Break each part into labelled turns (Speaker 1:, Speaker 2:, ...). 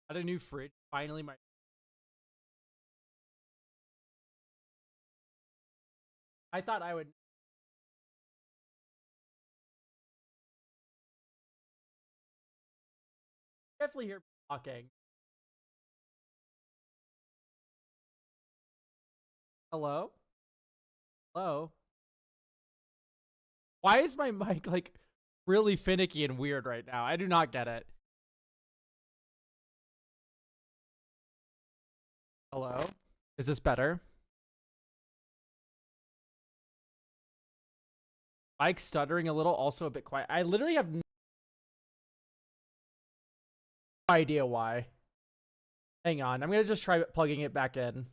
Speaker 1: Got a new fridge. Finally, my I thought I would definitely hear talking. Hello? Hello? Why is my mic like really finicky and weird right now? I do not get it. Hello? Is this better? Mike stuttering a little, also a bit quiet. I literally have no idea why. Hang on. I'm going to just try plugging it back in.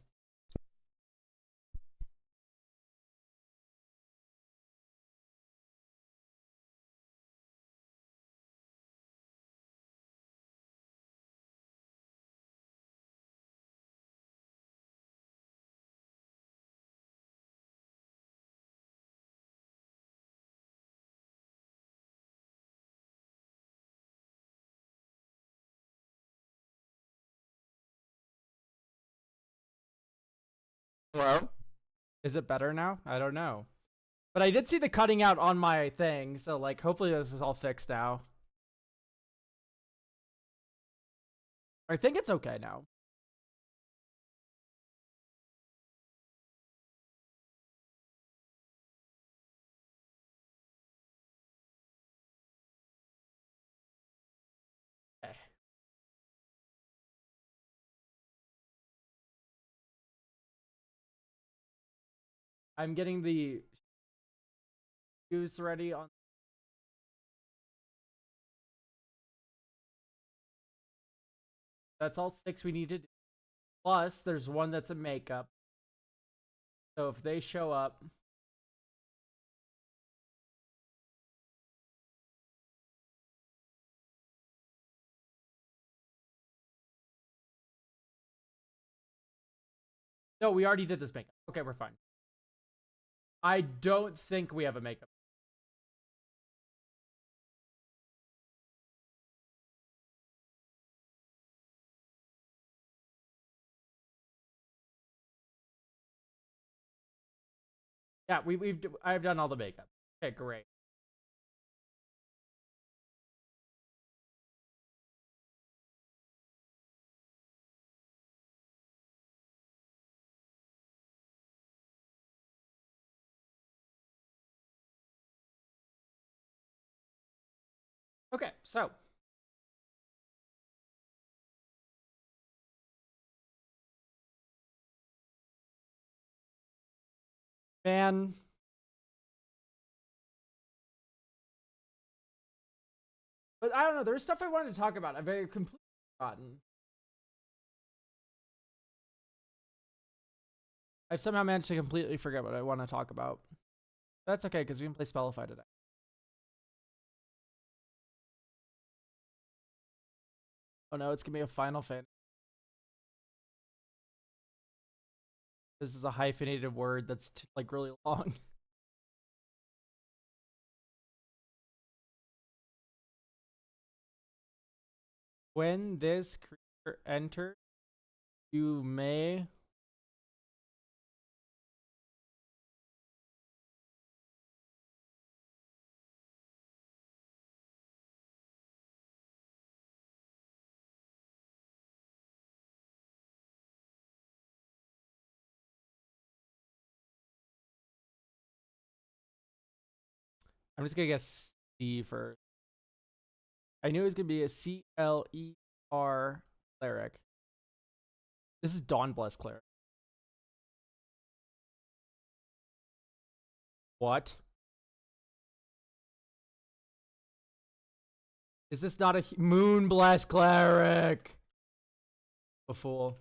Speaker 1: Hello? Is it better now? I don't know. But I did see the cutting out on my thing, so like hopefully this is all fixed now. I think it's okay now. Okay. I'm getting the shoes ready on. That's all 6 we need to do. Plus, there's one that's a makeup. So if they show up, no, we already did this makeup. Okay, we're fine. I don't think we have a makeup. Yeah, I've done all the makeup. Okay, great. Okay, so man, but I don't know. There's stuff I wanted to talk about. I've very completely forgotten. I've somehow managed to completely forget what I want to talk about. That's okay because we can play Spellify today. Oh no, it's gonna be a Final Fantasy. This is a hyphenated word that's like really long. When this creature enters, you may. I'm just gonna guess C first. I knew it was gonna be a CLER cleric. This is Dawnblessed cleric. What? Is this not a Moonblessed cleric? A fool.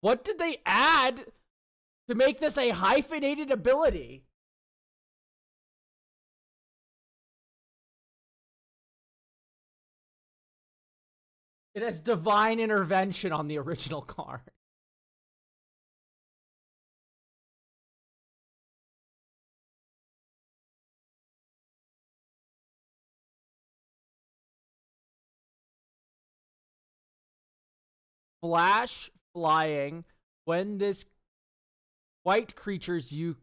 Speaker 1: What did they add to make this a hyphenated ability? It has divine intervention on the original card. Flash flying when this white creatures you.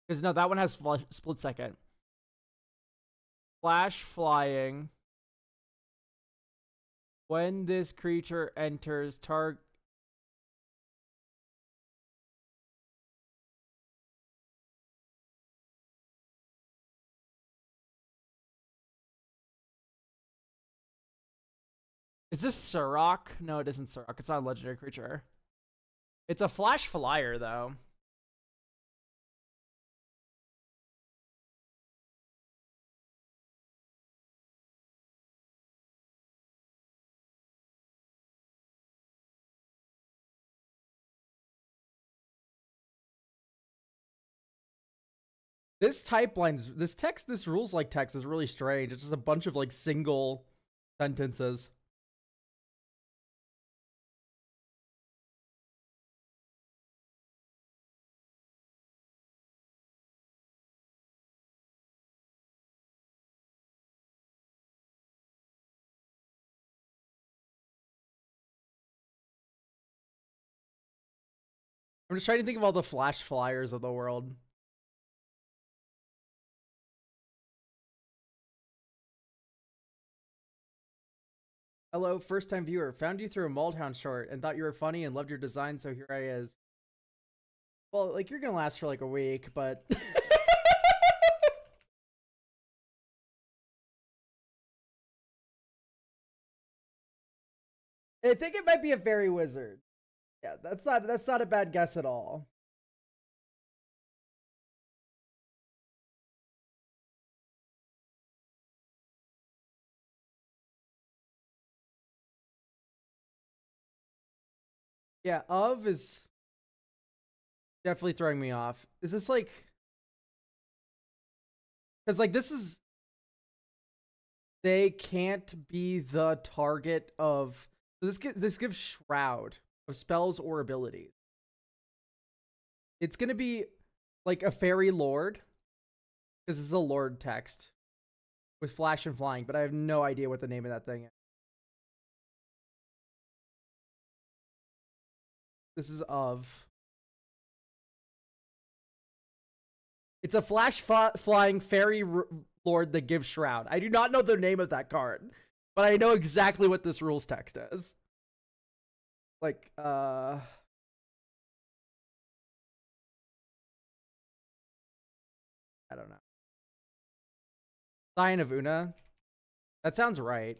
Speaker 1: Because no, that one has split second. Flash flying when this creature enters target. Is this Surrock? No, it isn't Surrock. It's not a legendary creature. It's a flash flyer, though. This type lines, this text, this rules like text is really strange. It's just a bunch of like single sentences. I'm just trying to think of all the flash flyers of the world. Hello, first time viewer. Found you through a Moldhound short and thought you were funny and loved your design, so here I is. Well, like, you're gonna last for like a week, but... I think it might be a fairy wizard. Yeah, that's not a bad guess at all. Yeah, of is definitely throwing me off. Is this like... Because like this is... They can't be the target of... This gives Shroud of spells or abilities. It's gonna be like a fairy lord. Because this is a lord text. With flash and flying, but I have no idea what the name of that thing is. This is of... It's a flash flying fairy lord that gives Shroud. I do not know the name of that card, but I know exactly what this rules text is. Like, I don't know. Sign of Una. That sounds right.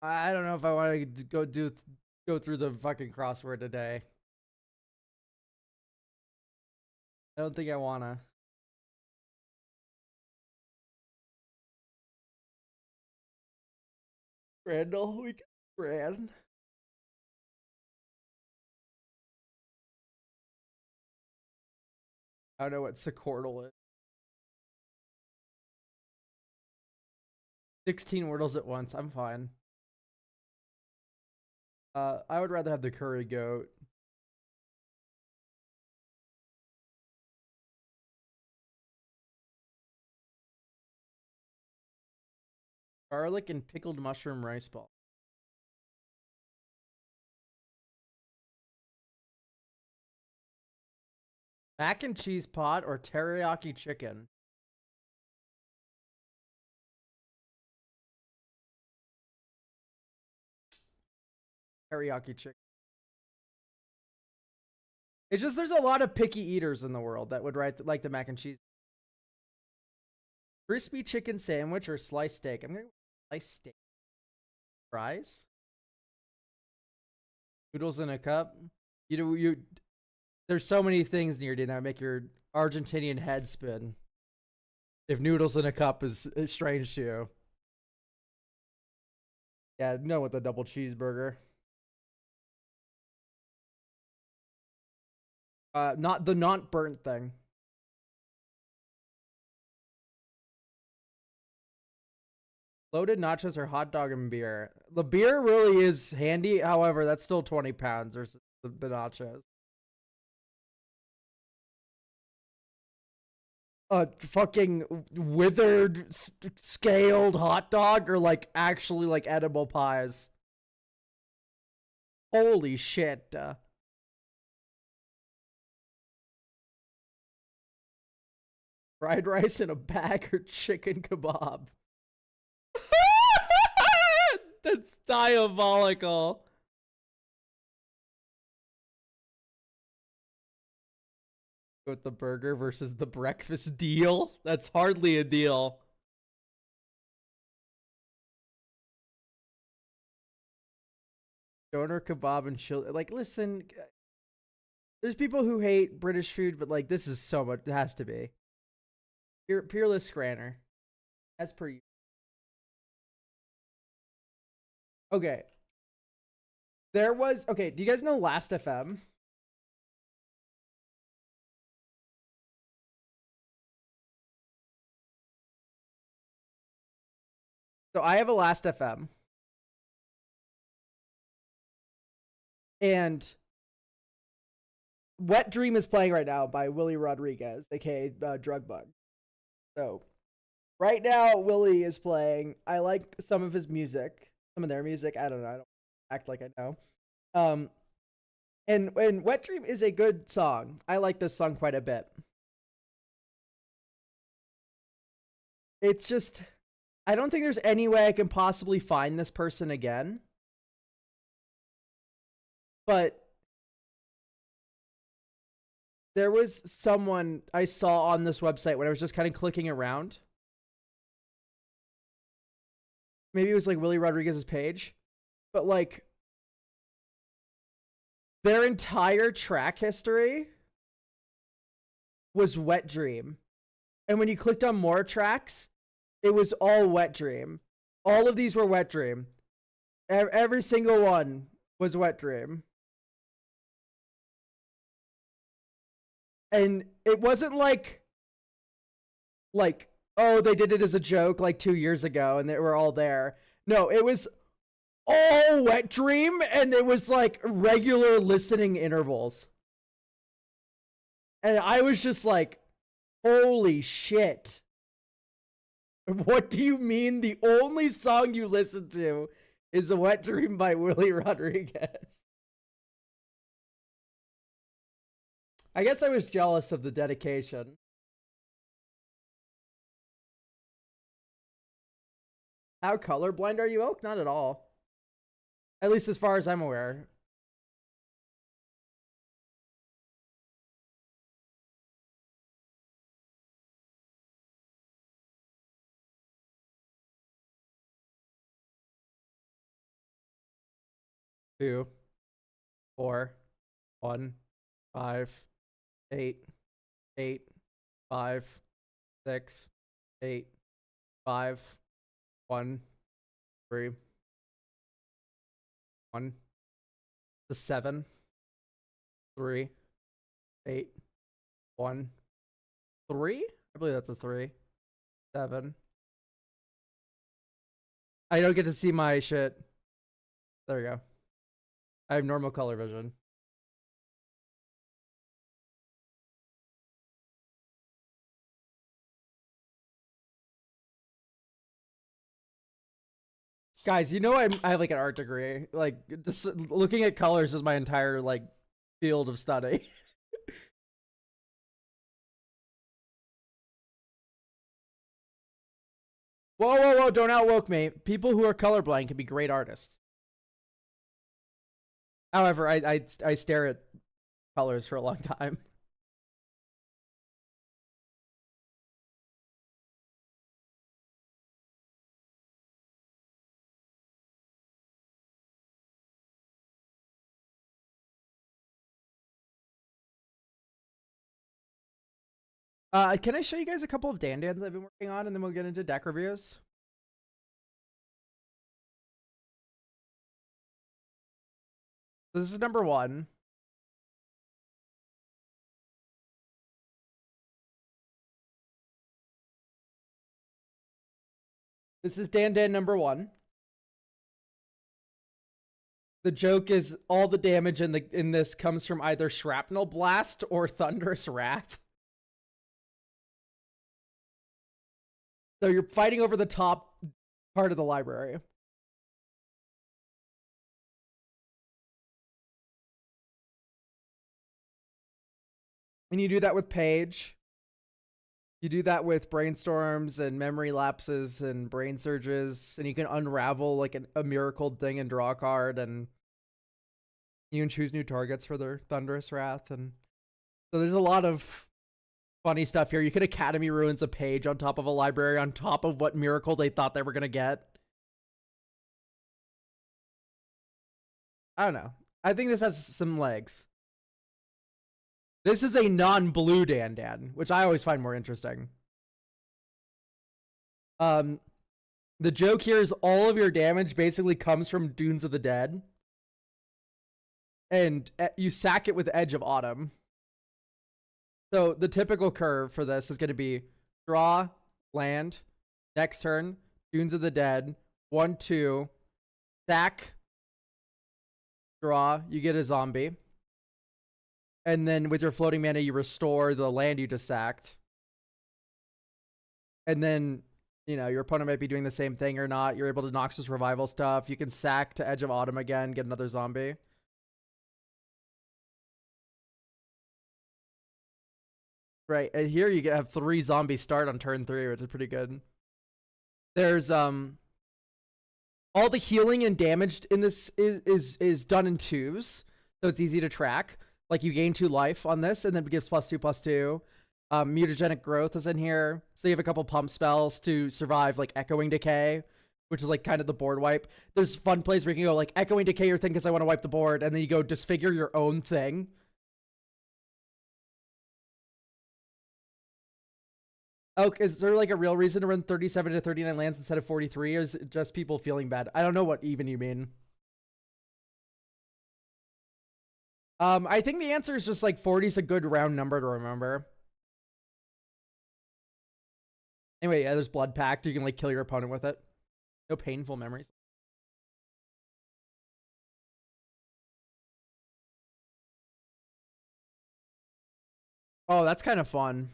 Speaker 1: I don't know if I want to go through the fucking crossword today. I don't think I wanna. Randall, we can Rand. I don't know what Sequordle is. 16 Wordles at once. I'm fine. I would rather have the curry goat. Garlic and pickled mushroom rice ball. Mac and cheese pot or teriyaki chicken. Teriyaki chicken. It's just there's a lot of picky eaters in the world that would like the mac and cheese. Crispy chicken sandwich or sliced steak. I'm gonna slice steak. Fries. Noodles in a cup. There's so many things near you that make your Argentinian head spin. If noodles in a cup is strange to you. Yeah, no, with the double cheeseburger. Not burnt thing. Loaded nachos or hot dog and beer. The beer really is handy. However, that's still 20 pounds versus the nachos. A fucking withered, scaled hot dog or like actually like edible pies. Holy shit. Fried rice in a bag or chicken kebab. That's diabolical. With the burger versus the breakfast deal. That's hardly a deal. Doner kebab and chili. Like, listen, there's people who hate British food, but like, this is so much. It has to be. Peerless Scranner. As per you. Okay. There was, okay, do you guys know Last FM? So I have a Last FM. And Wet Dream is playing right now by Willie Rodriguez, aka Drug Bug. So right now, Willie is playing. I like some of his music, some of their music. I don't know. I don't act like I know. And Wet Dream is a good song. I like this song quite a bit. It's just, I don't think there's any way I can possibly find this person again. But there was someone I saw on this website when I was just kind of clicking around. Maybe it was like Willie Rodriguez's page. But like, their entire track history was Wet Dream. And when you clicked on more tracks, it was all Wet Dream. All of these were Wet Dream. Every single one was Wet Dream. And it wasn't like, oh, they did it as a joke like 2 years ago and they were all there. No, it was all Wet Dream and it was like regular listening intervals. And I was just like, holy shit. What do you mean the only song you listen to is a Wet Dream by Willie Rodriguez? I guess I was jealous of the dedication. How colorblind are you, Oak? Not at all. At least as far as I'm aware. Two, 4, 1, 5, 8, 8, 5, 6, 8, 5, 1, 3, 1, 7, 3, 8, 1, 3. I believe that's a 3, 7. I don't get to see my shit. There we go. I have normal color vision. Guys, you know I have like an art degree. Like just looking at colors is my entire like field of study. Whoa, whoa, whoa! Don't outwoke me. People who are colorblind can be great artists. However, I stare at colors for a long time. Can I show you guys a couple of dandans I've been working on, and then we'll get into deck reviews? This is number 1. This is Dan number 1. The joke is all the damage in this comes from either shrapnel blast or thunderous wrath. So you're fighting over the top part of the library. And you do that with Page. You do that with brainstorms and memory lapses and brain surges, and you can unravel like a miracle thing and draw a card, and you can choose new targets for their thunderous wrath. And so there's a lot of funny stuff here. You could Academy Ruins a Page on top of a library on top of what miracle they thought they were gonna get. I don't know. I think this has some legs. This is a non-blue Dan, which I always find more interesting. The joke here is all of your damage basically comes from Dunes of the Dead. And you sack it with Edge of Autumn. So the typical curve for this is going to be draw, land, next turn, Dunes of the Dead, 1-2, sack, draw, you get a zombie. And then with your floating mana, you restore the land you just sacked. And then, you know, your opponent might be doing the same thing or not. You're able to Noxus Revival stuff. You can sack to Edge of Autumn again, get another zombie. Right, and here you have 3 zombies start on turn 3, which is pretty good. There's all the healing and damage in this is done in 2s, so it's easy to track. Like you gain 2 life on this, and then it gives +2/+2. Mutagenic growth is in here, so you have a couple pump spells to survive, like Echoing Decay, which is like kind of the board wipe. There's fun plays where you can go like Echoing Decay your thing because I want to wipe the board, and then you go disfigure your own thing. Oh, is there like a real reason to run 37 to 39 lands instead of 43, or is it just people feeling bad? I don't know what even you mean. I think the answer is just like 40 is a good round number to remember. Anyway, yeah, there's Blood Pact. You can like kill your opponent with it. No painful memories. Oh, that's kind of fun.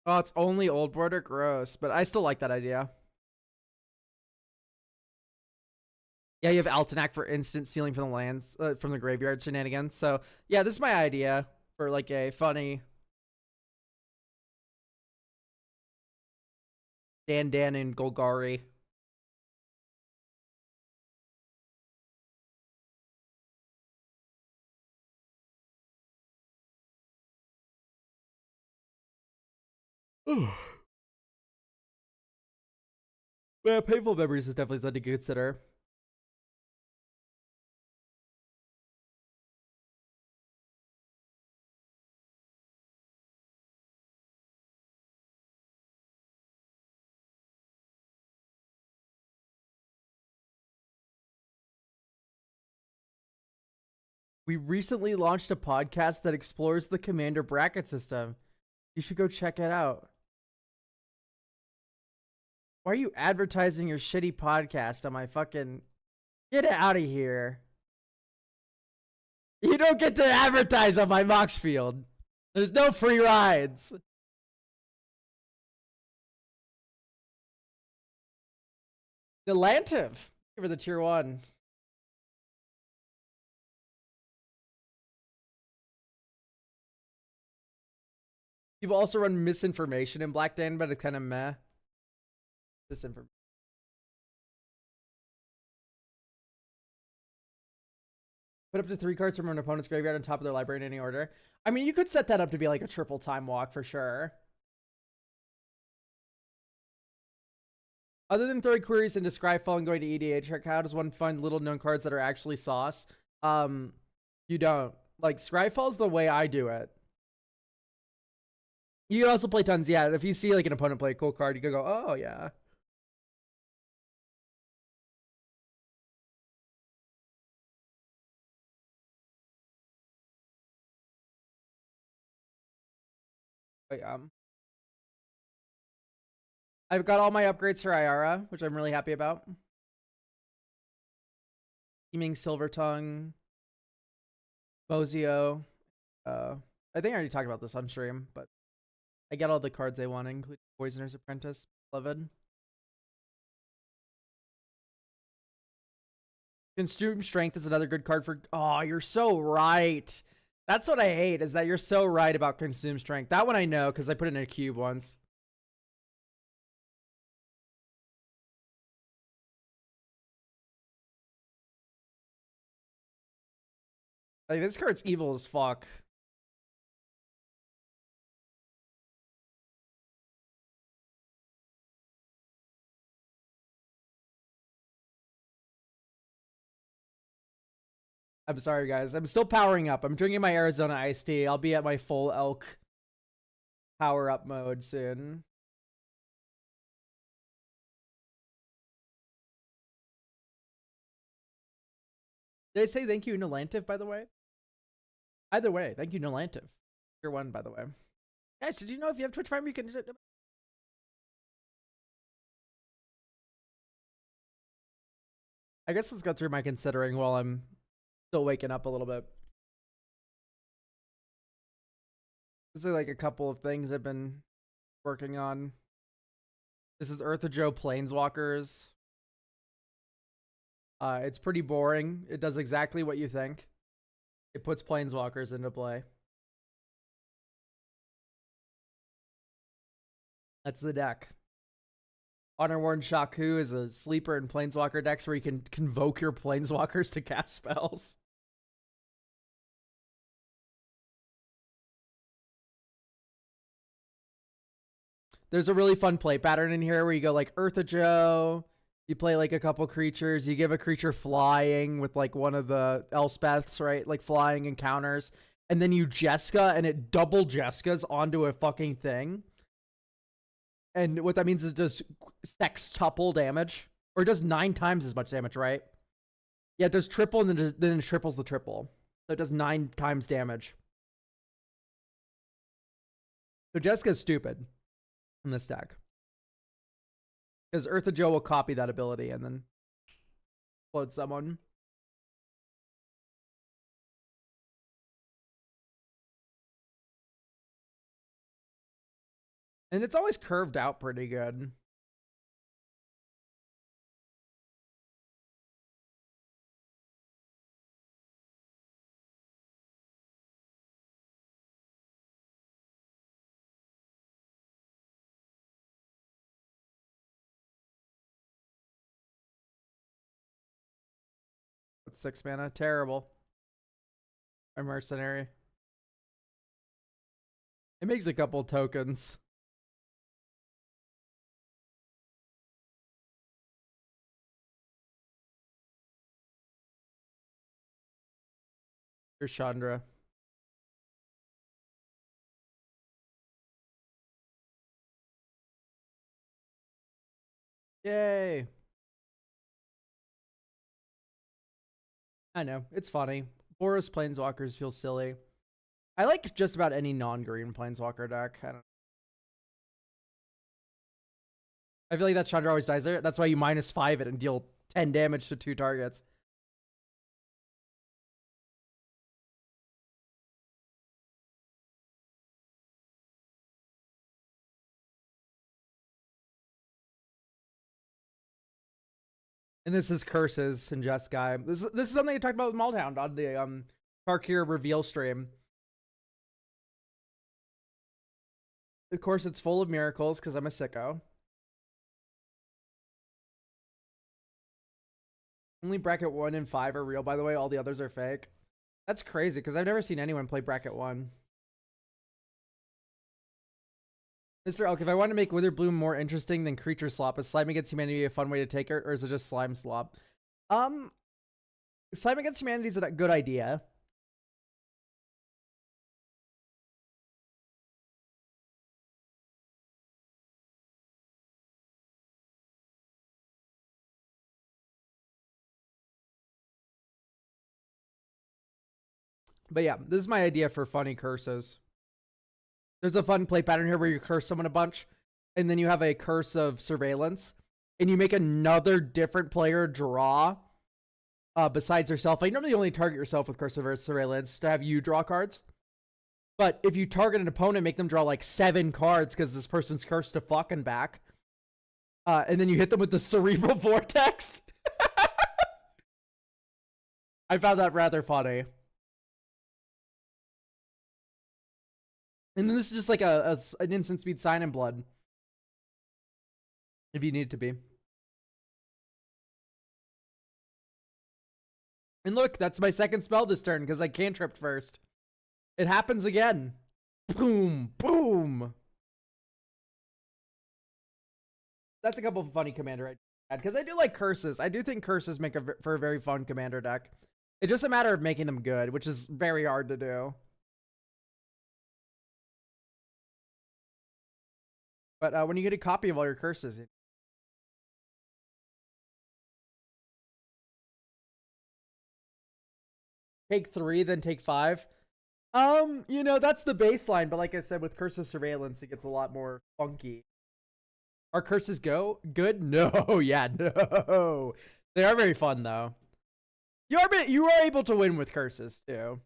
Speaker 1: Oh, it's only old border? Gross. But I still like that idea. Yeah, you have Altenac for instant stealing from the lands, from the graveyard shenanigans. So, yeah, this is my idea for like a funny Dan and Golgari. Yeah, painful memories is definitely something to consider. We recently launched a podcast that explores the Commander bracket system. You should go check it out. Why are you advertising your shitty podcast on my fucking... Get it out of here. You don't get to advertise on my Mox field. There's no free rides. Delantive. For the tier 1. People also run misinformation in Black Dan, but it's kind of meh. Misinformation. Put up to 3 cards from an opponent's graveyard on top of their library in any order. I mean, you could set that up to be like a triple time walk for sure. Other than throwing queries into Scryfall and going to EDH, how does one find little known cards that are actually sauce? You don't. Like, Scryfall's the way I do it. You can also play tons, yeah. If you see like an opponent play a cool card, you can go, oh yeah. But I've got all my upgrades for Iara, which I'm really happy about. Teaming Silver Tongue, Bozio. I think I already talked about this on stream, but I get all the cards I want, including Poisoner's Apprentice, beloved. Consume Strength is another good card for. Oh, you're so right. That's what I hate, is that you're so right about Consume Strength. That one I know, because I put it in a cube once. Like, this card's evil as fuck. I'm sorry, guys. I'm still powering up. I'm drinking my Arizona iced tea. I'll be at my full elk power up mode soon. Did I say thank you, Nolantiv, by the way? Either way, thank you, Nolantiv. Tier 1, by the way. Guys, did you know if you have Twitch Prime, you can... I guess let's go through my considering while I'm still waking up a little bit. This is like a couple of things I've been working on. This is Eartha Joe Planeswalkers. It's pretty boring. It does exactly what you think. It puts Planeswalkers into play. That's the deck. Honor-Worn Shaku is a sleeper in Planeswalker decks where you can convoke your Planeswalkers to cast spells. There's a really fun play pattern in here where you go like Eartha Joe, you play like a couple creatures, you give a creature flying with like one of the Elspeths, right? Like flying encounters. And then you Jeska and it double Jeskas onto a fucking thing. And what that means is it does sextuple damage. Or it does 9 times as much damage, right? Yeah, it does triple and then it triples the triple. So it does 9 times damage. So Jeska's stupid in this deck. Because Eartha Joe will copy that ability and then explode someone. And it's always curved out pretty good. With 6 mana. Terrible. A mercenary. It makes a couple tokens. Here's Chandra. Yay. I know. It's funny. Boros Planeswalkers feel silly. I like just about any non-green Planeswalker deck. I feel like that Chandra always dies there. That's why you -5 it and deal 10 damage to 2 targets. And this is Curses and Just Guy. This is something I talked about with Maldhound on the Tarkir reveal stream. Of course, it's full of miracles because I'm a sicko. Only bracket 1 and 5 are real, by the way. All the others are fake. That's crazy because I've never seen anyone play bracket 1. Mr. Elk, if I want to make Witherbloom more interesting than Creature Slop, is Slime Against Humanity a fun way to take it, or is it just Slime Slop? Slime Against Humanity is a good idea. But yeah, this is my idea for funny curses. There's a fun play pattern here where you curse someone a bunch, and then you have a curse of surveillance, and you make another different player draw besides yourself. I normally only target yourself with curse of surveillance to have you draw cards. But if you target an opponent, make them draw like 7 cards because this person's cursed to fucking back. And then you hit them with the cerebral vortex. I found that rather funny. And then this is just like an instant speed sign in blood. If you need it to be. And look, that's my second spell this turn because I cantripped first. It happens again. Boom, boom. That's a couple of funny commander I had because I do like curses. I do think curses make for a very fun commander deck. It's just a matter of making them good, which is very hard to do. But when you get a copy of all your curses, take 3, then take 5. You know, that's the baseline, but like I said, with Curse of Surveillance, it gets a lot more funky. Are curses good? No, yeah, no. They are very fun though. You are able to win with curses too.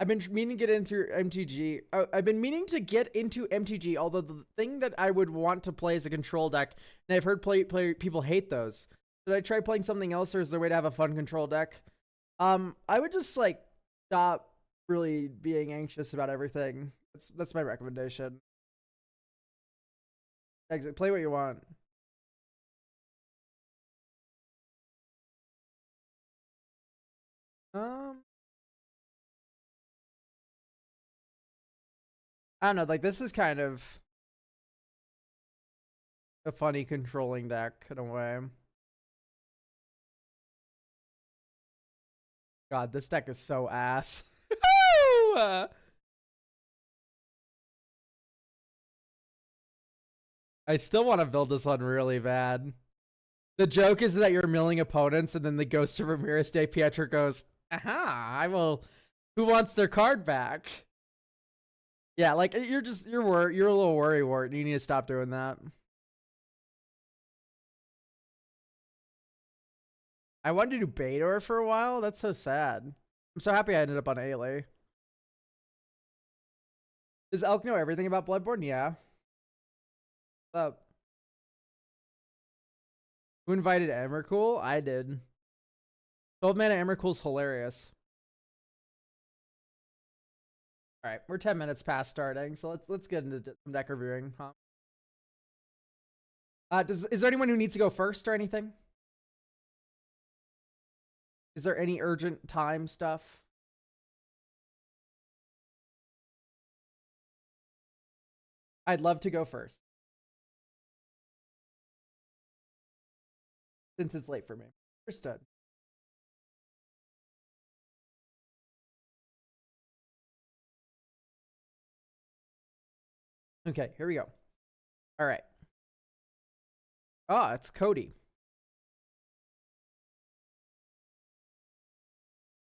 Speaker 1: I've been meaning to get into MTG. I've been meaning to get into MTG, although the thing that I would want to play is a control deck, and I've heard people hate those. Should I try playing something else, or is there a way to have a fun control deck? I would just like stop really being anxious about everything. That's my recommendation. Exit. Play what you want. I don't know. Like this is kind of a funny controlling deck in a way. God, this deck is so ass. I still want to build this one really bad. The joke is that you're milling opponents, and then the Ghost of Ramirez de Pietro goes, "Aha! I will." Who wants their card back? Yeah, like you're a little worry wart. You need to stop doing that. I wanted to do Bator for a while. That's so sad. I'm so happy I ended up on Ailey. Does Elk know everything about Bloodborne? Yeah. What's up? Who invited Emrakul? I did. 12 mana Emrakul's hilarious. All right, we're 10 minutes past starting, so let's get into some deck reviewing, huh? Is there anyone who needs to go first or anything? Is there any urgent time stuff? I'd love to go first. Since it's late for me. Understood. Okay, here we go. All right. Ah, it's Cody.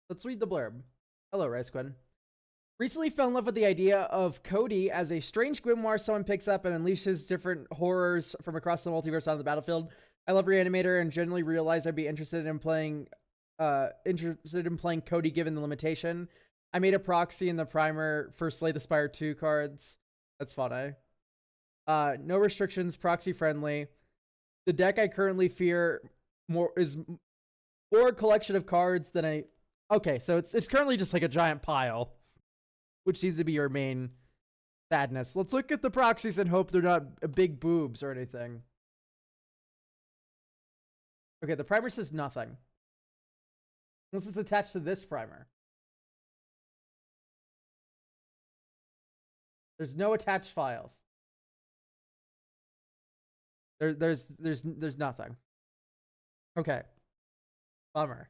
Speaker 1: Let's read the blurb. Hello, Rice Quinn. Recently fell in love with the idea of Cody as a strange grimoire someone picks up and unleashes different horrors from across the multiverse on the battlefield. I love Reanimator and generally realized I'd be interested in playing Cody given the limitation. I made a proxy in the primer for Slay the Spire 2 cards. That's funny. No restrictions, proxy friendly. The deck I currently fear is more a collection of cards than a... Okay, so it's currently just like a giant pile, which seems to be your main sadness. Let's look at the proxies and hope they're not big boobs or anything. Okay, the primer says nothing. Unless it's attached to this primer. There's no attached files. There's nothing. Okay. Bummer.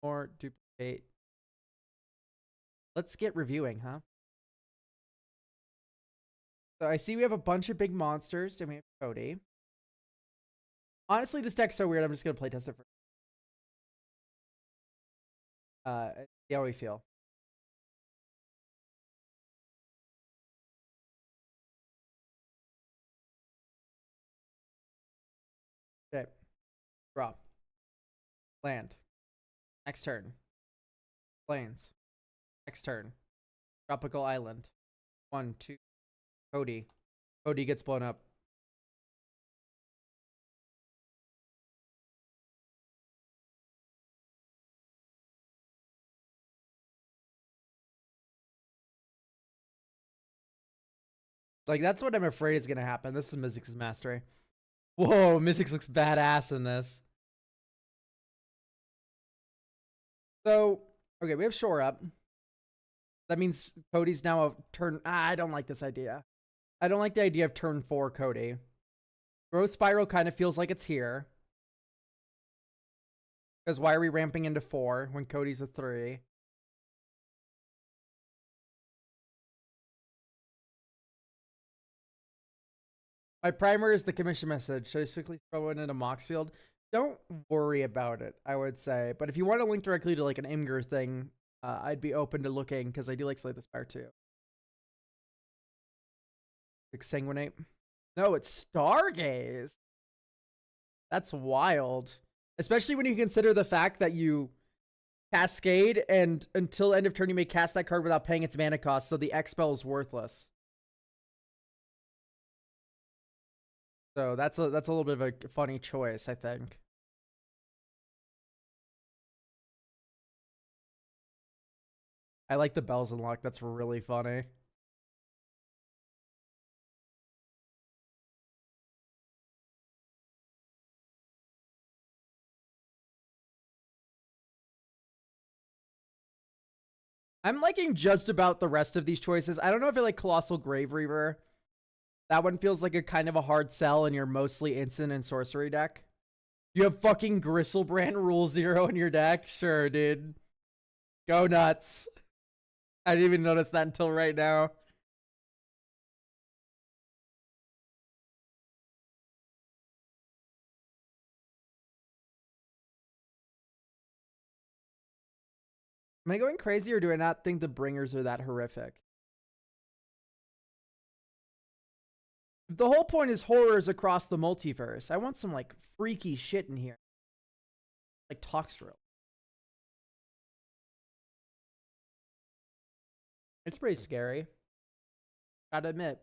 Speaker 1: Or duplicate. Let's get reviewing, huh? So I see we have a bunch of big monsters, and we have Cody. Honestly, this deck's so weird. I'm just gonna play test it for. See how we feel. Okay. Draw. Land. Next turn. Plains. Next turn. Tropical Island. 1, 2. Cody. Cody gets blown up. Like, that's what I'm afraid is gonna happen. This is Mystics Mastery. Whoa, Mystics looks badass in this. So, okay, we have Shore Up. That means Cody's now a turn. I don't like this idea. I don't like the idea of turn 4 Cody. Growth Spiral kind of feels like it's here. Because why are we ramping into 4 when Cody's a 3? My primer is the commission message. Should I strictly throw it into Moxfield? Don't worry about it, I would say. But if you want to link directly to like an Imgur thing, I'd be open to looking because I do like Slay the Spire too. Exsanguinate. No, it's Stargaze. That's wild. Especially when you consider the fact that you Cascade and until end of turn you may cast that card without paying its mana cost, so the X-Spell is worthless. So that's a little bit of a funny choice, I think. I like the Bells and Luck. That's really funny. I'm liking just about the rest of these choices. I don't know if I like Colossal Grave Reaver. That one feels like a kind of a hard sell in your mostly instant and sorcery deck. You have fucking Gristlebrand Rule 0 in your deck? Sure, dude. Go nuts. I didn't even notice that until right now. Am I going crazy or do I not think the bringers are that horrific? The whole point is horrors across the multiverse. I want some like freaky shit in here. Like Toxrill. It's pretty scary. Gotta admit.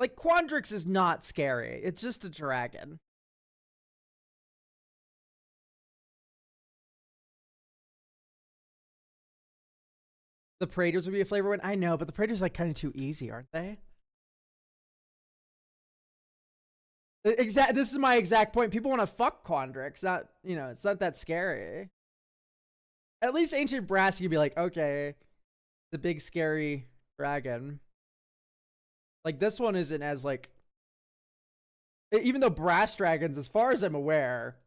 Speaker 1: Like Quandrix is not scary. It's just a dragon. The Praetors would be a flavor one. I know, but the Praetors are like kind of too easy, aren't they? This is my exact point. People want to fuck Quandrix. Not, you know, it's not that scary. At least Ancient Brass, you'd be like, okay, the big scary dragon. Like this one isn't as like, even though Brass Dragons, as far as I'm aware,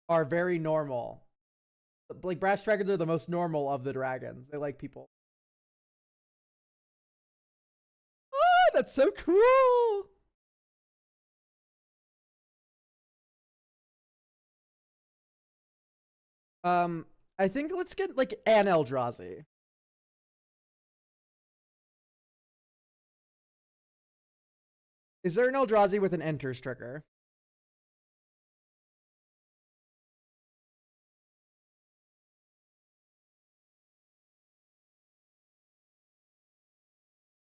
Speaker 1: are very normal. Like Brass Dragons are the most normal of the dragons. They like people. Oh, that's so cool. I think let's get like an Eldrazi. Is there an Eldrazi with an Enters trigger?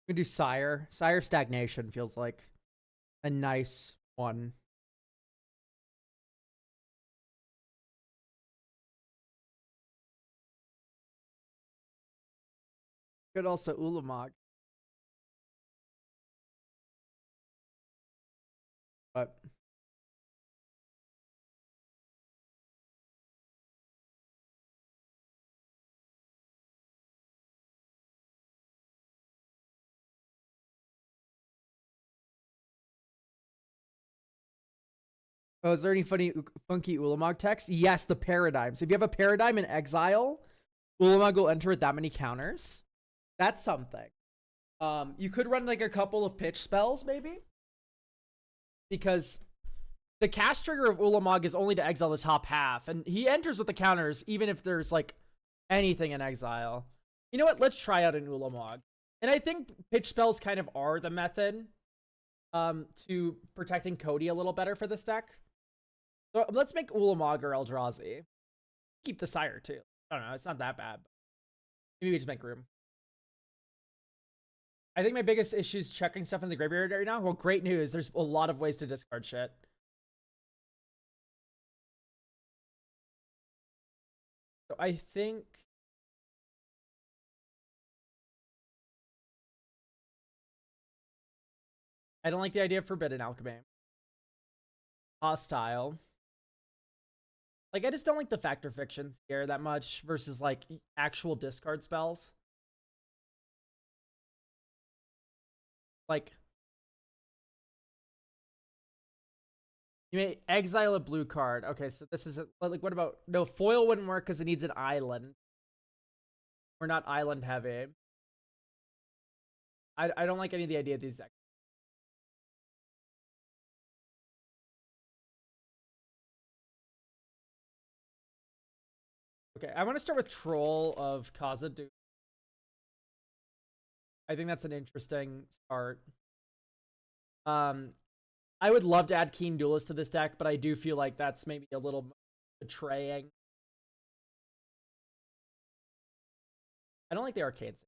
Speaker 1: We can do Sire. Sire Stagnation feels like a nice one. Could also Ulamog. But oh, is there any funky Ulamog text? Yes, the paradigms. If you have a paradigm in exile, Ulamog will enter with that many counters. That's something. You could run like a couple of pitch spells, maybe, because the cast trigger of Ulamog is only to exile the top half, and he enters with the counters even if there's like anything in exile. You know what? Let's try out an Ulamog. And I think pitch spells kind of are the method to protecting Cody a little better for this deck. So let's make Ulamog or Eldrazi. Keep the Sire too. I don't know. It's not that bad. Maybe we just make room. I think my biggest issue is checking stuff in the graveyard right now. Well, great news. There's a lot of ways to discard shit. So I think... I don't like the idea of Forbidden Alchemy. Hostile. Like, I just don't like the Factor Fiction here that much versus, like, actual discard spells. Like, you may exile a blue card. Okay, so this is like, what about... No, foil wouldn't work because it needs an island. We're not island heavy. I don't like any of the idea of these decks. Okay, I want to start with Troll of Khazad-dûm. I think that's an interesting start. I would love to add Keen Duelist to this deck, but I do feel like that's maybe a little betraying. I don't like the arcades.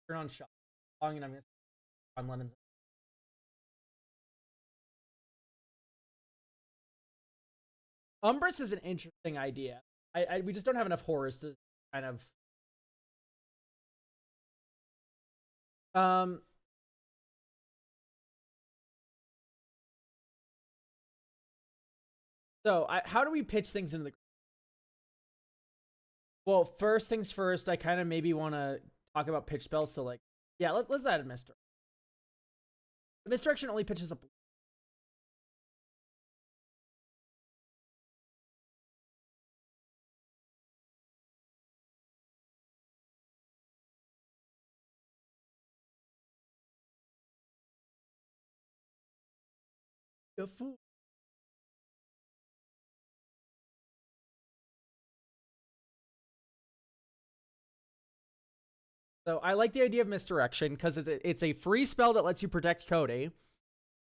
Speaker 1: Turn on shot. And I'm going to on Lennon's. Umbrus is an interesting idea. We just don't have enough horrors to kind of... So, how do we pitch things into the... Well, first things first, I kind of maybe want to talk about pitch spells. So, like, yeah, let's add a Misdirection. The Misdirection only pitches a... A fool. So I like the idea of Misdirection because it's a free spell that lets you protect Cody.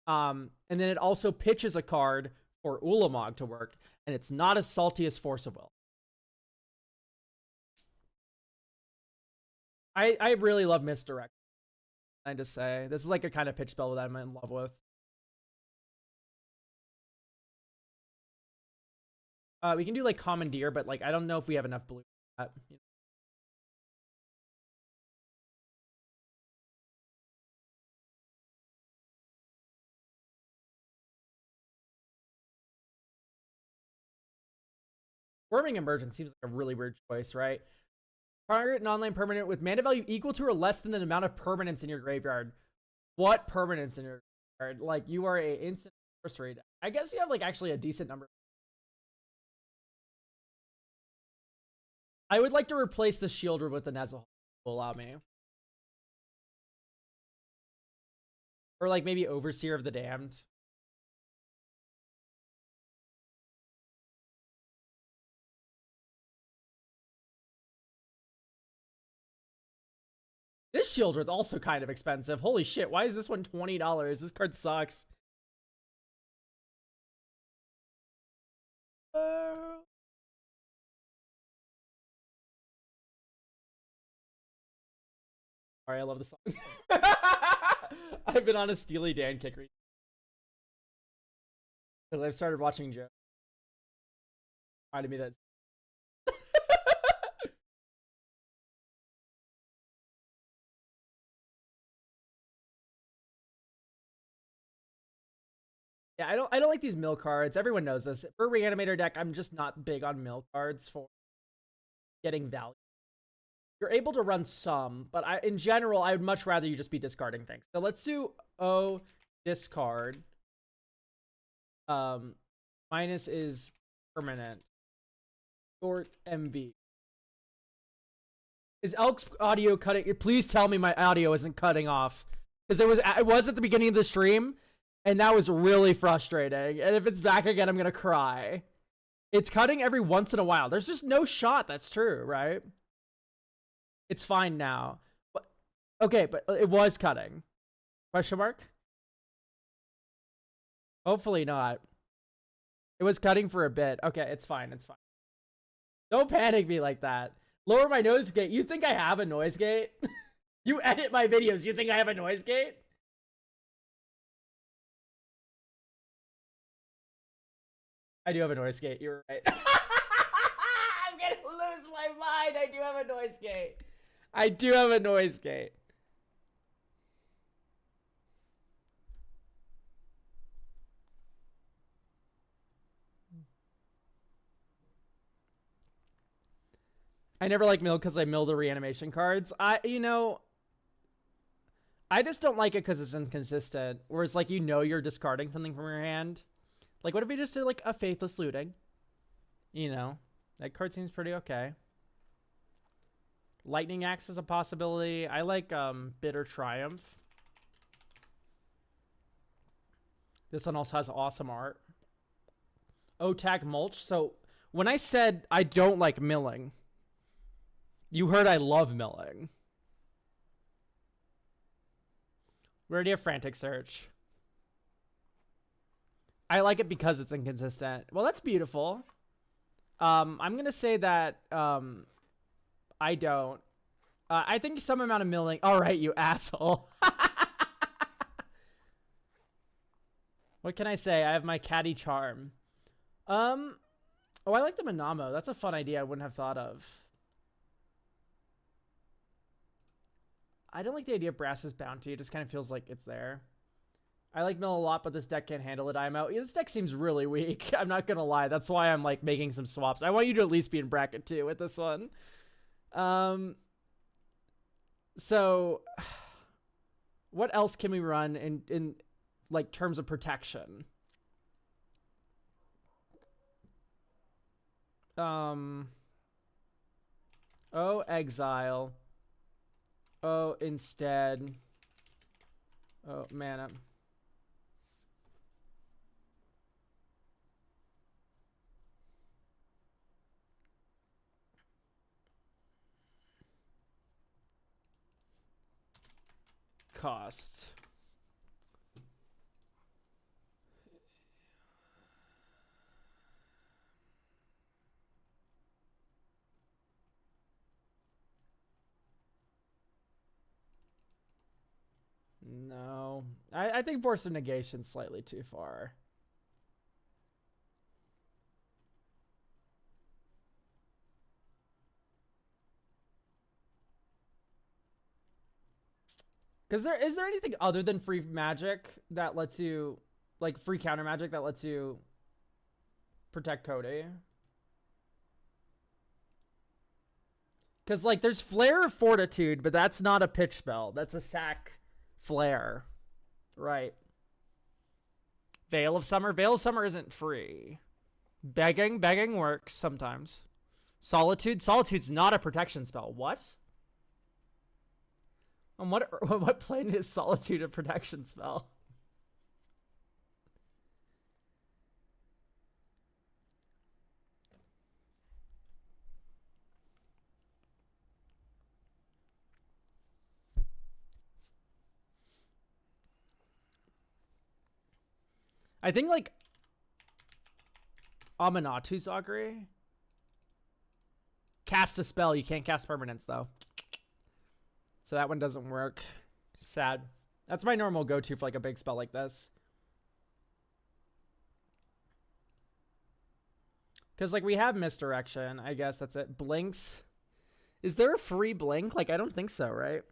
Speaker 1: And then it also pitches a card for Ulamog to work, and it's not as salty as Force of Will. I really love Misdirection. I just say this is like a kind of pitch spell that I'm in love with. We can do like Commandeer, but like I don't know if we have enough blue for that. You know? Worming Emergence seems like a really weird choice, right? Target non-land permanent with mana value equal to or less than the amount of permanents in your graveyard. What permanents in your graveyard? Like, you are a instant sorcery. I guess you have like actually a decent number. I would like to replace the Shieldred with the Nezahal. Allow me. Or like maybe Overseer of the Damned. This Shieldred's also kind of expensive. Holy shit, why is this one $20? This card sucks. Sorry, I love the song. I've been on a Steely Dan kick recently. Because I've started watching Joe. Reminded me that. Yeah, I don't like these mill cards. Everyone knows this. For a Reanimator deck, I'm just not big on mill cards for getting value. You're able to run some, but in general, I would much rather you just be discarding things. So let's do discard. Minus is permanent. Short MB. Is Elk's audio cutting? Please tell me my audio isn't cutting off. Because it was at the beginning of the stream, and that was really frustrating. And if it's back again, I'm going to cry. It's cutting every once in a while. There's just no shot. That's true, right? It's fine now. But, okay, but it was cutting. Question mark? Hopefully not. It was cutting for a bit. Okay, it's fine. It's fine. Don't panic me like that. Lower my noise gate. You think I have a noise gate? You edit my videos. You think I have a noise gate? I do have a noise gate. You're right. I'm going to lose my mind. I do have a noise gate. I do have a noise gate. I never like mill because I mill the reanimation cards. You know, I just don't like it because it's inconsistent. Whereas, like, you know you're discarding something from your hand. Like, what if we just did, like, a Faithless Looting? You know, that card seems pretty okay. Lightning Axe is a possibility. I like Bitter Triumph. This one also has awesome art. O-Tag Mulch. So, when I said I don't like milling, you heard I love milling. We already have Frantic Search. I like it because it's inconsistent. Well, that's beautiful. I'm going to say that I don't. I think some amount of milling. All right, you asshole. What can I say? I have my Caddy Charm. Oh, I like the Manamo. That's a fun idea I wouldn't have thought of. I don't like the idea of Brass's Bounty. It just kind of feels like it's there. I like mill a lot, but this deck can't handle it. I'm out. Yeah, this deck seems really weak. I'm not going to lie. That's why I'm like making some swaps. I want you to at least be in bracket 2 with this one. So what else can we run in like terms of protection? Oh, exile. Oh, instead. Oh, mana. Cost. No. I think Force of Negation slightly too far. Because is there anything other than free magic that lets you, like free counter magic that lets you protect Cody? Because like there's Flare of Fortitude, but that's not a pitch spell. That's a sack flare. Right. Veil of Summer. Veil of Summer isn't free. Begging works sometimes. Solitude. Solitude's not a protection spell. What? On what planet is Solitude a protection spell? I think like Amanatu's Augury. Cast a spell. You can't cast permanents though. So that one doesn't work. Sad. That's my normal go-to for like a big spell like this. Because like we have Misdirection. I guess that's it. Blinks. Is there a free blink? Like I don't think so, right?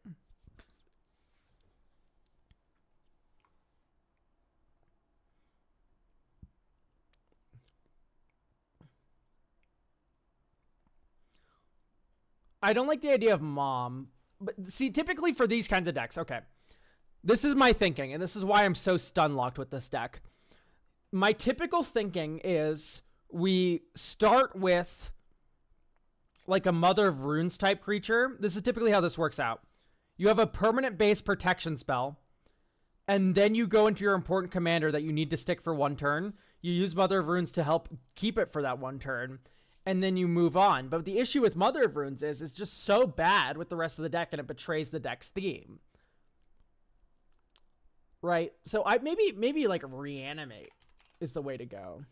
Speaker 1: I don't like the idea of Mom. But see, typically for these kinds of decks, okay. This is my thinking, and this is why I'm so stun locked with this deck. my typical thinking is we start with like a Mother of Runes type creature. This is typically how this works out. You have a permanent base protection spell, and then you go into your important commander that you need to stick for 1 turn. You use Mother of Runes to help keep it for that 1 turn, and then you move on. But the issue with Mother of Runes is it's just so bad with the rest of the deck, and it betrays the deck's theme. Right? So I maybe like reanimate is the way to go.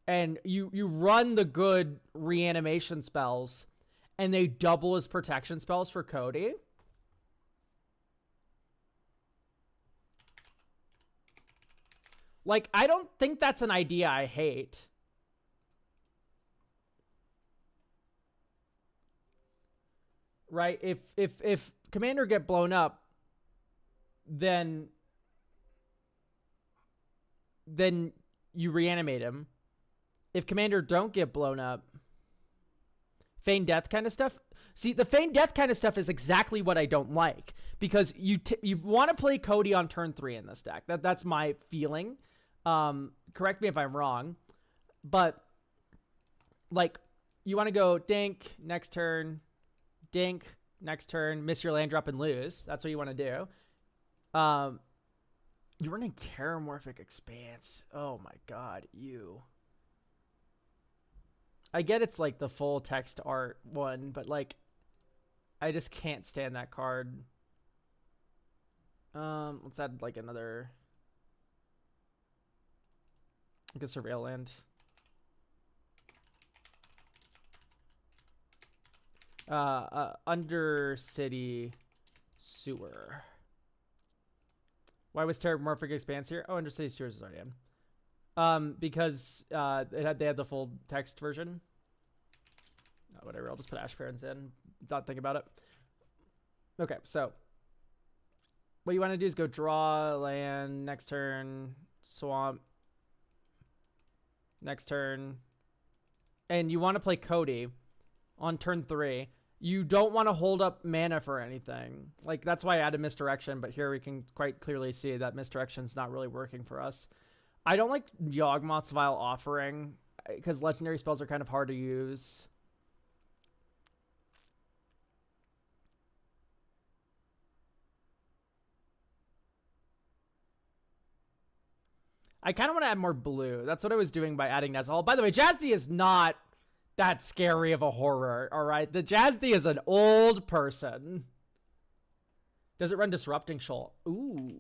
Speaker 1: And you run the good reanimation spells, and they double as protection spells for Cody. Like, I don't think that's an idea I hate. Right? If Commander get blown up, then you reanimate him. If Commander don't get blown up, Feign Death kind of stuff. See, the Feign Death kind of stuff is exactly what I don't like, because you want to play Cody on turn 3 in this deck. That's my feeling. Correct me if I'm wrong, but like you want to go dink next turn, dink next turn, miss your land drop and lose. That's what you want to do. You're running Terramorphic Expanse. Oh my god, you. I get it's like the full text art one, but like I just can't stand that card. Let's add like another, like a Surveil land. Undercity Sewer. Why was Terramorphic Expanse here? Oh, Undercity Sewers is already in. Because they had the full text version. Oh, whatever, I'll just put Ash Barrens in. Don't think about it. Okay, so what you want to do is go draw land next turn, swamp next turn, and you want to play Cody on turn 3. You don't want to hold up mana for anything. Like, that's why I added Misdirection, but here we can quite clearly see that Misdirection's not really working for us. I don't like Yawgmoth's Vile Offering, because legendary spells are kind of hard to use. I kind of want to add more blue. That's what I was doing by adding Nezahal. By the way, Jazzy is not that scary of a horror, all right? The Jazzy is an old person. Does it run Disrupting Shoal? Ooh.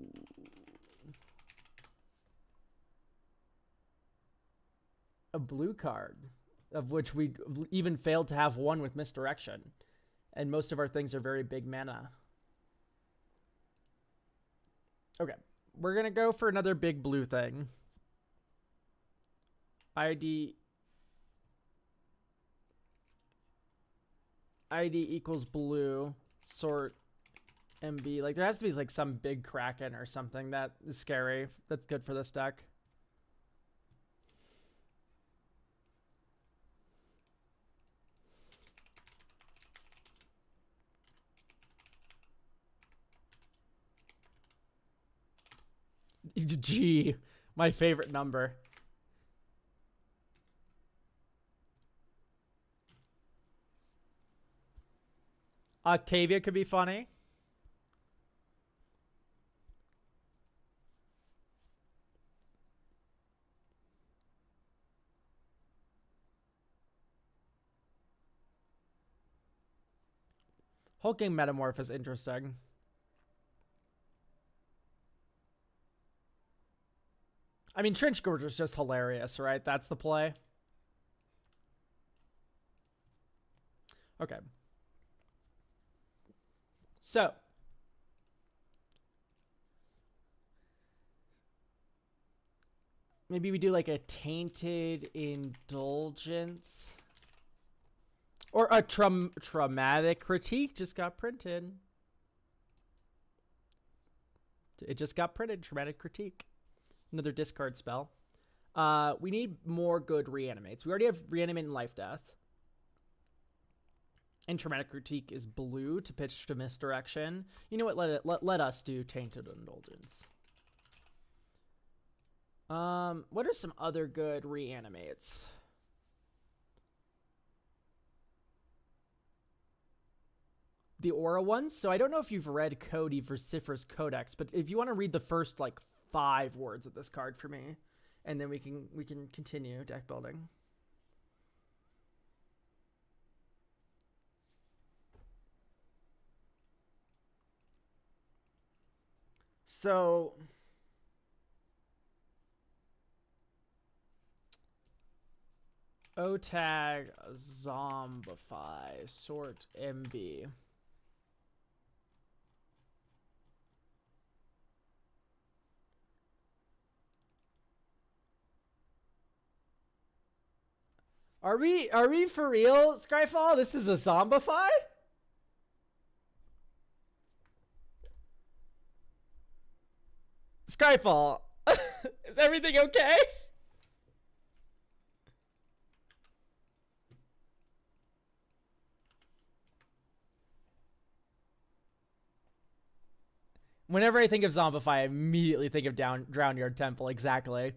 Speaker 1: A blue card, of which we even failed to have one with Misdirection. And most of our things are very big mana. Okay, we're going to go for another big blue thing. ID equals blue, sort MB. Like, there has to be like some big Kraken or something that is scary. That's good for this deck. G, my favorite number. Octavia could be funny. Hulking Metamorph is interesting. I mean, Trench Gorge is just hilarious, right? That's the play. Okay. So. Maybe we do like a Tainted Indulgence. Or a Traumatic Critique just got printed. It just got printed, Traumatic Critique. Another discard spell. We need more good reanimates. We already have Reanimate and Life Death. And Traumatic Critique is blue to pitch to Misdirection. You know what? Let us do Tainted Indulgence. What are some other good reanimates? The Aura ones. So I don't know if you've read Cody Vociferous Codex, but if you want to read the first like 5 words of this card for me, and then we can continue deck building. So O-Tag, Zombify, Sort MB. Are we for real, Scryfall? This is a Zombify? Scryfall, is everything okay? Whenever I think of Zombify, I immediately think of Drownyard Temple. Exactly.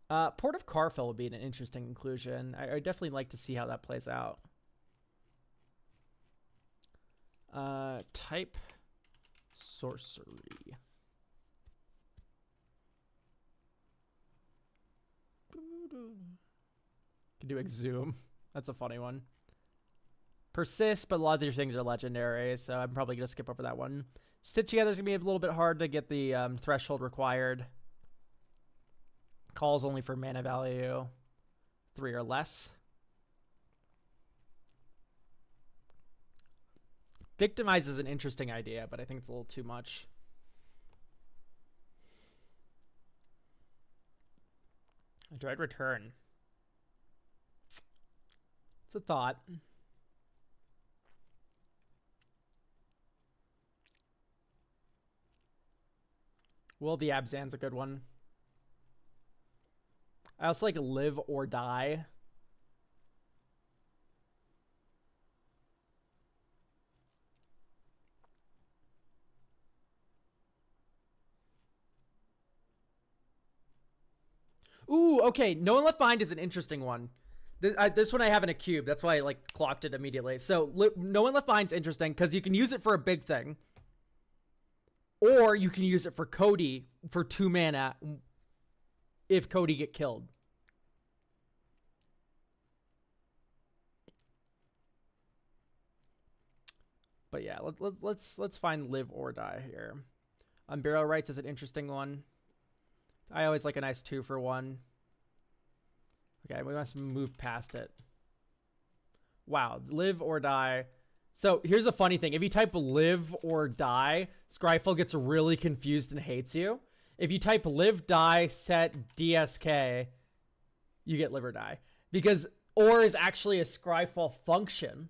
Speaker 1: Port of Carfell would be an interesting inclusion. I definitely like to see how that plays out. Type sorcery. Can do Exhume. That's a funny one. Persist, but a lot of these things are legendary, so I'm probably going to skip over that one. Stitch Together is going to be a little bit hard to get the threshold required. Calls only for mana value 3 or less. Victimize is an interesting idea, but I think it's a little too much. Dread Return. It's a thought. Will the Abzan's a good one. I also like Live or Die. Ooh, okay. No One Left Behind is an interesting one. This one I have in a cube. That's why I like clocked it immediately. So No One Left Behind is interesting because you can use it for a big thing. Or you can use it for Cody for 2 mana if Cody get killed. But yeah, let's find Live or Die here. Unburial Rights is an interesting one. I always like a nice 2 for 1. Okay, we must move past it. Wow, Live or Die. So here's a funny thing. If you type Live or Die, Scryfall gets really confused and hates you. If you type Live, Die, Set, DSK, you get Live or Die. Because or is actually a Scryfall function.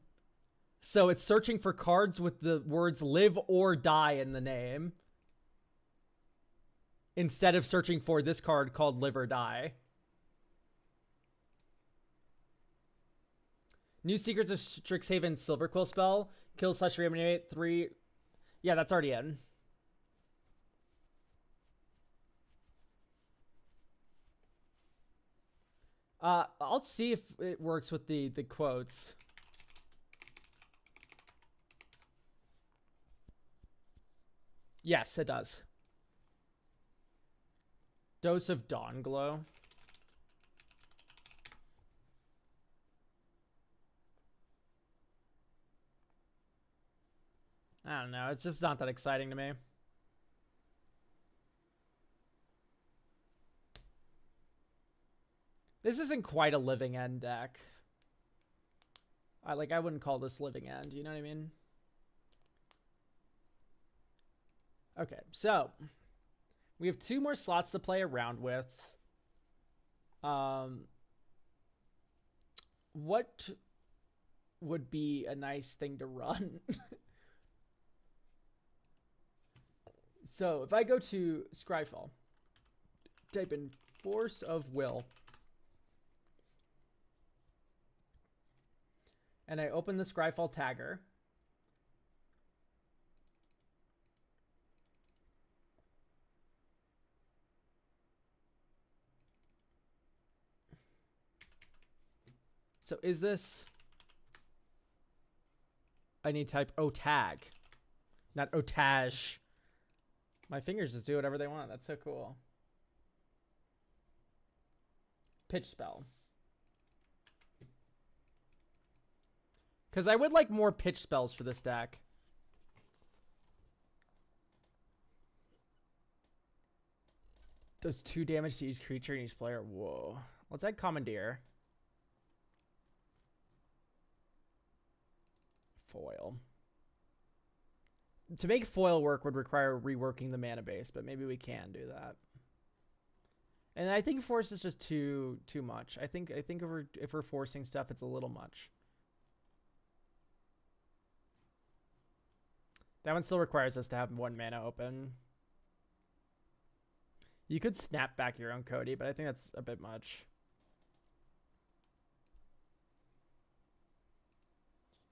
Speaker 1: So it's searching for cards with the words Live or Die in the name, instead of searching for this card called Live or Die. New Secrets of Strixhaven Silverquill spell. Kill / reanimate 3. Yeah, that's already in. I'll see if it works with the quotes. Yes, it does. Dose of Dawn Glow. I don't know. It's just not that exciting to me. This isn't quite a Living End deck. I wouldn't call this Living End. You know what I mean? Okay, so we have 2 more slots to play around with. What would be a nice thing to run? So if I go to Scryfall, type in Force of Will, and I open the Scryfall tagger, So is this... I need to type otag, not otage. My fingers just do whatever they want. That's so cool. Pitch spell. Because I would like more pitch spells for this deck. Does 2 damage to each creature and each player. Whoa. Let's add Commandeer. Foil. To make foil work would require reworking the mana base, but maybe we can do that. And I think force is just too much. I think if we're forcing stuff, it's a little much. That one still requires us to have 1 mana open. You could snap back your own Cody, but I think that's a bit much.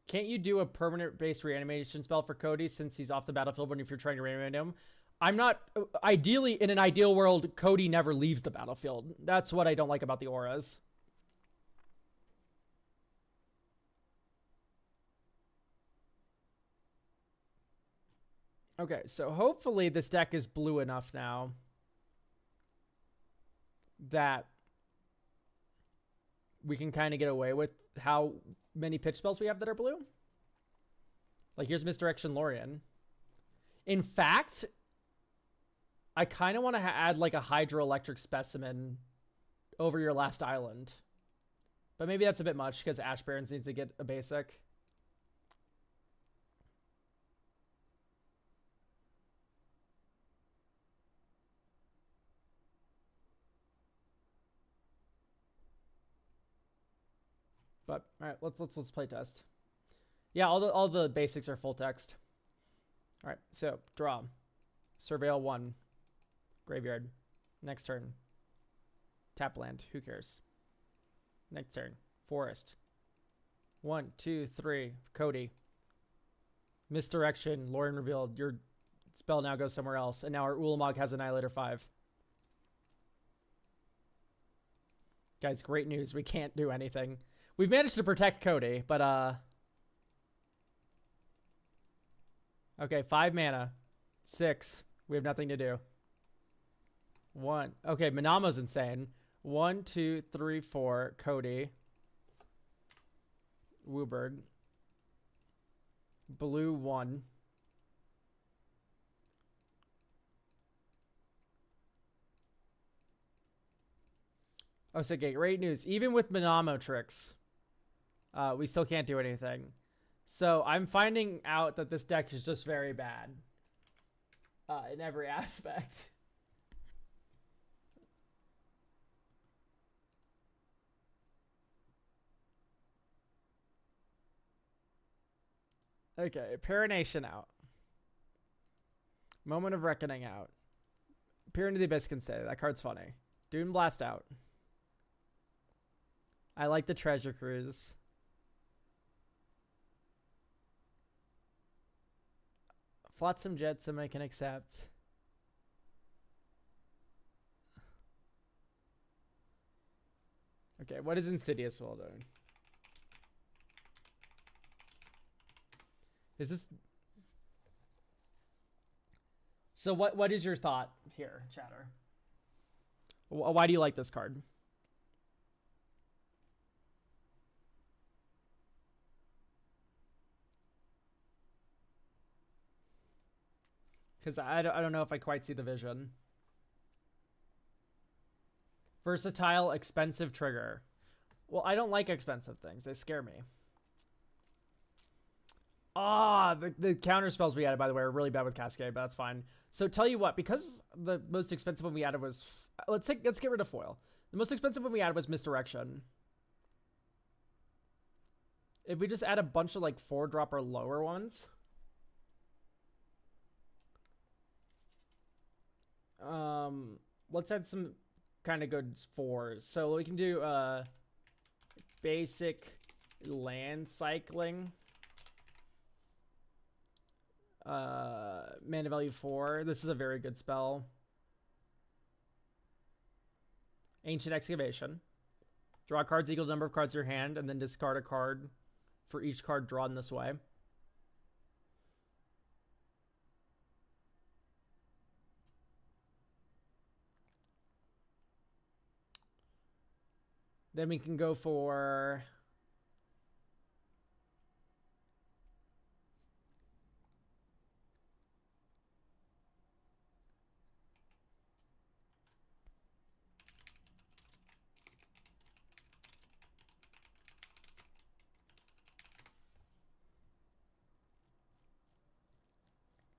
Speaker 1: Can't you do a permanent base reanimation spell for Cody since he's off the battlefield when if you're trying to reanimate him? I'm not... Ideally, in an ideal world, Cody never leaves the battlefield. That's what I don't like about the auras. Okay, so hopefully this deck is blue enough now that we can kind of get away with how many pitch spells we have that are blue. Like, here's Misdirection Lorien. In fact, I kind of want to add like a Hydroelectric Specimen over your last island. But maybe that's a bit much because Ash Barrens needs to get a basic. But all right, let's play test. Yeah, all the basics are full text. All right, so draw, surveil 1, graveyard. Next turn, tap land. Who cares? Next turn, forest. 1, 2, 3, Cody. Misdirection, Lorien revealed. Your spell now goes somewhere else, and now our Ulamog has Annihilator 5. Guys, great news. We can't do anything. We've managed to protect Cody, but okay, 5 mana. 6. We have nothing to do. 1. Okay, Manamo's insane. 1, 2, 3, 4. Cody. Wooburg. Blue 1. Oh, so okay, great news. Even with Manamo tricks, we still can't do anything. So I'm finding out that this deck is just very bad in every aspect. Okay, Parination out. Moment of Reckoning out. Peer into the Abyss can stay. That card's funny. Dune Blast out. I like the Treasure Cruise. Flotsam Jetsam I can accept. Okay, what is Insidious Will doing? Is this... So what is your thought here, chatter? Why do you like this card? Because I don't know if I quite see the vision. Versatile, expensive trigger. Well, I don't like expensive things. They scare me. Ah, the counter spells we added, by the way, are really bad with Cascade, but that's fine. So tell you what, because the most expensive one we added was... Let's get rid of foil. The most expensive one we added was Misdirection. If we just add a bunch of like 4-drop or lower ones... let's add some kind of good 4s. So we can do basic land cycling. Mana value 4. This is a very good spell. Ancient Excavation. Draw cards equal to the number of cards in your hand, and then discard a card for each card drawn this way. Then we can go for...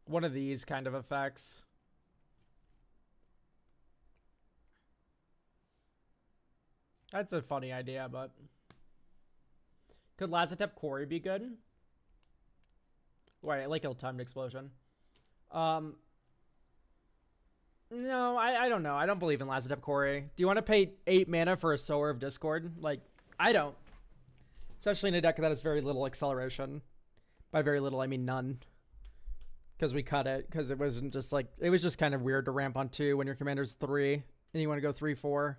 Speaker 1: one of these kind of effects. That's a funny idea, but... Could Lazatep Quarry be good? Wait, I like ill-timed explosion. No, I don't know. I don't believe in Lazatep Quarry. Do you want to pay 8 mana for a Sower of Discord? Like, I don't. Especially in a deck that has very little acceleration. By very little, I mean none. Because we cut it. Because it wasn't just like... It was just kind of weird to ramp on 2 when your commander's 3. And you want to go 3-4.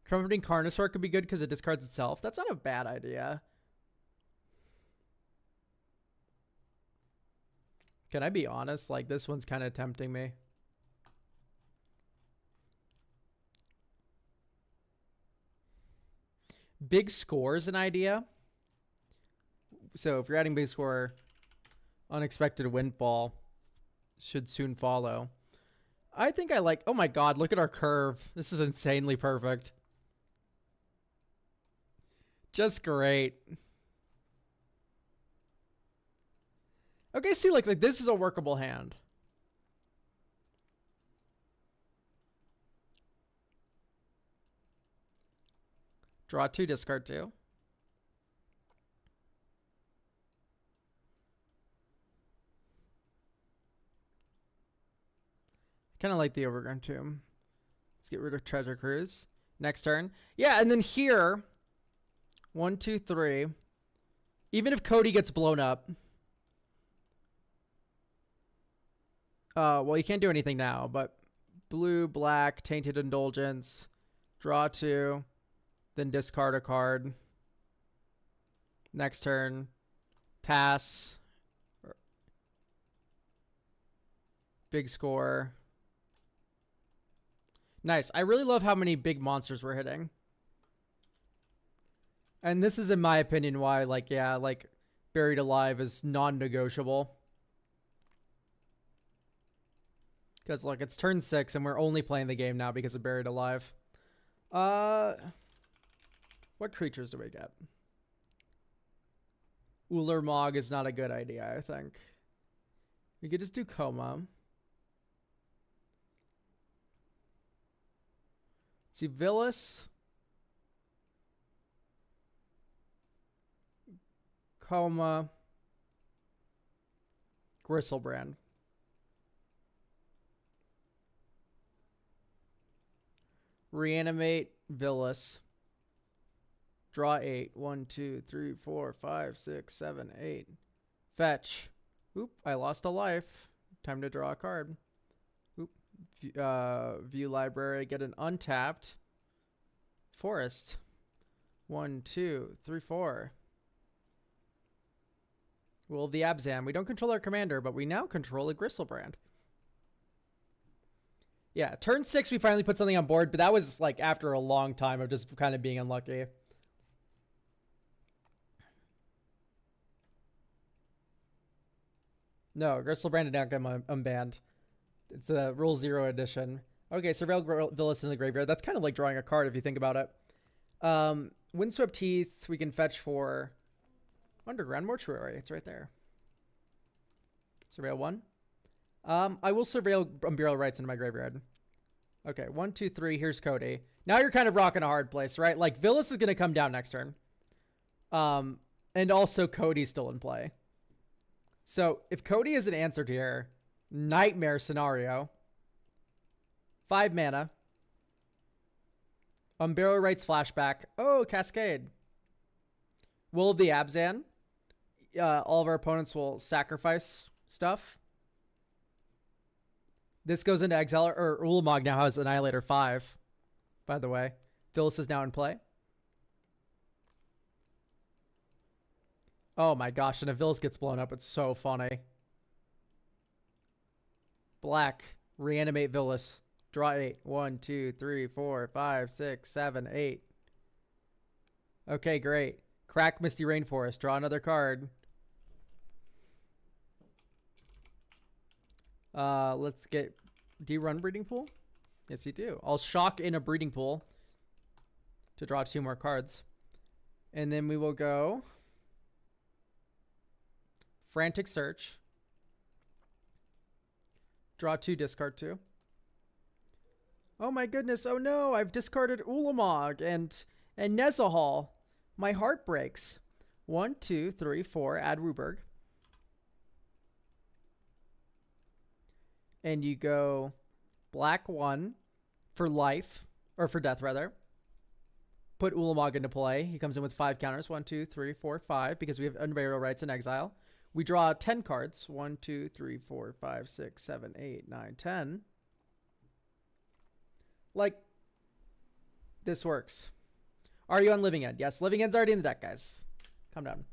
Speaker 1: Trumpeting Carnosaur could be good because it discards itself. That's not a bad idea. Can I be honest? Like, this one's kind of tempting me. Big Score is an idea. So if you're adding Big Score, Unexpected Windfall should soon follow. I think I like... Oh my god, look at our curve. This is insanely perfect. Just great. Okay, see, like this is a workable hand. Draw 2, discard 2. Kind of like the Overgrown Tomb. Let's get rid of Treasure Cruise. Next turn. Yeah, and then here... 1, 2, 3. Even if Cody gets blown up. Well, you can't do anything now, but blue, black, Tainted Indulgence. Draw 2. Then discard a card. Next turn. Pass. Big Score. Nice. I really love how many big monsters we're hitting. And this is, in my opinion, why, like, yeah, like, Buried Alive is non-negotiable. Because, look, it's turn 6, and we're only playing the game now because of Buried Alive. What creatures do we get? Uller Mog is not a good idea, I think. We could just do Coma. See, Villas... Coma, Gristlebrand. Reanimate, Villas. Draw 8. 1, 2, 3, 4, 5, 6, 7, 8. Fetch. Oop, I lost a life. Time to draw a card. Oop. View library. Get an untapped forest. 1, 2, 3, 4. Well, the Abzan. We don't control our commander, but we now control a Gristlebrand. Yeah, turn 6, we finally put something on board, but that was like after a long time of just kind of being unlucky. No, Gristlebrand did not get unbanned. It's a Rule 0 edition. Okay, Surveil Villas in the graveyard. That's kind of like drawing a card if you think about it. Windswept Teeth, we can fetch for... Underground Mortuary. It's right there. Surveil 1. I will surveil Burial Rites into my graveyard. Okay, 1, 2, 3. Here's Cody. Now you're kind of rocking a hard place, right? Like, Villas is going to come down next turn. And also Cody's still in play. So, if Cody isn't answered here, nightmare scenario. 5 mana. Burial Rites flashback. Oh, Cascade. Will of the Abzan. All of our opponents will sacrifice stuff. This goes into exile, or Ulamog now has Annihilator 5, by the way. Phyllis is now in play. Oh my gosh, and if Phyllis gets blown up, it's so funny. Black, reanimate Phyllis. Draw 8. 1, 2, 3, 4, 5, 6, 7, 8. Okay, great. Crack Misty Rainforest. Draw another card. Let's get... Do you run Breeding Pool? Yes, you do. I'll shock in a Breeding Pool to draw 2 more cards. And then we will go... Frantic Search. Draw 2, discard 2. Oh my goodness, oh no, I've discarded Ulamog and Nezahal. My heart breaks. 1, 2, 3, 4, add Ruberg. And you go black 1 for life, or for death rather. Put Ulamog into play. He comes in with 5 counters. 1, 2, 3, 4, 5, because we have Unburial Rights in exile. We draw 10 cards. 1, 2, 3, 4, 5, 6, 7, 8, 9, 10. Like, this works. Are you on Living End? Yes, Living End's already in the deck, guys. Calm down.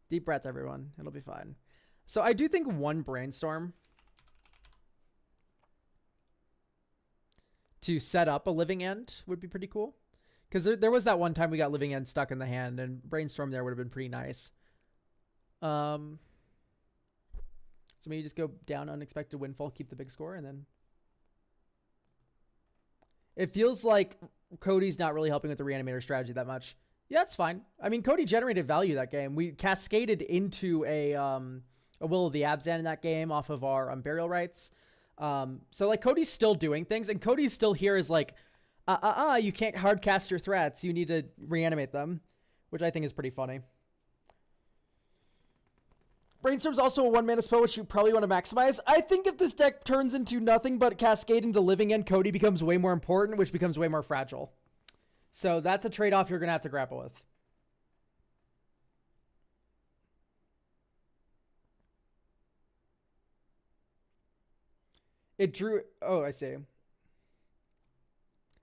Speaker 1: Deep breath, everyone. It'll be fine. So I do think 1 Brainstorm to set up a Living End would be pretty cool. Because there was that one time we got Living End stuck in the hand, and Brainstorm there would have been pretty nice. So maybe just go down Unexpected Windfall, keep the big score, and then... It feels like Cody's not really helping with the Reanimator strategy that much. Yeah, that's fine. I mean, Cody generated value that game. We cascaded into a Will of the Abzan in that game off of our Burial Rights. So, like, Cody's still doing things, and Cody's still here as, like, you can't hard cast your threats. You need to reanimate them, which I think is pretty funny. Brainstorm's also a 1-mana spell, which you probably want to maximize. I think if this deck turns into nothing but Cascade into Living End, Cody becomes way more important, which becomes way more fragile. So that's a trade-off you're going to have to grapple with. It drew... Oh, I see.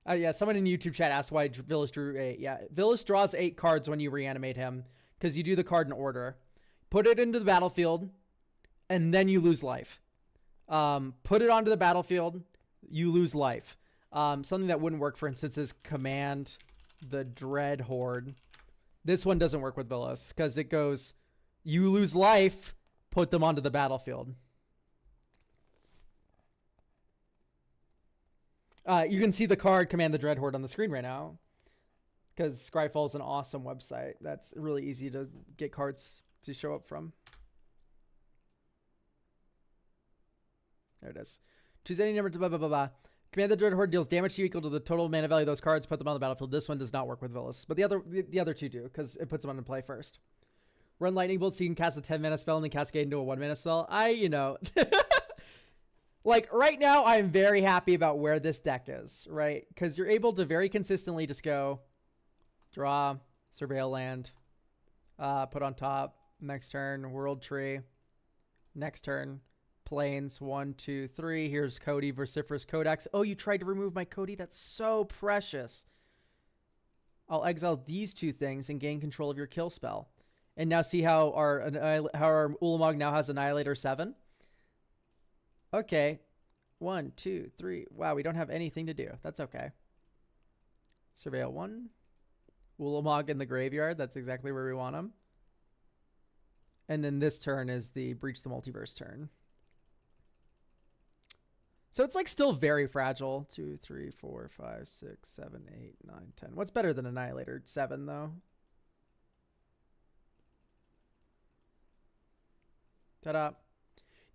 Speaker 1: Yeah, someone in YouTube chat asked why Villas drew 8. Yeah, Villas draws 8 cards when you reanimate him, because you do the card in order. Put it into the battlefield, and then you lose life. Put it onto the battlefield, you lose life. Something that wouldn't work, for instance, is Command the Dread Horde. This one doesn't work with Villas, because it goes, you lose life, put them onto the battlefield. You can see the card Command the Dread Horde on the screen right now, because Scryfall is an awesome website. That's really easy to get cards to show up from. There it is. Choose any number to blah, blah, blah, blah. Command the Dread Horde deals damage to you equal to the total mana value of those cards. Put them on the battlefield. This one does not work with Villas, but the other two do, because it puts them on play first. Run Lightning Bolt so you can cast a 10-mana spell and then cascade into a 1-mana spell. Like, right now, I'm very happy about where this deck is, right? Because you're able to very consistently just go draw, surveil land, put on top. Next turn, World Tree. Next turn, Plains. 1, 2, 3. Here's Cody, Vociferous Codex. Oh, you tried to remove my Cody? That's so precious. I'll exile these 2 things and gain control of your kill spell. And now see how our Ulamog now has Annihilator 7? Okay. 1, 2, 3. Wow, we don't have anything to do. That's okay. Surveil 1. Ulamog in the graveyard. That's exactly where we want him. And then this turn is the Breach the Multiverse turn. So it's like still very fragile. 2, 3, 4, 5, 6, 7, 8, 9, 10. What's better than Annihilator 7 though? Ta-da.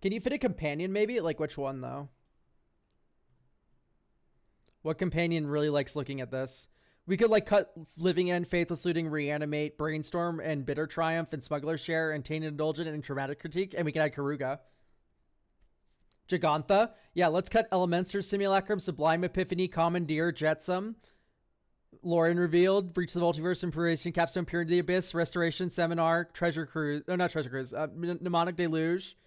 Speaker 1: Can you fit a companion maybe? Like which one though? What companion really likes looking at this? We could like cut Living End, Faithless Looting, Reanimate, Brainstorm, and Bitter Triumph, and Smuggler's Share, and Tainted Indulgent, and Traumatic Critique, and we can add Karuga. Gigantha. Yeah, let's cut Elementor, Simulacrum, Sublime Epiphany, Commandeer, Jetsam. Lauren revealed, Breach of the Multiverse, Imperation, Capstone, Peer into the Abyss, Restoration, Seminar, Treasure Cruise, oh, not Treasure Cruise, Mnemonic Deluge,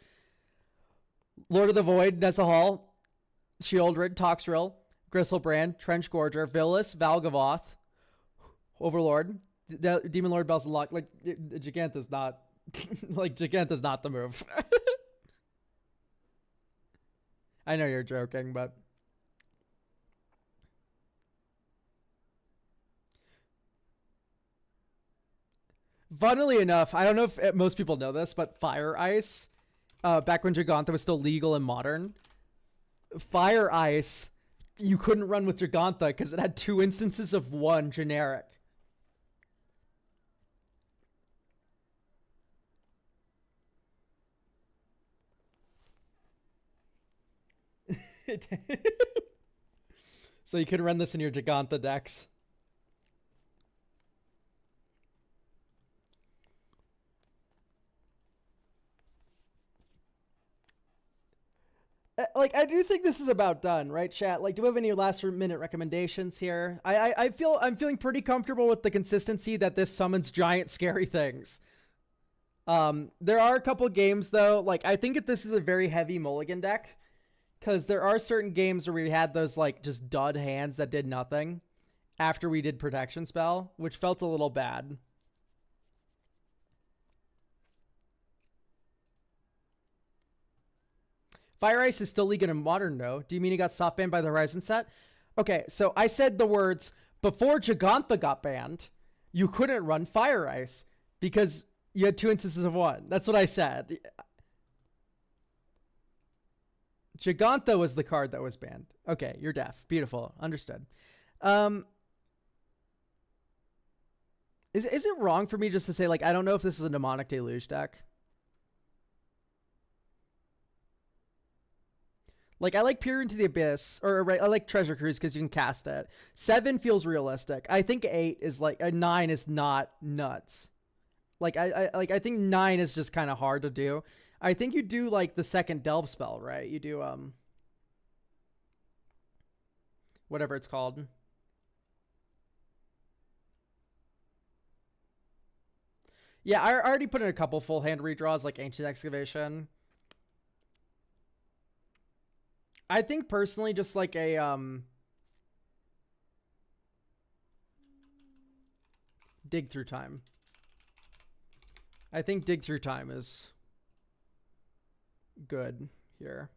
Speaker 1: Lord of the Void, Nessa Hall, Shieldred, Toxrill, Gristlebrand, Trench Gorger, Villas, Valgavoth, Overlord, Demon Lord, Bells and Lock. Like, Gigantha's not, like, Gigantha's not the move. I know you're joking, but. Funnily enough, I don't know if most people know this, but Fire Ice, back when Gigantha was still legal and modern, Fire Ice, you couldn't run with Gigantha because it had 2 instances of 1 generic. So you can run this in your Gigantha decks. Like, I do think this is about done, right, chat? Like, do we have any last minute recommendations here? I'm feeling pretty comfortable with the consistency that this summons giant scary things. There are a couple games though, like I think that this is a very heavy mulligan deck, because there are certain games where we had those like just dud hands that did nothing after we did protection spell, which felt a little bad. Fire Ice is still legal in modern, though. Do you mean he got soft banned by the Horizon set? Okay, so I said the words, before Gigantha got banned, you couldn't run Fire Ice because you had 2 instances of 1. That's what I said. Gigantha was the card that was banned. Okay, you're deaf. Beautiful. Understood. Is it wrong for me just to say, like, I don't know if this is a Mnemonic Deluge deck? Like, I like Peer into the Abyss, or I like Treasure Cruise because you can cast it. 7 feels realistic. I think 8 is like, 9 is not nuts. Like, I think 9 is just kind of hard to do. I think you do like the second delve spell, right? You do whatever it's called. Yeah, I already put in a couple full hand redraws like Ancient Excavation. I think personally just like a Dig Through Time. I think Dig Through Time is good here.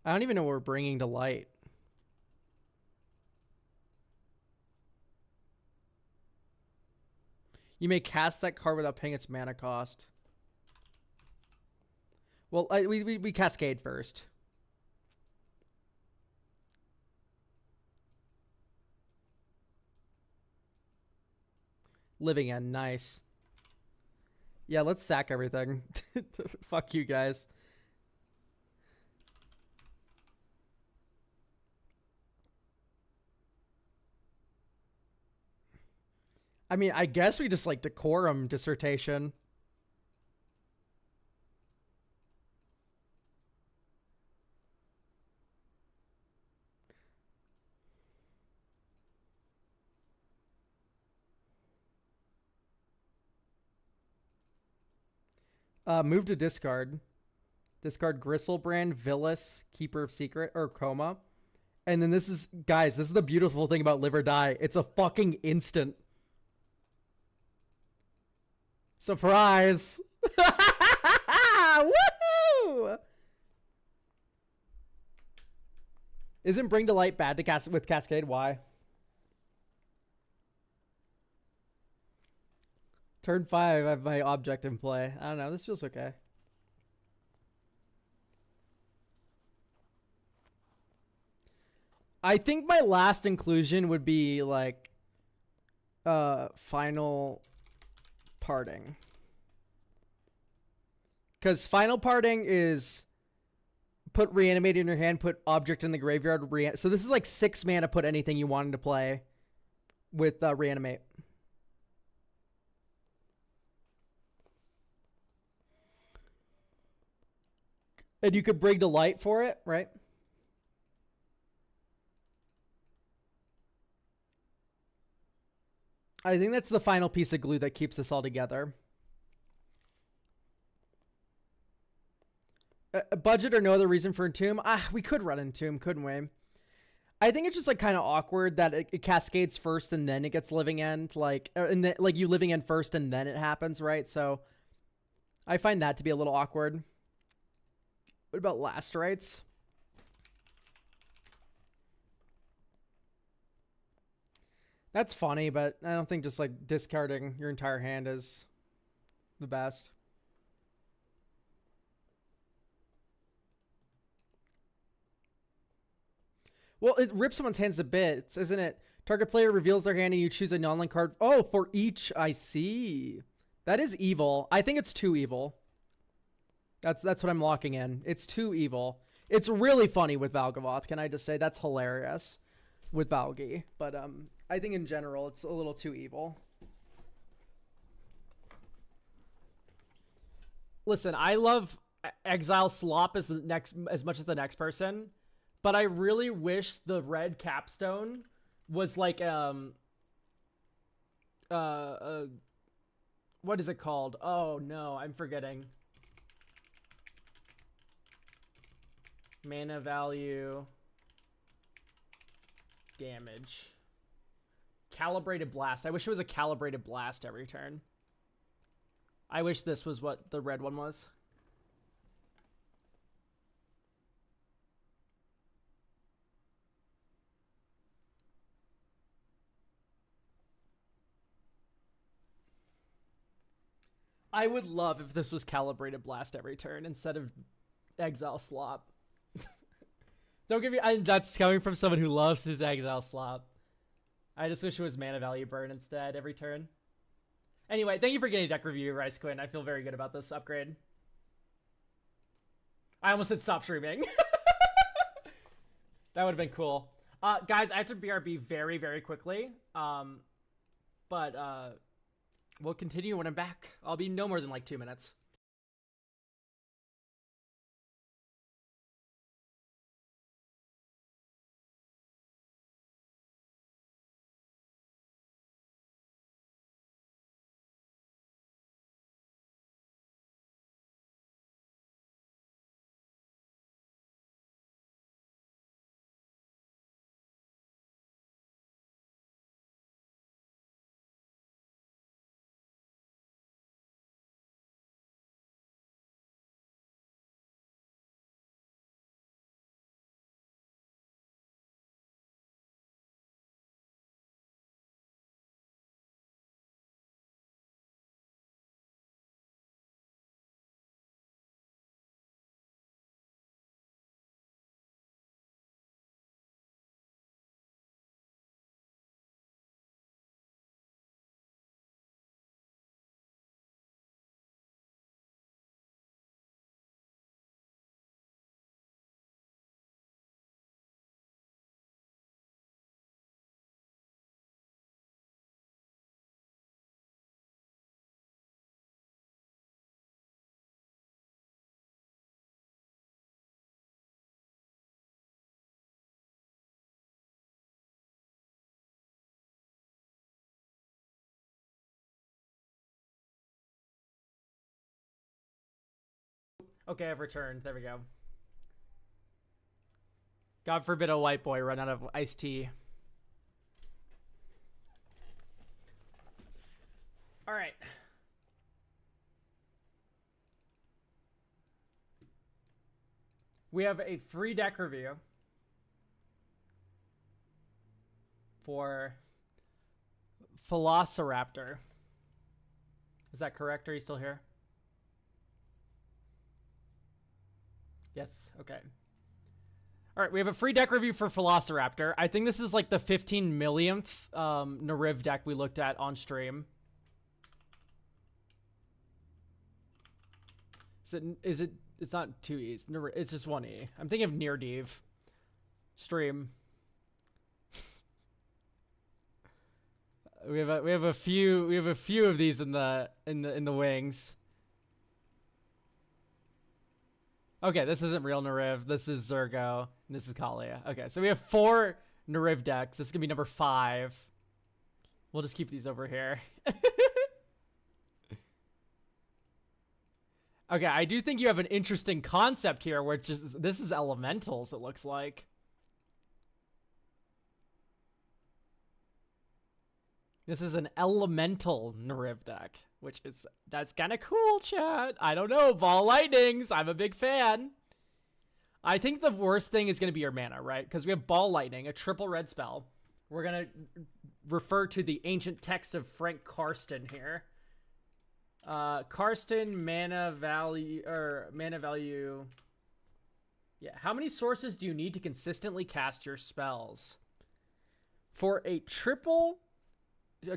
Speaker 1: I don't even know what we're bringing to light. You may cast that card without paying its mana cost. Well, we cascade first. Living End, nice. Yeah, let's sack everything. Fuck you guys. I mean, I guess we just like Decorum Dissertation. Move to discard. Discard Gristlebrand, Villas, Keeper of Secret, or Coma. And then this is, guys, this is the beautiful thing about Live or Die. It's a fucking instant. Surprise! Woohoo! Isn't Bring to Light bad to cast with Cascade? Why? Turn 5, I have my object in play. I don't know, this feels okay. I think my last inclusion would be like Final Parting. Because Final Parting is put reanimate in your hand, put object in the graveyard. So this is like 6 mana, put anything you wanted to play with reanimate. And you could bring to light for it, right? I think that's the final piece of glue that keeps this all together. Budget or no other reason for Entomb? We could run Entomb, couldn't we? I think it's just like kind of awkward that it cascades first and then it gets living end, like, and then, like you living end first and then it happens, right? So I find that to be a little awkward. What about last rites? That's funny, but I don't think just like discarding your entire hand is the best. Well, it rips someone's hands to bits, isn't it? Target player reveals their hand and you choose a non-land card. Oh, for each. I see. That is evil. I think it's too evil. That's what I'm locking in. It's too evil. It's really funny with Valgavoth. Can I just say that's hilarious with Valgi? But I think in general it's a little too evil. Listen, I love Exile Slop as much as the next person, but I really wish the red capstone was like what is it called? Oh no, I'm forgetting. Mana value, damage, calibrated blast. I wish it was a calibrated blast every turn. I wish this was what the red one was. I would love if this was calibrated blast every turn instead of Exile Slop. Don't give me. That's coming from someone who loves his Exile Slop. I just wish it was mana value burn instead every turn. Anyway, thank you for getting a deck review, Rice Quinn. I feel very good about this upgrade. I almost said stop streaming. That would have been cool. Guys, I have to BRB very, very quickly. But we'll continue when I'm back. I'll be no more than like 2 minutes. Okay, I've returned. There we go. God forbid a white boy run out of iced tea. All right. We have a free deck review for Velociraptor. Is that correct? Are you still here? Yes, okay. All right, we have a free deck review for Velociraptor. I think this is like the 15 millionth Nariv deck we looked at on stream. Is it? It's not 2 E's. It's just 1 E. I'm thinking of Nirdiv. Stream. We have a few of these in the wings. Okay, this isn't real Nariv. This is Zergo. And this is Kalia. Okay, so we have 4 Nariv decks. This is gonna be number 5. We'll just keep these over here. Okay, I do think you have an interesting concept here, which is this is elementals, it looks like. This is an elemental Nariv deck, that's kind of cool, chat. I don't know, Ball Lightnings. I'm a big fan. I think the worst thing is going to be your mana, right? Because we have Ball Lightning, a triple red spell. We're going to refer to the ancient text of Frank Karsten here. Karsten, mana value. Yeah, how many sources do you need to consistently cast your spells? For a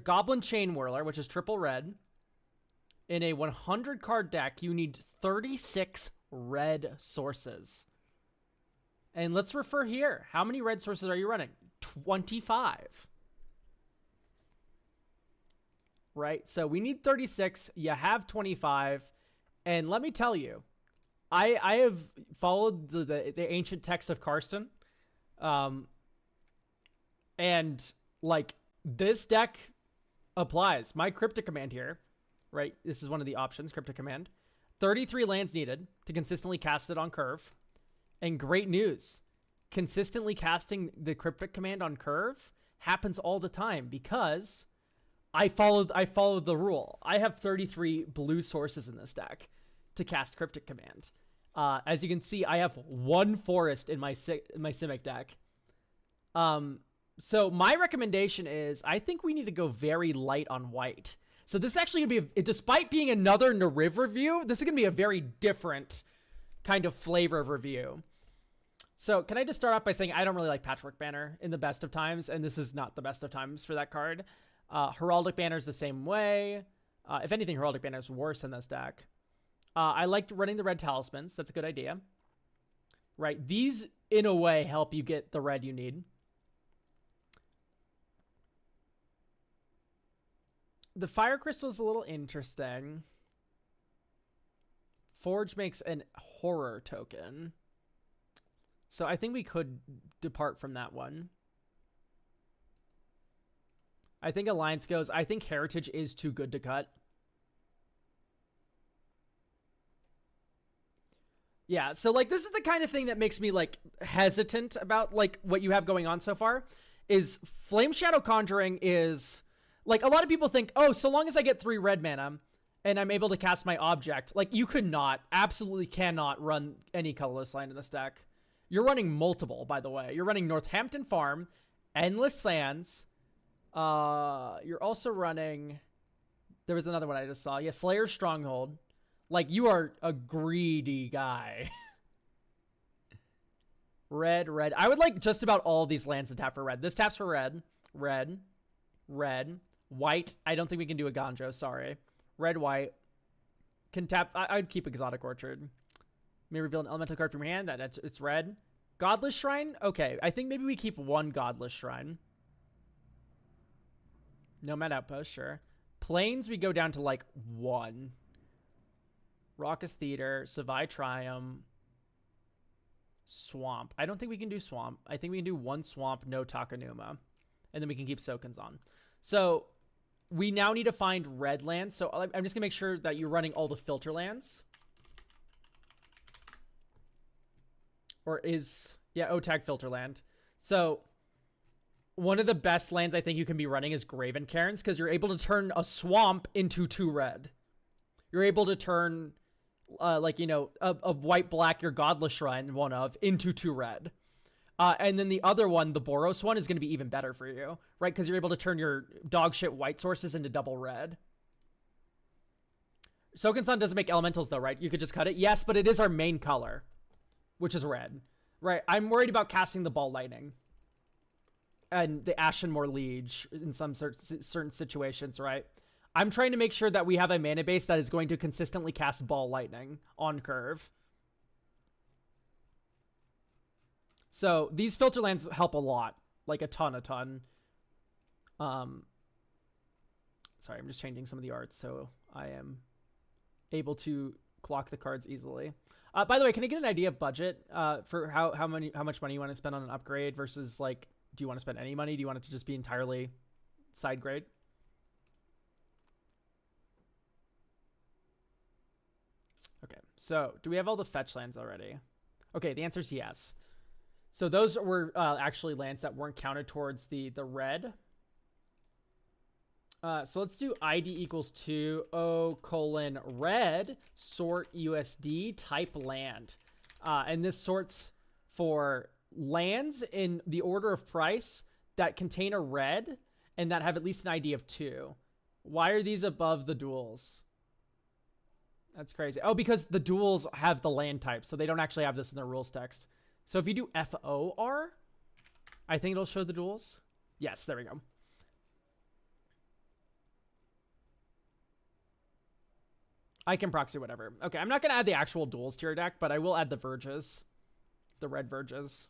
Speaker 1: Goblin Chain Whirler, which is triple red, in a 100 card deck, you need 36 red sources. And let's refer here. How many red sources are you running? 25. Right? So we need 36. You have 25. And let me tell you, I have followed the ancient text of Karsten. And like this deck applies. My Cryptic Command here, right? This is one of the options, Cryptic Command. 33 lands needed to consistently cast it on curve. And great news, consistently casting the Cryptic Command on curve happens all the time because I followed the rule. I have 33 blue sources in this deck to cast Cryptic Command. As you can see, I have 1 forest in my Simic deck. So my recommendation is I think we need to go very light on white. So this is actually going to be, despite being another Nariv review, this is going to be a very different kind of flavor of review. So can I just start off by saying I don't really like Patchwork Banner in the best of times, and this is not the best of times for that card. Heraldic Banner is the same way. If anything, Heraldic Banner is worse in this deck. I liked running the red talismans. That's a good idea. Right? These, in a way, help you get the red you need. The Fire Crystal is a little interesting. Forge makes an horror token. So I think we could depart from that one. I think Alliance goes. I think Heritage is too good to cut. Yeah, so like this is the kind of thing that makes me like hesitant about like what you have going on so far. Is Flame Shadow Conjuring is like a lot of people think, oh, so long as I get 3 red mana and I'm able to cast my object, like you could not, absolutely cannot run any colorless land in this deck. You're running multiple, by the way. You're running Northampton Farm, Endless Sands. You're also running, there was another one I just saw. Yeah, Slayer's Stronghold. Like, you are a greedy guy. Red. I would like just about all these lands to tap for red. This taps for red. Red. White. I don't think we can do a Ganjo, sorry. Red, white. Can tap, I'd keep Exotic Orchard. May reveal an elemental card from your hand. It's red. Godless Shrine? Okay, I think maybe we keep 1 Godless Shrine. Nomad Outpost, sure. Plains, we go down to like 1. Raucous Theater, Savai Triumph, Swamp. I don't think we can do Swamp. I think we can do 1 Swamp, no Takanuma. And then we can keep Sokens on. So we now need to find red lands. So I'm just going to make sure that you're running all the filter lands. Or Otag Filter Land. So one of the best lands I think you can be running is Graven Cairns because you're able to turn a swamp into 2 red. You're able to turn, a white-black, your Godless Shrine, one of, into 2 red. And then the other one, the Boros one, is going to be even better for you, right? Because you're able to turn your dogshit white sources into double red. Soken-san doesn't make elementals, though, right? You could just cut it. Yes, but it is our main color, which is red. Right, I'm worried about casting the Ball Lightning. And the Ashenmoor Liege in some certain situations, right? I'm trying to make sure that we have a mana base that is going to consistently cast Ball Lightning on curve. So these filter lands help a lot, like a ton. Sorry, I'm just changing some of the art so I am able to clock the cards easily. By the way, can I get an idea of budget for how much money you want to spend on an upgrade versus, like, do you want to spend any money? Do you want it to just be entirely side grade? Okay, so do we have all the fetch lands already? Okay, the answer is yes. So those were actually lands that weren't counted towards the red. So let's do ID equals 2 O:(red) sort USD type land. And this sorts for lands in the order of price that contain a red and that have at least an ID of 2. Why are these above the duels? That's crazy. Oh, because the duels have the land type, so they don't actually have this in the rules text. So if you do FOR, I think it'll show the duels. Yes, there we go. I can proxy whatever. Okay, I'm not going to add the actual duels to your deck, but I will add the verges. The red verges.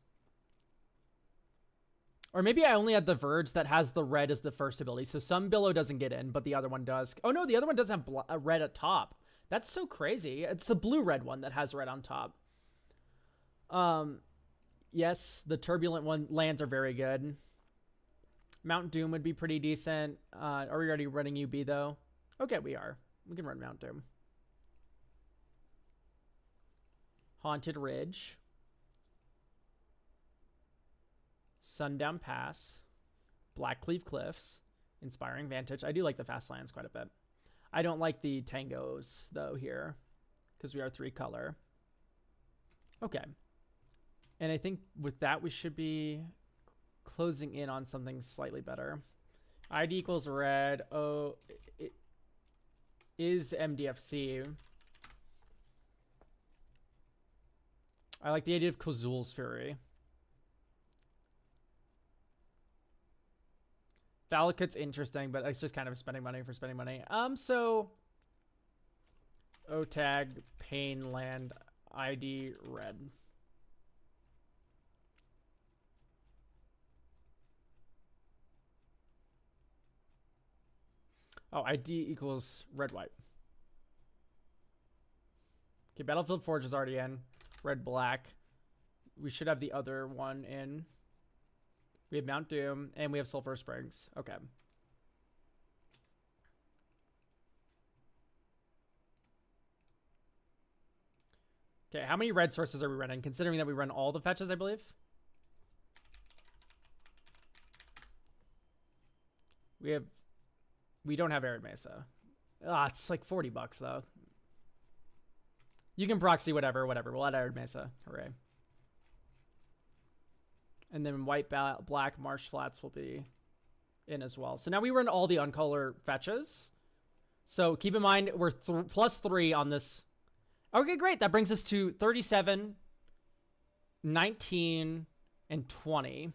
Speaker 1: Or maybe I only add the verge that has the red as the first ability. So some billow doesn't get in, but the other one does. Oh no, the other one doesn't have a red at top. That's so crazy. It's the blue-red one that has red on top. Yes, the turbulent one lands are very good. Mount Doom would be pretty decent. Are we already running UB though? Okay, we are. We can run Mount Doom. Haunted Ridge. Sundown Pass. Blackcleave Cliffs. Inspiring Vantage. I do like the fast lands quite a bit. I don't like the tangos, though, here. Because we are 3-color. Okay. And I think with that, we should be closing in on something slightly better. ID equals red. Oh, it is MDFC. I like the idea of Kozul's Fury. Valakut's interesting, but it's just kind of spending money for spending money. So OTAG, Pain Land, ID red. Oh, ID equals red white. Okay, Battlefield Forge is already in. Red black. We should have the other one in. We have Mount Doom, and we have Sulphur Springs. Okay. Okay, how many red sources are we running? Considering that we run all the fetches, I believe. We don't have Arid Mesa. Ah, it's like $40 though. You can proxy whatever. We'll add Arid Mesa. Hooray. And then white, black, Marsh Flats will be in as well. So now we run all the uncolor fetches. So keep in mind, we're +3 on this. Okay, great. That brings us to 37, 19, and 20.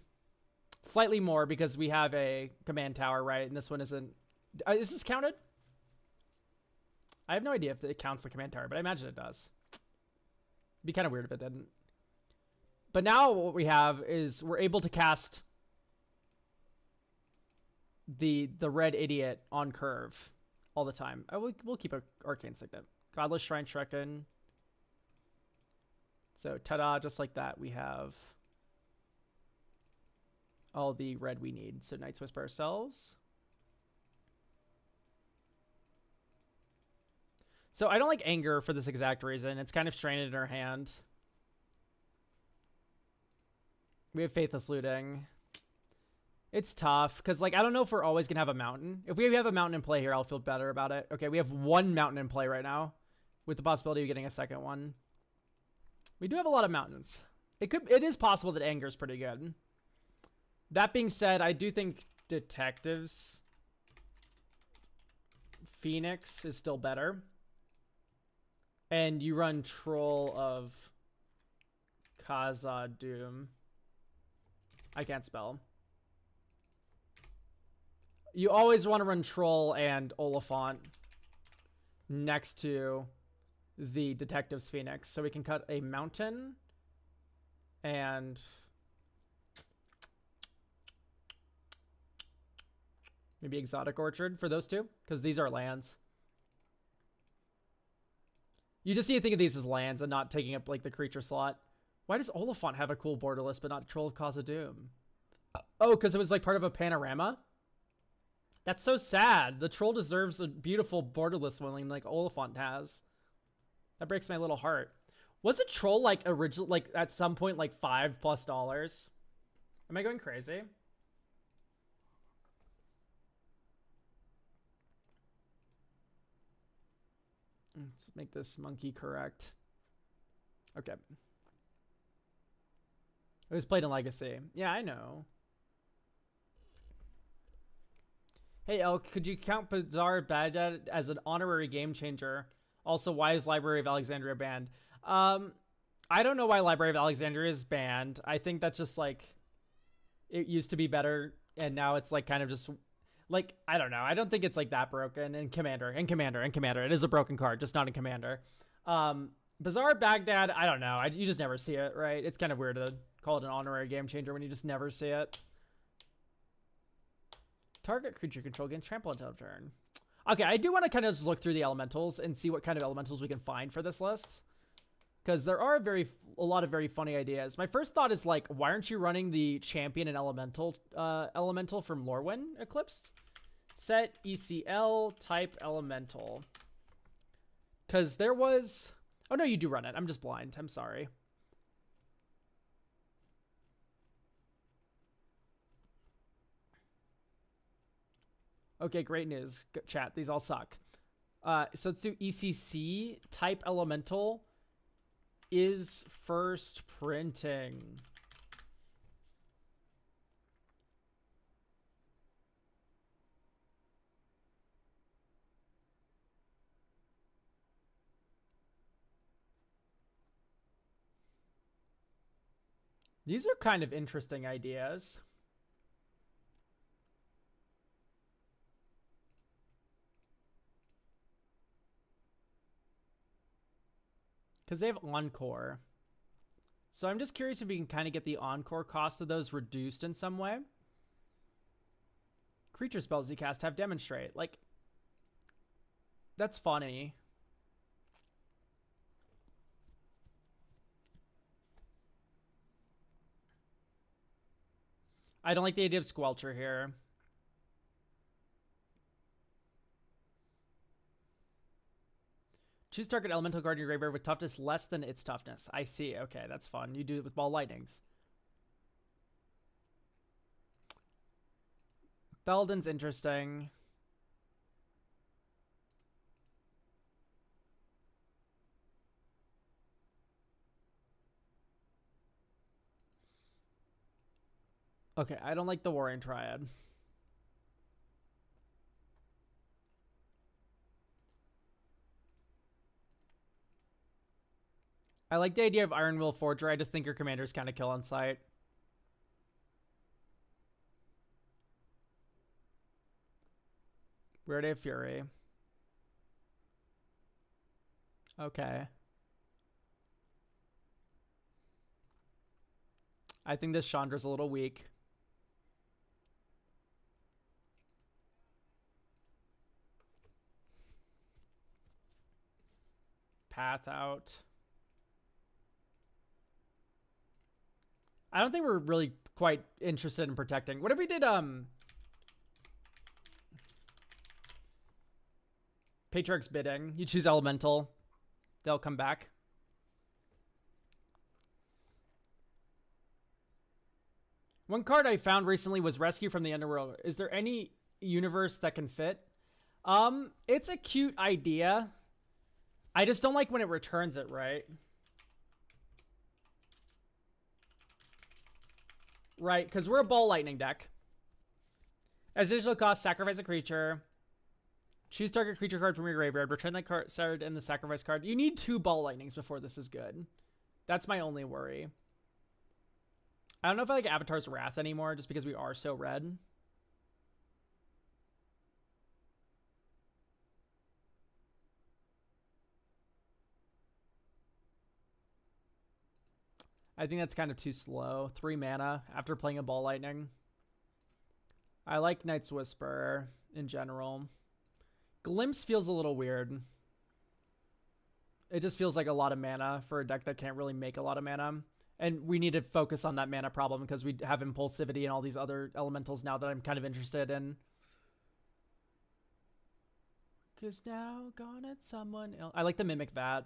Speaker 1: Slightly more because we have a command tower, right? And this one isn't. Is this counted? I have no idea if it counts the command tower, but I imagine it does. It'd be kind of weird if it didn't. But now what we have is we're able to cast the red idiot on curve all the time. We'll keep a Arcane Signet. Godless Shrine Shrekken. So ta-da, just like that, we have all the red we need. So Night's Whisper ourselves. So I don't like Anger for this exact reason. It's kind of stranded in our hand. We have Faithless Looting. It's tough, because, like, I don't know if we're always going to have a mountain. If we have a mountain in play here, I'll feel better about it. Okay, we have 1 mountain in play right now, with the possibility of getting a second one. We do have a lot of mountains. It is possible that Anger is pretty good. That being said, I do think Detectives Phoenix is still better. And you run Troll of Khazad-dûm. I can't spell. You always want to run Troll and Oliphant next to the Detective's Phoenix. So we can cut a mountain and maybe Exotic Orchard for those two, because these are lands. You just need to think of these as lands and not taking up like the creature slot. Why does Oliphant have a cool borderless but not Troll of Cause of Doom? Oh, because it was like part of a panorama? That's so sad. The Troll deserves a beautiful borderless one like Oliphant has. That breaks my little heart. Was a Troll like original, like at some point like $5+? Am I going crazy? Let's make this monkey correct. Okay. It was played in Legacy. Yeah, I know. Hey, Elk, could you count Bazaar Baghdad as an honorary game changer? Also, why is Library of Alexandria banned? I don't know why Library of Alexandria is banned. I think that's just like, it used to be better, and now it's like kind of just, like, I don't know. I don't think it's like that broken in Commander. It is a broken card, just not in Commander. Bazaar Baghdad, I don't know. You just never see it, right? It's kind of weird to call it an honorary game changer when you just never see it. Target creature control gains trample until turn. Okay, I do want to kind of just look through the elementals and see what kind of elementals we can find for this list, because there are a lot of very funny ideas. My first thought is like, why aren't you running the champion and elemental from Lorwyn Eclipsed? Set ECL type elemental. Because there was, oh no, you do run it. I'm just blind. I'm sorry. Okay, great news, chat. These all suck. So let's do ECC type elemental is first printing. These are kind of interesting ideas. Because they have Encore. So I'm just curious if we can kind of get the Encore cost of those reduced in some way. Creature spells you cast have Demonstrate. Like, that's funny. I don't like the idea of Squelcher here. Choose target elemental card in your graveyard with toughness less than its toughness. I see. Okay, that's fun. You do it with Ball Lightnings. Belden's interesting. Okay, I don't like the Warring Triad. I like the idea of Iron Will Forger. I just think your commanders kind of kill on sight. Weird Day Fury. Okay. I think this Chandra's a little weak. Path out. I don't think we're really quite interested in protecting. What if we did Patriarch's Bidding? You choose Elemental. They'll come back. One card I found recently was Rescue from the Underworld. Is there any universe that can fit? It's a cute idea. I just don't like when it returns it, right? Right, because we're a Ball Lightning deck. As additional cost, sacrifice a creature. Choose target creature card from your graveyard. Return that card and the sacrifice card. You need 2 Ball Lightnings before this is good. That's my only worry. I don't know if I like Avatar's Wrath anymore, just because we are so red. I think that's kind of too slow. 3 mana after playing a Ball Lightning. I like Knight's Whisper in general. Glimpse feels a little weird. It just feels like a lot of mana for a deck that can't really make a lot of mana. And we need to focus on that mana problem because we have Impulsivity and all these other elementals now that I'm kind of interested in. Because now gone at someone else. I like the Mimic Vat.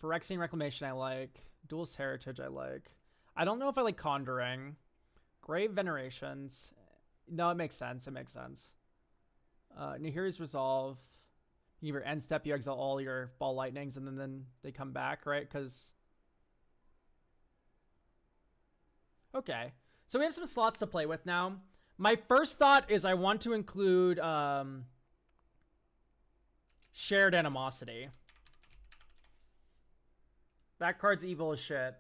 Speaker 1: Phyrexian Reclamation I like. Duelist Heritage I like. I don't know if I like Conjuring. Grave Venerations. No, it makes sense. It makes sense. Nahiri's Resolve. You either end step, you exile all your Ball Lightnings, and then they come back, right? Because... Okay. So we have some slots to play with now. My first thought is I want to include Shared Animosity. That card's evil as shit.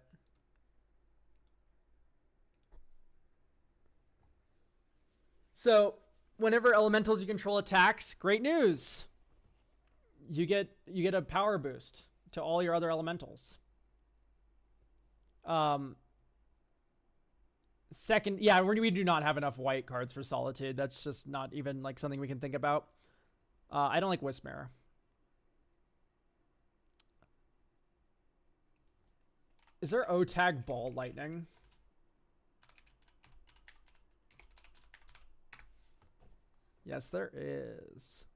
Speaker 1: So, whenever elementals you control attacks, great news. You get a power boost to all your other elementals. Second, yeah, we do not have enough white cards for Solitude. That's just not even like something we can think about. I don't like Wismere. Is there O-Tag Ball Lightning? Yes, there is.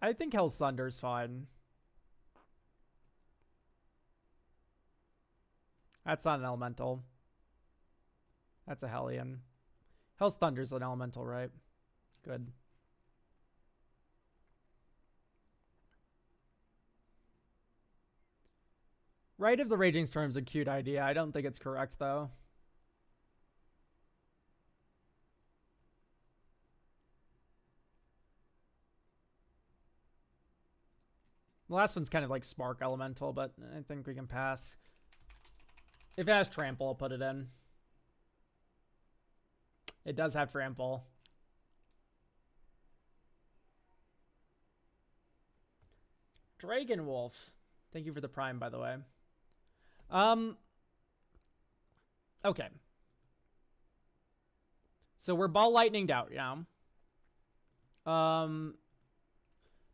Speaker 1: I think Hell's Thunder's fine. That's not an elemental. That's a Hellion. Hell's Thunder's an elemental, right? Good. Rite of the Raging Storm's a cute idea. I don't think it's correct, though. The last one's kind of like Spark Elemental, but I think we can pass. If it has Trample, I'll put it in. It does have Trample. Dragon Wolf. Thank you for the Prime, by the way. Okay. So we're Ball Lightninged out, yeah.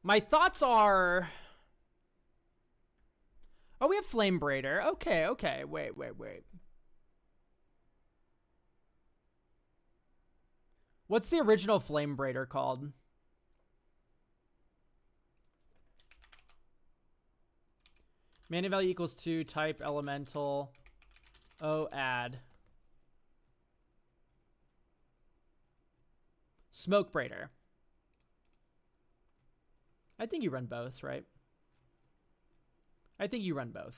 Speaker 1: My thoughts are... Oh, we have Flame Braider. Okay, okay. Wait. What's the original Flame Braider called? Mana value equals 2, type elemental. Oh, add. Smoke Braider. I think you run both, right? I think you run both.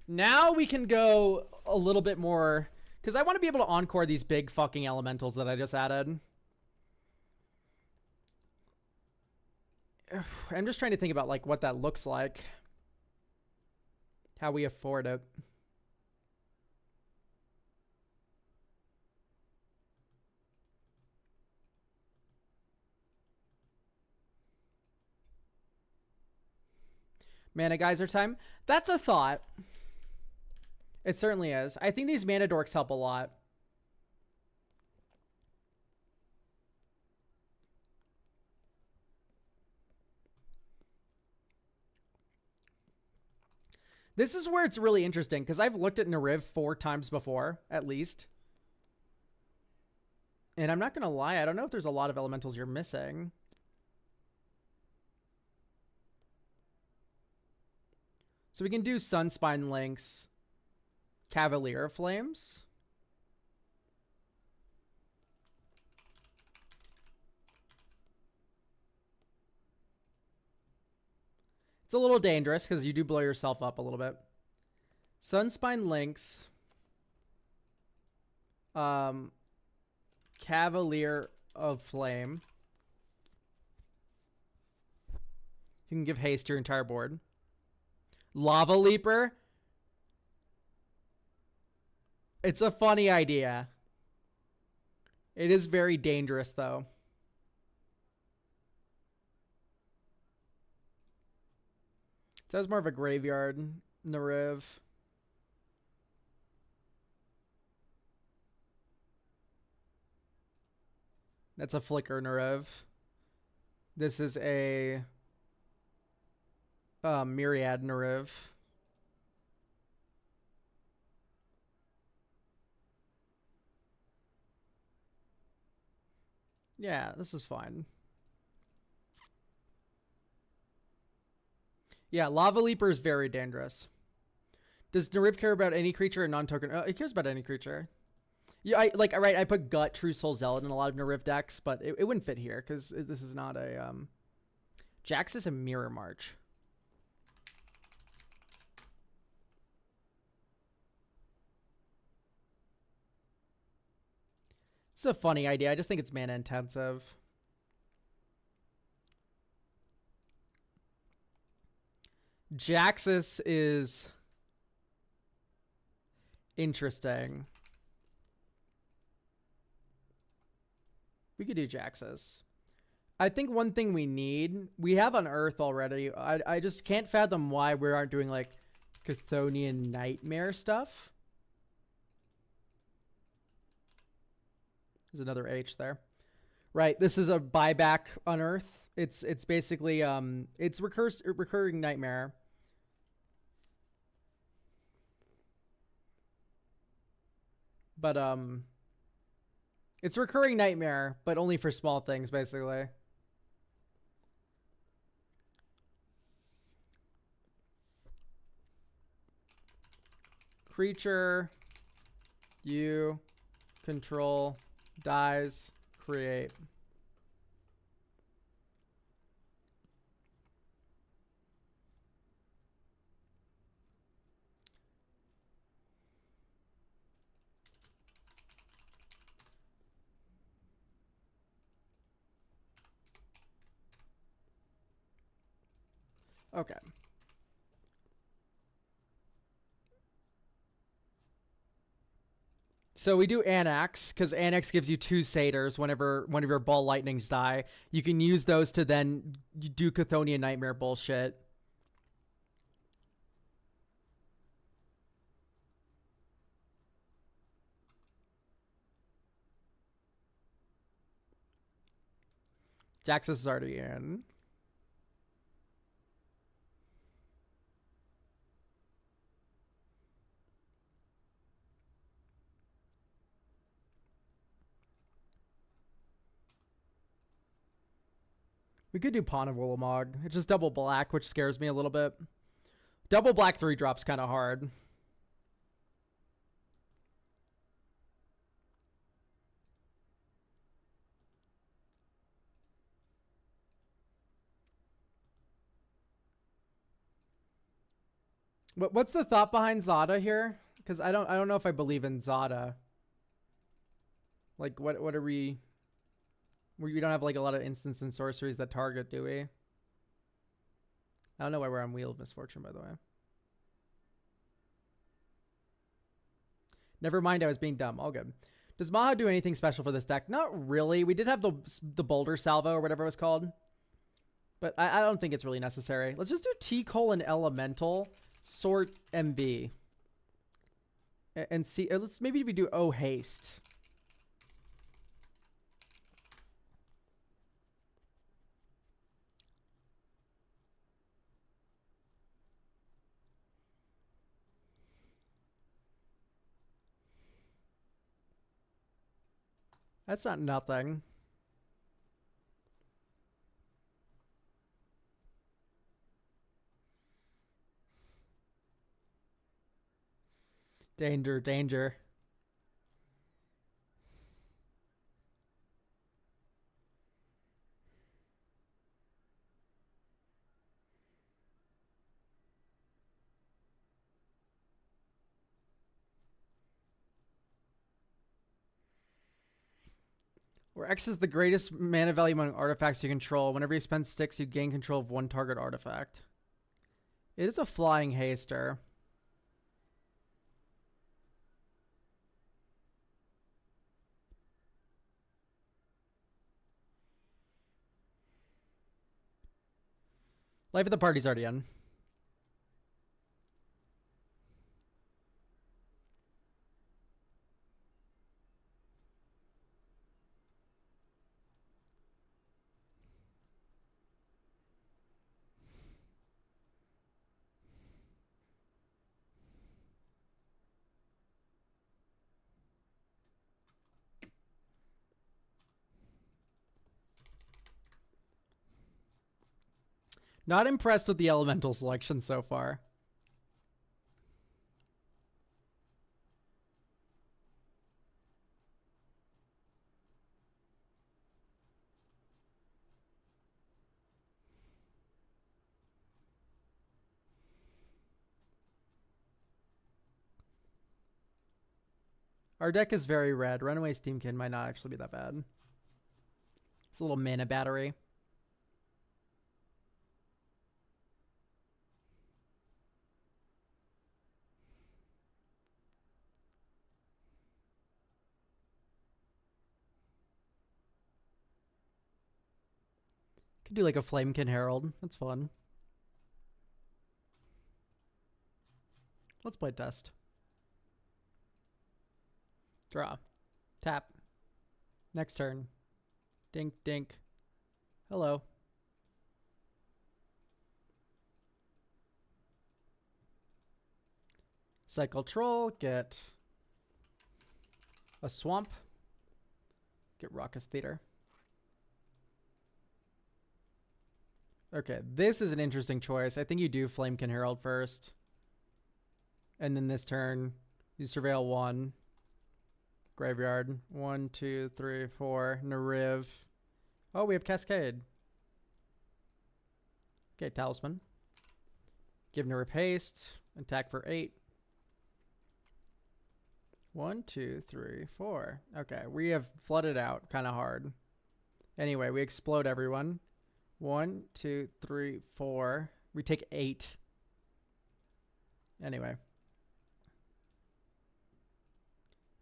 Speaker 1: Now we can go a little bit more, because I want to be able to encore these big fucking elementals that I just added. I'm just trying to think about like what that looks like. How we afford it. Mana Geyser time? That's a thought. It certainly is. I think these Mana Dorks help a lot. This is where it's really interesting, because I've looked at Nariv 4 times before, at least. And I'm not going to lie, I don't know if there's a lot of elementals you're missing. So we can do Sunspine Lynx, Cavalier of Flames. It's a little dangerous because you do blow yourself up a little bit. Sunspine Lynx. Cavalier of Flame. You can give haste to your entire board. Lava Leaper. It's a funny idea. It is very dangerous, though. That's more of a graveyard. Nariv. That's a Flicker Nariv. This is a Myriad Nariv. Yeah, this is fine. Yeah, Lava Leaper is very dangerous. Does Nariv care about any creature or non-token? It cares about any creature. Yeah, I put Gut, True Soul, Zealot in a lot of Nariv decks, but it wouldn't fit here because this is not a Jax is a Mirror March. It's a funny idea. I just think it's mana intensive. Jaxus is interesting. We could do Jaxus. I think one thing we have on Earth already. I just can't fathom why we aren't doing like Chthonian Nightmare stuff. There's another H there. Right, this is a buyback on Earth. It's basically it's recurring Nightmare. But it's recurring Nightmare, but only for small things, basically. Creature you control dies, create. Okay. So we do Annex, because Annex gives you 2 Satyrs whenever one of your Ball Lightnings die. You can use those to then do Chthonian Nightmare bullshit. Jaxus is already in. We could do Pawn of Willamog. It's just double black, which scares me a little bit. Double black 3-drop's kind of hard. What's the thought behind Zada here? Because I don't know if I believe in Zada. Like what are we? We don't have like a lot of instants and sorceries that target, do we? I don't know why we're on Wheel of Misfortune, by the way. Never mind, I was being dumb. All good. Does Maha do anything special for this deck? Not really. We did have the Boulder Salvo or whatever it was called. But I don't think it's really necessary. Let's just do T:11 sort MV. And see, let's maybe we do O haste. That's not nothing. Danger, danger. Where X is the greatest mana value among artifacts you control. Whenever you spend sticks, you gain control of one target artifact. It is a flying haster. Life of the party's already in. Not impressed with the elemental selection so far. Our deck is very red. Runaway Steamkin might not actually be that bad. It's a little mana battery. Could do like a Flamekin Herald. That's fun. Let's play test. Draw. Tap. Next turn. Dink, dink. Hello. Cycle Troll. Get a Swamp. Get Raucous Theater. Okay, this is an interesting choice. I think you do Flamekin Herald first. And then this turn, you Surveil 1. Graveyard. 1, 2, 3, 4. Nariv. Oh, we have Cascade. Okay, Talisman. Give Nariv haste. Attack for 8. 1, 2, 3, 4. Okay, we have flooded out kind of hard. Anyway, we explode everyone. 1, 2, 3, 4. We take 8. Anyway.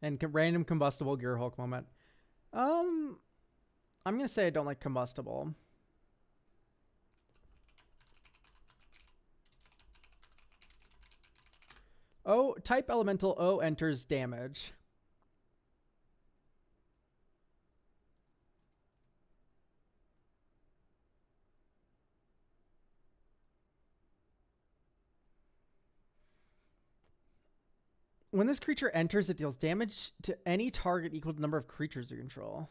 Speaker 1: And random combustible Gear Hulk moment. I'm going to say I don't like combustible. Oh, type elemental O enters damage. When this creature enters, it deals damage to any target equal to the number of creatures you control.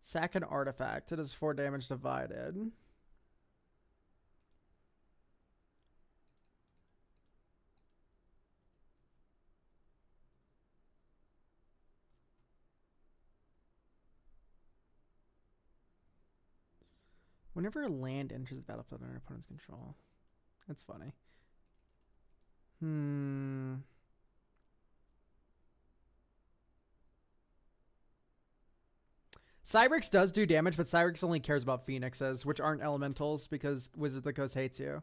Speaker 1: Sack an artifact. It is 4 damage divided. Whenever a land enters the battlefield under opponent's control. That's funny. Cyrex does do damage, but Cyrex only cares about Phoenixes, which aren't elementals because Wizard of the Coast hates you.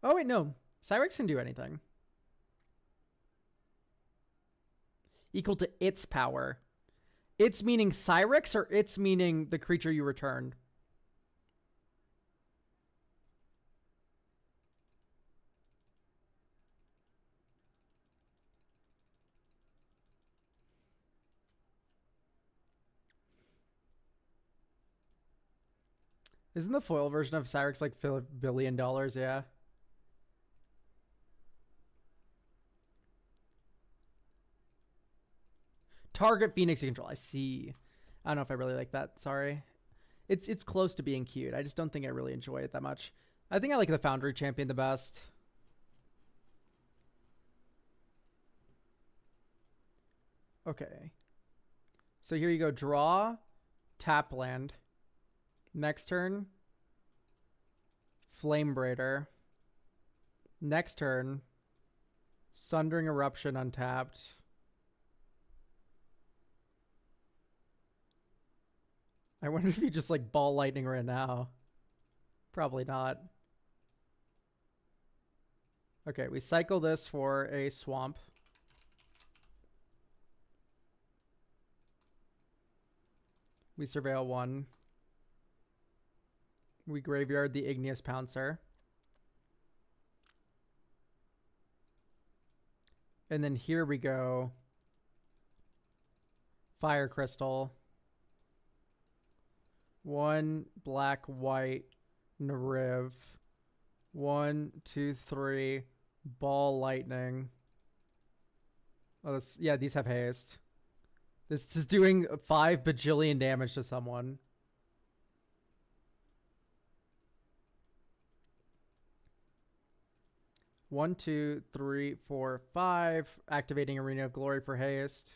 Speaker 1: Oh, wait, no. Cyrex can do anything. Equal to its power. It's meaning Cyrex or it's meaning the creature you returned? Isn't the foil version of Cyrex like $1 billion? Yeah. Target Phoenix you control. I see. I don't know if I really like that. Sorry. It's close to being cute. I just don't think I really enjoy it that much. I think I like the Foundry Champion the best. Okay. So here you go. Draw, tap land. Next turn, Flame Braider. Next turn, Sundering Eruption untapped. I wonder if you just like ball lightning right now. Probably not. Okay, we cycle this for a swamp. We surveil one. We graveyard the Igneous Pouncer. And then here we go. Fire Crystal. 1 black, white, Nariv. 1, 2, 3. Ball lightning. Oh, yeah, these have haste. This is doing 5 bajillion damage to someone. One, 2, 3, 4, 5. Activating Arena of Glory for haste.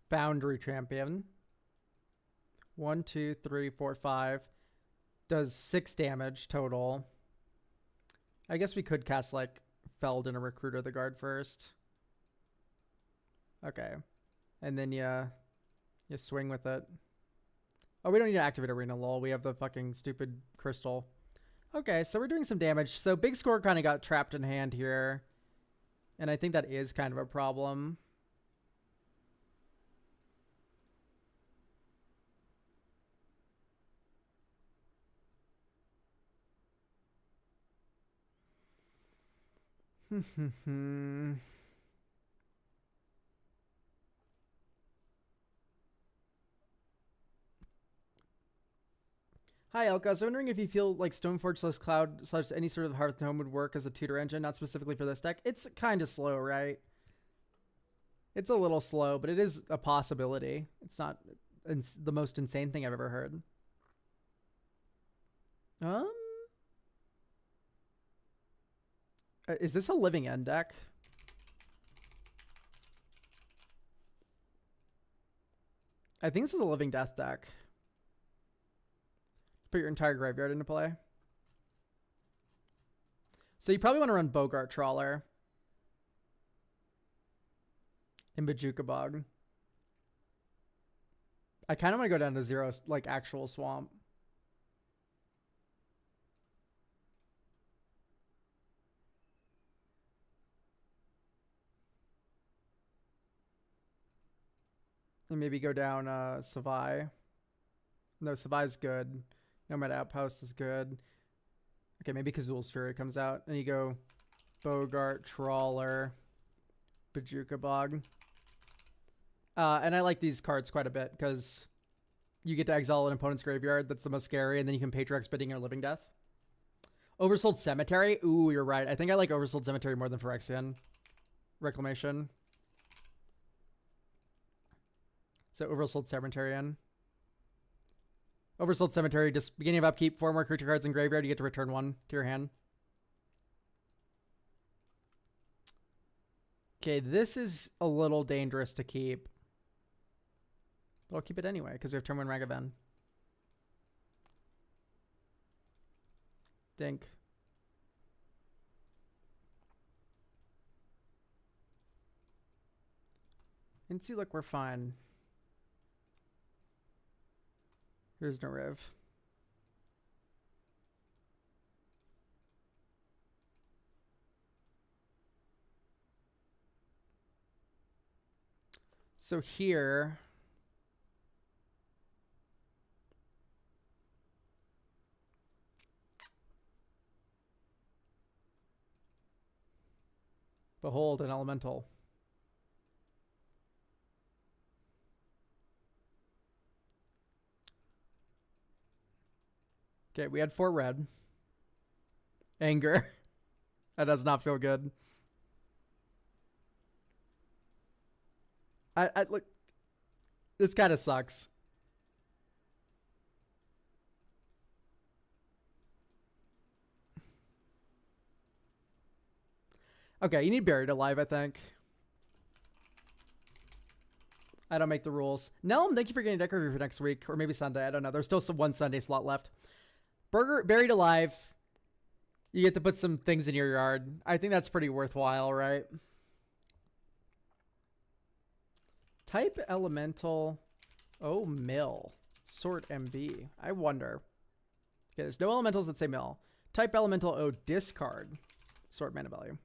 Speaker 1: Foundry Champion. 1, 2, 3, 4, 5. Does 6 damage total. I guess we could cast like Feld and a Recruiter the Guard first. Okay. And then you swing with it. Oh, we don't need to activate Arena, lol. We have the fucking stupid crystal. Okay, so we're doing some damage. So Big Score kind of got trapped in hand here. And I think that is kind of a problem. Hi, Elka. I was wondering if you feel like Stoneforge / Cloud / any sort of Hearthstone would work as a tutor engine, not specifically for this deck. It's kind of slow, right? It's a little slow, but it is a possibility. It's not the most insane thing I've ever heard. Is this a Living End deck? I think this is a Living Death deck. Put your entire graveyard into play. So you probably want to run Bogart Trawler in Bajuka Bog. I kind of want to go down to 0, like actual swamp. And maybe go down Savai. No, Savai's good. Nomad Outpost is good. Okay, maybe Kazul's Fury comes out. And you go Bogart, Trawler, Bajuka Bog. And I like these cards quite a bit because you get to exile an opponent's graveyard. That's the most scary. And then you can Patriarch's Bidding or Living Death. Oversold Cemetery. Ooh, you're right. I think I like Oversold Cemetery more than Phyrexian Reclamation. So Oversold Cemetery in. Oversold Cemetery, just beginning of upkeep, 4 more creature cards in graveyard, you get to return 1 to your hand. Okay, this is a little dangerous to keep. But I'll keep it anyway, because we have turn 1 Ragavan. Dink. And see, look, we're fine. Here's no Rev. So here, behold an elemental. Okay, we had 4 red. Anger. That does not feel good. I look. This kind of sucks. Okay, you need Buried Alive, I think. I don't make the rules. Nelm, thank you for getting a deck review for next week, or maybe Sunday. I don't know. There's still one Sunday slot left. Burger buried alive. You get to put some things in your yard. I think that's pretty worthwhile, right? Type elemental. Oh, mill. Sort MB. I wonder. Okay, there's no elementals that say mill. Type elemental. Oh, discard. Sort mana value.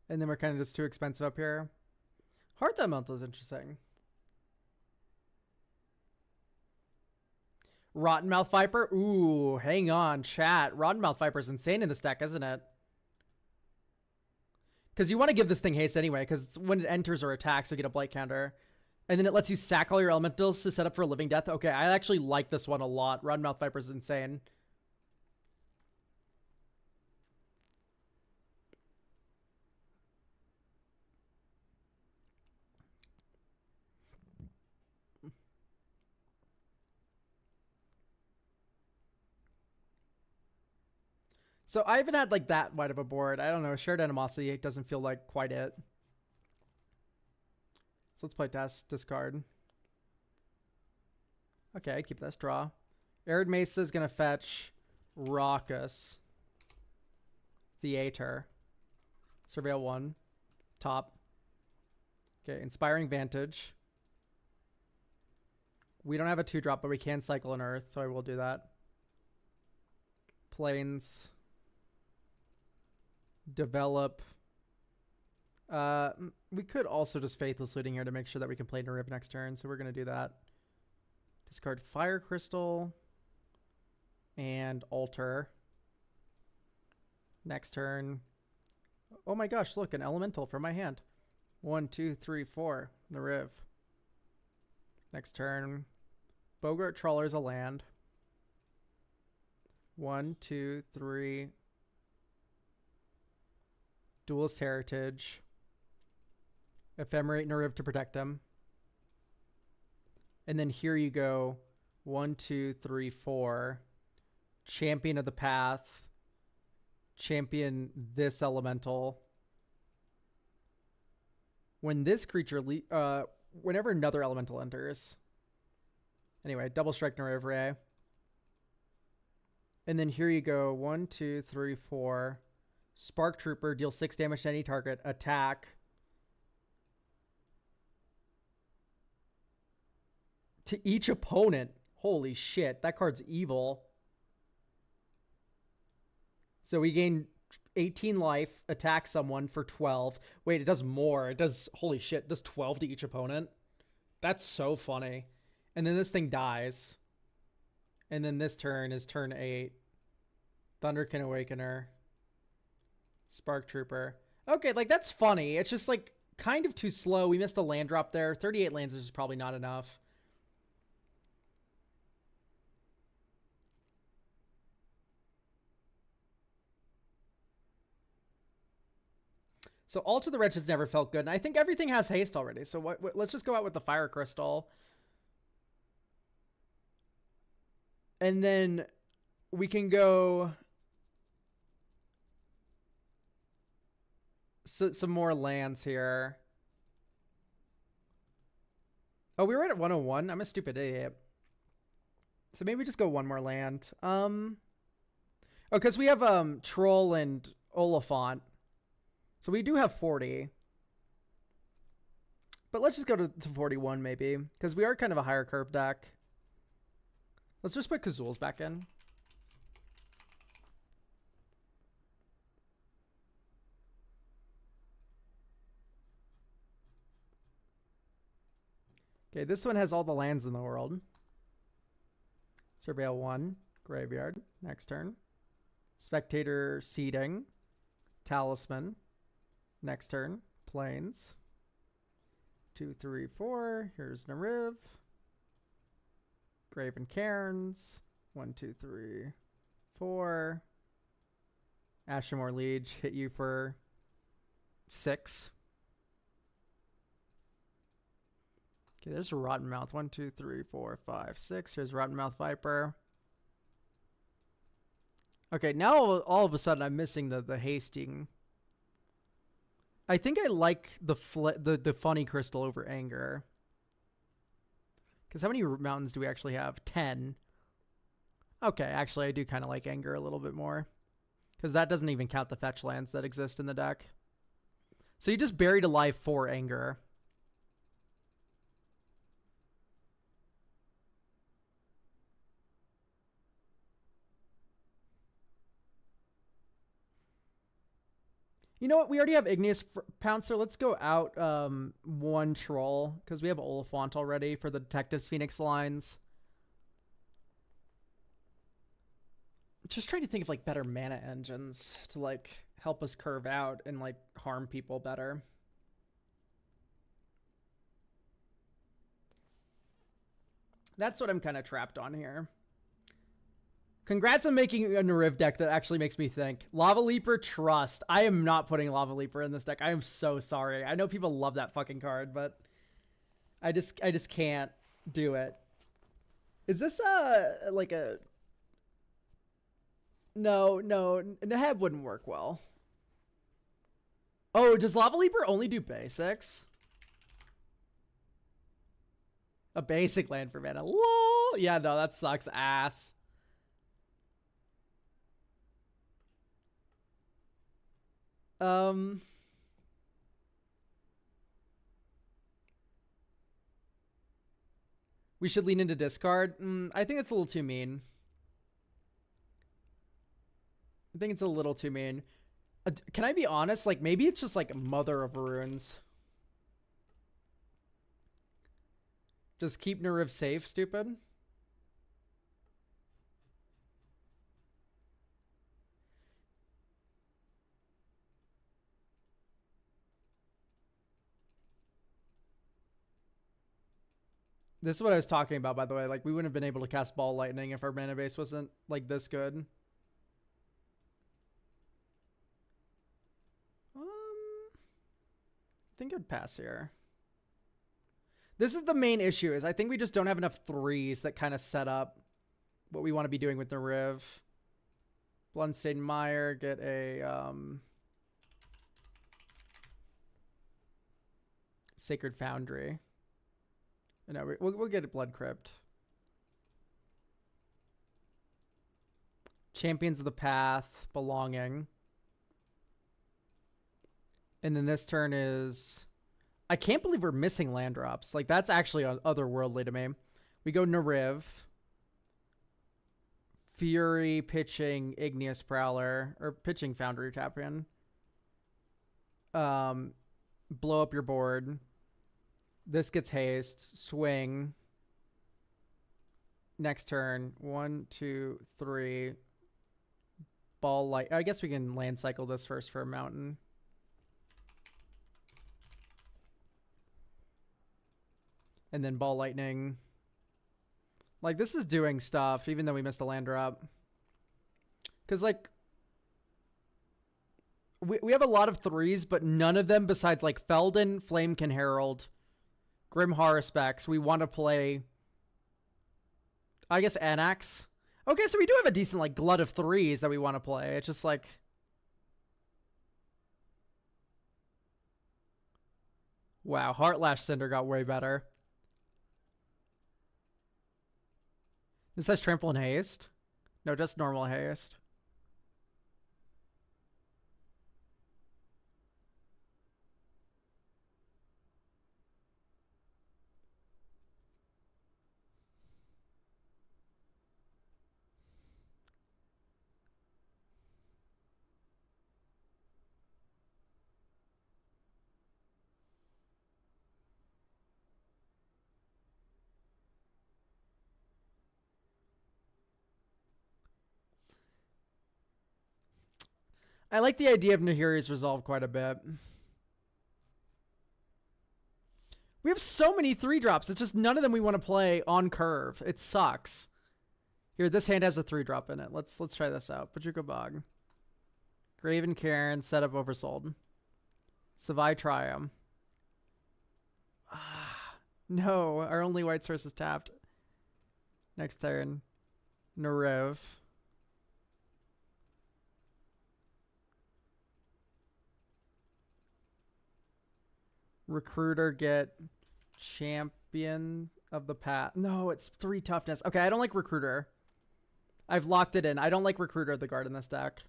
Speaker 1: And then we're kind of just too expensive up here. Hearth elemental is interesting. Rottenmouth Viper. Ooh, hang on, chat. Rottenmouth Viper is insane in this deck, isn't it? Because you want to give this thing haste anyway, because when it enters or attacks, you get a blight counter. And then it lets you sack all your elementals to set up for a living death. Okay, I actually like this one a lot. Rottenmouth Viper is insane. So I haven't had like that wide of a board. I don't know. Shared Animosity doesn't feel like quite it. So let's play test. Discard. Okay, I keep this. Draw. Arid Mesa is going to fetch Raucous. Theater. Surveil 1. Top. Okay, Inspiring Vantage. We don't have a 2-drop, but we can cycle an Earth, so I will do that. Plains. Develop. We could also just Faithless Looting here to make sure that we can play Narib next turn, so we're going to do that. Discard Fire Crystal and Alter. Next turn. Oh my gosh, look, an Elemental from my hand. 1, 2, 3, 4. Narib. Next turn. Bogart Trawler's a land. 1, 2, 3. Duelist Heritage. Ephemerate Narib to protect him. And then here you go. 1, 2, 3, 4. Champion of the Path. Champion this elemental. When this creature, whenever another elemental enters. Anyway, double strike Narivre. And then here you go. 1, 2, 3, 4. Spark Trooper, deal 6 damage to any target. Attack. To each opponent. Holy shit, that card's evil. So we gain 18 life, attack someone for 12. Wait, it does more. It does, holy shit, it does 12 to each opponent. That's so funny. And then this thing dies. And then this turn is turn 8. Thunderkin Awakener. Spark Trooper. Okay, like that's funny. It's just like kind of too slow. We missed a land drop there. 38 lands is probably not enough. So Alter the Wretched's never felt good. And I think everything has haste already. So let's just go out with the Fire Crystal. And then we can go some more lands here. Oh, we were at 101. I'm a stupid idiot. So maybe just go one more land. Oh, because we have Troll and Oliphant. So we do have 40. But let's just go to 41 maybe. Because we are kind of a higher curve deck. Let's just put Kazools back in. Okay, this one has all the lands in the world. Surveil 1, Graveyard, next turn. Spectator Seeding, Talisman, next turn. Plains. 2, 3, 4, here's Nariv. Graven Cairns, 1, 2, 3, 4. Ashimore Liege, hit you for 6. Okay, there's a Rotten Mouth. 1, 2, 3, 4, 5, 6. Here's Rotten Mouth Viper. Okay, now all of a sudden I'm missing the hasting. I think I like the funny crystal over anger. Because how many mountains do we actually have? 10. Okay, actually I do kind of like anger a little bit more. Because that doesn't even count the fetch lands that exist in the deck. So you just buried alive 4 anger. You know what? We already have Igneous Pouncer. Let's go out 1 troll. Because we have Oliphant already for the Detectives Phoenix lines. Just trying to think of like better mana engines to like help us curve out and like harm people better. That's what I'm kind of trapped on here. Congrats on making a Nariv deck that actually makes me think. Lava Leaper Trust. I am not putting Lava Leaper in this deck. I am so sorry. I know people love that fucking card, but I just can't do it. Is this like a... No, Naheb wouldn't work well. Oh, does Lava Leaper only do basics? A basic land for mana. Lol. Yeah, no, that sucks ass. We should lean into discard. I think it's a little too mean. I think it's a little too mean. Can I be honest? Like, maybe it's just like Mother of Runes. Just keep Nariv safe, stupid. This is what I was talking about, by the way. Like, we wouldn't have been able to cast Ball Lightning if our mana base wasn't, like, this good. I think I'd pass here. This is the main issue, is I think we just don't have enough 3s that kind of set up what we want to be doing with the Riv. Bloodstained Mire, get a Sacred Foundry. No, we'll get a Blood Crypt. Champions of the Path, Belonging. And then this turn is... I can't believe we're missing land drops. Like, that's actually otherworldly to me. We go Nariv. Fury, pitching Igneous Prowler. Or pitching Foundry, tap in. Blow up your board. This gets haste. Swing. Next turn. 1, 2, 3. Ball light. I guess we can land cycle this first for a mountain. And then Ball Lightning. Like, this is doing stuff, even though we missed a land drop. Because, like, we have a lot of 3s, but none of them besides, like, Feldon, Flamekin Herald, Grim Haruspex. We want to play, I guess, Anax. Okay, so we do have a decent, like, glut of 3s that we want to play. It's just, like... Wow, Heartlash Cinder got way better. This has Trample and Haste? No, just normal haste. I like the idea of Nahiri's Resolve quite a bit. We have so many 3-drops. It's just none of them we want to play on curve. It sucks. Here, this hand has a 3-drop in it. Let's try this out. Pachuca Bog. Graven Cairn, setup oversold. Savai Triumph. No, our only white source is tapped. Next turn. Narev. Recruiter get champion of the path. No, it's 3 toughness. Okay, I don't like Recruiter. I've locked it in. I don't like Recruiter of the Guard in this deck.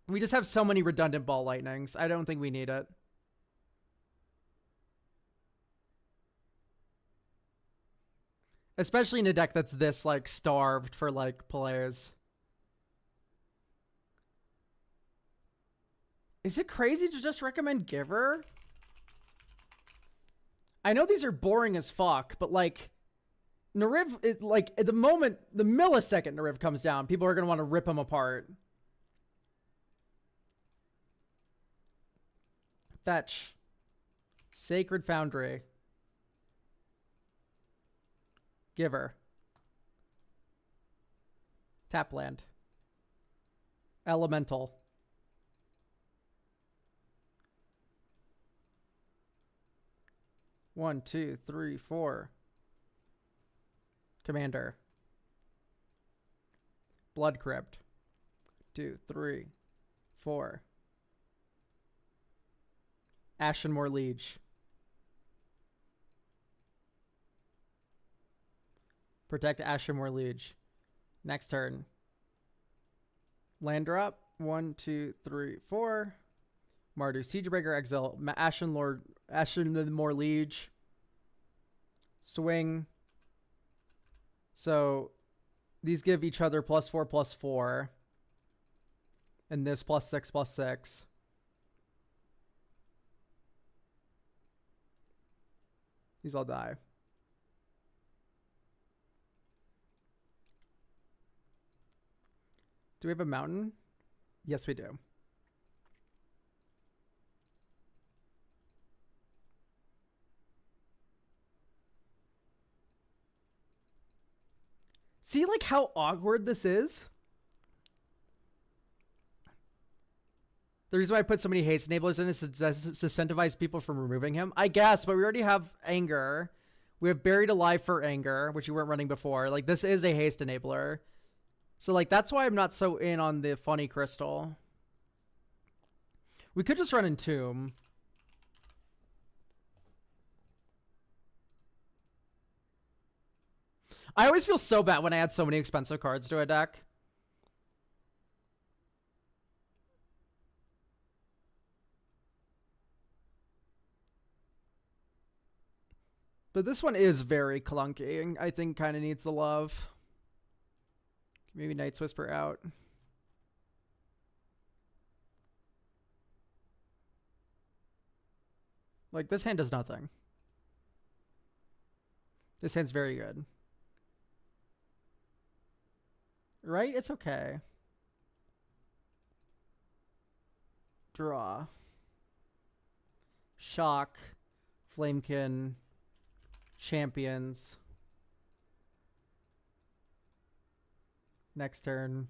Speaker 1: We just have so many redundant ball lightnings. I don't think we need it. Especially in a deck that's this, like, starved for, like, players. Is it crazy to just recommend Giver? I know these are boring as fuck, but, like, Nariv, like, at the moment, the millisecond Nariv comes down, people are going to want to rip him apart. Fetch. Sacred Foundry. Giver. Tap land. Elemental. One, two, three, four. Commander. Blood Crypt. 2, 3, 4. Ashenmore Liege. Protect Ashenmore Liege. Next turn. Land drop. 1, 2, 3, 4. Mardu Siegebreaker Exile. Ashenmore Liege. Swing. So these give each other +4/+4. And this +6/+6. These all die. Do we have a mountain? Yes, we do. See, like, how awkward this is? The reason why I put so many haste enablers in is to incentivize people from removing him. I guess, but we already have Anger. We have Buried Alive for Anger, which you weren't running before. Like, this is a haste enabler. So, like, that's why I'm not so in on the Funny Crystal. We could just run Entomb. I always feel so bad when I add so many expensive cards to a deck. But this one is very clunky and I think kind of needs the love. Maybe Night's Whisper out. Like, this hand does nothing. This hand's very good. Right? It's okay. Draw. Shock. Flamekin. Champions. Next turn.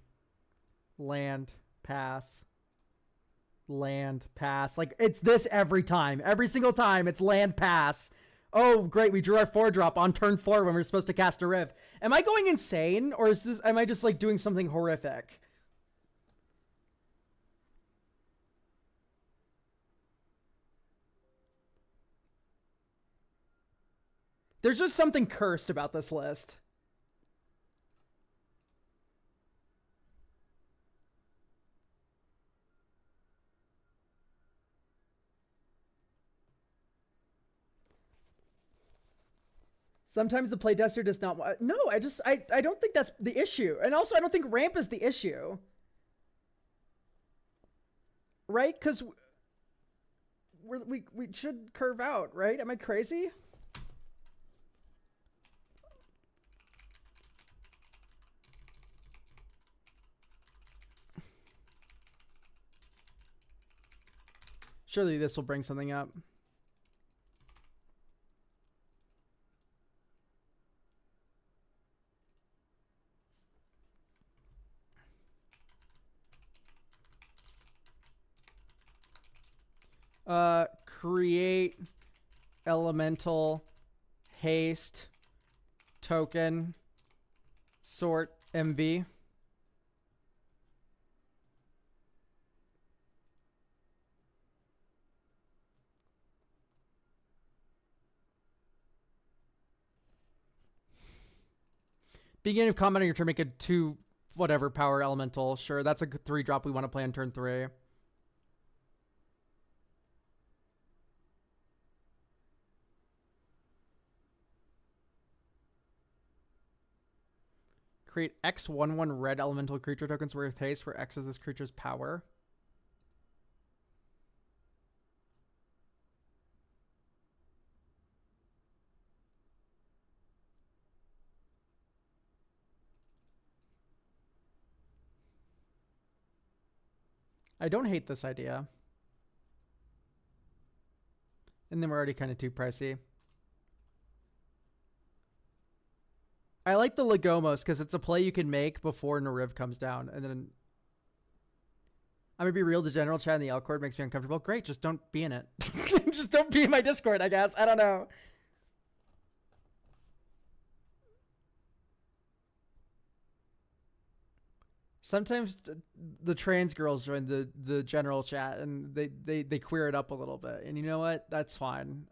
Speaker 1: Land. Pass. Land. Pass. Like, it's this every time. Every single time, it's land, pass. Oh, great, we drew our 4-drop on turn 4 when we were supposed to cast a Riv. Am I going insane, or am I just, like, doing something horrific? There's just something cursed about this list. Sometimes the playtester does not want... No, I don't think that's the issue. And also, I don't think ramp is the issue. Right? Because we should curve out, right? Am I crazy? Surely this will bring something up. Create elemental haste token sort MV. Beginning of combat on your turn, make a 2 whatever power elemental. Sure, that's a 3-drop we want to play on turn 3. Create X/1/1 red elemental creature tokens worth haste where X is this creature's power. I don't hate this idea. And then we're already kind of too pricey. I like the Legomos because it's a play you can make before Nariv comes down. And then I'm going to be real. The general chat in the L chord makes me uncomfortable. Great. Just don't be in it. Just don't be in my Discord, I guess. I don't know. Sometimes the trans girls join the general chat and they queer it up a little bit. And you know what? That's fine.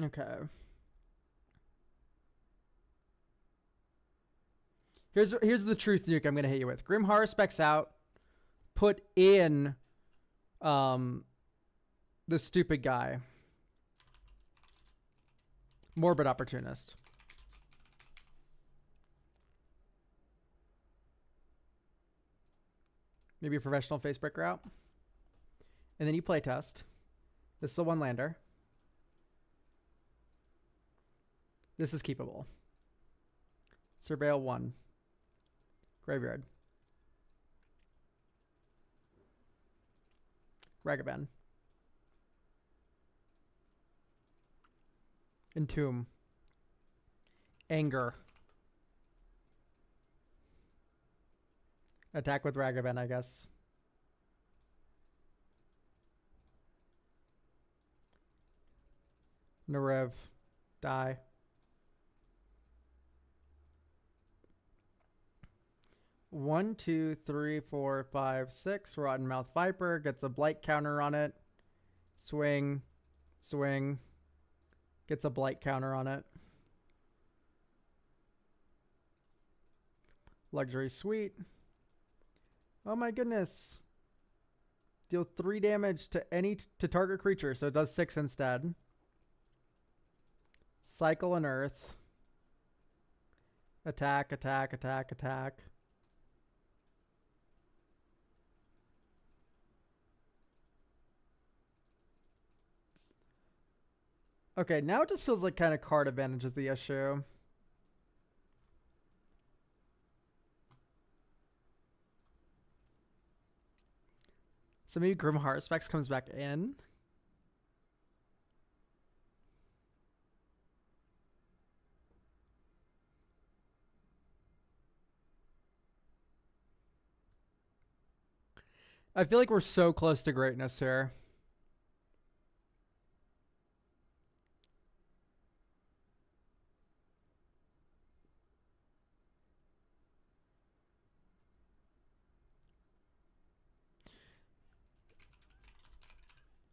Speaker 1: Okay. Here's the truth nuke I'm gonna hit you with. Grim Horror specs out. Put in the stupid guy. Morbid Opportunist. Maybe a professional face breaker out. And then you play test. This is a 1-lander. This is keepable. Surveil 1. Graveyard. Ragavan. Entomb. Anger. Attack with Ragavan, I guess. Narev. Die. One, 2, 3, 4, 5, 6. Rotten Mouth Viper gets a blight counter on it. Swing. Swing. Gets a blight counter on it. Luxury Suite. Oh my goodness. Deal 3 damage to target creature, so it does 6 instead. Cycle an Earth. Attack, attack, attack, attack. Okay, now it just feels like kind of card advantage is the issue. So maybe Grim Heart Specs comes back in. I feel like we're so close to greatness here.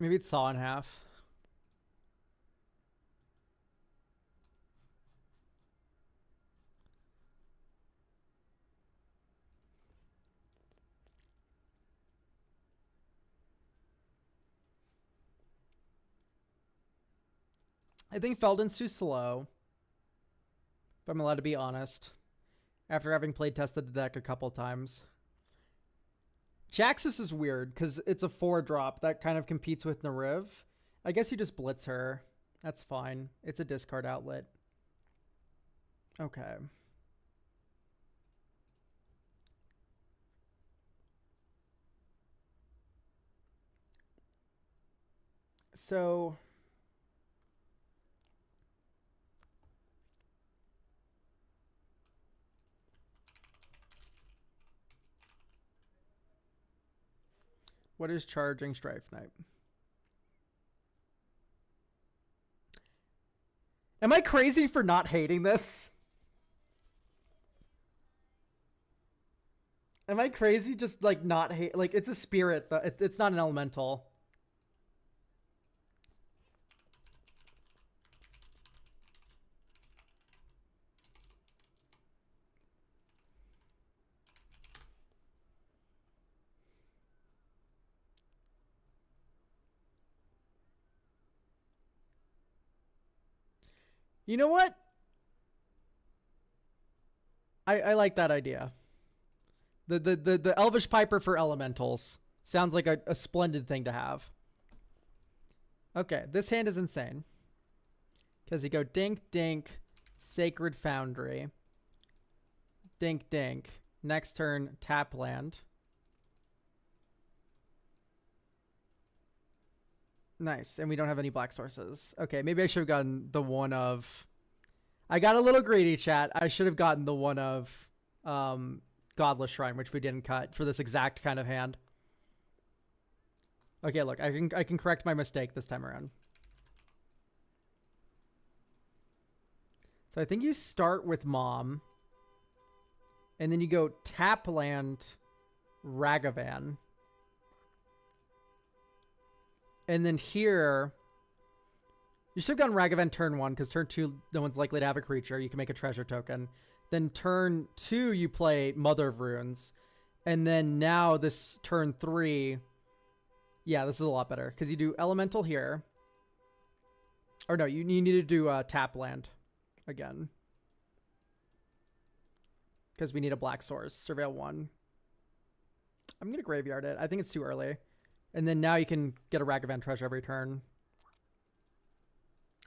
Speaker 1: Maybe it's saw in half. I think Felden's too slow, if I'm allowed to be honest, after having played tested the deck a couple times. Jaxus is weird because it's a 4-drop that kind of competes with Nariv. I guess you just blitz her. That's fine. It's a discard outlet. Okay. So What is charging Strife Knight? Am I crazy for not hating this? Am I crazy just like not hate? Like it's a spirit, but it's not an elemental. You know what? I like that idea. The Elvish Piper for elementals sounds like a splendid thing to have. Okay, this hand is insane. Because you go dink, dink, Sacred Foundry. Dink, dink. Next turn, tap land. Nice, and we don't have any black sources. Okay, maybe I should have gotten the one of... I got a little greedy, chat. I should have gotten the one of Godless Shrine, which we didn't cut for this exact kind of hand. Okay, look, I can correct my mistake this time around. So I think you start with Mom, and then you go tap land Ragavan. And then here, you should have gotten Ragavan turn 1, because turn 2, no one's likely to have a creature. You can make a treasure token. Then turn 2, you play Mother of Runes. And then now this turn 3, yeah, this is a lot better, because you do Elemental here. Or no, you need to do tap land again. Because we need a black source. Surveil 1. I'm going to graveyard it. I think it's too early. And then now you can get a Ragavan treasure every turn.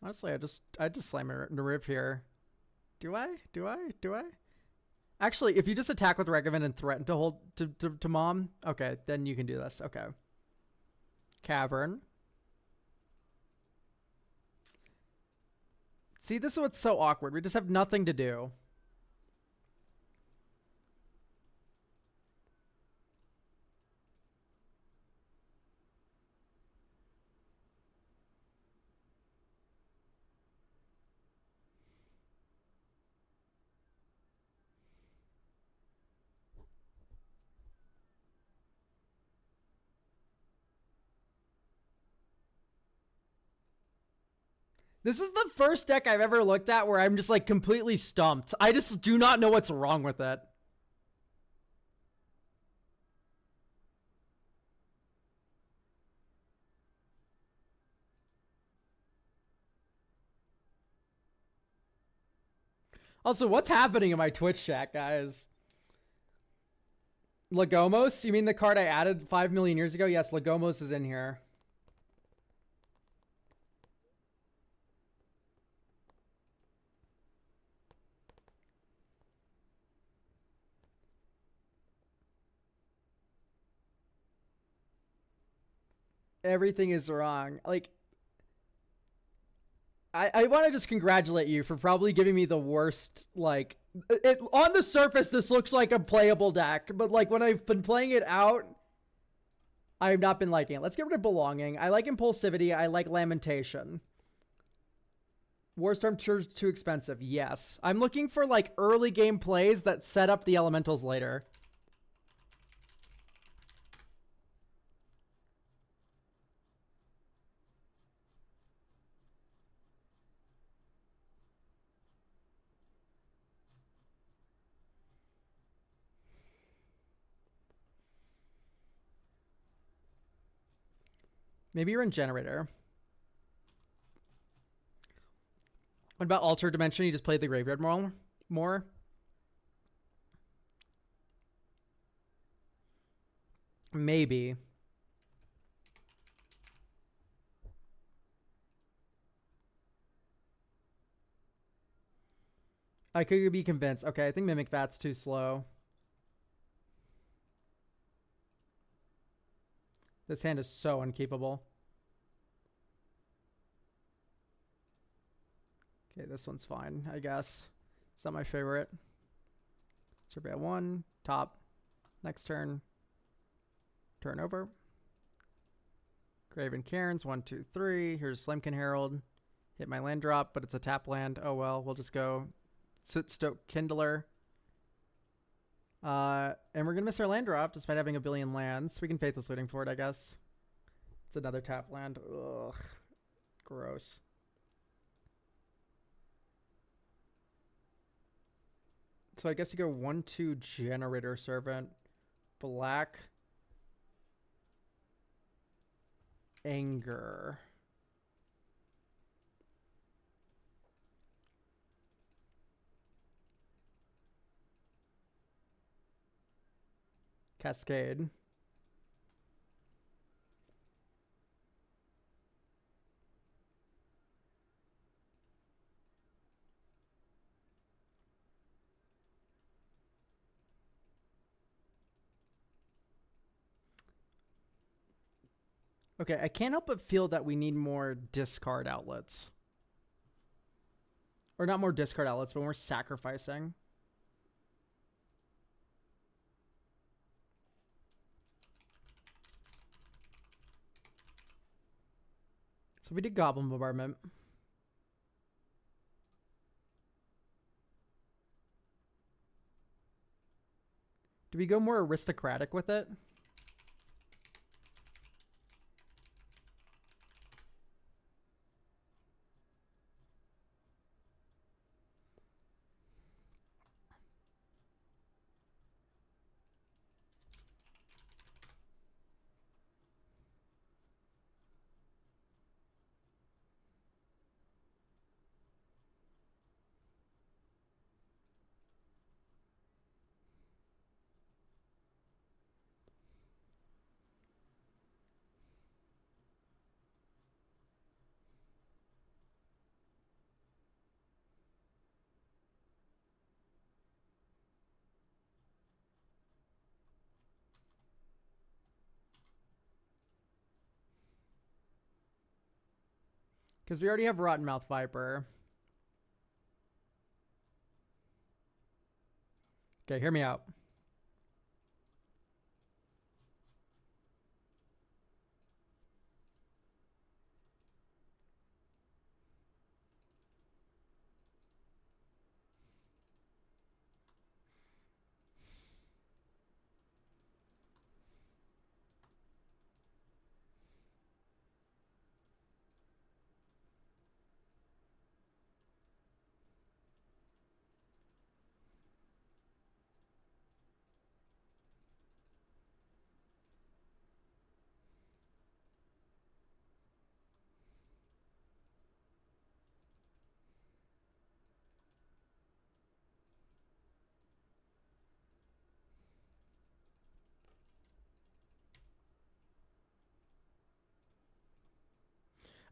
Speaker 1: Honestly, I just slam a Nariv here. Do I? Actually, if you just attack with Ragavan and threaten to hold to Mom, okay, then you can do this. Okay. Cavern. See, this is what's so awkward. We just have nothing to do. This is the first deck I've ever looked at where I'm just like completely stumped. I just do not know what's wrong with it. Also, what's happening in my Twitch chat, guys? Lagomos? You mean the card I added 5 million years ago? Yes, Lagomos is in here. Everything is wrong. Like, I want to just congratulate you for probably giving me the worst, like, on the surface, this looks like a playable deck, but like when I've been playing it out, I have not been liking it. Let's get rid of Belonging. I like Impulsivity. I like Lamentation. Warstorm too expensive. Yes. I'm looking for like early game plays that set up the elementals later. Maybe you're in Generator. What about Alter Dimension? You just played the graveyard more? Maybe. I could be convinced. Okay, I think Mimic Vat's too slow. This hand is so unkeepable. Okay, this one's fine, I guess. It's not my favorite. Survey 1, top. Next turn. Turn over. Graven Cairns, 1, 2, 3. Here's Flamekin Herald. Hit my land drop, but it's a tap land. Oh well, we'll just go Sootstoke Kindler. And we're gonna miss our land drop despite having a billion lands. We can Faithless Looting for it, I guess. It's another tap land. Ugh. Gross. So I guess you go 1/2 Generator Servant. Black. Anger. Cascade. Okay, I can't help but feel that we need more discard outlets. Or not more discard outlets, but more sacrificing. So we did Goblin Bombardment. Do we go more aristocratic with it? Because we already have Rottenmouth Viper. Okay, hear me out.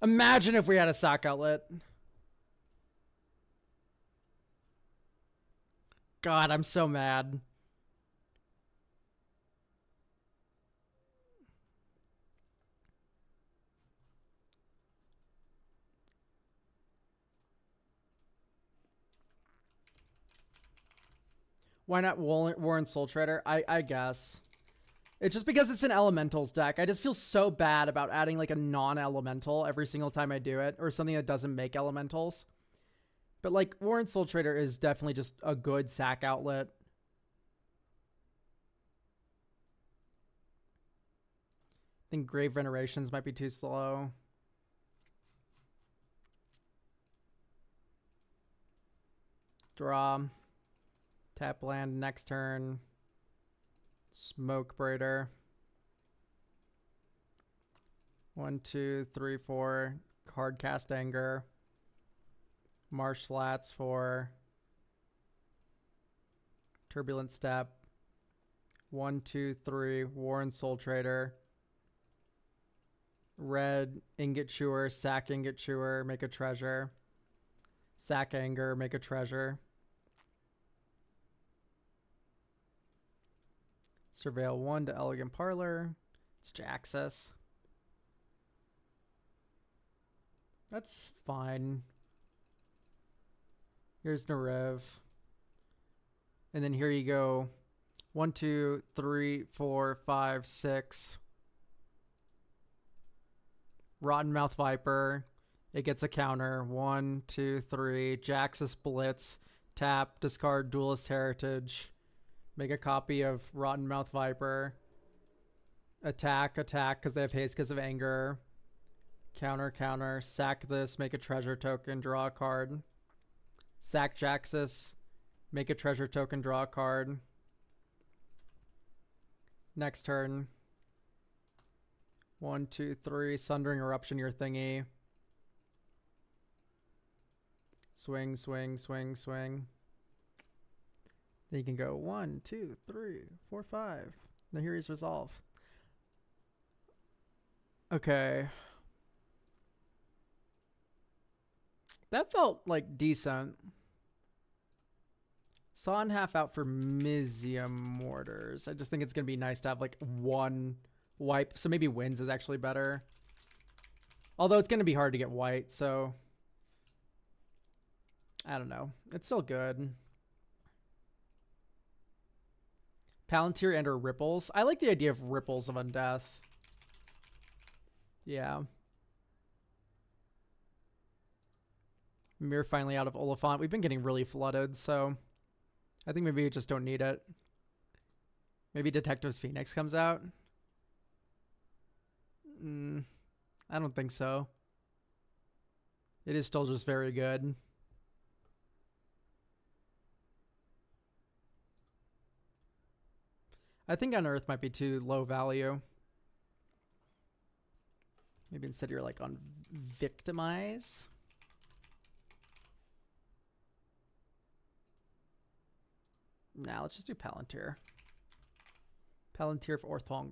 Speaker 1: Imagine if we had a sock outlet. God, I'm so mad. Why not Warren Soul Trader? I guess. It's just because it's an elementals deck. I just feel so bad about adding like a non-elemental every single time I do it, or something that doesn't make elementals. But like Warren Soul Trader is definitely just a good sack outlet. I think Grave Venerations might be too slow. Draw. Tap land next turn. Smoke Braider. 1, 2, 3, 4. Card Cast Anger. Marsh Flats for Turbulent Step. 1, 2, 3. Warren Soul Trader. Red Ingot Chewer. Sack Ingot Chewer. Make a treasure. Sack Anger. Make a treasure. Surveil 1 to Elegant Parlor. It's Jaxus. That's fine. Here's Narev. And then here you go. 1, 2, 3, 4, 5, 6. Rotten Mouth Viper. It gets a counter. 1, 2, 3. Jaxus Blitz. Tap. Discard Duelist Heritage. Make a copy of Rotten Mouth Viper. Attack, because they have haste because of anger. Counter. Sack this. Make a treasure token. Draw a card. Sack Jaxus. Make a treasure token. Draw a card. Next turn. 1, 2, 3. Sundering Eruption your thingy. Swing. Then you can go 1, 2, 3, 4, 5. Nahiri's Resolve. Okay. That felt like decent. Saw and half out for Mizium Mortars. I just think it's going to be nice to have like one wipe. So maybe wins is actually better. Although it's going to be hard to get white, so I don't know. It's still good. Palantir and or Ripples. I like the idea of Ripples of Undeath. Yeah. We're finally out of Oliphant. We've been getting really flooded, so I think maybe we just don't need it. Maybe Detective's Phoenix comes out. I don't think so. It is still just very good. I think Unearth might be too low value. Maybe instead you're like on Victimize. Now let's just do Palantir. Palantir for Orthonk.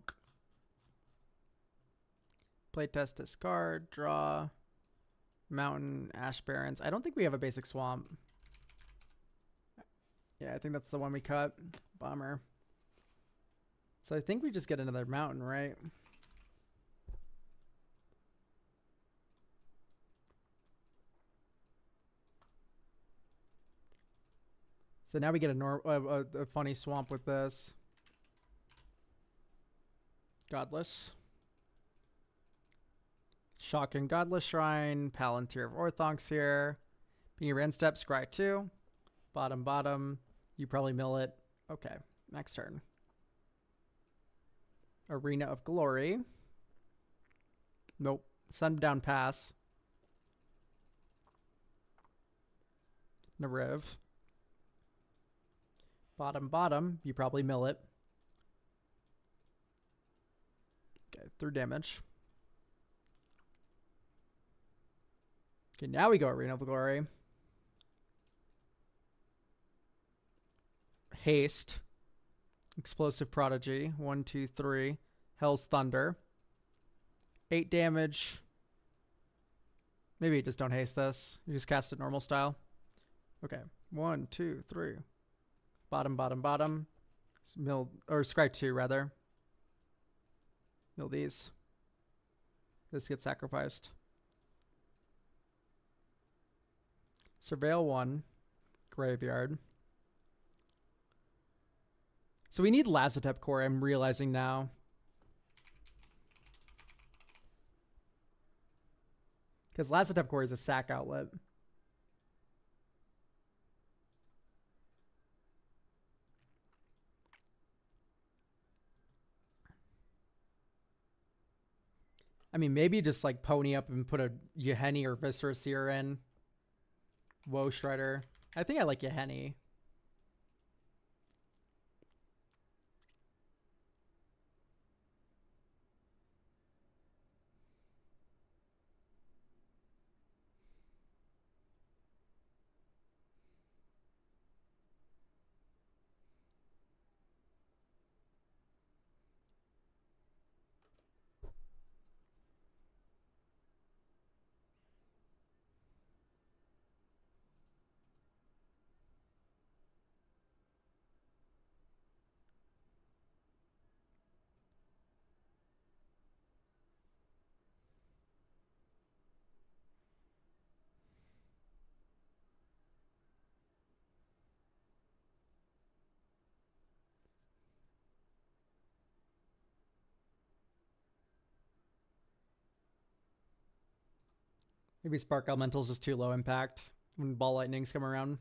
Speaker 1: Playtest, discard, draw. Mountain, Ash Barrens. I don't think we have a basic swamp. Yeah, I think that's the one we cut. Bummer. So I think we just get another mountain, right? So now we get a funny swamp with this. Godless. Shocking Godless Shrine. Palantir of Orthonks here. Being your end step, scry 2. Bottom. You probably mill it. Okay, next turn. Arena of Glory. Nope. Sundown Pass. Nariv. Bottom. You probably mill it. Okay, 3 damage. Okay, now we go Arena of Glory. Haste. Explosive Prodigy. 1, 2, 3. Hell's Thunder. 8 damage. Maybe you just don't haste this. You just cast it normal style. Okay. 1, 2, 3. Bottom. Mill, or scry 2 rather. Mill these. This gets sacrificed. Surveil 1. Graveyard. So we need Lazotep Core, I'm realizing now. Because Lazotep Core is a sack outlet. I mean, maybe just like pony up and put a Yeheni or Viscera Seer in. Woe Shredder. I think I like Yeheni. Maybe Spark Elemental's just too low impact when Ball Lightnings come around.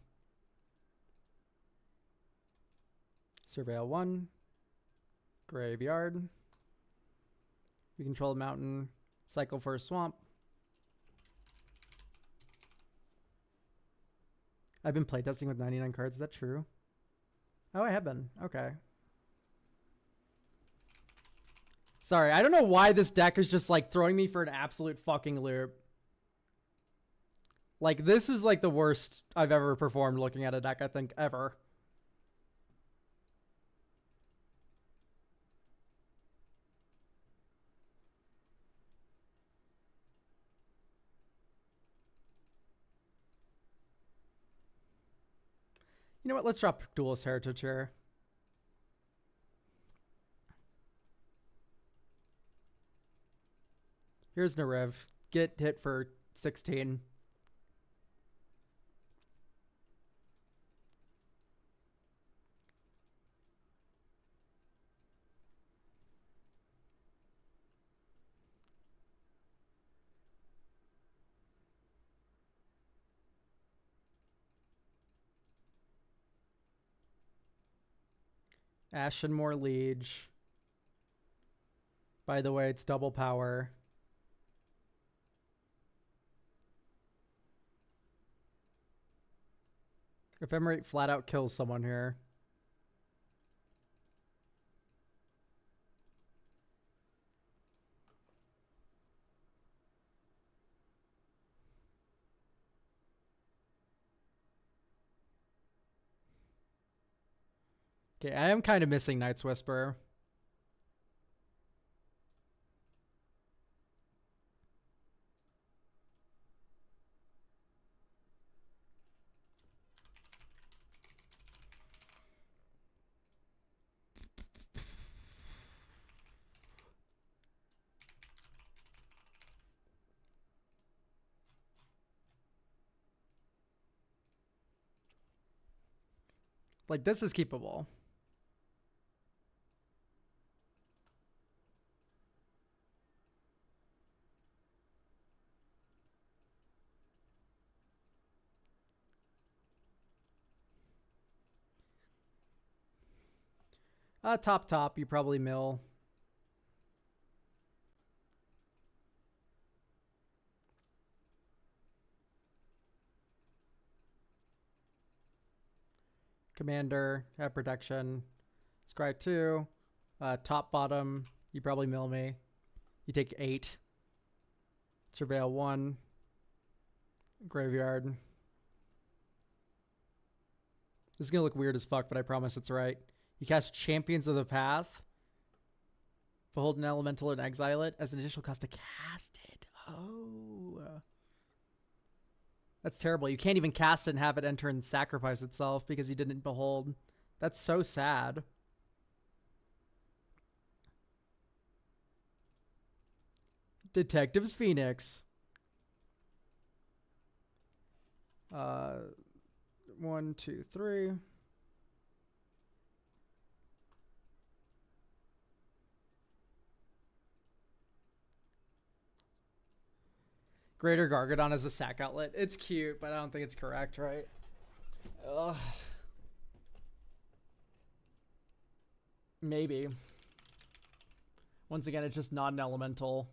Speaker 1: Surveil 1. Graveyard. We control the mountain. Cycle for a swamp. I've been playtesting with 99 cards. Is that true? Oh, I have been. Okay. Sorry, I don't know why this deck is just like throwing me for an absolute fucking loop. Like, this is like the worst I've ever performed looking at a deck, I think, ever. You know what? Let's drop Duelist Heritage here. Here's Narev. Get hit for 16. Ashenmoor Liege. By the way, it's double power. Ephemerate flat out kills someone here. Okay, I am kind of missing Night's Whisper. Like, this is keepable. Top, you probably mill. Commander, have protection. Scry 2. Top, bottom, you probably mill me. You take 8. Surveil 1. Graveyard. This is going to look weird as fuck, but I promise it's right. You cast Champions of the Path. Behold an elemental and exile it as an additional cost to cast it. Oh. That's terrible. You can't even cast it and have it enter and sacrifice itself because you didn't behold. That's so sad. Detectives Phoenix. 1, 2, 3. Greater Gargadon as a sack outlet. It's cute, but I don't think it's correct, right? Ugh. Maybe. Once again, it's just not an elemental.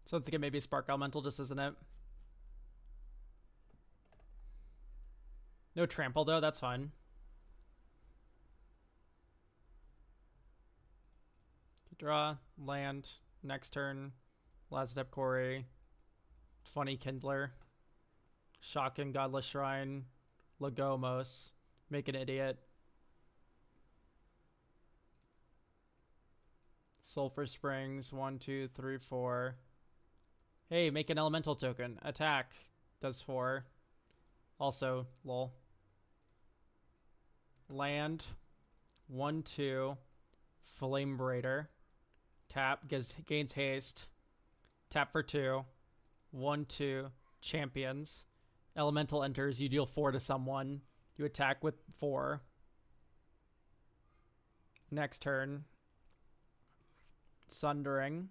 Speaker 1: So let's think maybe Spark Elemental just isn't it. No trample though, that's fine. Draw, land, next turn, last step Quarry, Funny Kindler, Shocking Godless Shrine, Lagomos, Make an Idiot, Sulfur Springs. 1, 2, 3, 4. Hey, make an elemental token. Attack. Does 4. Also, lol. Land. 1, 2. Flame Braider. Tap. Gains haste. Tap for 2. 1, 2. Champions. Elemental enters. You deal 4 to someone. You attack with 4. Next turn. Sundering.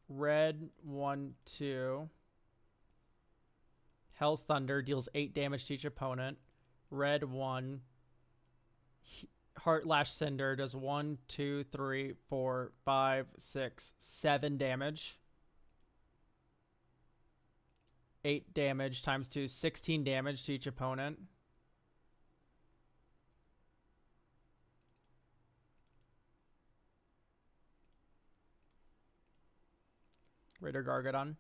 Speaker 1: Red, 1, 2. Hell's Thunder deals 8 damage to each opponent. Red, 1. Heartlash Cinder does 1, 2, 3, 4, 5, 6, 7 damage. 8 damage times 2, 16 damage to each opponent. Raider Gargadon.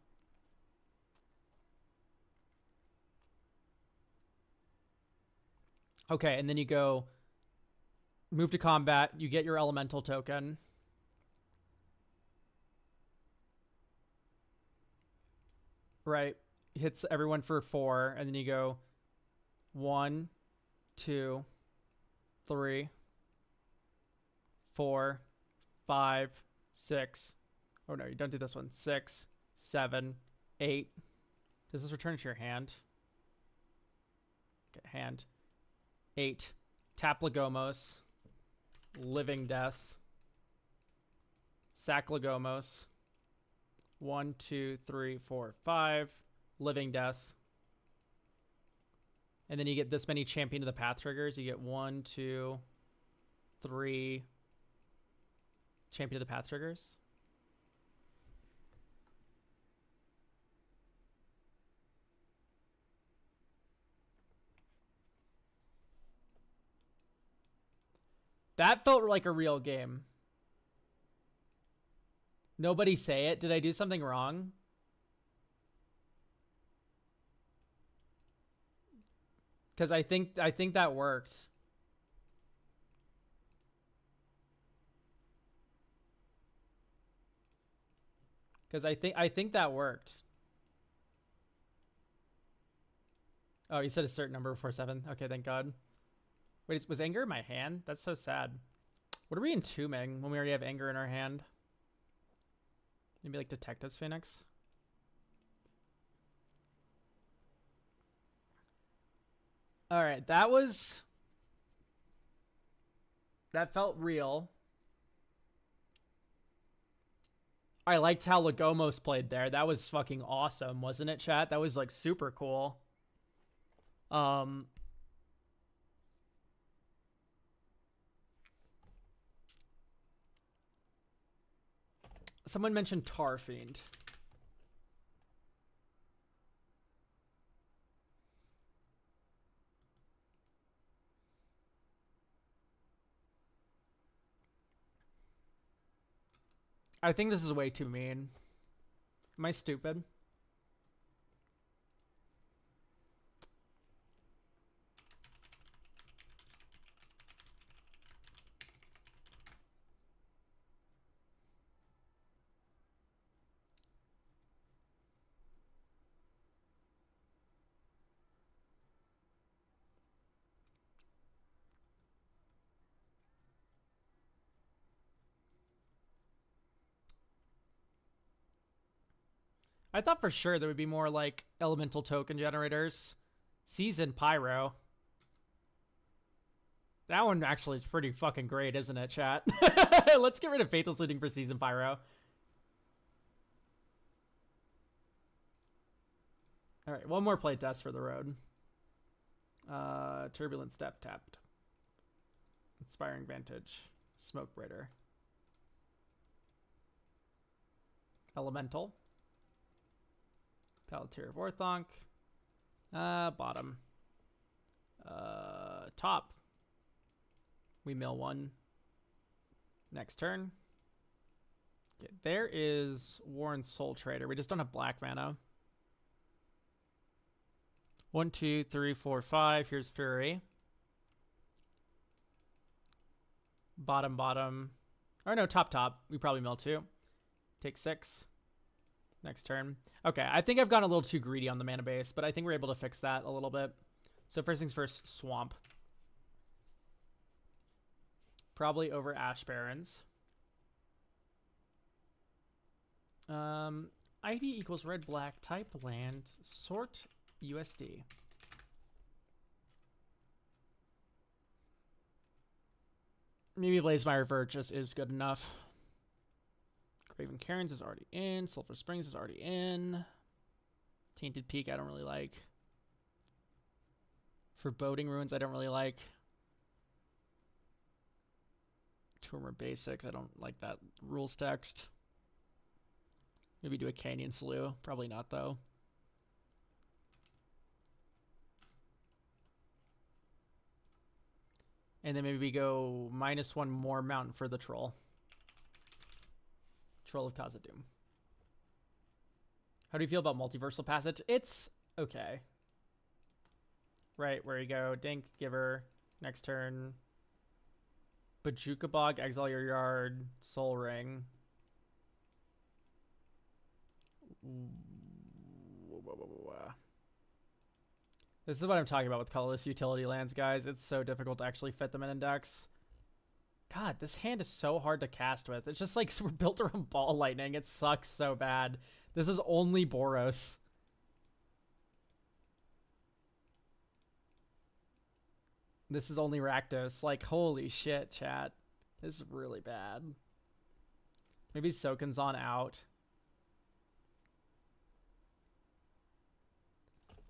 Speaker 1: Okay, and then you go move to combat. You get your elemental token. Right. Hits everyone for 4, and then you go 1, 2, 3, 4, 5, 6. Oh no, you don't do this one. 6, 7, 8. Does this return to your hand? Okay, hand. 8. Tap Lagomos. Living Death. Sack Lagomos. 1, 2, 3, 4, 5. Living Death. And then you get this many Champion of the Path triggers. You get 1, 2, 3 Champion of the Path triggers. That felt like a real game. Nobody say it. Did I do something wrong? Because I think that worked. Because I think that worked. Oh, you said a certain number before 7. Okay, thank God. Wait, was anger in my hand? That's so sad. What are we entombing when we already have anger in our hand? Maybe like Detective's Phoenix? Alright, that felt real. I liked how Lagomos played there. That was fucking awesome, wasn't it, chat? That was like super cool. Someone mentioned Tarfiend. I think this is way too mean. Am I stupid? I thought for sure there would be more like elemental token generators. Season Pyro. That one actually is pretty fucking great, isn't it, chat? Let's get rid of Faithless Looting for Season Pyro. Alright, one more playtest for the road. Turbulent Step tapped. Inspiring Vantage. Smoke Braider. Elemental. Palantir of Orthonk. Bottom. Top. We mill 1. Next turn. Okay, there is Warren Soul Trader. We just don't have black mana. 1, 2, 3, 4, 5. Here's Fury. Bottom, bottom. Or no, top, top. We probably mill 2. Take 6. Next turn. Okay, I think I've gone a little too greedy on the mana base, but I think we're able to fix that a little bit. So first things first, Swamp. Probably over Ash Barrens. ID equals red, black, type, land, sort, USD. Maybe Blazemire Verge just is good enough. Graven Cairns is already in. Sulphur Springs is already in. Tainted Peak I don't really like. Foreboding Ruins I don't really like. Tumor Basics, I don't like that rules text. Maybe do a Canyon Slough. Probably not, though. And then maybe we go -1 more mountain for the Troll. Troll of Khazad-dûm. How do you feel about Multiversal Passage? It's okay. Right, where you go. Dink, Giver. Next turn. Bajuka Bog, exile your yard. Soul Ring. This is what I'm talking about with colorless utility lands, guys. It's so difficult to actually fit them in index. God, this hand is so hard to cast with. It's just like we're built around Ball Lightning. It sucks so bad. This is only Boros. This is only Rakdos. Like, holy shit, chat. This is really bad. Maybe Soken's on out.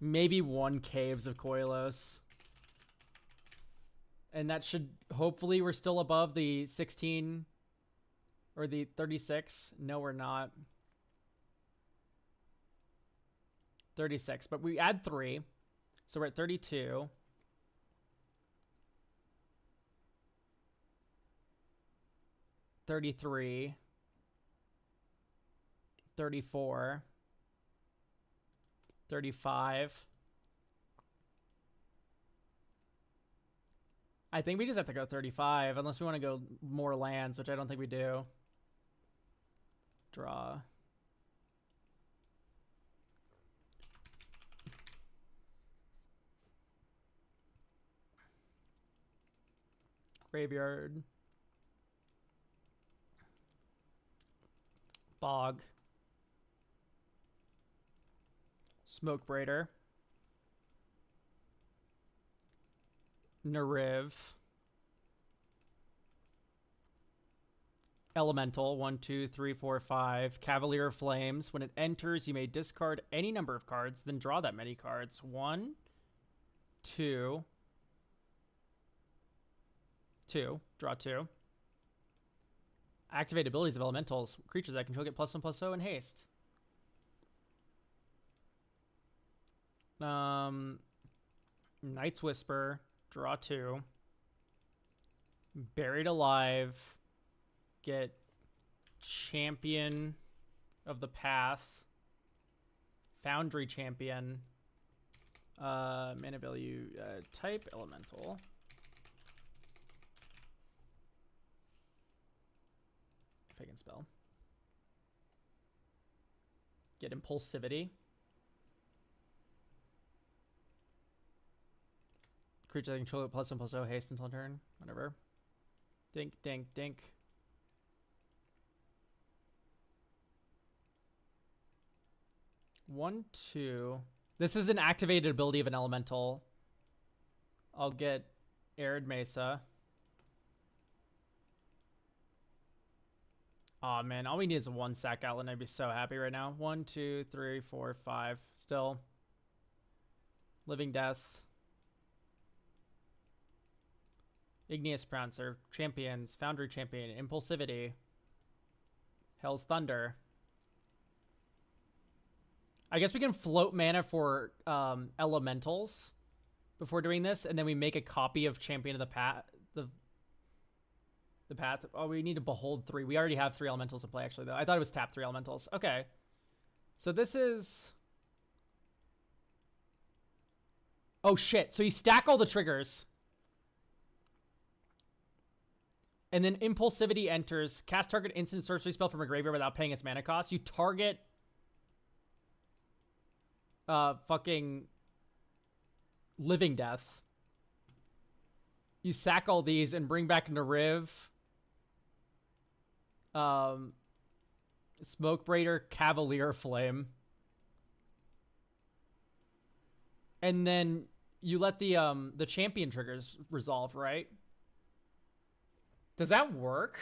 Speaker 1: Maybe 1 Caves of Koilos. And that should, hopefully we're still above the 16 or the 36. No, we're not. 36, but we add 3. So we're at 32. 33. 34. 35. I think we just have to go 35, unless we want to go more lands, which I don't think we do. Draw. Graveyard. Bog. Smoke Braider. Nariv. Elemental. 1, 2, 3, 4, 5. Cavalier of Flames. When it enters, you may discard any number of cards, then draw that many cards. 1, 2. 2. Draw 2. Activate abilities of elementals. Creatures that control get +1/+0 and haste. Night's Whisper. Draw 2. Buried Alive. Get Champion of the Path. Foundry Champion. Mana value type elemental. If I can spell. Get Impulsivity. Creature that control it +1/+0 haste until turn. Whatever. Dink, dink, dink. One, 2. This is an activated ability of an elemental. I'll get Arid Mesa. Aw, man. All we need is 1 sack outlet. I'd be so happy right now. 1, 2, 3, 4, 5. Still. Living Death. Igneous Prancer. Champions. Foundry Champion. Impulsivity. Hell's Thunder. I guess we can float mana for elementals before doing this, and then we make a copy of Champion of the Path. The Path. Oh, we need to behold 3. We already have 3 elementals in play, actually, though. I thought it was tap 3 elementals. Okay. So this is... Oh, shit. So you stack all the triggers. And then Impulsivity enters. Cast target instant sorcery spell from a graveyard without paying its mana cost. You target fucking Living Death. You sack all these and bring back Nariv. Smoke Braider, Cavalier Flame. And then you let the champion triggers resolve, right? Does that work?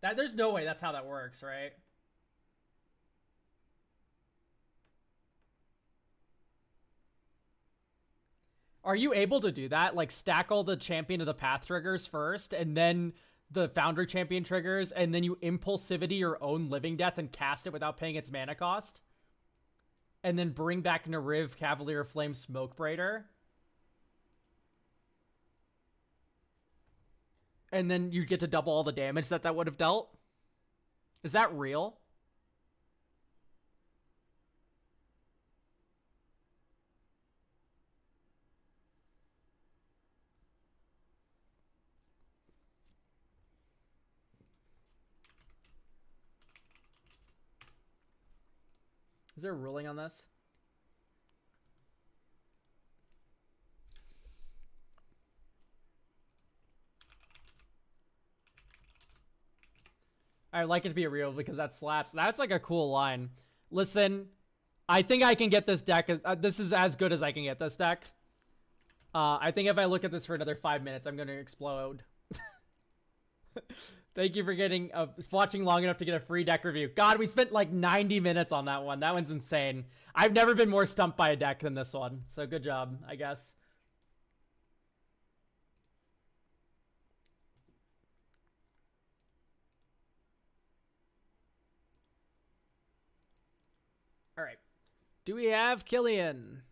Speaker 1: There's no way that's how that works, right? Are you able to do that? Like stack all the champion of the path triggers first, and then the founder champion triggers, and then you impulsivity your own living death and cast it without paying its mana cost? And then bring back Nariv, Cavalier Flame, Smoke Braider. And then you get to double all the damage that would have dealt? Is that real? Is there a ruling on this? I would like it to be real because that slaps. That's like a cool line. Listen, I think I can get this deck. This is as good as I can get this deck. I think if I look at this for another 5 minutes, I'm going to explode. Thank you for watching long enough to get a free deck review. God, we spent like 90 minutes on that one. That one's insane. I've never been more stumped by a deck than this one. So good job, I guess. All right. Do we have Killian?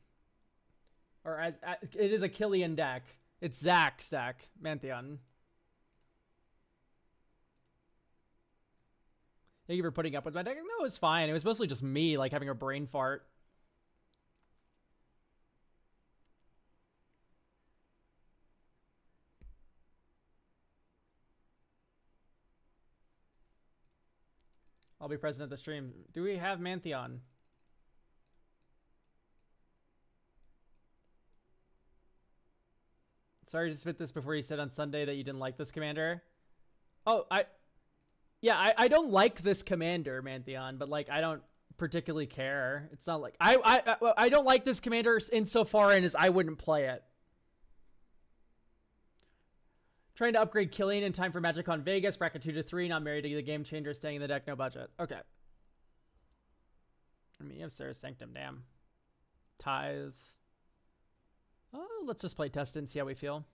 Speaker 1: Or it is a Killian deck. It's Zach's deck, Mantheon. Thank you for putting up with my deck. No, it was fine. It was mostly just me, like, having a brain fart. I'll be present at the stream. Do we have Mantheon? Sorry to spit this before you said on Sunday that you didn't like this commander. Oh, I don't like this commander, Mantheon, but like I don't particularly care. It's not like I don't like this commander insofar as I wouldn't play it. Trying to upgrade Killian in time for MagicCon Vegas. Bracket 2 to 3. Not married to the game changer. Staying in the deck. No budget. Okay. I mean, you have Sarah's Sanctum. Damn. Tithe. Oh, let's just play test it and see how we feel.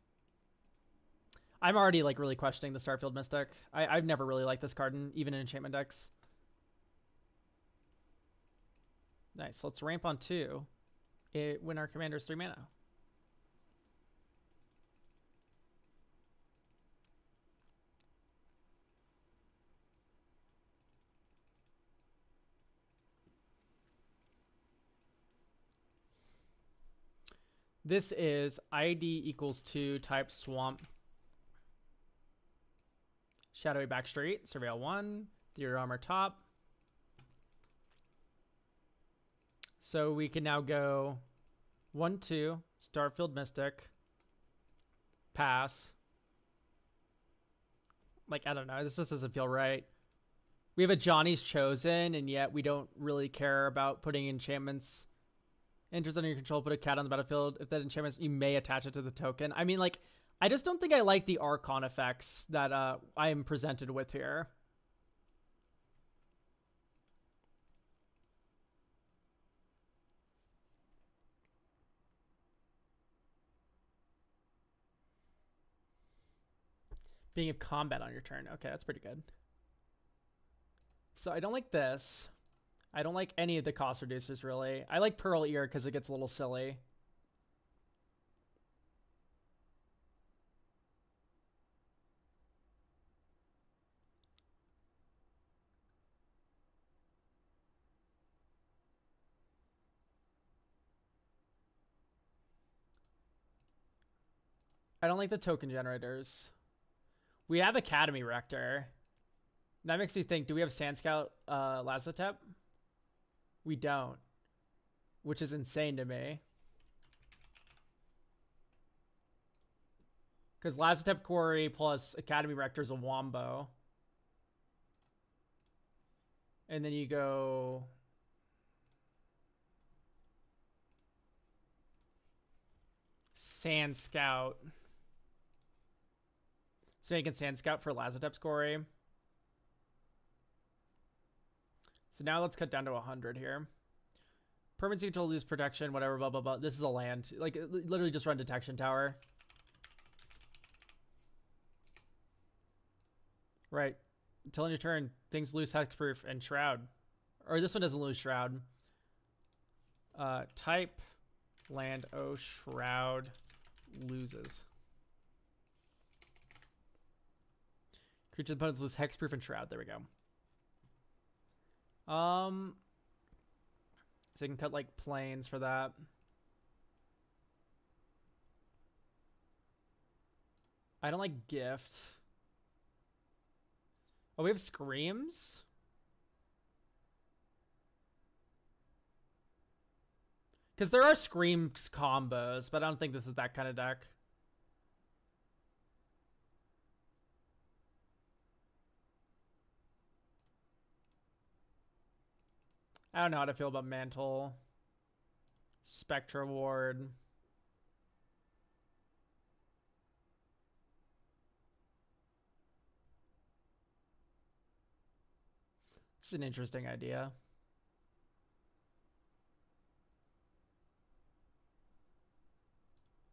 Speaker 1: I'm already like really questioning the Starfield Mystic. I've never really liked this card, even in enchantment decks. Nice. Let's ramp on 2. When our commander's 3 mana. This is ID equals 2 type swamp. Shadowy Backstreet, Surveil 1, Theory Armor top. So we can now go 1-2, Starfield Mystic, pass. Like, I don't know, this just doesn't feel right. We have a Johnny's Chosen, and yet we don't really care about putting enchantments. Enters under your control, put a cat on the battlefield. If that enchantment, you may attach it to the token. I mean, like, I just don't think I like the Archon effects that I am presented with here. Being of combat on your turn. Okay, that's pretty good. So I don't like this. I don't like any of the cost reducers, really. I like Pearl Ear because it gets a little silly. I don't like the token generators. We have Academy Rector. That makes me think, do we have Sand Scout Lazotep? We don't. Which is insane to me. Because Lazotep Quarry plus Academy Rector is a wombo. And then you go... Sand Scout. Snake and Sand Scout for Lazotep's Quarry. So now let's cut down to 100 here. Permanency control, lose protection, whatever, blah, blah, blah. This is a land. Like, literally just run Detection Tower. Right. Until in your turn, things lose Hexproof and Shroud. Or this one doesn't lose Shroud. Type land O Shroud loses. Creature opponents lose Hexproof and Shroud. There we go. So you can cut like planes for that. I don't like gift. Oh, we have screams? Because there are screams combos, but I don't think this is that kind of deck. I don't know how to feel about Mantle. Spectra Ward. It's an interesting idea.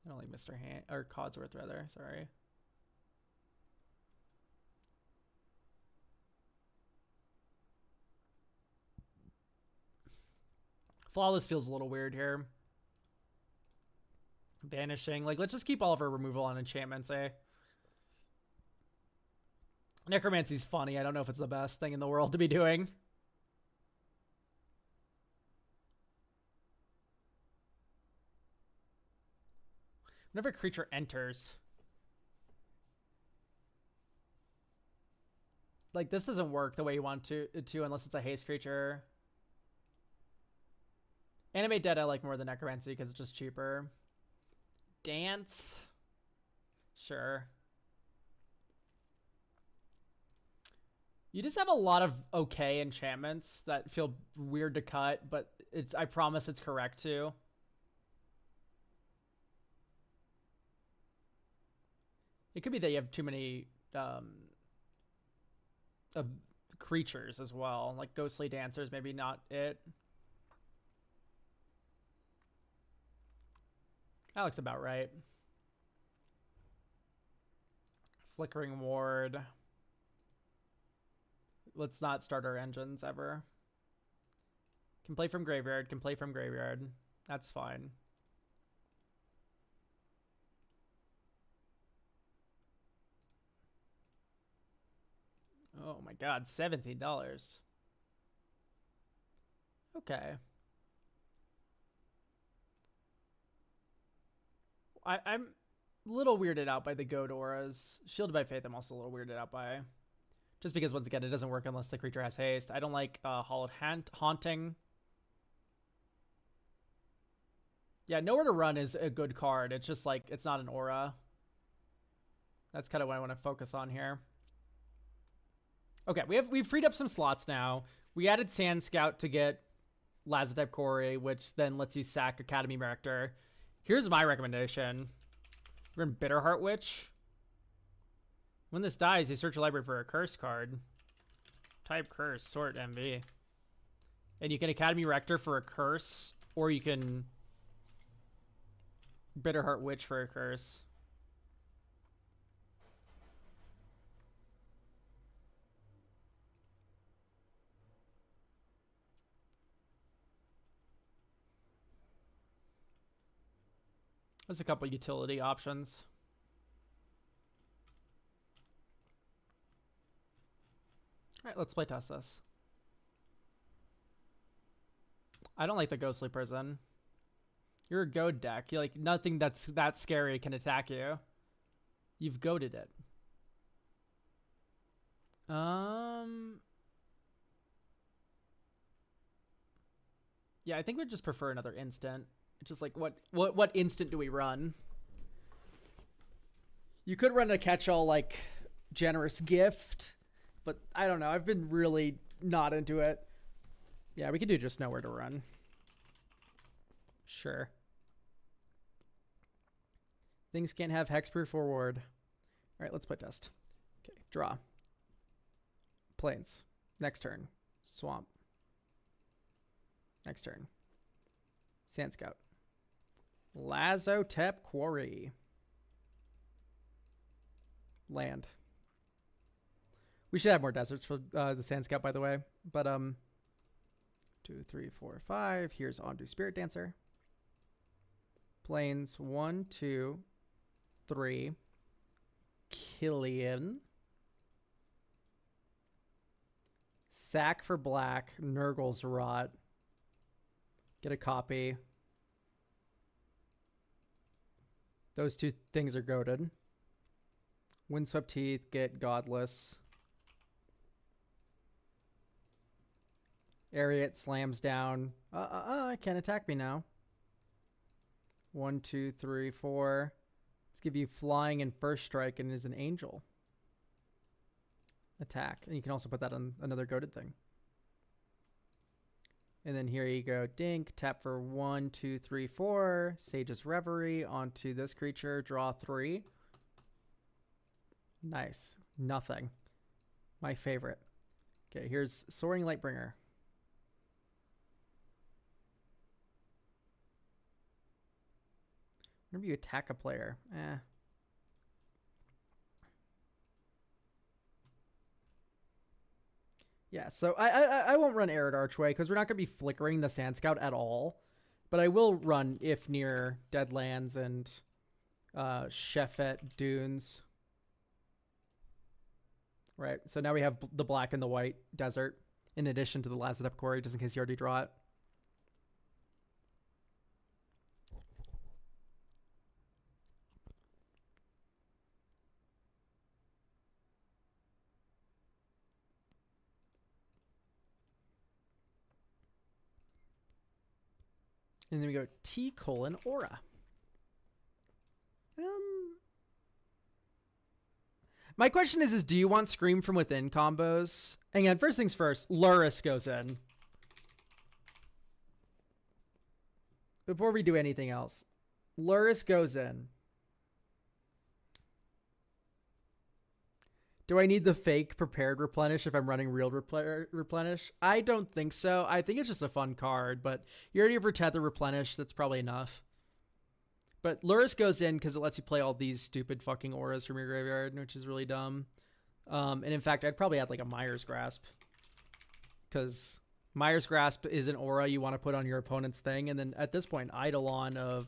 Speaker 1: I don't like Mr. Han or Codsworth rather, sorry. Flawless feels a little weird here. Banishing. Like, let's just keep all of our removal on enchantments, eh? Necromancy's funny. I don't know if it's the best thing in the world to be doing. Whenever a creature enters. Like, this doesn't work the way you want to unless it's a haste creature. Animate Dead I like more than Necromancy because it's just cheaper. Dance. Sure. You just have a lot of okay enchantments that feel weird to cut, but I promise it's correct too. It could be that you have too many creatures as well, like Ghostly Dancers, maybe not it. That looks about right. Flickering Ward. Let's not start our engines ever. Can play from graveyard, can play from graveyard. That's fine. Oh my god, $17. Okay. I'm a little weirded out by the Goat Auras. Shielded by Faith, I'm also a little weirded out by. Just because, once again, it doesn't work unless the creature has haste. I don't like Hallowed Haunting. Yeah, Nowhere to Run is a good card. It's just like, it's not an aura. That's kind of what I want to focus on here. Okay, we've freed up some slots now. We added Sand Scout to get Lazotep Quarry, which then lets you sack Academy Rector. Here's my recommendation. We're in Bitterheart Witch. When this dies, you search your library for a curse card. Type curse, sort MV. And you can Academy Rector for a curse, or you can Bitterheart Witch for a curse. There's a couple utility options. All right, let's play test this. I don't like the Ghostly Prison. You're a goad deck. You're like, nothing that's that scary can attack you. You've goaded it. Yeah, I think we'd just prefer another instant. It's just like what instant do we run? You could run a catch-all like generous gift, but I don't know. I've been really not into it. Yeah, we could do just nowhere to run. Sure. Things can't have hexproof or ward. All right, let's play test. Okay, draw. Plains. Next turn. Swamp. Next turn. Sand Scout. Lazotep Quarry. Land. We should have more deserts for the Sand Scout, by the way. But 2, 3, 4, 5. Here's Ondu Spirit Dancer. Plains 1, 2, 3. Killian. Sack for black. Nurgle's Rot. Get a copy. Those two things are goated. Windswept Teeth. Get Godless. Ariat slams down. Can't attack me now. 1, 2, 3, 4. Let's give you flying and first strike, and it is an angel. Attack. And you can also put that on another goated thing. And then here you go. Dink. Tap for 1, 2, 3, 4. Sage's Reverie onto this creature. Draw 3. Nice. Nothing. My favorite. Okay, here's Soaring Lightbringer. Whenever you attack a player, Yeah, so I won't run Arid Archway because we're not going to be flickering the Sand Scout at all. But I will run if near Deadlands and Shefet Dunes. Right, so now we have the black and the white desert in addition to the Lazotep Quarry, just in case you already draw it. And then we go T::Aura. My question is do you want Scream from Within combos? Hang on, first things first, Luris goes in. Before we do anything else, Luris goes in. Do I need the fake prepared replenish if I'm running real replenish? I don't think so. I think it's just a fun card, but you already have Tether replenish. That's probably enough. But Luris goes in because it lets you play all these stupid fucking auras from your graveyard, which is really dumb. And in fact, I'd probably add like a Mire's Grasp. Because Mire's Grasp is an aura you want to put on your opponent's thing. And then at this point, Eidolon of...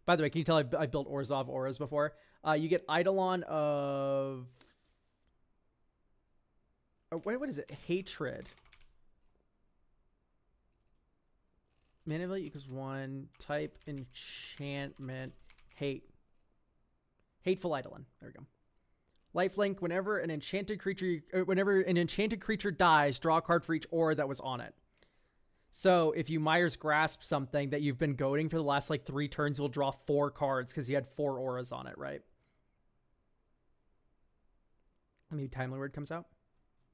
Speaker 1: By the way, can you tell I built Orzhov auras before? You get Eidolon of... Oh, what is it? Hatred. Mana value equals 1. Type enchantment. Hate. Hateful Eidolon. There we go. Lifelink. Whenever an enchanted creature dies, draw a card for each aura that was on it. So if you Mire's Grasp something that you've been goading for the last like 3 turns, you'll draw 4 cards because you had 4 auras on it, right? Maybe Timely Word comes out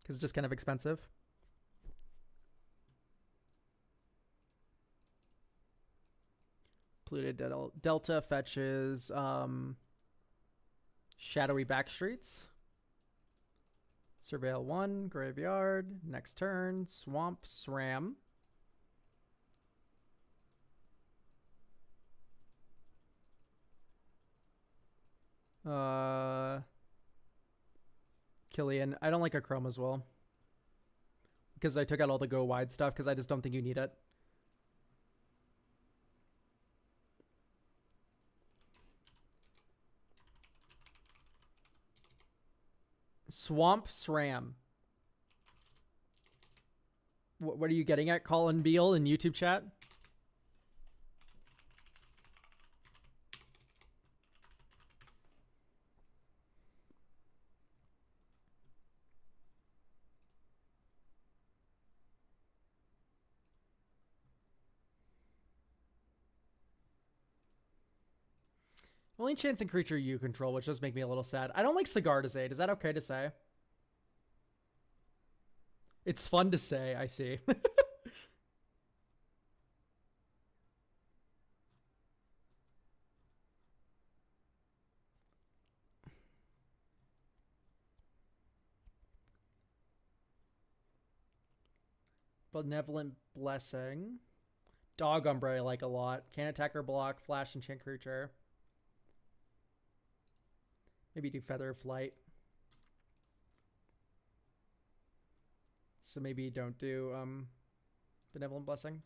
Speaker 1: because it's just kind of expensive. Polluted Delta fetches Shadowy Backstreets. Surveil 1, Graveyard. Next turn, Swamp SRAM. Killian. I don't like a Chrome as well. Because I took out all the go wide stuff because I just don't think you need it. Swamp SRAM. What are you getting at, Colin Beal in YouTube chat? Only chance and creature you control, which does make me a little sad. I don't like Sigardazade. Is that okay to say? It's fun to say, I see. Benevolent Blessing. Dog Umbra I like a lot. Can't attack or block. Flash enchant creature. Maybe do Feather of Flight. So maybe don't do Benevolent Blessing.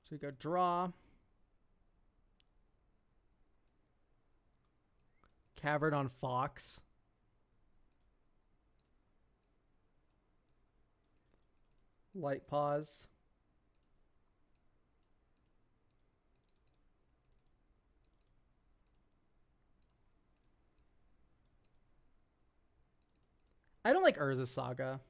Speaker 1: So we go draw. Cavern on Fox. Light Pause. I don't like Urza Saga.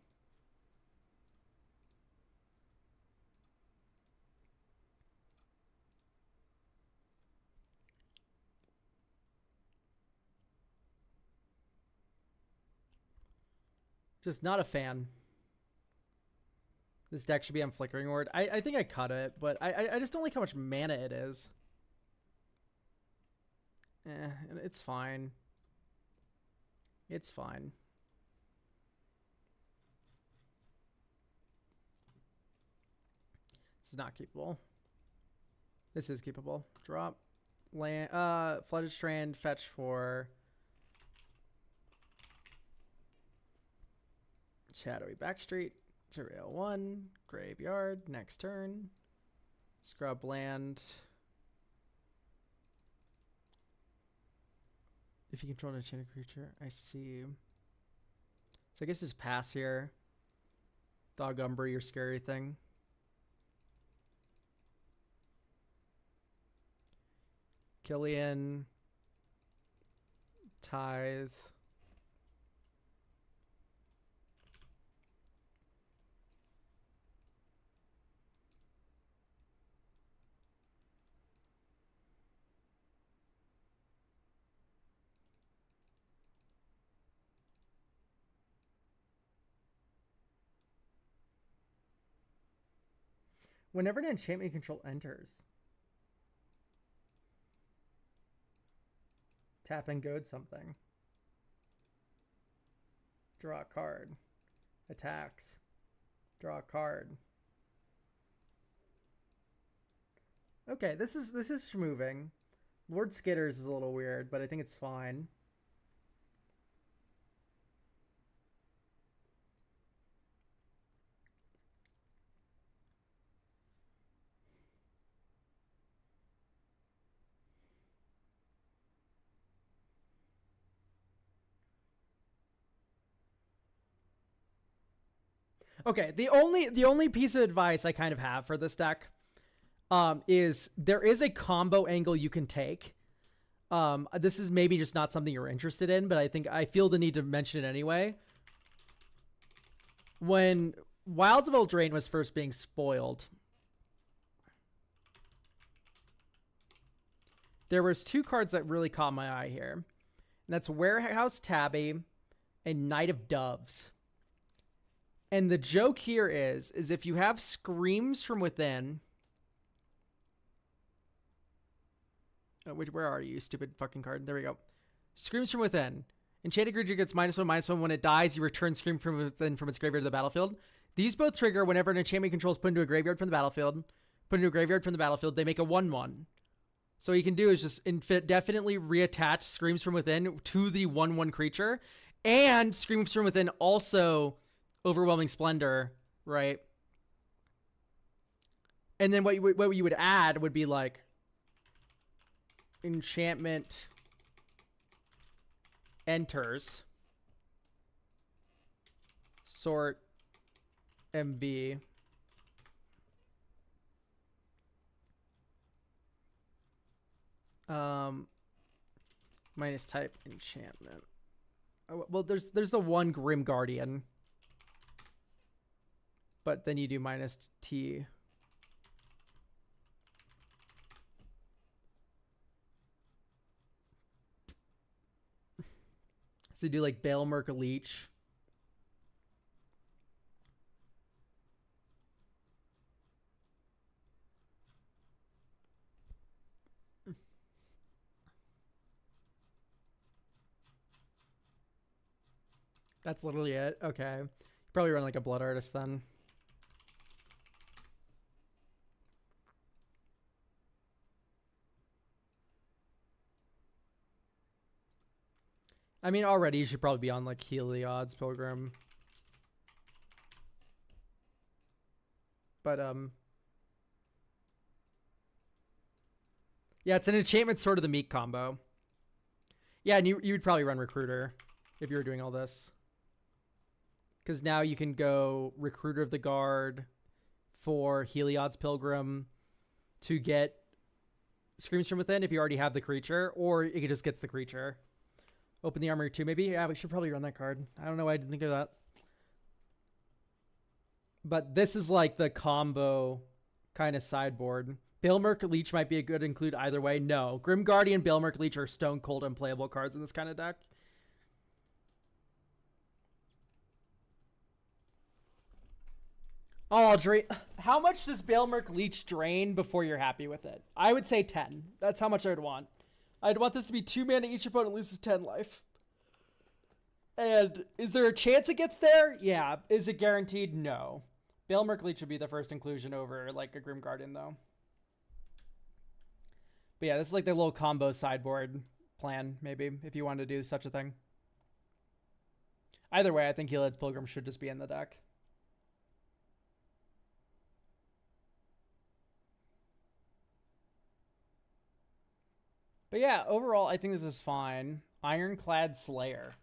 Speaker 1: Just not a fan. This deck should be on Flickering Ward. I think I cut it, but I just don't like how much mana it is. It's fine. It's fine. This is not keepable. This is keepable. Drop. Land. Flooded Strand. Fetch for Shadowy Backstreet. Surreal 1. Graveyard. Next turn. Scrub land. If you control an enchanted creature, I see. So I guess just pass here. Dog Umbra, your scary thing. Killian. Tithe. Whenever an enchantment control enters, tap and goad something. Draw a card. Attacks. Draw a card. Okay, this is moving. Lord Skitters is a little weird, but I think it's fine. Okay, the only piece of advice I kind of have for this deck is there is a combo angle you can take. This is maybe just not something you're interested in, but I feel the need to mention it anyway. When Wilds of Eldraine was first being spoiled, there was two cards that really caught my eye here. And that's Warehouse Tabby and Knight of Doves. And the joke here is if you have Screams from Within. Oh, where are you, stupid fucking card? There we go. Screams from Within. Enchanted creature gets -1/-1. When it dies, you return Scream from Within from its graveyard to the battlefield. These both trigger whenever an enchantment control is put into a graveyard from the battlefield. Put into a graveyard from the battlefield, they make a 1/1. So what you can do is just definitely reattach Screams from Within to the 1/1 creature. And Screams from Within also Overwhelming Splendor, right? And then what you would add would be like enchantment enters sort MV minus type enchantment. Oh, well, there's the one Grim Guardian. but then you do minus T. So you do like Bale, Merc, Leech. That's literally it. Okay. You probably run like a Blood Artist then. I mean, already you should probably be on like Heliod's Pilgrim. But yeah, it's an enchantment sort of the Meek combo. Yeah, and you would probably run Recruiter if you were doing all this. Because now you can go Recruiter of the Guard for Heliod's Pilgrim to get Screams from Within if you already have the creature, or it just gets the creature. Open the Armory too, maybe? Yeah, we should probably run that card. I don't know why I didn't think of that. But this is like the combo kind of sideboard. Balemerc Leech might be a good include either way. No. Grim Guardian, Balemerc Leech are stone cold unplayable cards in this kind of deck. Oh, drain. How much does Balemerc Leech drain before you're happy with it? I would say 10. That's how much I would want. I'd want this to be 2 mana, each opponent loses 10 life. And is there a chance it gets there? Yeah. Is it guaranteed? No. Balemerc Leech would be the first inclusion over like a Grim Guardian though. But yeah, this is like the little combo sideboard plan, maybe, if you wanted to do such a thing. Either way, I think Heliod's Pilgrim should just be in the deck. But yeah, overall, I think this is fine. Ironclad Slayer.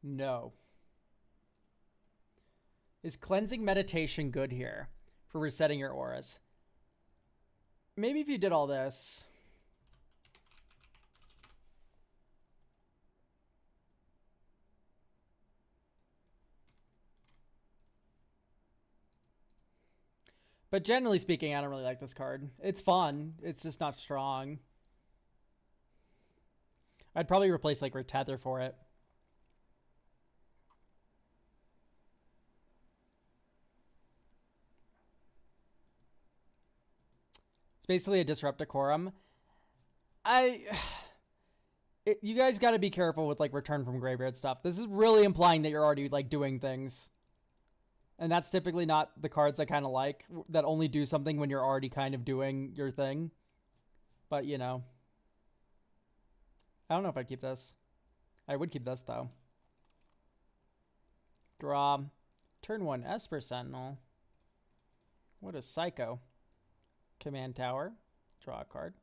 Speaker 1: No. Is Cleansing Meditation good here for resetting your auras? Maybe if you did all this. But generally speaking, I don't really like this card. It's fun. It's just not strong. I'd probably replace like Retether for it. It's basically a Disrupt Decorum. You guys got to be careful with like Return from Graveyard stuff. This is really implying that you're already like doing things. And that's typically not the cards I kind of like, that only do something when you're already kind of doing your thing. But, you know. I don't know if I'd keep this. I would keep this, though. Draw. Turn 1, Esper Sentinel. What a psycho. Command Tower. Draw a card.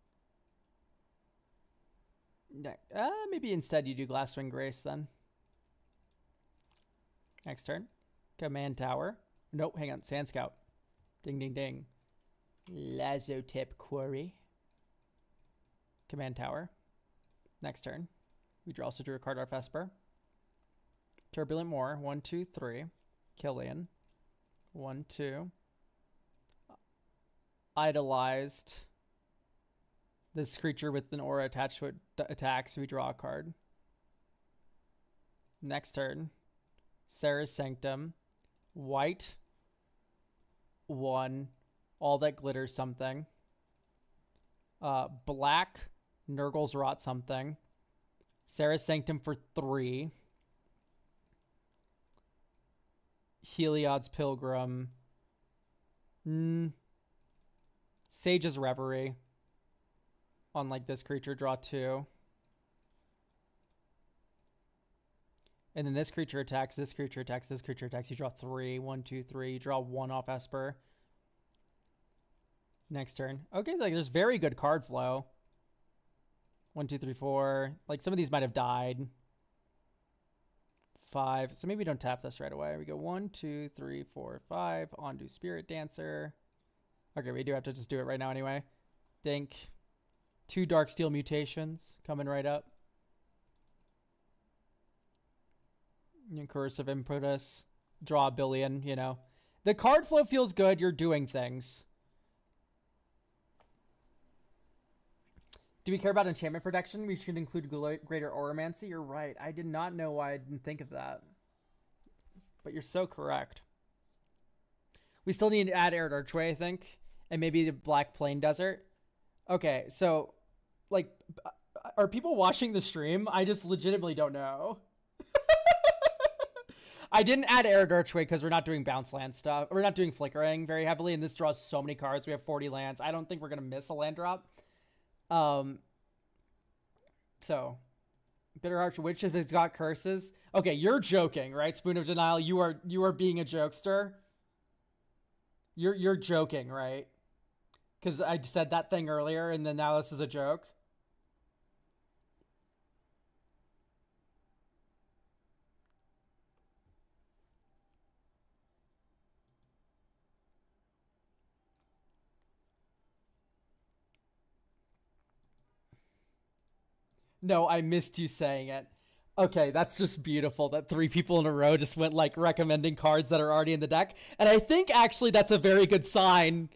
Speaker 1: Maybe instead you do Glasswing Grace, then. Next turn. Command Tower. Nope, hang on. Sand Scout. Ding, ding, ding. Lazotep Quarry. Command Tower. Next turn. We also drew a card off Esper. Turbulent Moor. 1, 2, 3. Killian. 1, 2. Idolized. This creature with an aura attached to it attacks. We draw a card. Next turn. Sarah's Sanctum. White. 1. All that glitters something. Black. Nurgle's Rot something. Sarah's Sanctum for 3. Heliod's Pilgrim. Sage's Reverie. On like this creature, draw 2. And then this creature attacks, this creature attacks, this creature attacks. You draw 3. 1, 2, 3. You draw 1 off Esper. Next turn. Okay, like there's very good card flow. 1, 2, 3, 4. Like some of these might have died. 5. So maybe we don't tap this right away. We go 1, 2, 3, 4, 5. On to Spirit Dancer. Okay, we do have to just do it right now anyway. Dink. 2 Darksteel Mutations coming right up. Cursive impetus. Draw a billion, you know. The card flow feels good. You're doing things. Do we care about enchantment protection? We should include greater oromancy. You're right. I did not know why I didn't think of that. But you're so correct. We still need to add Arid Archway, I think. And maybe the Black Plain Desert. Okay, so, like, are people watching the stream? I just legitimately don't know. I didn't add Arid Archway because we're not doing bounce land stuff. We're not doing flickering very heavily, and this draws so many cards. We have 40 lands. I don't think we're going to miss a land drop. So, Bitter Heart Witch if it's got curses. Okay, you're joking, right? Spoon of Denial, you are being a jokester. You're joking, right? Because I said that thing earlier, and then now this is a joke. No, I missed you saying it. Okay, that's just beautiful that 3 people in a row just went like recommending cards that are already in the deck. And I think actually that's a very good sign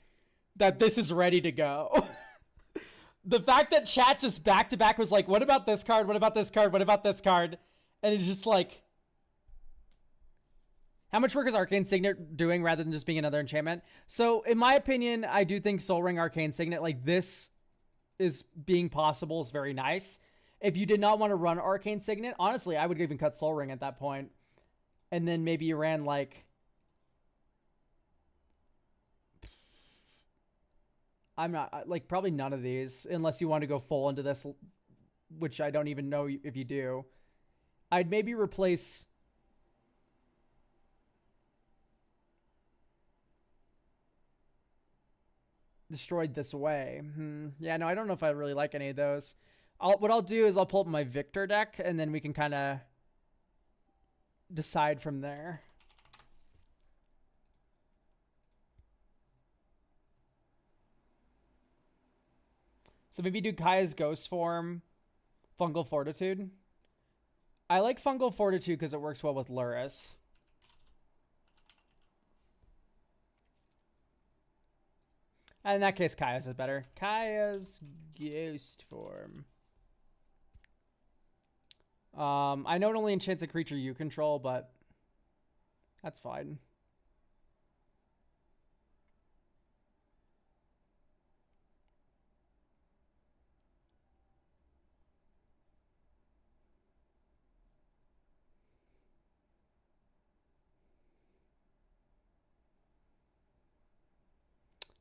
Speaker 1: that this is ready to go. The fact that chat just back to back was like, what about this card? What about this card? What about this card? And it's just like, how much work is Arcane Signet doing rather than just being another enchantment? So in my opinion, I do think Soul Ring Arcane Signet, like this is being possible is very nice. If you did not want to run Arcane Signet, honestly, I would even cut Soul Ring at that point. And then maybe you ran like... I'm not... Like, probably none of these. Unless you want to go full into this, which I don't even know if you do. I'd maybe replace... Destroyed This Way. Yeah, no, I don't know if I really like any of those. What I'll do is I'll pull up my Victor deck, and then we can kind of decide from there. So maybe do Kaya's Ghost Form, Fungal Fortitude. I like Fungal Fortitude because it works well with Lurrus. And in that case, Kaya's is better. Kaya's Ghost Form. I know it only enchants a creature you control, but that's fine.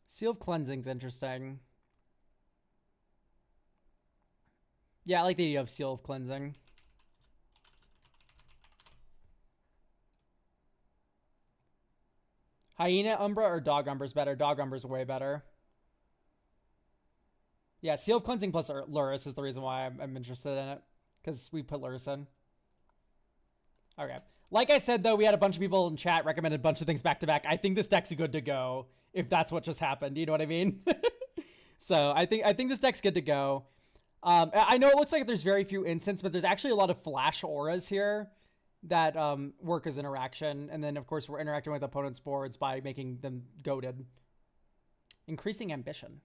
Speaker 1: Seal of Cleansing's interesting. Yeah, I like the idea of Seal of Cleansing. Hyena Umbra or Dog Umbra's better? Dog Umbra's way better. Yeah, Seal of Cleansing plus Lurrus is the reason why I'm interested in it. Because we put Lurrus in. Okay. Like I said, though, we had a bunch of people in chat recommended a bunch of things back to back. I think this deck's good to go, if that's what just happened. You know what I mean? So I think this deck's good to go. I know it looks like there's very few instants, but there's actually a lot of flash auras here that work as interaction. And then, of course, we're interacting with opponents' boards by making them goated. Increasing Ambition.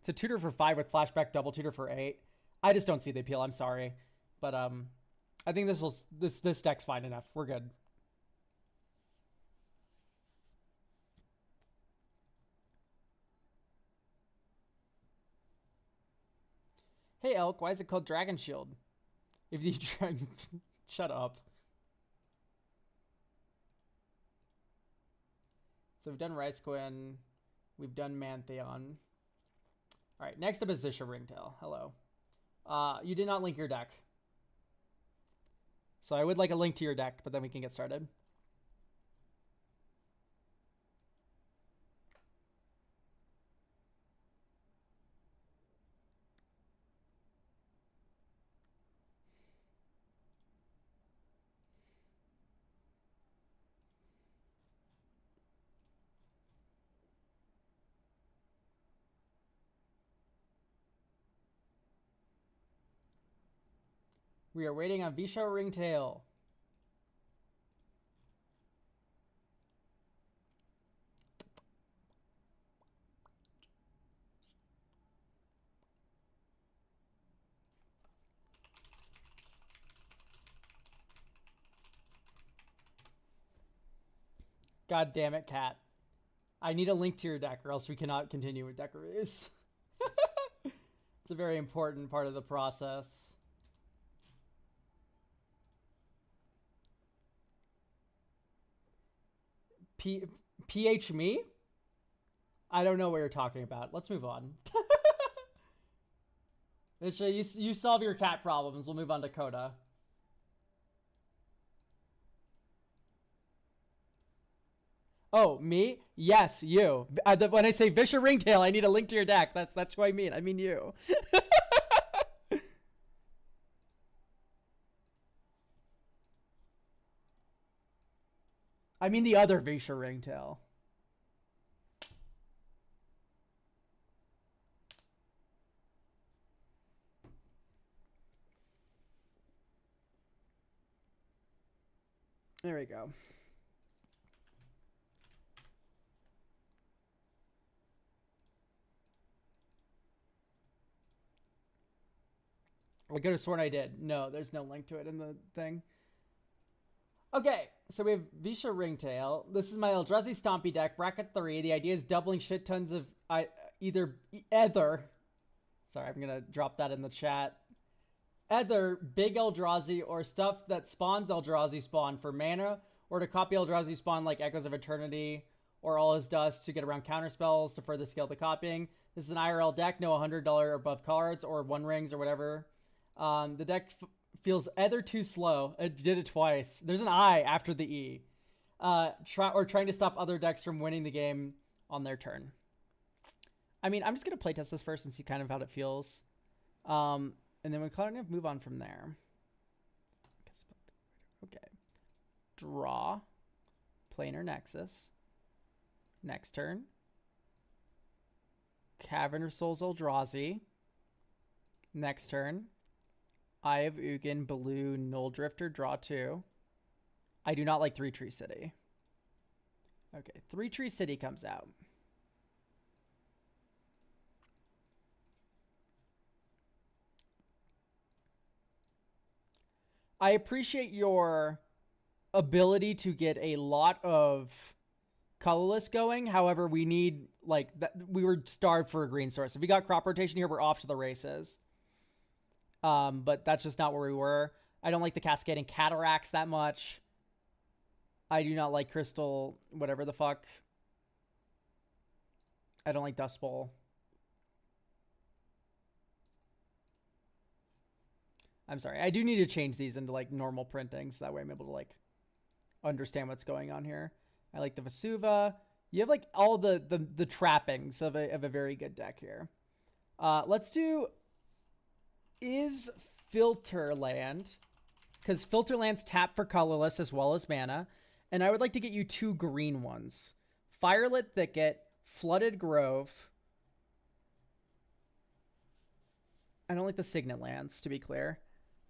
Speaker 1: It's a tutor for 5 with flashback, double tutor for 8. I just don't see the appeal. I'm sorry. But I think this deck's fine enough. We're good. Hey, Elk, why is it called Dragon Shield? If you try... Shut up. So we've done Rice Quinn. We've done Mantheon. All right, next up is Bishop Ringtail. Hello. You did not link your deck. So I would like a link to your deck, but then we can get started. We are waiting on Visho Ringtail. God damn it, Cat. I need a link to your deck or else we cannot continue with deck reviews. It's a very important part of the process. PH me? I don't know what you're talking about. Let's move on. You solve your cat problems. We'll move on to Coda. Oh, me? Yes, you. When I say Vischer Ringtail, I need a link to your deck. That's who I mean. I mean you. I mean the other Vischer Ringtail. There we go. I could have sworn I did. No, there's no link to it in the thing. Okay, so we have Vischer Ringtail. This is my Eldrazi Stompy deck, bracket 3. The idea is doubling shit tons of either. Sorry, I'm gonna drop that in the chat. Either big Eldrazi or stuff that spawns Eldrazi spawn for mana, or to copy Eldrazi spawn like Echoes of Eternity or All Is Dust to get around counterspells to further scale the copying. This is an IRL deck, no $100 or above cards or one rings or whatever. The deck feels either too slow. It did it twice. There's an I after the E. Trying to stop other decks from winning the game on their turn. I mean, I'm just going to playtest this first and see kind of how it feels. And then we kind of move on from there. Okay. Draw. Planar Nexus. Next turn. Cavern of Souls Eldrazi. Next turn. Eye of Ugin, Blue, Null Drifter, draw 2. I do not like 3 Tree City. Okay, 3 Tree City comes out. I appreciate your ability to get a lot of colorless going. However, we need, like, we were starved for a green source. If we got crop rotation here, we're off to the races. But that's just not where we were. I don't like the Cascading Cataracts that much. I do not like Crystal, whatever the fuck. I don't like Dust Bowl. I'm sorry. I do need to change these into like normal printing so that way I'm able to like understand what's going on here. I like the Vesuva. You have like all the trappings of a very good deck here. Let's do is Filterland, because Filterlands tap for colorless as well as mana, and I would like to get you 2 green ones. Firelit Thicket, Flooded Grove. I don't like the Signet lands, to be clear.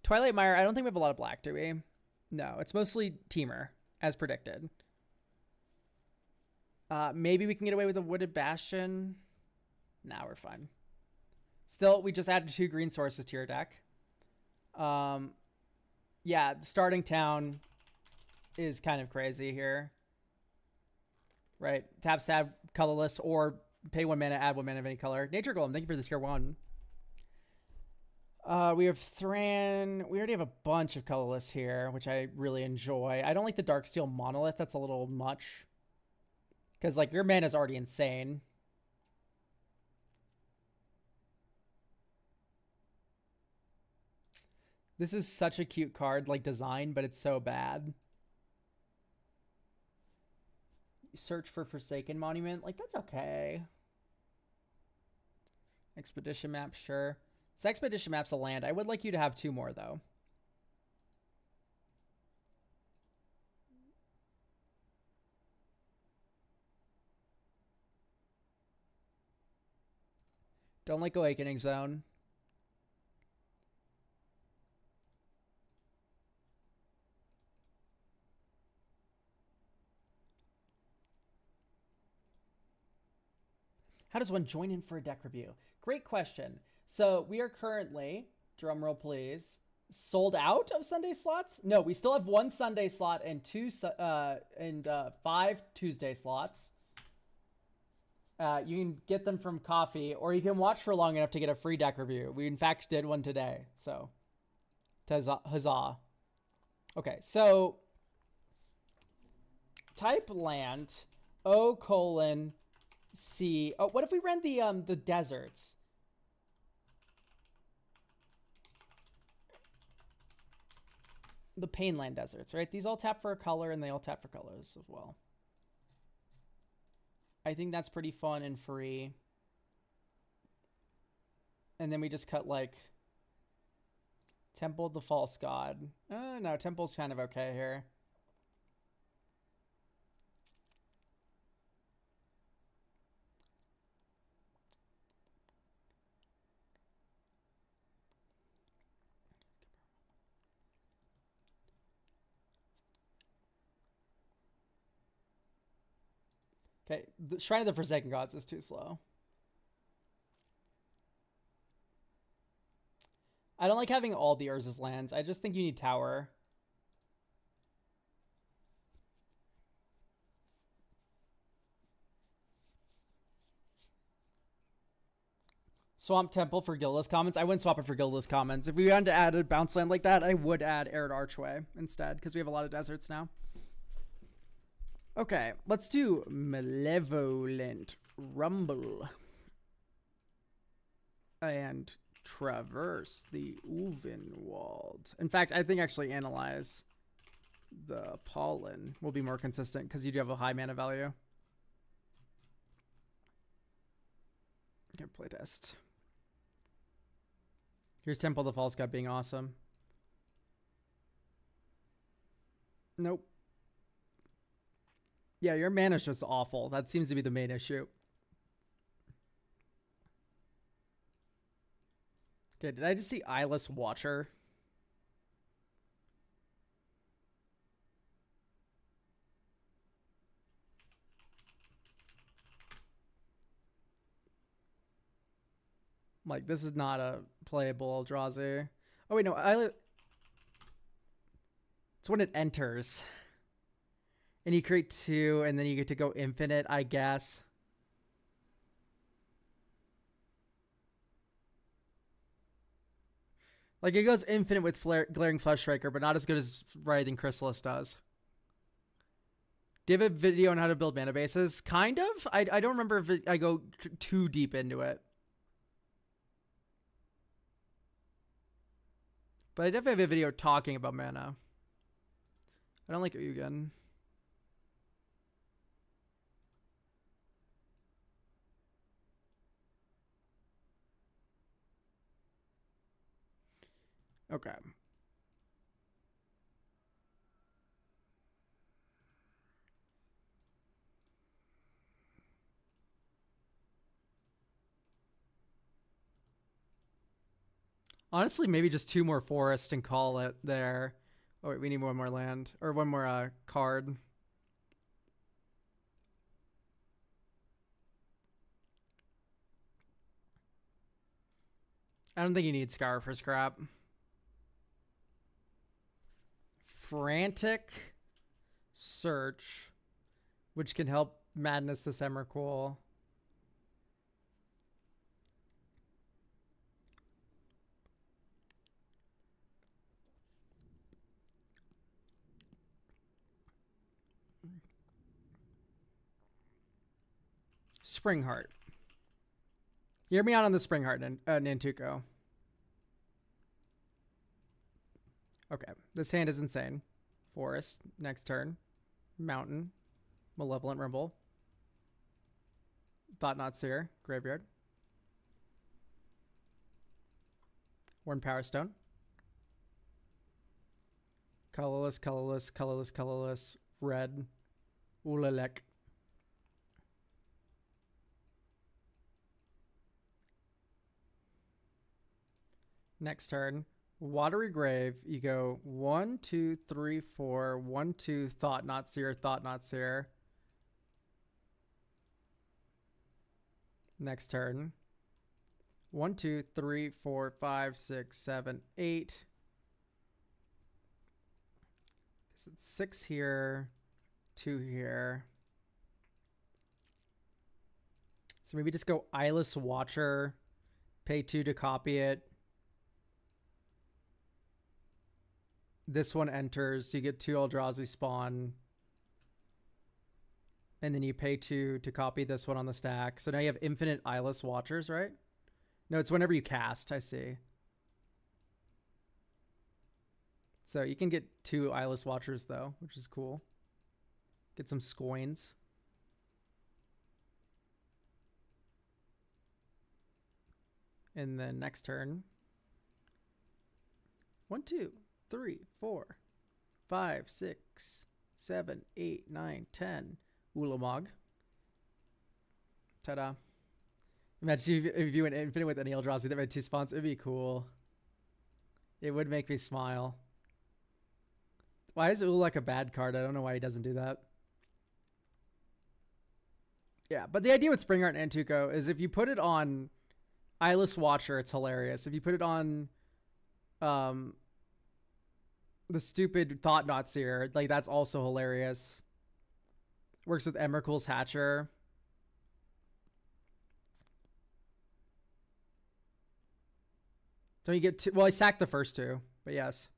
Speaker 1: Twilight Mire, I don't think we have a lot of black, do we? No, it's mostly Teamer, as predicted. Maybe we can get away with a Wooded Bastion. Nah, we're fine. Still, we just added 2 green sources to your deck. Yeah, starting town is kind of crazy here. Right? Tap, stab, colorless, or pay 1 mana, add 1 mana of any color. Nature Golem, thank you for the tier 1. We have Thran. We already have a bunch of colorless here, which I really enjoy. I don't like the Darksteel Monolith. That's a little much. Because, like, your mana is already insane. This is such a cute card, like, design, but it's so bad. Search for Forsaken Monument. Like, that's okay. Expedition map, sure. This Expedition map's a land. I would like you to have 2 more, though. Don't like Awakening Zone. How does one join in for a deck review? Great question. So we are currently, drumroll please, Sold out of Sunday slots? No, we still have one Sunday slot and five Tuesday slots. You can get them from Coffee, or you can watch for long enough to get a free deck review. We in fact did one today, so huzzah. Okay, so type land O:(C). Oh, what if we ran the deserts? The Painland deserts, right? These all tap for a color and they all tap for colors as well. I think that's pretty fun and free. And then we just cut like Temple of the False God. No, Temple's kind of okay here. Okay, the Shrine of the Forsaken Gods is too slow. I don't like having all the Urza's lands. I just think you need Tower. Swamp Temple for Gilda's Commons. I wouldn't swap it for Gilda's Commons. If we wanted to add a bounce land like that, I would add Arid Archway instead, because we have a lot of deserts now. Okay, let's do Malevolent Rumble. And traverse the Uvenwald. In fact, I think actually analyze the Pollen will be more consistent because you do have a high mana value. Okay, playtest. Here's Temple of the False God being awesome. Nope. Yeah, your mana's just awful. That seems to be the main issue. Okay, did I just see Eyeless Watcher? Like, this is not a playable Eldrazi. Oh, wait, no. It's when it enters. And you create 2, and then you get to go infinite, I guess. Like, it goes infinite with Glaring Flesh Striker, but not as good as Writhing Chrysalis does. Do you have a video on how to build mana bases? Kind of. I don't remember if I go too deep into it. But I definitely have a video talking about mana. I don't like Ugin. Okay. Honestly, maybe just 2 more forests and call it there. Oh, wait, we need one more land. Or one more card. I don't think you need Scar for scrap. Frantic Search, which can help Madness this Emrakul. Springheart. Hear me out on the Springheart, Nantuko. Okay, this hand is insane. Forest, next turn. Mountain, Malevolent Rumble. Thought Not Seer, Graveyard. Worn Power Stone. Colorless, colorless, colorless, colorless. Red. Ulalek. Next turn. Watery Grave. You go 1, 2, 3, 4. 1, 2. Thought Not Seer. Thought Not Seer. Next turn. 1, 2, 3, 4, 5, 6, 7, 8. So it's 6 here, 2 here. So maybe just go Eyeless Watcher, pay 2 to copy it. This one enters, so you get 2 Eldrazi spawn. And then you pay 2 to copy this one on the stack. So now you have infinite Eyeless Watchers, right? No, it's whenever you cast, I see. So you can get 2 Eyeless Watchers, though, which is cool. Get some scoins. And then next turn. 1, 2, 3, 4, 5, 6, 7, 8, 9, 10. Ulamog. Ta-da. Imagine if you went infinite with any Eldrazi that made 2 spawns. It'd be cool. It would make me smile. Why is Ulak a bad card? I don't know why he doesn't do that. Yeah, but the idea with Spring Art and Antuco is if you put it on Eyeless Watcher, it's hilarious. If you put it on the stupid Thought Knot Seer, like that's also hilarious. Works with Emrakul's Hatcher. So you get 2. Well, I sacked the first 2, but yes.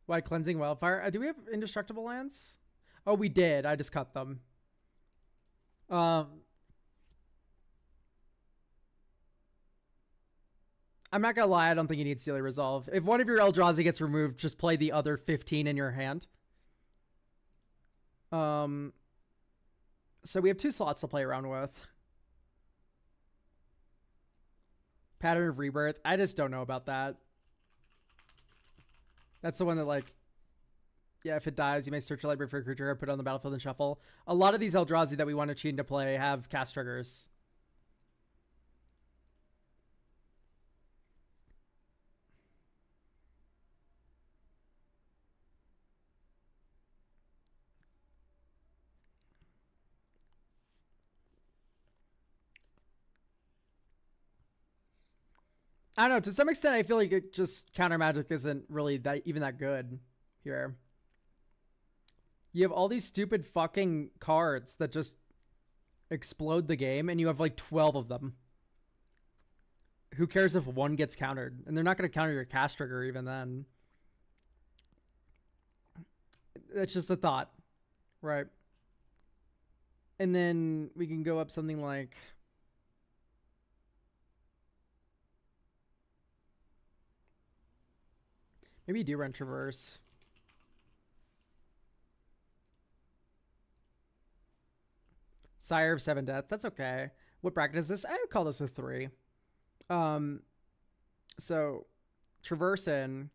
Speaker 1: Why Cleansing Wildfire? Do we have indestructible lands? Oh, we did. I just cut them. I'm not gonna lie, I don't think you need Steely Resolve. If one of your Eldrazi gets removed, just play the other 15 in your hand. So we have 2 slots to play around with. Pattern of Rebirth. I just don't know about that. That's the one that, like, yeah, if it dies, you may search your library for a creature or put it on the battlefield and shuffle. A lot of these Eldrazi that we want to chain to play have cast triggers. I don't know. To some extent, I feel like it just counter magic isn't really that even that good here. You have all these stupid fucking cards that just explode the game, and you have like 12 of them. Who cares if one gets countered? And they're not going to counter your cast trigger even then. It's just a thought, right? And then we can go up something like... Maybe you do run Traverse. Sire of 7 Death. That's okay. What bracket is this? I would call this a 3. So Traverse in.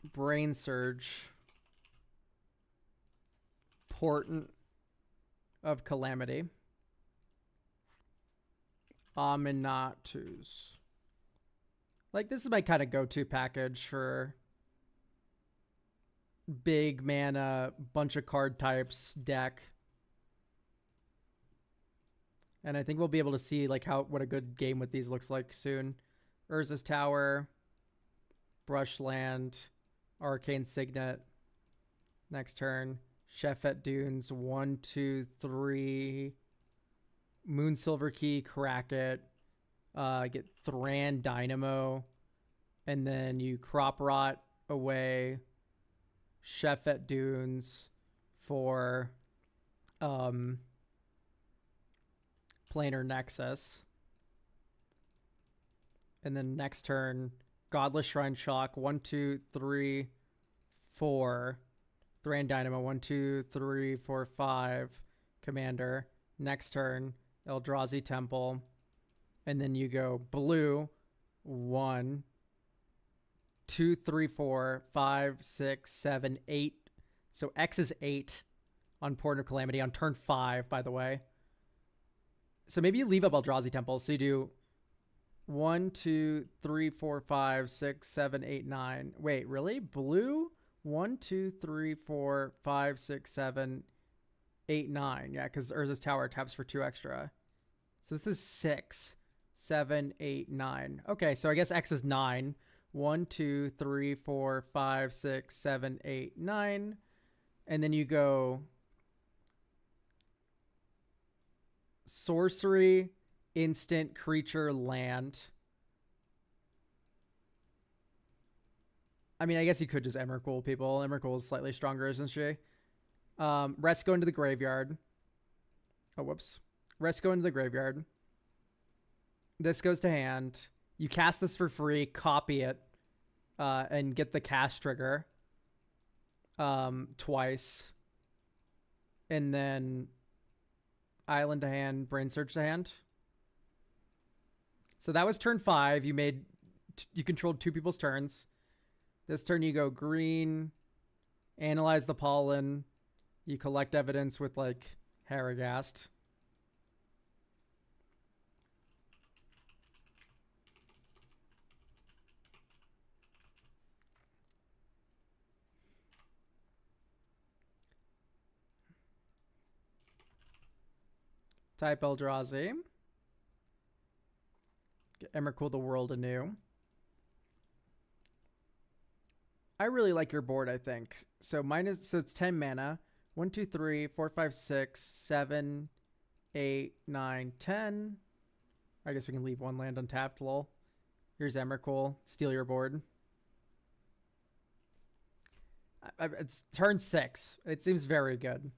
Speaker 1: Brain Surge. Portent of Calamity. Aminatus. Like, this is my kind of go-to package for big mana, bunch of card types deck. And I think we'll be able to see like what a good game with these looks like soon. Urza's Tower, Brushland, Arcane Signet. Next turn, Shefet Dunes, 1, 2, 3. Moonsilver Key, crack it. Get Thran Dynamo. And then you Crop Rot away. Shefet Dunes for Planar Nexus. And then next turn, Godless Shrine Shock, 1, 2, 3, 4. Thran Dynamo, 1, 2, 3, 4, 5. Commander. Next turn, Eldrazi Temple. And then you go blue, 1, 2, 3, 4, 5, 6, 7, 8. So X is 8 on Portent of Calamity on turn 5, by the way. So maybe you leave up Eldrazi Temple. So you do 1, 2, 3, 4, 5, 6, 7, 8, 9. Wait, really? Blue? 1, 2, 3, 4, 5, 6, 7, 8, 9. Yeah, because Urza's Tower taps for 2 extra. So this is 6, 7, 8, 9. Okay, so I guess X is 9. 1, 2, 3, 4, 5, 6, 7, 8, 9. And then you go sorcery, instant, creature, land. I mean, I guess you could just Emrakul people. Emrakul is slightly stronger, isn't she? Rest go into the graveyard. Oh, whoops. Rest go into the graveyard. This goes to hand. You cast this for free, copy it, and get the cast trigger twice. And then island to hand, brain surge to hand. So that was turn 5. You controlled 2 people's turns. This turn you go green, analyze the pollen, you collect evidence with like Harrogast. Type Eldrazi. Emrakul the world anew. I really like your board, I think. So it's 10 mana. 1, 2, 3, 4, 5, 6, 7, 8, 9, 10. I guess we can leave 1 land untapped, lol. Here's Emrakul. Steal your board. It's turn 6. It seems very good.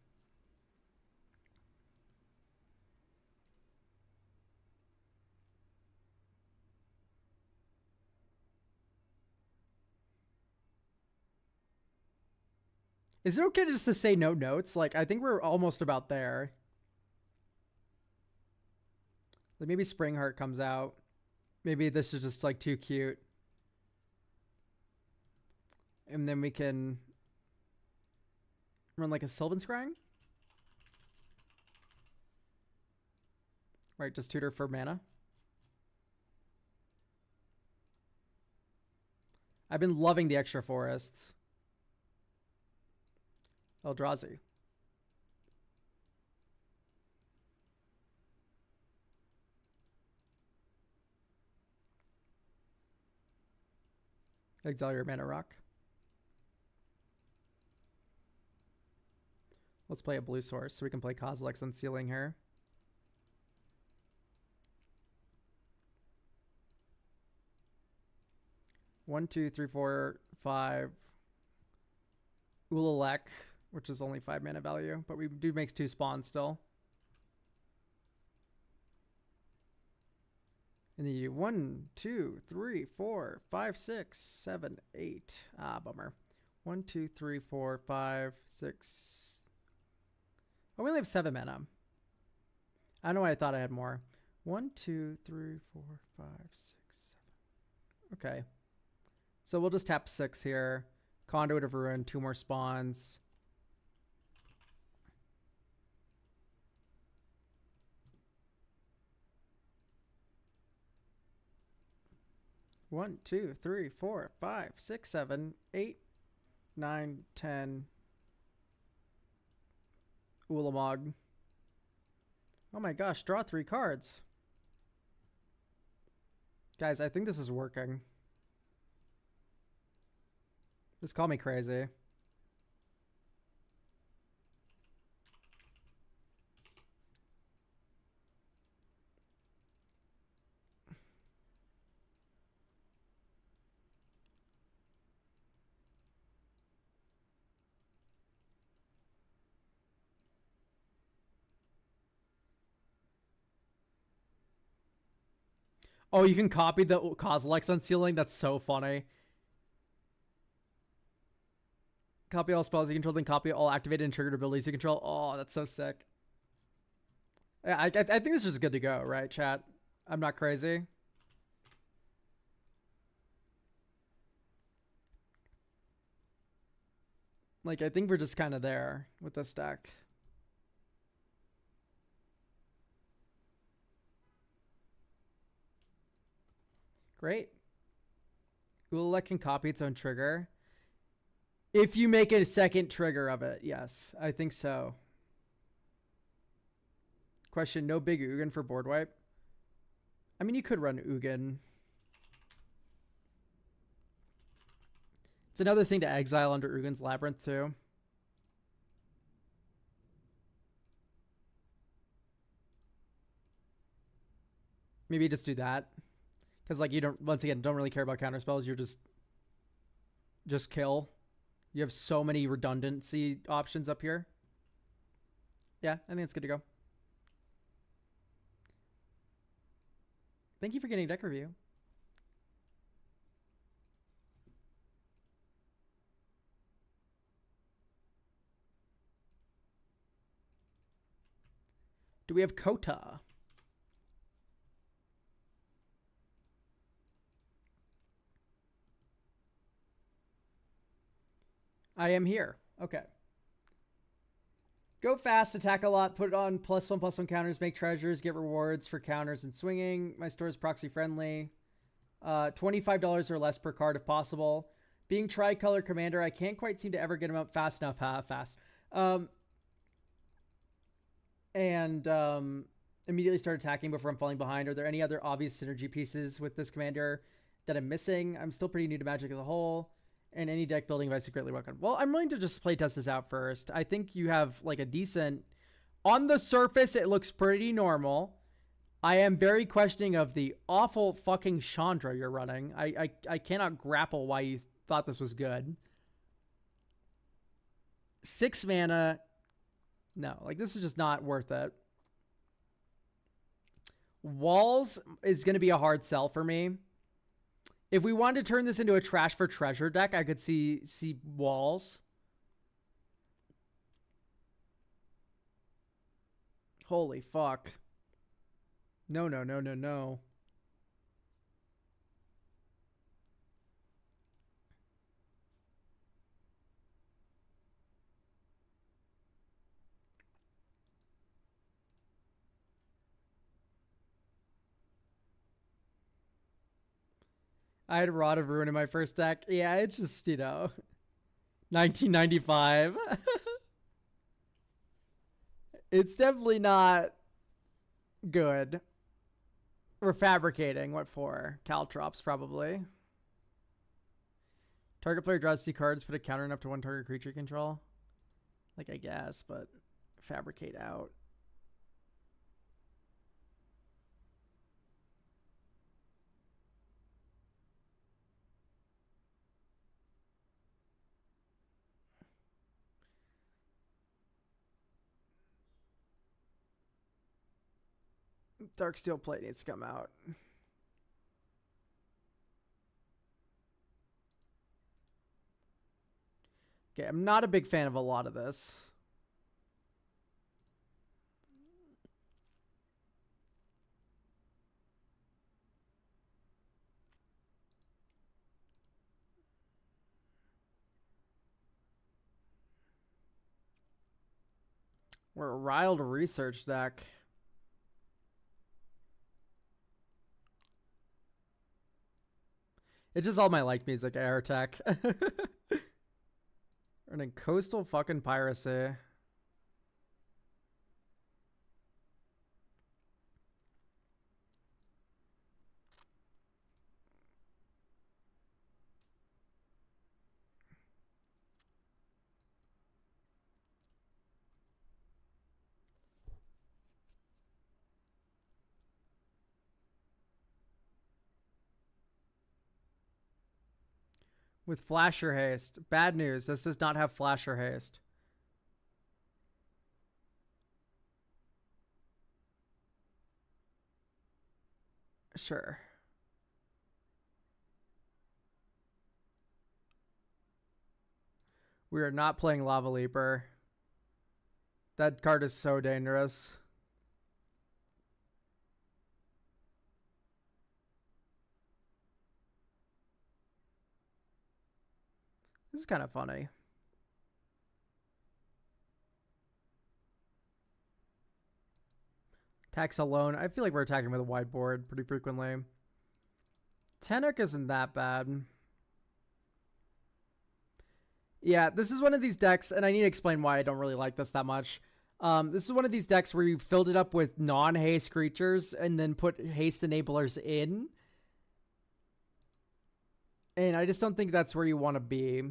Speaker 1: Is it okay just to say no notes? Like, I think we're almost about there. Like, maybe Springheart comes out. Maybe this is just, like, too cute. And then we can run, like, a Sylvan Scrying. Right, just tutor for mana. I've been loving the extra forests. Eldrazi. Exile your mana rock. Let's play a blue source so we can play Kozilek's Unsealing here. One, 2, 3, 4, 5. Ulalek, which is only 5 mana value, but we do make 2 spawns still. And then you do 1, 2, 3, 4, 5, 6, 7, 8. Ah, bummer. 1, 2, 3, 4, 5, 6. Oh, we only have 7 mana. I don't know why I thought I had more. 1, 2, 3, 4, 5, 6, 7. Okay. So we'll just tap 6 here. Conduit of Ruin, 2 more spawns. One, 2, 3, 4, 5, 6, 7, 8, 9, 10. Ulamog. Oh my gosh, draw 3 cards. Guys, I think this is working. Just call me crazy. Oh, you can copy the Kozilek's Unsealing? That's so funny. Copy all spells you control, then copy all activated and triggered abilities you control. Oh, that's so sick. I think this is good to go, right, chat? I'm not crazy. Like, I think we're just kind of there with this deck. Great. Ululek can copy its own trigger. If you make a second trigger of it, yes. I think so. Question, no big Ugin for board wipe? I mean, you could run Ugin. It's another thing to exile under Ugin's Labyrinth, too. Maybe just do that. Because, like, you don't, once again, don't really care about counterspells. You're just kill. You have so many redundancy options up here. Yeah, I think it's good to go. Thank you for getting a deck review. Do we have Kota? I am here. Okay. Go fast, attack a lot, put it on +1/+1 counters, make treasures, get rewards for counters and swinging. My store is proxy friendly. $25 or less per card if possible. Being tricolor commander, I can't quite seem to ever get him up fast enough. Fast. Immediately start attacking before I'm falling behind. Are there any other obvious synergy pieces with this commander that I'm missing? I'm still pretty new to Magic as a whole. And any deck building advice is greatly welcome. Well, I'm willing to just play test this out first. I think you have like a decent... On the surface, it looks pretty normal. I am very questioning of the awful fucking Chandra you're running. I cannot grapple why you thought this was good. 6 mana. No, like this is just not worth it. Walls is going to be a hard sell for me. If we wanted to turn this into a trash for treasure deck, I could see walls. Holy fuck. No. I had Rod of Ruin in my first deck. Yeah, it's just, 1995. It's definitely not good. We're fabricating. What for? Caltrops, probably. Target player draws 2 cards, put a counter in up to 1 target creature control. Like, I guess, but fabricate out. Darksteel Plate needs to come out. Okay, I'm not a big fan of a lot of this. We're a riled research deck. It's just all my like music, air tech. Running coastal fucking piracy. With Flasher Haste. Bad news. This does not have Flasher Haste. Sure. We are not playing Lava Leaper. That card is so dangerous. This is kind of funny. Attacks alone. I feel like we're attacking with a wide board pretty frequently. Tenok isn't that bad. Yeah, this is one of these decks, and I need to explain why I don't really like this that much. This is one of these decks where you filled it up with non-haste creatures and then put haste enablers in. And I just don't think that's where you want to be.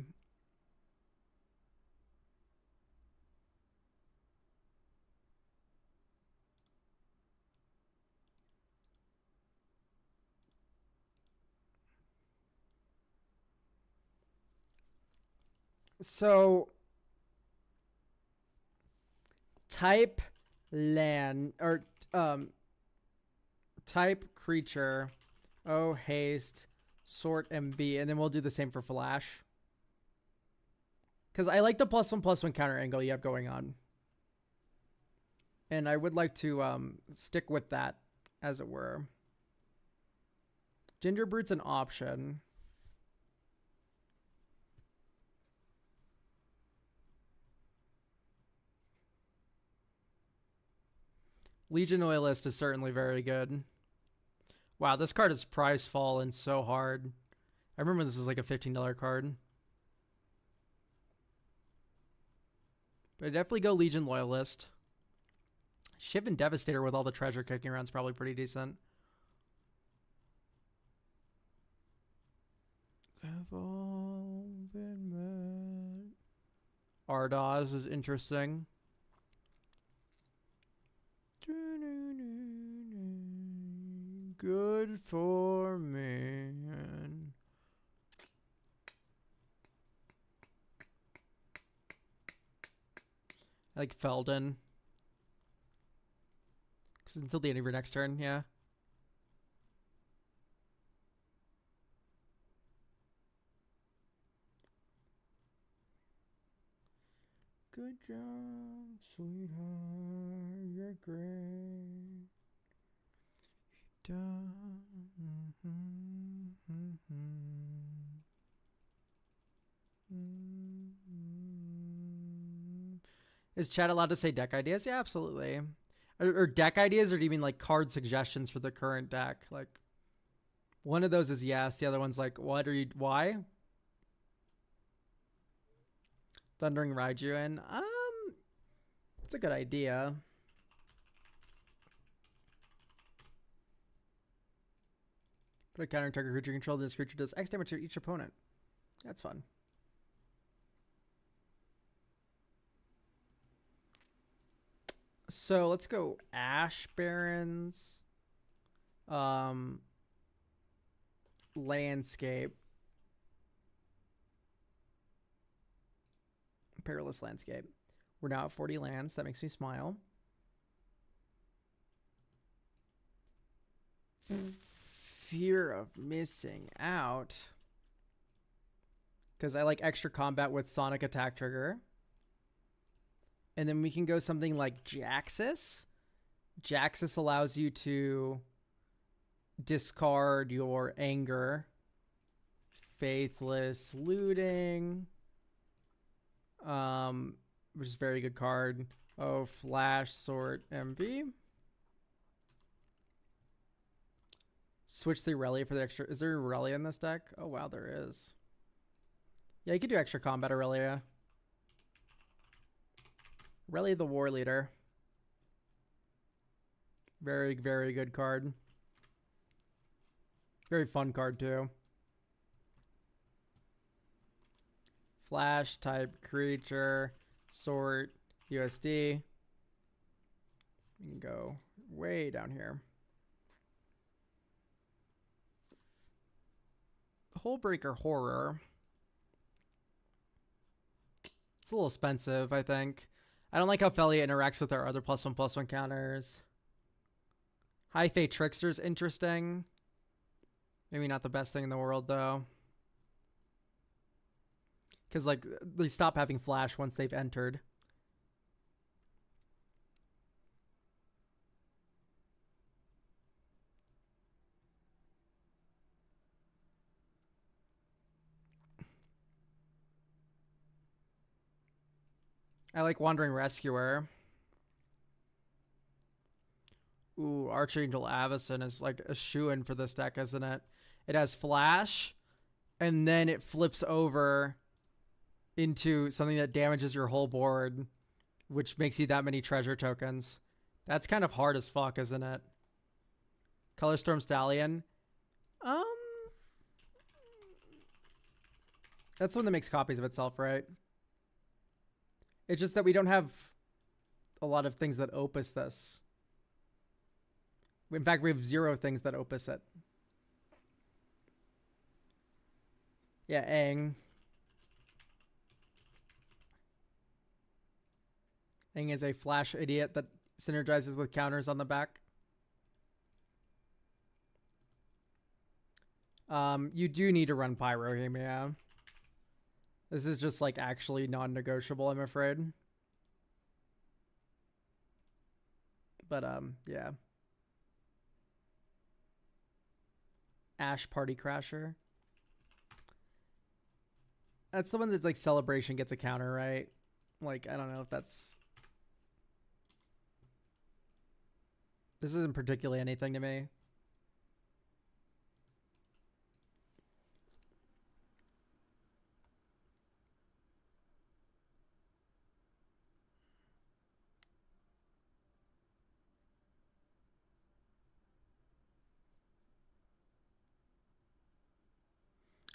Speaker 1: So type land or type creature, oh haste, sort MB, and then we'll do the same for flash. Because I like the +1/+1 counter angle you have going on. And I would like to stick with that, as it were. Ginger Brute's an option. Legion Loyalist is certainly very good. Wow, this card is price fallen so hard. I remember this was like a $15 card. But I'd definitely go Legion Loyalist. Shiv and Devastator with all the treasure kicking around is probably pretty decent. Have all been met. Ardaws is interesting. Good for me. I like Felden. Because until the end of your next turn, yeah. Good job, sweetheart. You're great. Is chat allowed to say deck ideas? Yeah, absolutely. Or deck ideas, or do you mean like card suggestions for the current deck? Like, one of those is yes. The other one's like, what are you? Why? Thundering Raijuin. It's a good idea. Put a counter target creature control. This creature does X damage to each opponent. That's fun. So let's go Ash Barrens. Landscape. Perilous Landscape. We're now at 40 lands. That makes me smile. Fear of missing out. Because I like extra combat with Sonic Attack Trigger. And then we can go something like Jaxus. Jaxus allows you to discard your anger. Faithless Looting. Which is a very good card. Oh, Flash Sort MV. Switch the Aurelia for the extra. Is there Aurelia in this deck? Oh, wow, there is. Yeah, you could do extra combat Aurelia. Aurelia the War Leader. Very, very good card. Very fun card, too. Flash type creature. Sort USD. We can go way down here. Hullbreaker Horror. It's a little expensive, I think. I don't like how Felia interacts with our other +1/+1 counters. High Fate Trickster's interesting. Maybe not the best thing in the world, though. Because, like, they stop having flash once they've entered. I like Wandering Rescuer. Ooh, Archangel Avacyn is like a shoo-in for this deck, isn't it? it has flash, and then it flips over into something that damages your whole board, which makes you that many treasure tokens. That's kind of hard as fuck, isn't it? Colorstorm Stallion. That's the one that makes copies of itself, right? It's just that we don't have a lot of things that opus this. In fact, we have 0 things that opus it. Yeah, Aang. Aang is a flash idiot that synergizes with counters on the back. You do need to run Pyro here, yeah. This is just like actually non-negotiable, I'm afraid. But yeah. Ash Party Crasher. That's the one that's like Celebration gets a counter, right? Like, I don't know if that's... This isn't particularly anything to me.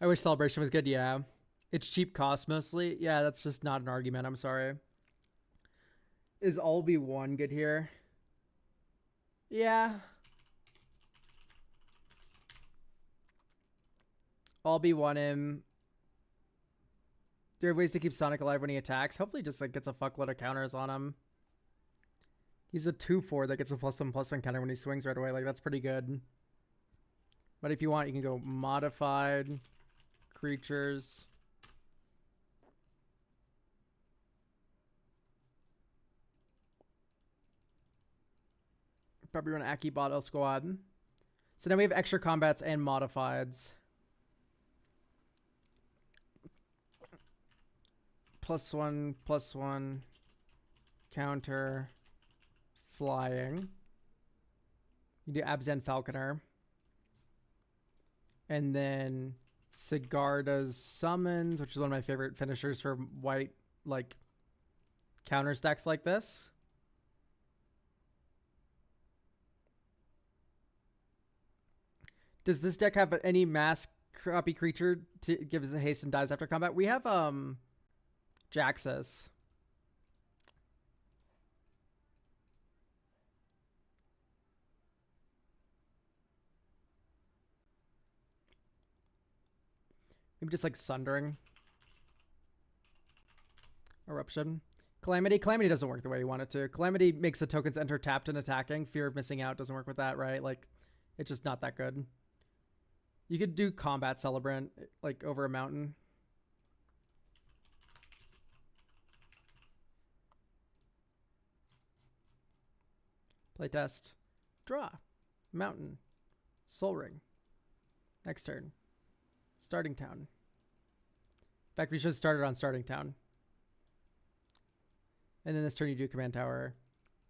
Speaker 1: I wish Celebration was good, yeah. It's cheap cost mostly. Yeah, that's just not an argument, I'm sorry. Is all be one good here? Yeah. All be one him. There are ways to keep Sonic alive when he attacks. Hopefully just like gets a fuckload of counters on him. He's a 2/4 that gets a +1/+1 counter when he swings right away. Like, that's pretty good. But if you want, you can go modified creatures. Probably run Aki Bottle Squad. So now we have extra combats and modifieds. +1/+1 counter flying. You do Abzan Falconer. And then Sigarda's Summons, which is one of my favorite finishers for white, like, counter stacks like this. Does this deck have any mass copy creature to give us a haste and dies after combat? We have Jaxus. Maybe just like Sundering. Eruption. Calamity. Calamity doesn't work the way you want it to. Calamity makes the tokens enter tapped and attacking. Fear of missing out doesn't work with that, right? Like, it's just not that good. You could do Combat Celebrant, like, over a mountain. Playtest. Draw. Mountain. Soul Ring. Next turn. Starting Town. In fact, we should have started on Starting Town. And then this turn you do Command Tower.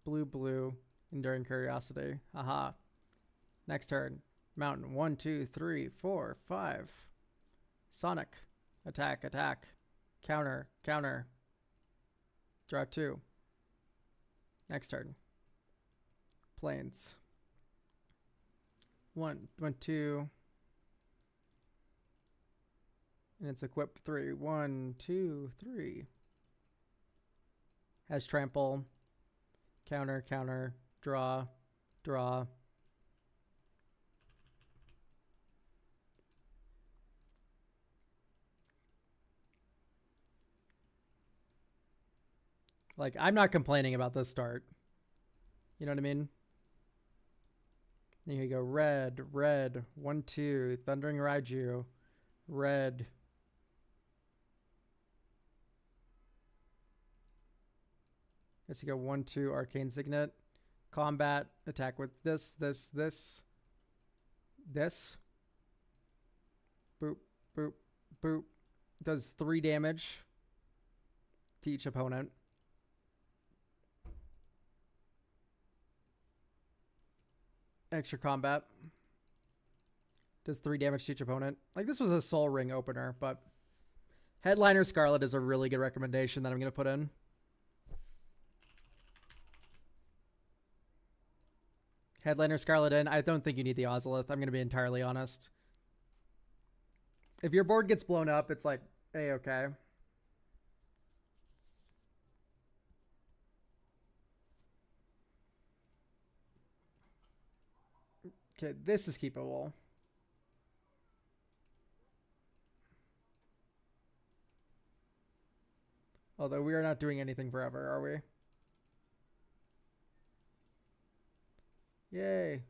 Speaker 1: Blue, blue. Enduring Curiosity. Haha. Next turn. Mountain. 1, 2, 3, 4, 5. Sonic. Attack, attack. Counter, counter. Draw 2. Next turn. Plains. 1, 1, 2. And it's equip 3. 1, 2, 3. Has trample. Counter, counter. Draw, draw. Like, I'm not complaining about this start. You know what I mean? There you go. Red, red. 1, 2. Thundering Raiju. Red. Guess you go 1, 2. Arcane Signet. Combat. Attack with this, this, this. This. Boop, boop, boop. Does 3 damage to each opponent. Extra combat. Does 3 damage to each opponent. Like, this was a Soul Ring opener, but Headliner Scarlet is a really good recommendation that I'm going to put in. Headliner Scarlet in. I don't think you need the Ozolith. I'm going to be entirely honest. If your board gets blown up, it's like, hey, okay. Okay, this is keepable. Although we are not doing anything forever, are we? Yay.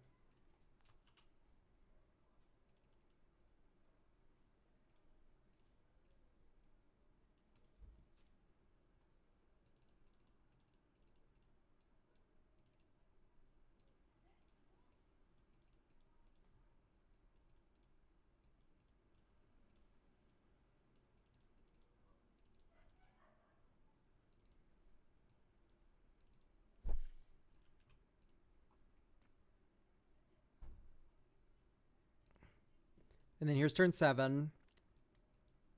Speaker 1: And then here's turn 7,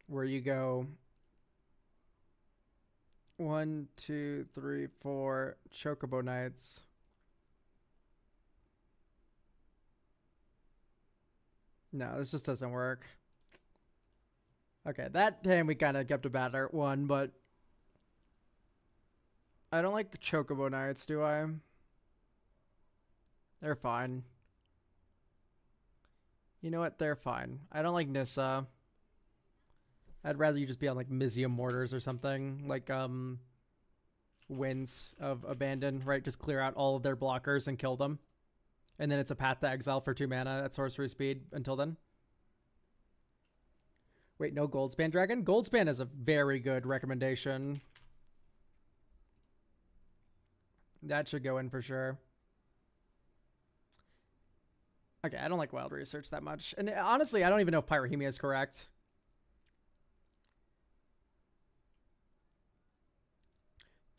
Speaker 1: where you go 1, 2, 3, 4 Chocobo Knights. No, this just doesn't work. Okay, that hand we kind of kept a better one, but I don't like Chocobo Knights, do I? They're fine. You know what? They're fine. I don't like Nissa. I'd rather you just be on like Mizium Mortars or something. Like Winds of Abandon, right? Just clear out all of their blockers and kill them. And then it's a Path to Exile for 2 mana at sorcery speed until then. Wait, no Goldspan Dragon? Goldspan is a very good recommendation. That should go in for sure. Okay, I don't like Wild Research that much. And honestly, I don't even know if Pyrohemia is correct.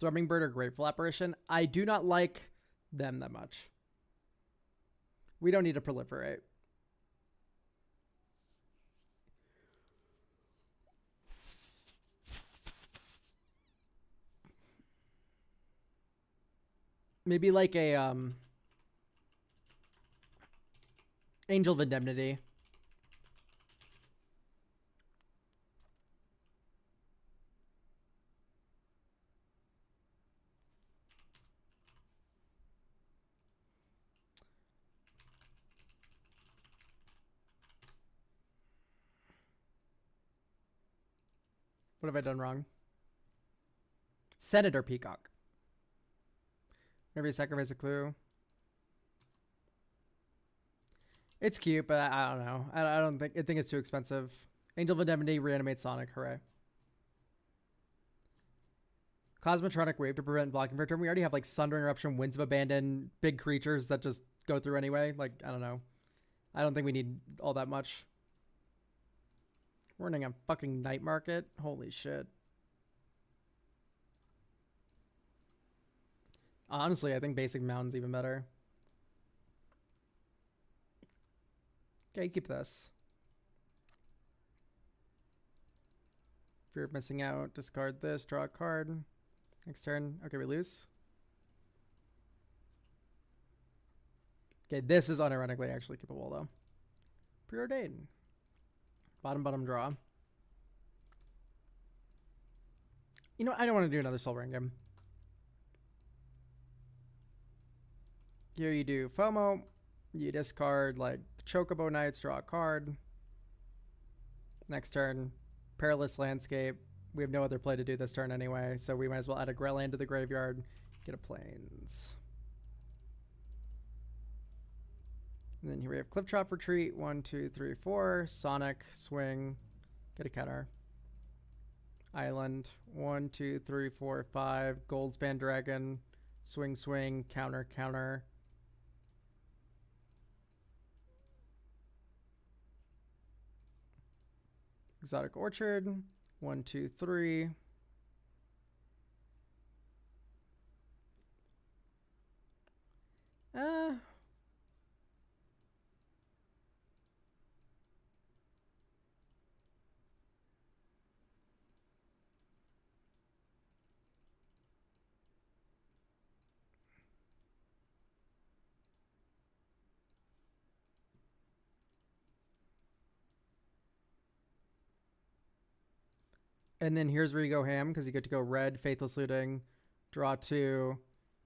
Speaker 1: Thrumming Bird or Grateful Apparition? I do not like them that much. We don't need to proliferate. Maybe like a Angel of Indemnity. What have I done wrong? Senator Peacock. Whenever you sacrifice a clue. It's cute, but I don't know. I think it's too expensive. Angel of Indemnity, reanimate Sonic, hooray. Cosmotronic Wave to prevent blocking for a turn. We already have like Sundering Eruption, Winds of Abandon, big creatures that just go through anyway. Like, I don't know. I don't think we need all that much. We're running a fucking night market. Holy shit. Honestly, I think Basic Mountain's even better. Okay, keep this. Fear of missing out. Discard this. Draw a card. Next turn. Okay, we lose. Okay, this is unironically actually keepable though. Preordained. Bottom draw. You know, I don't want to do another Soul Ring game. Here you do FOMO. You discard like Chocobo Knights, draw a card. Next turn, Perilous Landscape. We have no other play to do this turn anyway, so we might as well add a Greyland to the graveyard. Get a Plains. And then here we have Cliff Chop Retreat. 1, 2, 3, 4. Sonic, swing. Get a counter. Island. 1, 2, 3, 4, 5. Goldspan Dragon. Swing, swing. Counter, counter. Exotic Orchard. 1, 2, 3. And then here's where you go ham, because you get to go red, Faithless Looting, draw 2,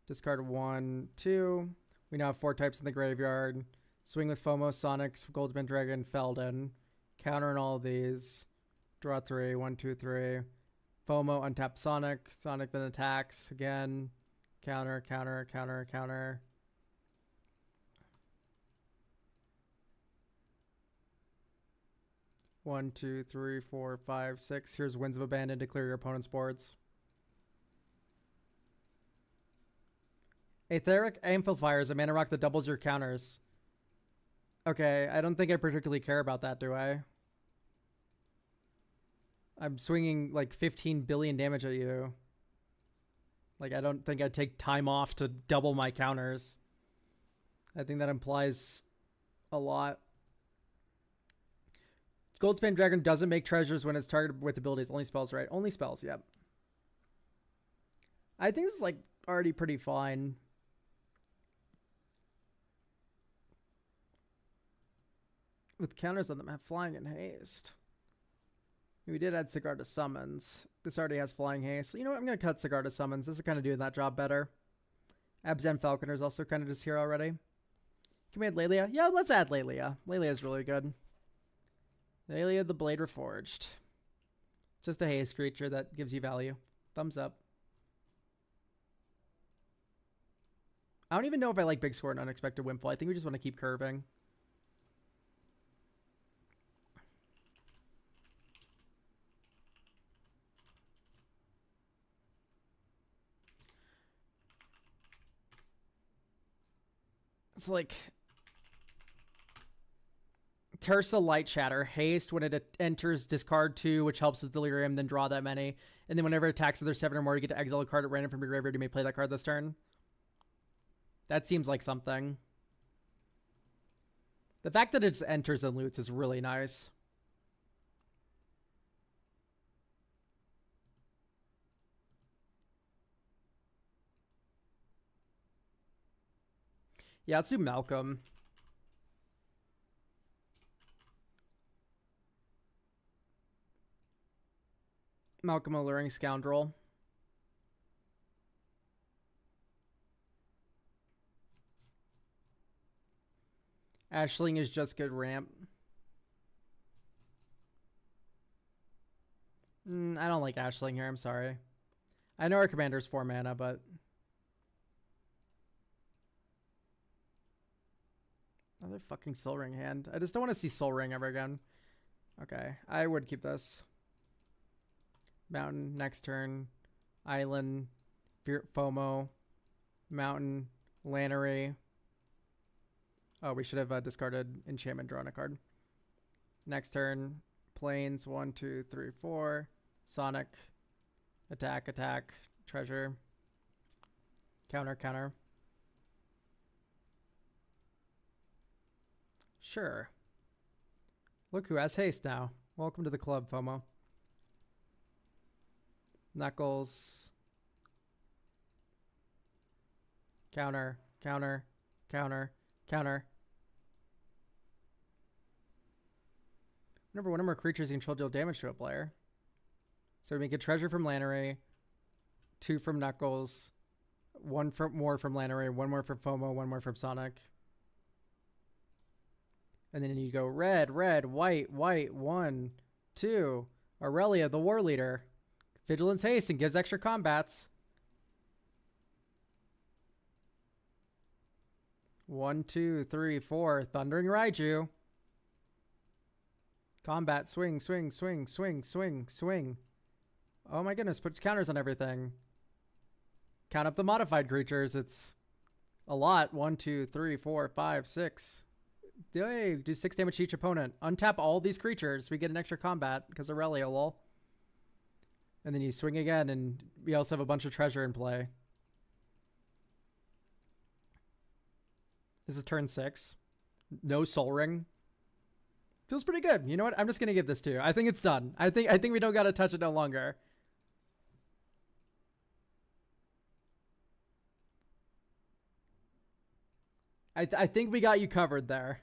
Speaker 1: discard 1, 2. We now have 4 types in the graveyard. Swing with FOMO, Sonic, Goldsman Dragon, Feldon. Counter in all of these. Draw 3, 1, 2, 3. FOMO, untap Sonic. Sonic then attacks again. Counter, counter, counter, counter. One, two, three, four, five, six. Here's Winds of Abandon to clear your opponent's boards. Aetheric Amplifier is a mana rock that doubles your counters. Okay, I don't think I particularly care about that, do I? I'm swinging like 15 billion damage at you. Like, I don't think I'd take time off to double my counters. I think that implies a lot. Goldspan Dragon doesn't make treasures when it's targeted with abilities. Only spells, right? Only spells, yep. I think this is like already pretty fine. With counters on them, have flying and haste. We did add Cigar to summons. This already has flying haste. So you know what? I'm going to cut Cigar to summons. This is kind of doing that job better. Abzan Falconer is also kind of just here already. Can we add Lelia? Yeah, let's add Lelia. Lelia is really good. Lelia the Blade Reforged. Just a haste creature that gives you value. Thumbs up. I don't even know if I like Big Score and Unexpected Windfall. I think we just want to keep curving. It's like Tersa Light Shatter. Haste when it enters, discard 2, which helps with Delirium, then draw that many. And then whenever it attacks other 7 or more, you get to exile a card at random from your graveyard. You may play that card this turn. That seems like something. The fact that it enters and loots is really nice. Yeah, let's do Malcolm. Malcolm Alluring Scoundrel. Ashling is just good ramp. I don't like Ashling here, I'm sorry. I know our commander's 4 mana, but... Another fucking Soul Ring hand. I just don't want to see Soul Ring ever again. Okay, I would keep this. Mountain, next turn. Island, FOMO, Mountain, Lannery. Oh, we should have discarded Enchantment, drawn a card. Next turn, Plains, 1, 2, 3, 4. Sonic, attack, attack, treasure. Counter, counter. Sure. Look who has haste now. Welcome to the club, FOMO. Knuckles. Counter, counter, counter, counter. Remember, one or more creatures you control deal damage to a player. So we make a treasure from Lannery, 2 from Knuckles, 1 more from Lannery, 1 more from FOMO, 1 more from Sonic. And then you go red, red, white, white, 1, 2. Aurelia, the War Leader. Vigilance haste and gives extra combats. 1, 2, 3, 4. Thundering Raiju. Combat, swing, swing, swing, swing, swing, swing. Oh my goodness, puts counters on everything. Count up the modified creatures. It's a lot. 1, 2, 3, 4, 5, 6. Yay, do 6 damage to each opponent. Untap all these creatures. We get an extra combat because Aurelia, lol. And then you swing again, and we also have a bunch of treasure in play. This is turn 6. No Soul Ring. Feels pretty good. You know what? I'm just gonna give this to you. I think it's done. I think we don't gotta touch it no longer. I think we got you covered there.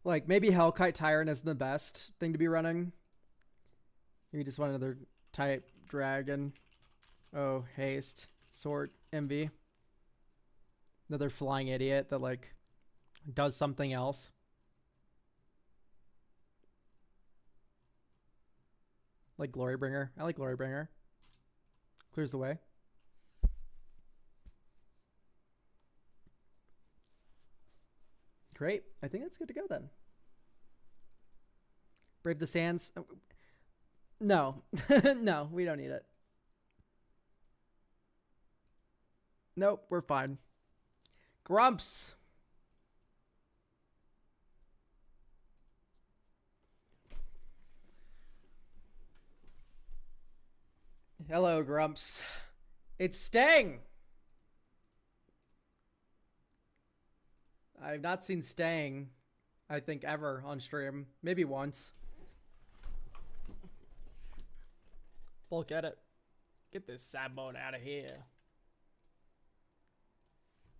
Speaker 1: Like, maybe Hellkite Tyrant isn't the best thing to be running. Maybe just want another type dragon. Oh, haste. Sword. Envy. Another flying idiot that, like, does something else. Like Glorybringer. I like Glorybringer. Clears the way. Great. I think that's good to go then. Brave the Sands. No. No, we don't need it. Nope, we're fine. Grumps. Hello, Grumps. It's Stang. I've not seen Stang, I think, ever on stream. Maybe once.
Speaker 2: Look at it. Get this sad mode out of here.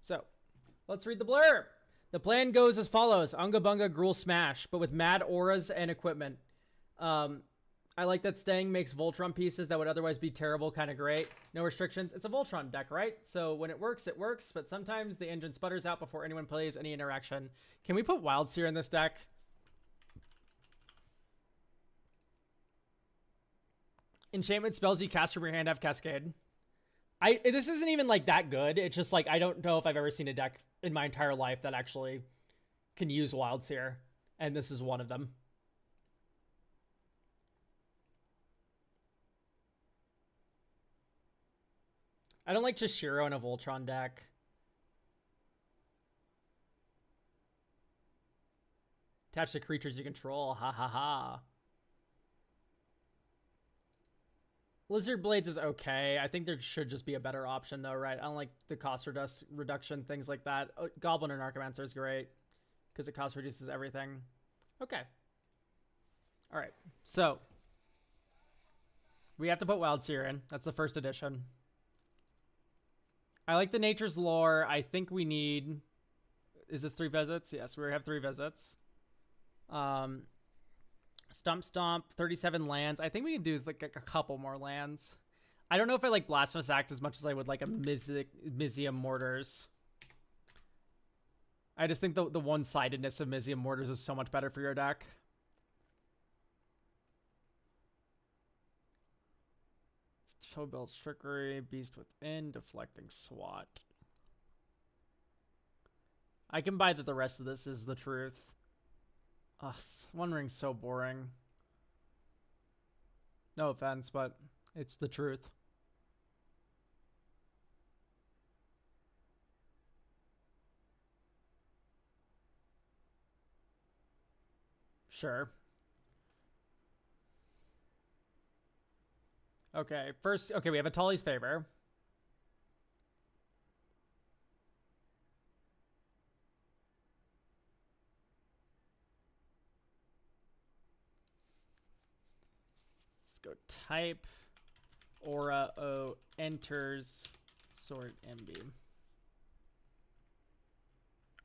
Speaker 2: So, let's read the blurb. The plan goes as follows. Unga Bunga Gruul Smash, but with mad auras and equipment. I like that Stang makes Voltron pieces that would otherwise be terrible kind of great. No restrictions. It's a Voltron deck, right? So when it works, but sometimes the engine sputters out before anyone plays any interaction. Can we put Wild Seer in this deck? Enchantment spells you cast from your hand have Cascade. This isn't even like that good. It's just like I don't know if I've ever seen a deck in my entire life that actually can use Wild Seer, and this is one of them. I don't like Chishiro in a Voltron deck. Attach to creatures you control. Ha ha ha. Lizard Blades is okay. I think there should just be a better option though, right? I don't like the cost reduction, things like that. Goblin or Narcomancer is great because it cost reduces everything. Okay. All right. So we have to put Wild Seer in. That's the first edition. I like the Nature's Lore. I think we need... Is this 3 visits? Yes, we have 3 visits. Stomp, 37 lands. I think we can do like a couple more lands. I don't know if I like Blasphemous Act as much as I would like a Mizium Mortars. I just think the one-sidedness of Mizium Mortars is so much better for your deck. Show builds Trickery, Beast Within, Deflecting SWAT. I can buy that the rest of this is the truth. Ugh, One Ring's so boring. No offense, but it's the truth. Sure. Okay, first, okay, we have a Tully's Favor. Let's go type. Aura O enters Sword Embeam.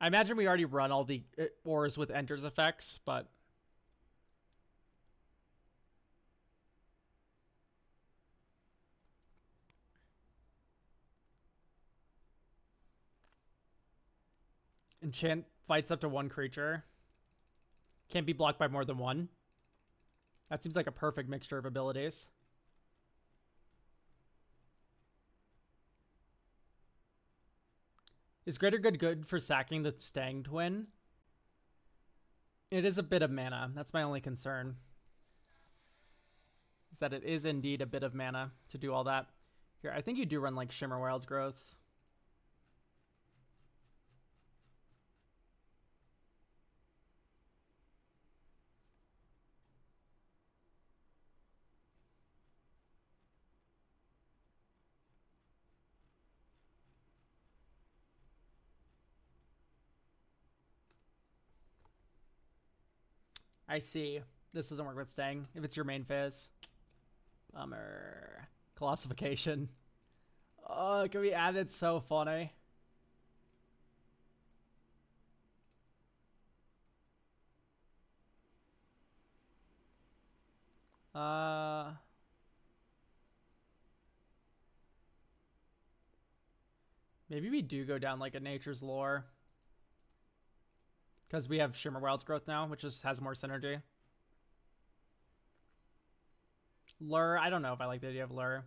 Speaker 2: I imagine we already run all the auras with enters effects, but... Enchant fights up to 1 creature. Can't be blocked by more than 1. That seems like a perfect mixture of abilities. Is Greater Good good for sacking the Stang Twin? It is a bit of mana. That's my only concern. Is that it is indeed a bit of mana to do all that. Here, I think you do run like Shimmer Wild's Growth. I see. This doesn't work with Stang if it's your main phase. Bummer. Colossification. Oh, can we add it? So funny. Maybe we do go down like a nature's lore. Because we have Shimmer Wild's growth now, which just has more synergy. Lure, I don't know if I like the idea of Lure.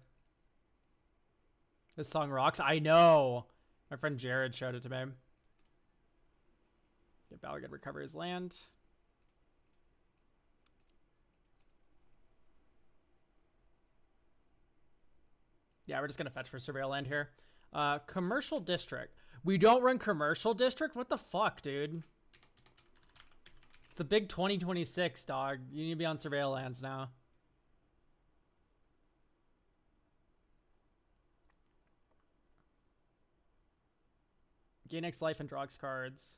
Speaker 2: This song rocks. I know. My friend Jared showed it to me. Get Balrog recover his land. Yeah, we're just gonna fetch for Surveil Land here. Commercial District. We don't run Commercial District? What the fuck, dude? It's the big 2026, dog. You need to be on Surveil Lands now. Gain X life and draw X cards.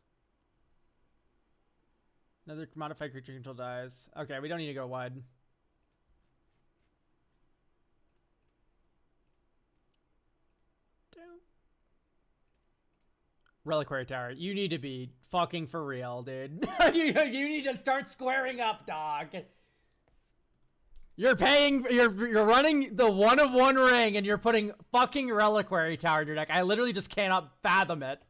Speaker 2: Another modified creature control dies. Okay, we don't need to go wide. Reliquary Tower. You need to be fucking for real, dude. you need to start squaring up, dog. You're running the 1 of 1 ring and you're putting fucking Reliquary Tower in your deck. I literally just cannot fathom it.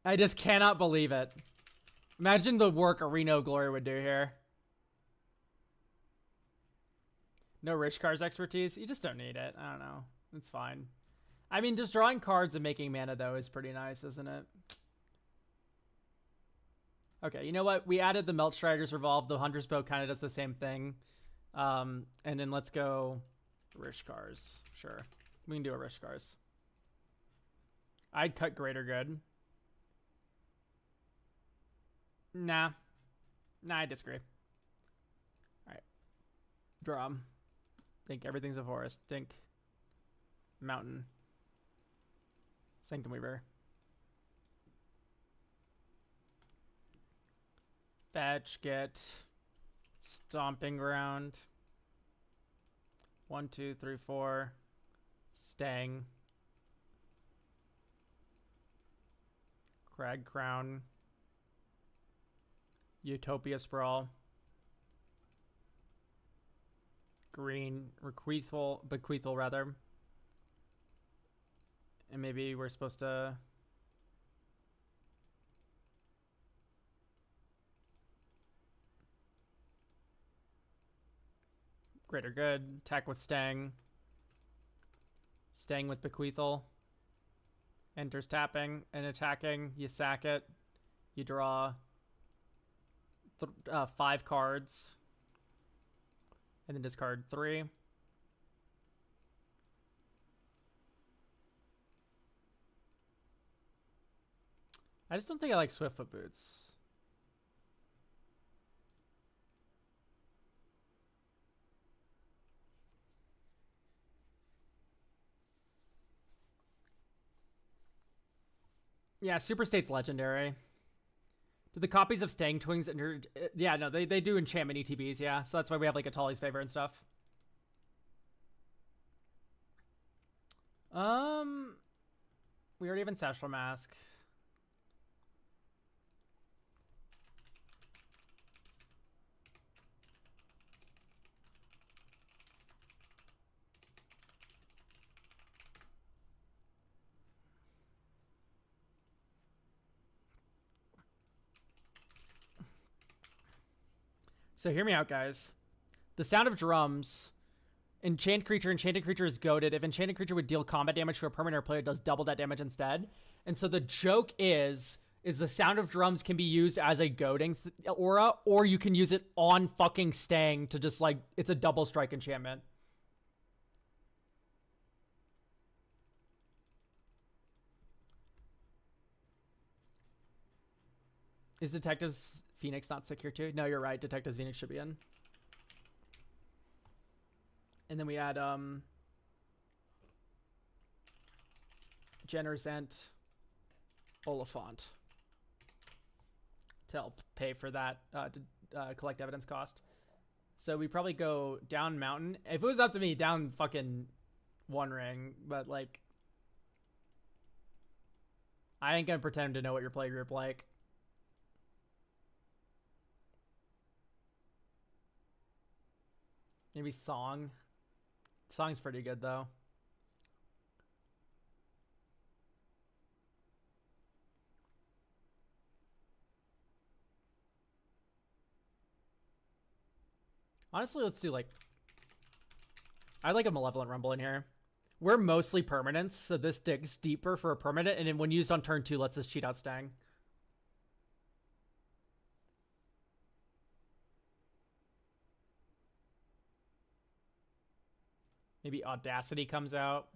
Speaker 2: I just cannot believe it. Imagine the work Reno Glory would do here. No Rich Cards expertise. You just don't need it. I don't know. It's fine. I mean, just drawing cards and making mana, though, is pretty nice, isn't it? Okay, you know what? We added the Melt Strider's Revolve. The Hunter's Bow kind of does the same thing. And then let's go Rishkars. Sure. We can do a Rishkars. I'd cut Greater Good. Nah. Nah, I disagree. Alright. Draw. Think everything's a forest. Think mountain. Sanctum Weaver. Fetch, get Stomping Ground. 1, 2, 3, 4. Stang. Crag Crown. Utopia Sprawl. Green. Bequeathal rather. And maybe we're supposed to... Greater Good. Attack with Stang. Stang with Bequeathal. Enters tapping and attacking. You sack it. You draw 5 cards. And then discard 3. I just don't think I like Swiftfoot Boots. Yeah, Super State's legendary. Do the copies of Stang Twins enter? Yeah, no, they do enchantment ETBs, yeah. So that's why we have like a Atali's Favor and stuff. We already have Ancestral Mask. So hear me out, guys. The Sound of Drums. Enchanted creature is goaded. If enchanted creature would deal combat damage to a permanent or player, it does double that damage instead. And so the joke is the Sound of Drums can be used as a goading aura, or you can use it on fucking Stang to just like, it's a double strike enchantment. Is Detective's Phoenix not secure too? No, you're right. Detective's Phoenix should be in. And then we add Generous Ent Oliphant to help pay for that to collect evidence cost. So we probably go down mountain. If it was up to me, down fucking 1 ring, but like I ain't gonna pretend to know what your play group like. Maybe Song. Song's pretty good though. Honestly, let's do like... I'd like a Malevolent Rumble in here. We're mostly permanents, so this digs deeper for a permanent, and then when used on turn 2, lets us cheat out Stang. Maybe Audacity comes out.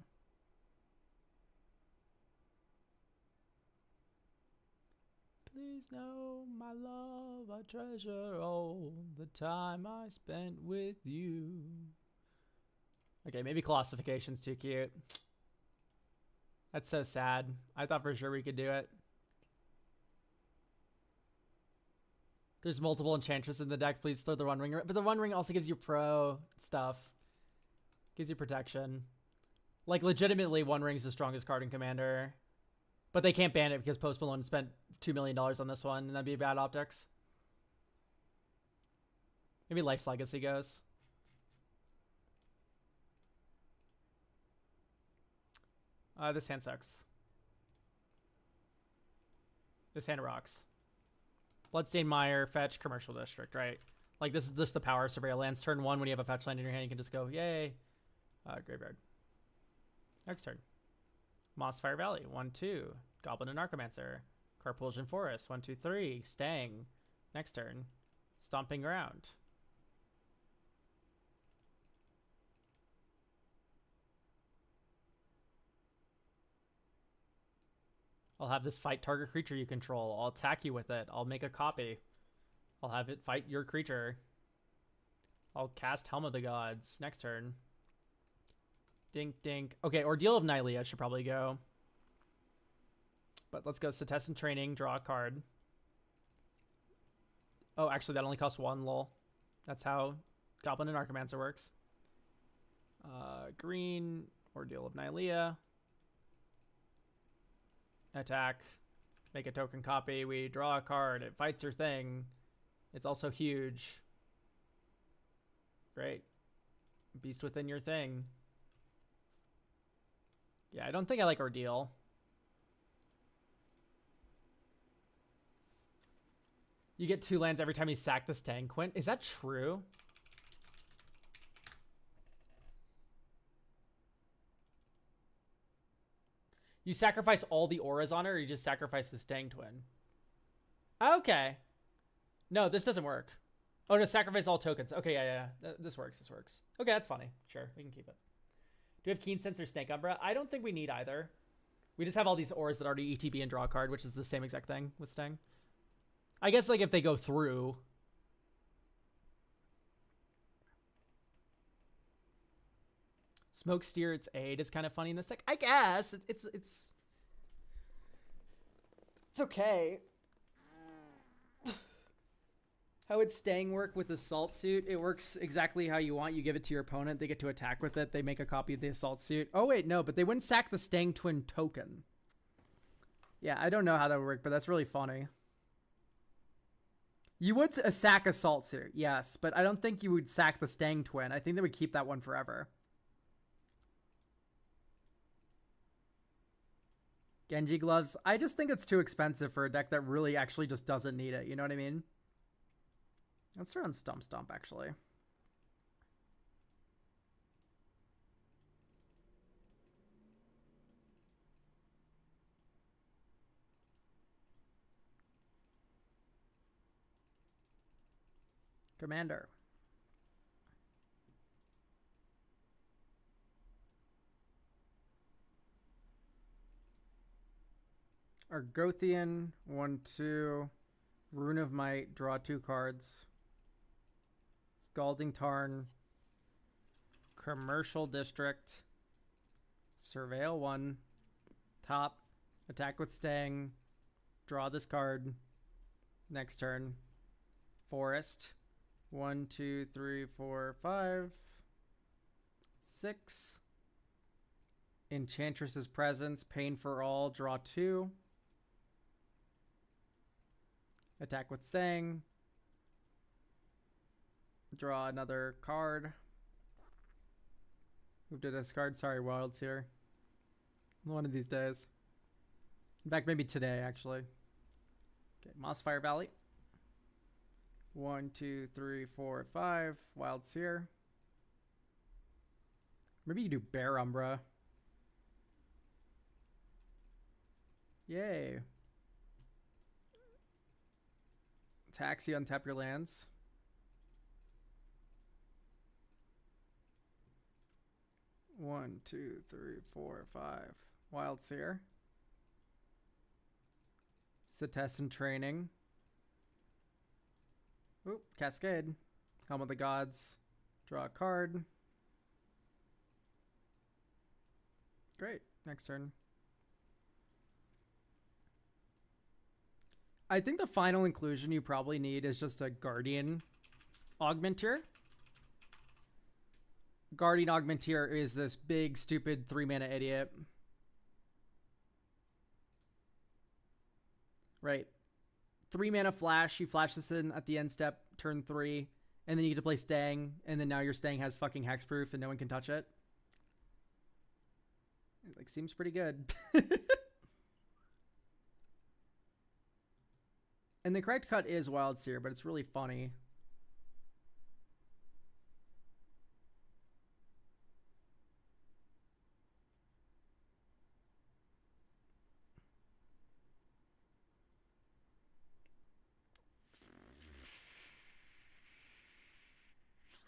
Speaker 2: Please know, my love, I treasure all the time I spent with you. Okay, maybe Colossification's too cute. That's so sad. I thought for sure we could do it. There's multiple Enchantress in the deck. Please throw the One Ring. But the One Ring also gives you pro stuff. Gives you protection. Like, legitimately, One Ring's the strongest card in Commander. But they can't ban it because Post Malone spent $2 million on this one, and that'd be bad optics. Maybe Life's Legacy goes. This hand sucks. This hand rocks. Bloodstained Mire, fetch, Commercial District, right? Like, this is just the power of Surveil Lands. Turn 1, when you have a fetch land in your hand, you can just go, yay. Graveyard. Next turn. Mossfire Valley, 1-2. Goblin and Archomancer. Carpulsion Forest, 1-2-3. Stang. Next turn. Stomping Ground. I'll have this fight target creature you control. I'll attack you with it. I'll make a copy. I'll have it fight your creature. I'll cast Helm of the Gods. Next turn. Dink, dink. Okay, Ordeal of Nylea should probably go. But let's go Test and Training. Draw a card. Oh, actually, that only costs 1, lol. That's how Goblin and Archomancer works. Green. Ordeal of Nylea. Attack, make a token copy, we draw a card, it fights your thing. It's also huge. Great. Beast within your thing. Yeah, I don't think I like Ordeal. You get 2 lands every time you sack the Stang Quint. Is that true? You sacrifice all the auras on it, or you just sacrifice the Stang Twin? Okay. No, this doesn't work. Oh, no, sacrifice all tokens. Okay, yeah. This works, this works. Okay, that's funny. Sure, we can keep it. Do we have Keen Sense or Snake Umbra? I don't think we need either. We just have all these auras that already ETB and draw a card, which is the same exact thing with Stang. I guess, like, if they go through... Smoke Steer, its aid is kind of funny in this deck. I guess it's okay. How would Stang work with Assault Suit? It works exactly how you want. You give it to your opponent. They get to attack with it. They make a copy of the Assault Suit. Oh, wait, no, but they wouldn't sack the Stang Twin token. Yeah, I don't know how that would work, but that's really funny. You would sack Assault Suit, yes, but I don't think you would sack the Stang Twin. I think they would keep that one forever. Genji Gloves. I just think it's too expensive for a deck that really actually just doesn't need it. You know what I mean? Let's run Stump Stomp, actually. Commander. Argothian, 1-2. Rune of Might, draw 2 cards. Scalding Tarn. Commercial District. Surveil 1. Top. Attack with Stang. Draw this card. Next turn. Forest. 1, 2, 3, 4, 5. 6. Enchantress's Presence. Pain for all. Draw 2. Attack with Stang. Draw another card.
Speaker 1: Move to discard. Sorry, Wild's here. One of these days. In fact, maybe today, actually. Okay, Mossfire Valley. 1, 2, 3, 4, 5. Wild's here. Maybe you do Bear Umbra. Yay. Taxi, untap your lands. One, two, three, four, 5. Wild Seer. Cetessan Training. Oop, Cascade. Helm of the Gods. Draw a card. Great. Next turn. I think the final inclusion you probably need is just a Guardian Augmenter. Guardian Augmenter is this big, stupid 3-mana idiot. Right. 3-mana flash. You flash this in at the end step, turn 3, and then you get to play Stang, and then now your Stang has fucking hexproof and no one can touch it. It like seems pretty good. And the correct cut is Wild Seer, but it's really funny.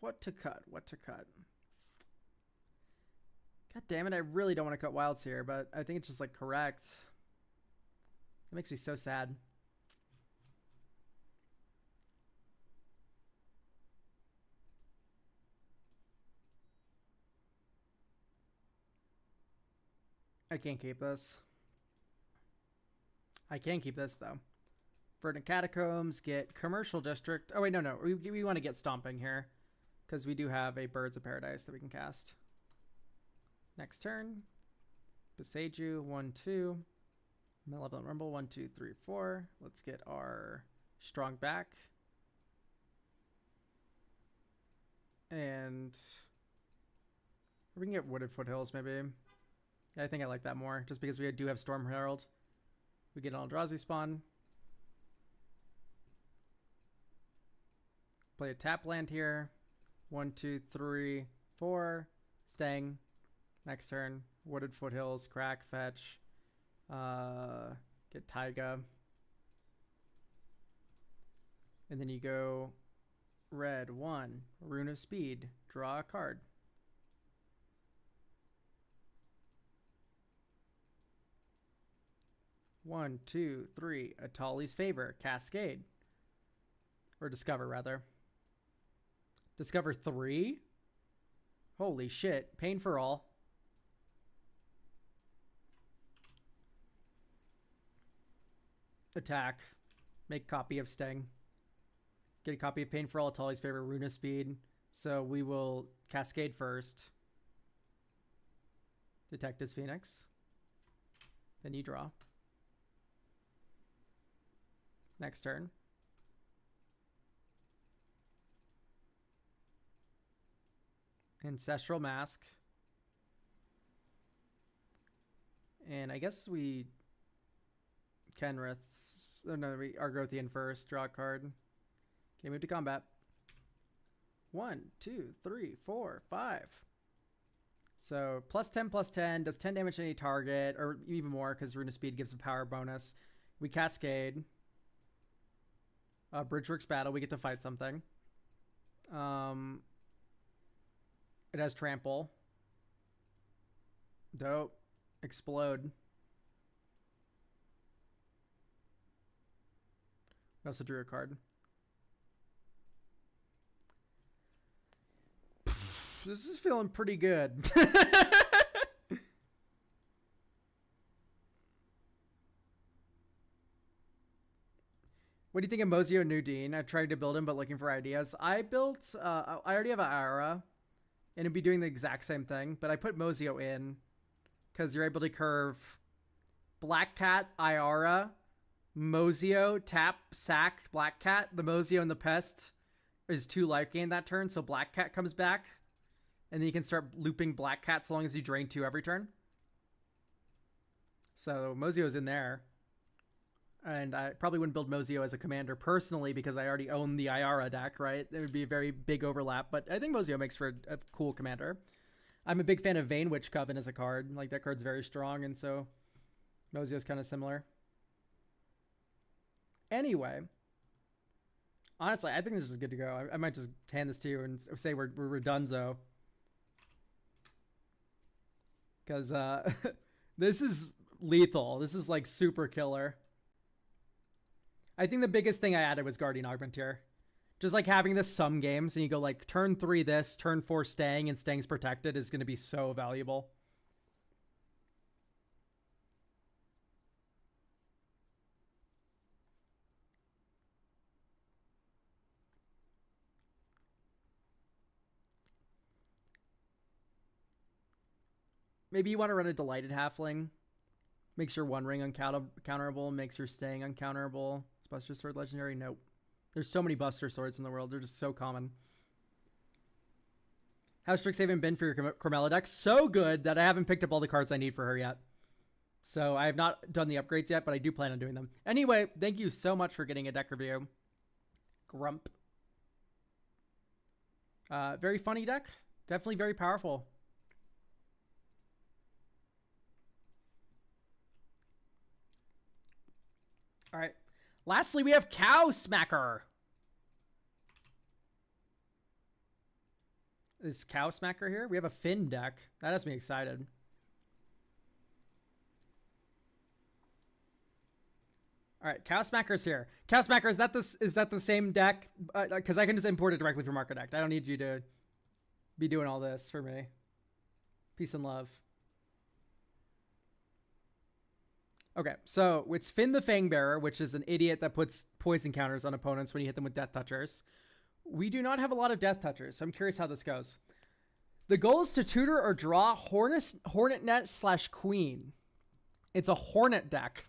Speaker 1: What to cut? What to cut? God damn it, I really don't want to cut Wild Seer, but I think it's just like correct. It makes me so sad. I can't keep this. I can keep this, though. Verdant Catacombs, get Commercial District. Oh, wait, no. We want to get Stomping here. Because we do have a Birds of Paradise that we can cast. Next turn. Beseiju, 1, 2. Malevolent Rumble, 1, 2, 3, 4. Let's get our Strong back. And we can get Wooded Foothills, maybe. Yeah, I think I like that more, just because we do have Storm Herald. We get an Eldrazi spawn. Play a tap land here. 1, 2, 3, 4. Stang. Next turn. Wooded Foothills. Crack. Fetch. Get Taiga. And then you go red. 1. Rune of Speed. Draw a card. One, two, 3. Atali's Favor. Cascade. Or Discover, rather. Discover 3? Holy shit. Pain for all. Attack. Make copy of Stang. Get a copy of Pain for all. Atali's Favor. Rune of Speed. So we will Cascade first. Detect his Phoenix. Then you draw. Next turn. Ancestral Mask. And I guess we Kenrith's. Oh no, we Argothian first. Draw a card. Okay, move to combat. 1, 2, 3, 4, 5. So +10/+10 does 10 damage to any target, or even more because Rune of Speed gives a power bonus. We Cascade. Bridgeworks Battle, we get to fight something. It has Trample. Dope. Explode. We also drew a card. This is feeling pretty good. What do you think of Mozio Nudine? I tried to build him, but looking for ideas. I built, I already have an Iara, and it'd be doing the exact same thing, but I put Mozio in because you're able to curve Black Cat, Iara, Mozio, tap, sack, Black Cat. The Mozio and the Pest is 2 life gain that turn, so Black Cat comes back, and then you can start looping Black Cat so long as you drain 2 every turn. So Mozio's in there. And I probably wouldn't build Mozio as a commander personally because I already own the Iara deck, right? There would be a very big overlap, but I think Mozio makes for a cool commander. I'm a big fan of Vane Witch Coven as a card. Like, that card's very strong, and so Mozio's kind of similar. Anyway, honestly, I think this is good to go. I might just hand this to you and say we're redunzo. Because this is lethal. This is, like, super killer. I think the biggest thing I added was Guardian Augmenteer. Just like having this some games and you go like turn 3 this, turn 4 staying, and staying's protected is going to be so valuable. Maybe you want to run a Delighted Halfling. Makes your One Ring uncounterable, makes your staying uncounterable. Is Buster Sword legendary? Nope. There's so many Buster Swords in the world. They're just so common. How's Strixhaven been for your Carmella deck? So good that I haven't picked up all the cards I need for her yet. So I have not done the upgrades yet, but I do plan on doing them. Anyway, thank you so much for getting a deck review. Grump. Very funny deck. Definitely very powerful. All right. Lastly, we have Cow Smacker. Is Cow Smacker here? We have a Finn deck. That has me excited. All right, Cow Smacker's here. Cow Smacker, is that the same deck? Because I can just import it directly from Architect. I don't need you to be doing all this for me. Peace and love. Okay, so it's Finn the Fangbearer, which is an idiot that puts poison counters on opponents when you hit them with Death Touchers. We do not have a lot of Death Touchers, so I'm curious how this goes. The goal is to tutor or draw Hornet Queen. It's a Hornet deck.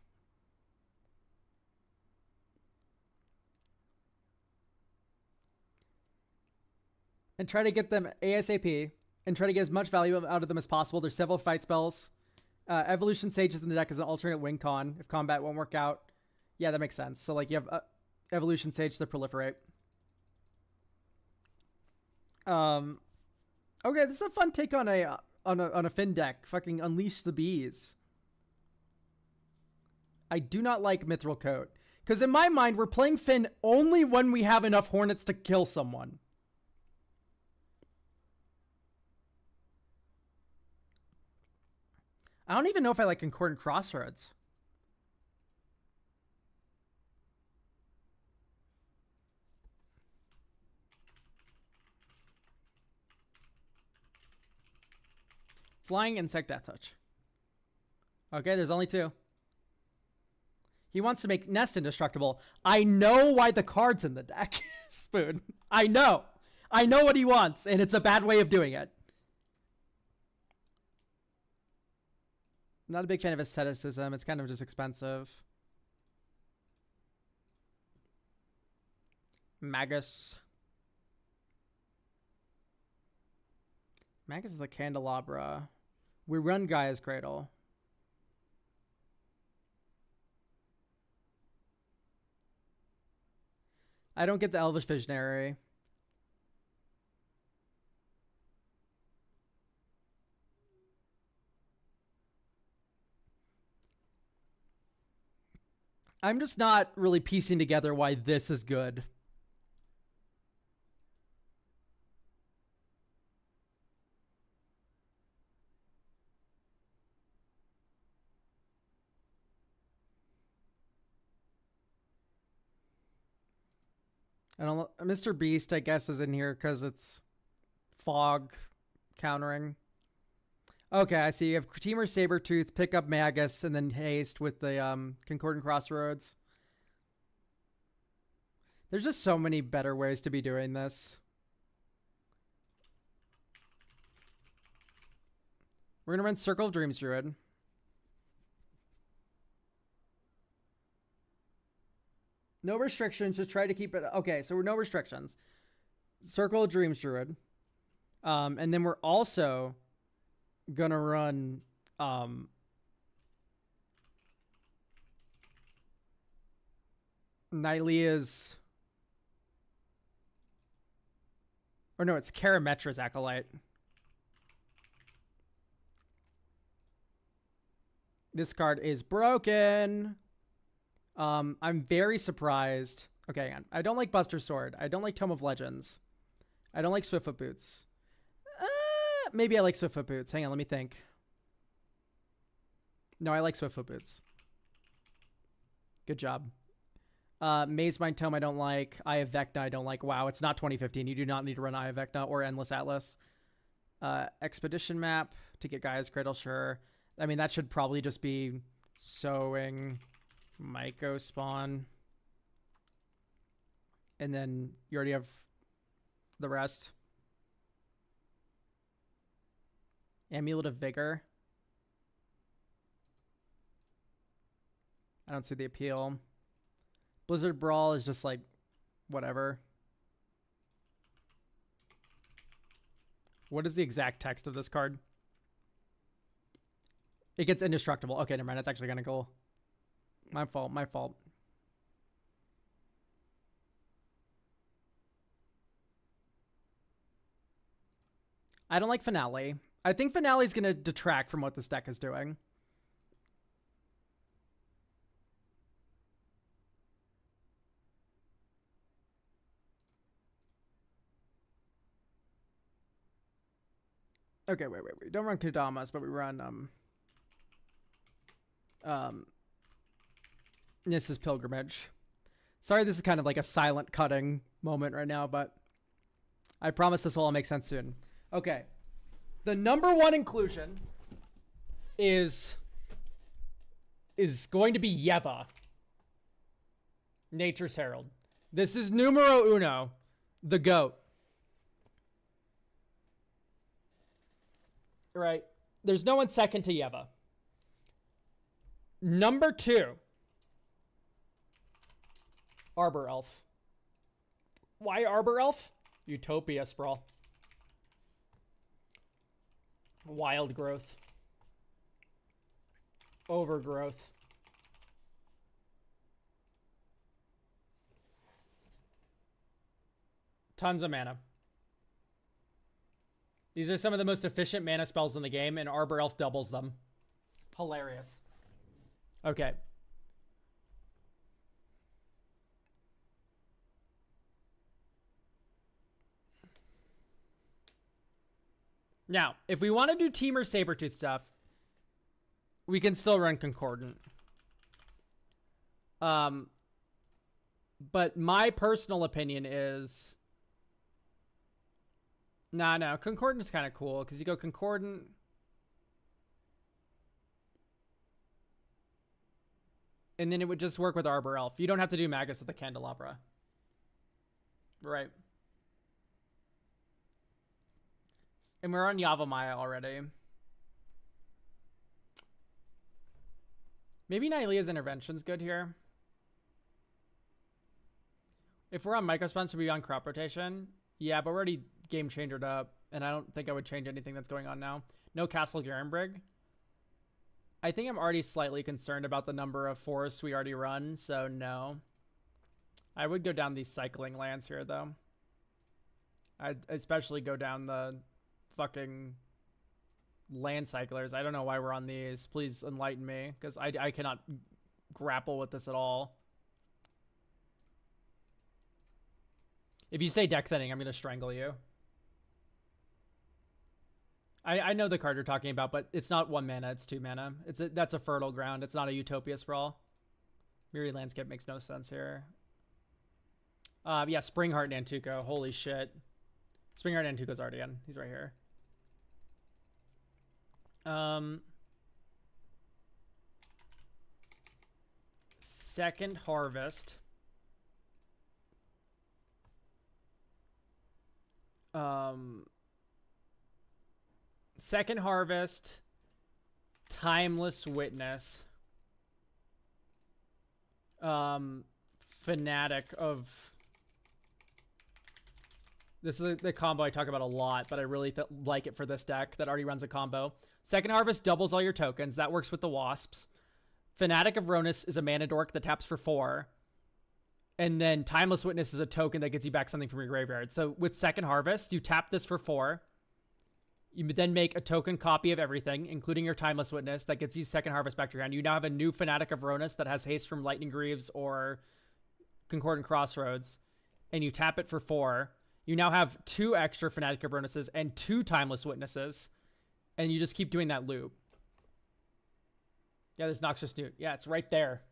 Speaker 1: And try to get them ASAP, and try to get as much value out of them as possible. There's several fight spells. Evolution Sage is in the deck as an alternate win con if combat won't work out. Yeah, that makes sense. So like you have Evolution Sage to proliferate. Okay, this is a fun take on a Finn deck. Fucking unleash the bees. I do not like Mithril Coat because in my mind we're playing Finn only when we have enough Hornets to kill someone. I don't even know if I like Concordant Crossroads. Flying Insect Death Touch. Okay, there's only 2. He wants to make Nest indestructible. I know why the card's in the deck, Spoon. I know. I know what he wants, and it's a bad way of doing it. Not a big fan of asceticism. It's kind of just expensive. Magus. Magus is the Candelabra. We run Gaia's Cradle. I don't get the Elvish Visionary. I'm just not really piecing together why this is good. I don't know. Mr. Beast, I guess, is in here because it's fog countering. Okay, I see. You have Teamer Sabretooth, pick up Magus, and then haste with the Concordant Crossroads. There's just so many better ways to be doing this. We're going to run Circle of Dreams Druid. No restrictions, just try to keep it... Okay, so we're no restrictions. Circle of Dreams Druid.
Speaker 2: And then we're also gonna run Nylea's, or no, it's Karametra's Acolyte. This card is broken. I'm very surprised. Okay, hang on. I don't like Buster Sword. I don't like Tome of Legends. I don't like Swiftfoot Boots. Maybe I like Swiftfoot Boots. Hang on, let me think. No, I like Swiftfoot Boots. Good job. Maze Mind Tome I don't like. Eye of Vecna I don't like. Wow, it's not 2015. You do not need to run Eye of Vecna or Endless Atlas. Expedition Map to get Gaia's Cradle, sure. I mean, that should probably just be Sowing, Myco Spawn. And then you already have the rest. Amulet of Vigor. I don't see the appeal. Blizzard Brawl is just like, whatever. What is the exact text of this card? It gets indestructible. Okay, never mind. That's actually kind of cool. My fault. My fault. I don't like Finale. I think Finale is going to detract from what this deck is doing. Okay, wait. We don't run Kudamas, but we run this is Pilgrimage. Sorry, this is kind of like a silent cutting moment right now, but I promise this will all make sense soon. Okay. The number one inclusion is going to be Yeva. Nature's Herald. This is numero uno. The GOAT. Right? There's no one second to Yeva. Number two. Arbor Elf. Why Arbor Elf? Utopia Sprawl. Wild Growth. Overgrowth. Tons of mana. These are some of the most efficient mana spells in the game, and Arbor Elf doubles them. Hilarious. Okay. Now, if we want to do Temur Sabertooth stuff, we can still run Concordant. But my personal opinion is... No. Concordant is kind of cool, because you go Concordant... And then it would just work with Arbor Elf. You don't have to do Magus of the Candelabra. Right. And we're on Yavimaya already. Maybe Nylea's Intervention's good here. If we're on Microspawn, should we be on Crop Rotation? Yeah, but we're already game changered up, and I don't think I would change anything that's going on now. No Castle Garenbrig. I think I'm already slightly concerned about the number of forests we already run, so no. I would go down these cycling lands here, though. I'd especially go down the fucking land cyclers. I don't know why we're on these. Please enlighten me, because I cannot grapple with this at all. If you say deck thinning, I'm going to strangle you. I know the card you're talking about, but it's not 1 mana, it's 2 mana. That's a Fertile Ground. It's not a Utopia Sprawl. Mirri Landscape makes no sense here. Yeah, Springheart Nantuko. Holy shit. Springheart Nantuko's already in. He's right here. Second Harvest. Second Harvest, Timeless Witness, Fanatic of This is the combo I talk about a lot, but I really like it for this deck that already runs a combo. Second Harvest doubles all your tokens. That works with the Wasps. Fanatic of Ronus is a mana dork that taps for 4. And then Timeless Witness is a token that gets you back something from your graveyard. So with Second Harvest, you tap this for 4. You then make a token copy of everything, including your Timeless Witness, that gets you Second Harvest back to your hand. You now have a new Fanatic of Ronus that has haste from Lightning Greaves or Concordant Crossroads. And you tap it for 4. You now have 2 extra Fanatic of Ronus's and 2 Timeless Witnesses. And you just keep doing that loop. Yeah, there's Noxious Newt. Yeah, it's right there.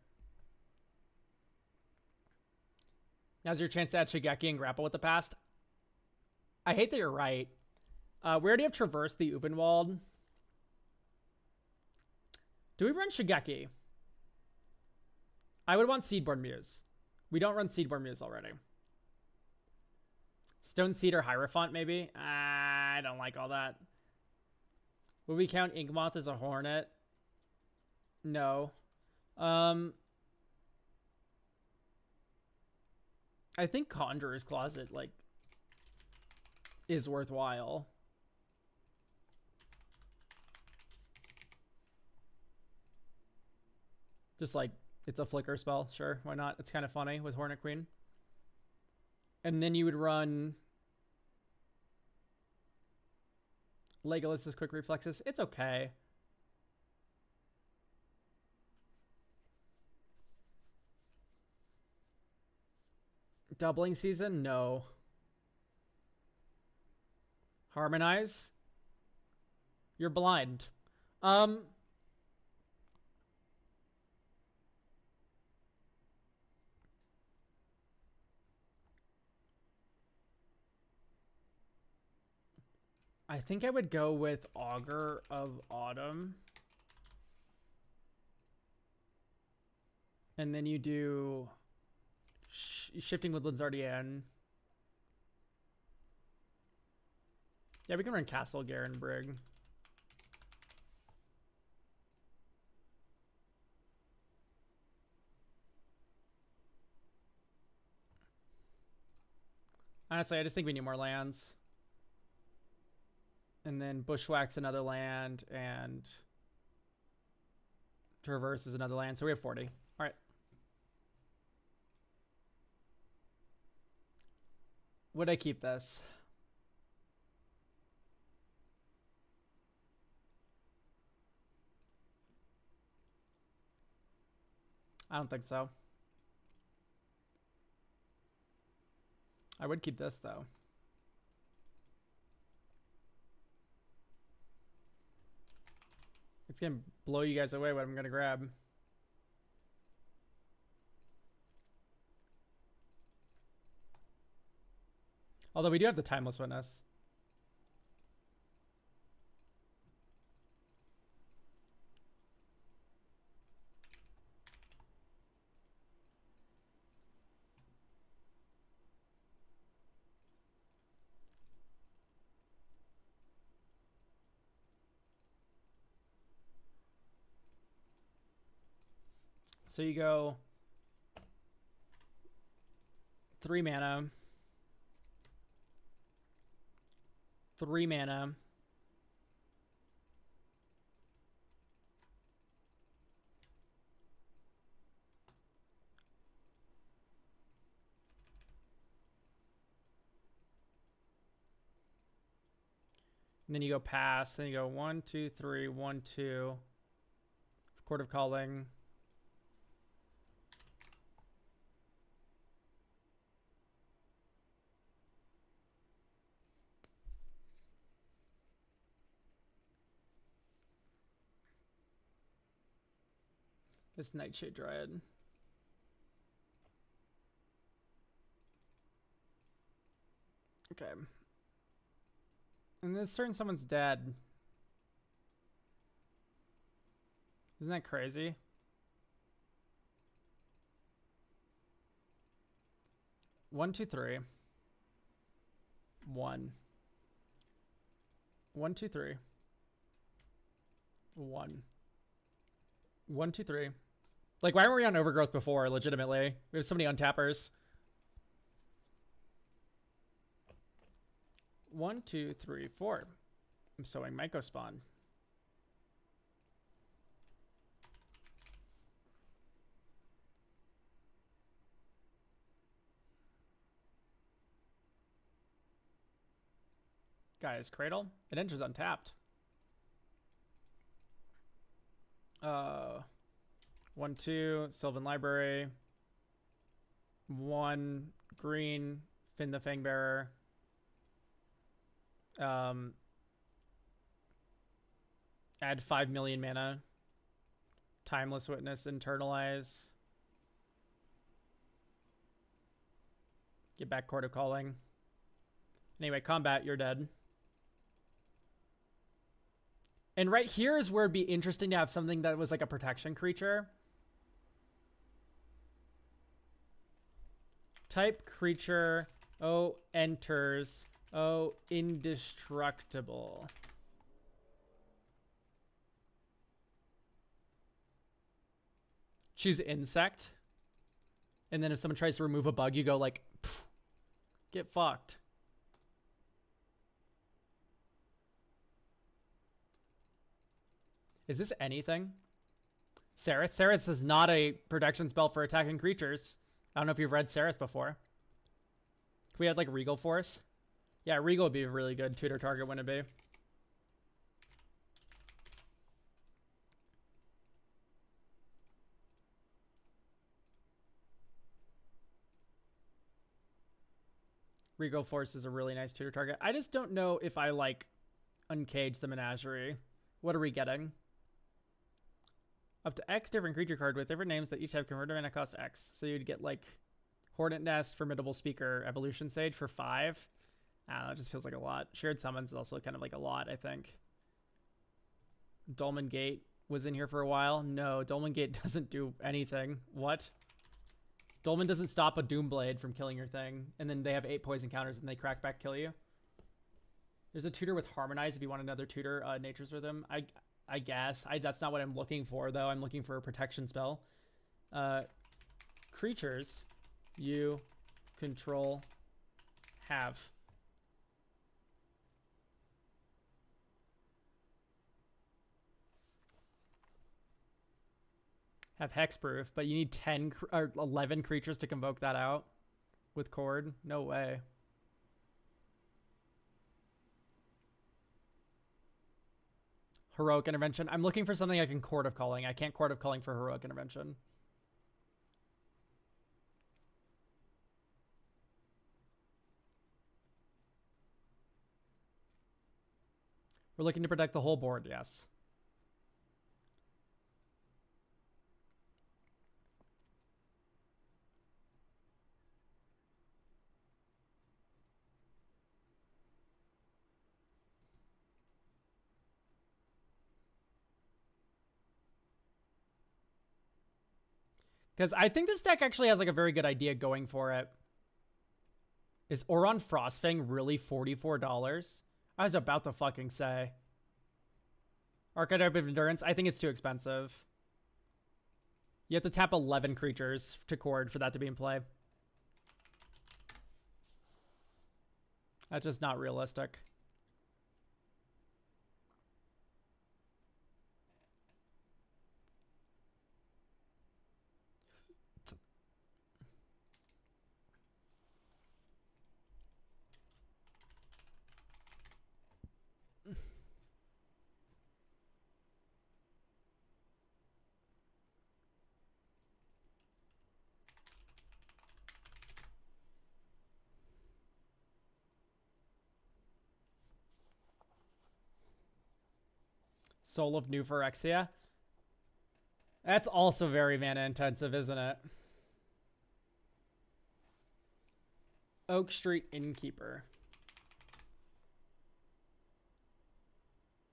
Speaker 2: Now's your chance to add Shigeki and grapple with the past. I hate that you're right. We already have traversed the Ubenwald. Do we run Shigeki? I would want Seedborn Muse. We don't run Seedborn Muse already. Stone Seed or Hierophant, maybe? I don't like all that. Would we count Inkmoth as a Hornet? No. I think Conjurer's Closet, like, is worthwhile. Just like, it's a flicker spell. Sure, why not? It's kind of funny with Hornet Queen. And then you would run Legolas's Quick Reflexes. It's okay. Doubling Season? No. Harmonize? You're blind. I think I would go with Augur of Autumn. And then you do Shifting Woodlands Ardian. Yeah, we can run Castle Garen Brig. Honestly, I just think we need more lands. And then Bushwhack's another land, and Traverse is another land. So we have 40. All right. Would I keep this? I don't think so. I would keep this, though. It's going to blow you guys away what I'm going to grab. Although we do have the Timeless Witness. So you go 3 mana, 3 mana, and then you go pass, then you go 1, 2, 3, 1, 2, Court of Calling. This Nightshade Dryad. Okay. And this turn someone's dead. Isn't that crazy? One, two, three. 1. 1, 2, 3. 1. 1, 2, 3. Like, why were we on Overgrowth before, legitimately? We have so many untappers. 1, 2, 3, 4. I'm sowing Myco spawn. Guys, Cradle. It enters untapped. 1, 2, Sylvan Library. 1 green, Finn the Fangbearer. Add 5 million mana. Timeless Witness, internalize. Get back Court of Calling. Anyway, combat, you're dead. And right here is where it'd be interesting to have something that was like a protection creature. Type creature. Oh, enters. Oh, indestructible. Choose insect. And then if someone tries to remove a bug, you go like, get fucked. Is this anything? Sereth? Sereth is not a protection spell for attacking creatures. I don't know if you've read Sereth before. Can we add like Regal Force? Yeah, Regal would be a really good tutor target, wouldn't it be? Regal Force is a really nice tutor target. I just don't know if I like Uncage the Menagerie. What are we getting? Up to X different creature card with different names that each have converted mana cost X. So you'd get like Hornet Nest, Formidable Speaker, Evolution Sage for 5. I don't know, it just feels like a lot. Shared Summons is also kind of like a lot, I think. Dolmen Gate was in here for a while. No, Dolmen Gate doesn't do anything. What? Dolmen doesn't stop a Doomblade from killing your thing. And then they have 8 poison counters and they crack back kill you. There's a tutor with Harmonize if you want another tutor. Nature's Rhythm. I guess. That's not what I'm looking for, though. I'm looking for a protection spell. Creatures you control have. Have hexproof, but you need 10 or 11 creatures to convoke that out with Cord. No way. Heroic Intervention. I'm looking for something I can Court of Calling. I can't Court of Calling for Heroic Intervention. We're looking to protect the whole board, yes. Because I think this deck actually has like a very good idea going for it. Is Oron Frostfang really $44? I was about to fucking say. Archetype of Endurance, I think it's too expensive. You have to tap 11 creatures to Cord for that to be in play. That's just not realistic. Soul of New Phyrexia. That's also very mana intensive, isn't it? Oak Street Innkeeper.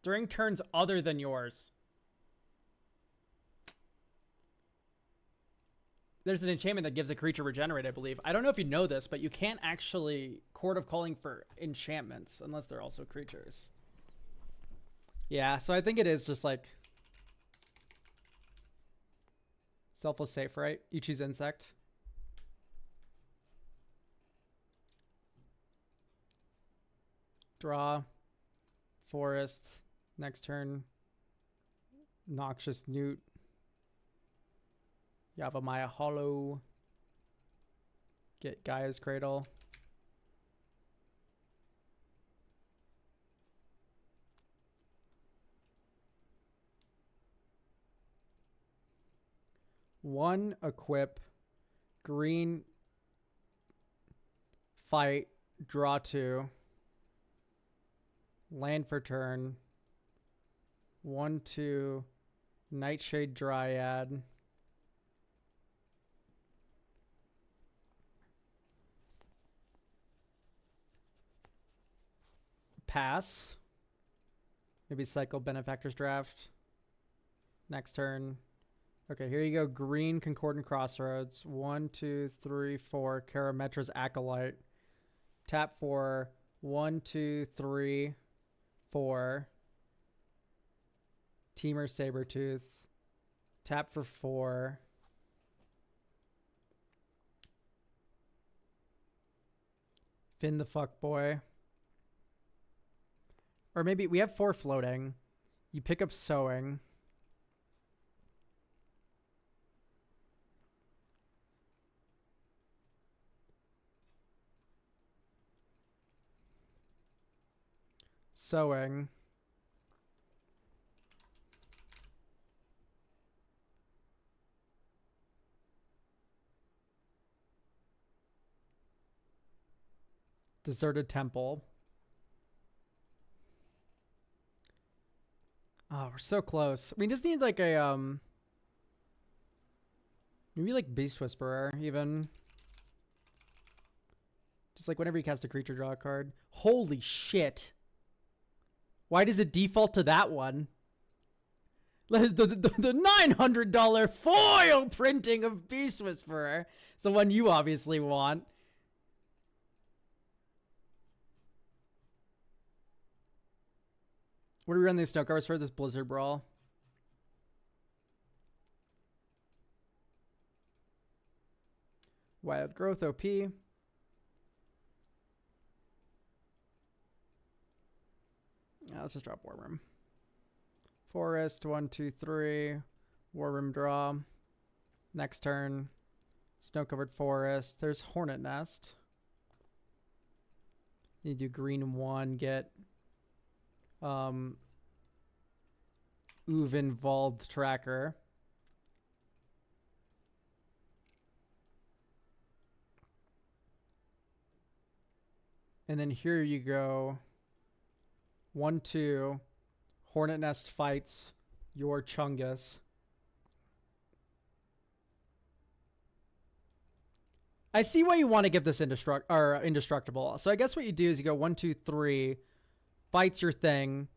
Speaker 2: During turns other than yours. There's an enchantment that gives a creature regenerate, I believe. I don't know if you know this, but you can't actually Court of Calling for enchantments unless they're also creatures. Yeah, so I think it is just like selfless safe, right? You choose insect. Draw. Forest. Next turn. Noxious Newt. Yavimaya Hollow. Get Gaia's Cradle. One equip. Green. Fight. Draw 2. Land for turn. 1/2. Nightshade Dryad. Pass. Maybe cycle Benefactor's Draft. Next turn. Okay, here you go. Green Concordant Crossroads. 1, 2, 3, 4. Karametra's Acolyte. Tap for 1, 2, 3, 4. Teamer Sabertooth. Tap for 4. Finn the Fuckboy. Or maybe we have 4 floating. You pick up Sowing. Sowing. Deserted Temple. Oh, we're so close. We just need like a maybe like Beast Whisperer even. Just like whenever you cast a creature, draw a card. Holy shit. Why does it default to that one? The $900 foil printing of Beast Whisperer. It's the one you obviously want. What do we run these snow covers for? This Blizzard Brawl. Wild Growth OP. Let's just drop War Room. Forest, 1, 2, 3. War Room draw. Next turn. Snow-covered forest. There's Hornet Nest. You do green 1, get Uvinvald Tracker. And then here you go. 1, 2. Hornet Nest fights your Chungus. I see why you want to give this indestructible. So I guess what you do is you go 1, 2, 3, fights your thing,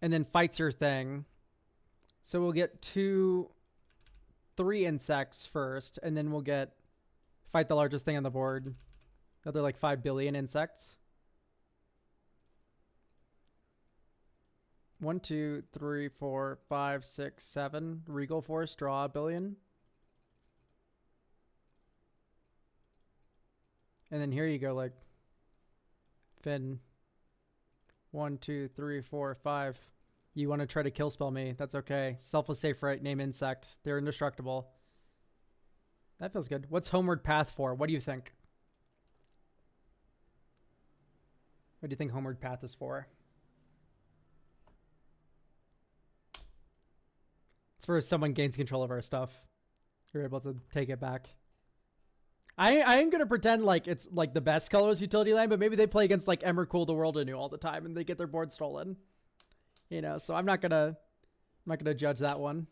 Speaker 2: and then fights your thing. So we'll get 2, 3 insects first, and then we'll get fight the largest thing on the board. Another like 5 billion insects. 1, 2, 3, 4, 5, 6, 7. Regal Force, draw a billion. And then here you go, like Finn. 1, 2, 3, 4, 5. You want to try to kill spell me? That's okay. Selfless Safe Right, name insect. They're indestructible. That feels good. What's Homeward Path for? What do you think? What do you think Homeward Path is for? It's for someone gains control of our stuff. You're able to take it back. I ain't gonna pretend like it's like the best colors utility land, but maybe they play against like Emrakul the World Anew all the time and they get their board stolen. You know, so I'm not gonna judge that one.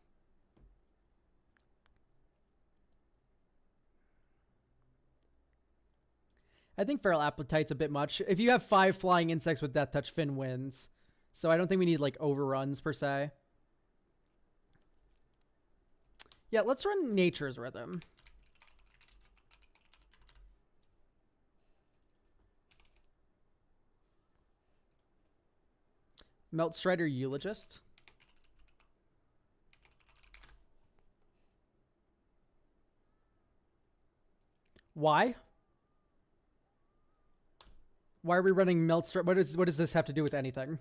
Speaker 2: I think Feral Appetite's a bit much. If you have 5 flying insects with Death Touch, Finn wins. So I don't think we need like overruns per se. Yeah, let's run Nature's Rhythm. Melt Strider Eulogist. Why?
Speaker 1: Why are we running Maelstrom? What does this have to do with anything?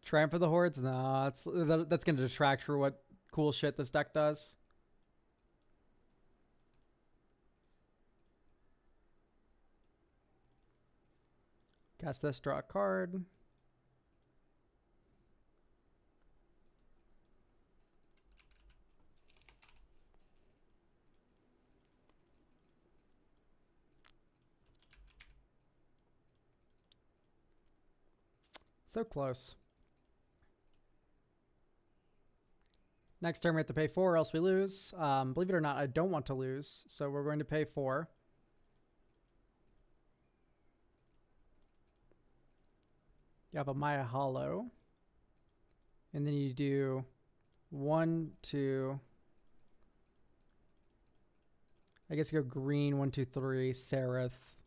Speaker 1: Triumph of the Hordes? No, that's going to detract for what cool shit this deck does. Cast this, draw a card. So close. Next turn we have to pay 4 or else we lose. Believe it or not, I don't want to lose, so we're going to pay 4. You have a Maya Hollow. And then you do 1, 2. I guess you go green, 1, 2, 3, Seraph.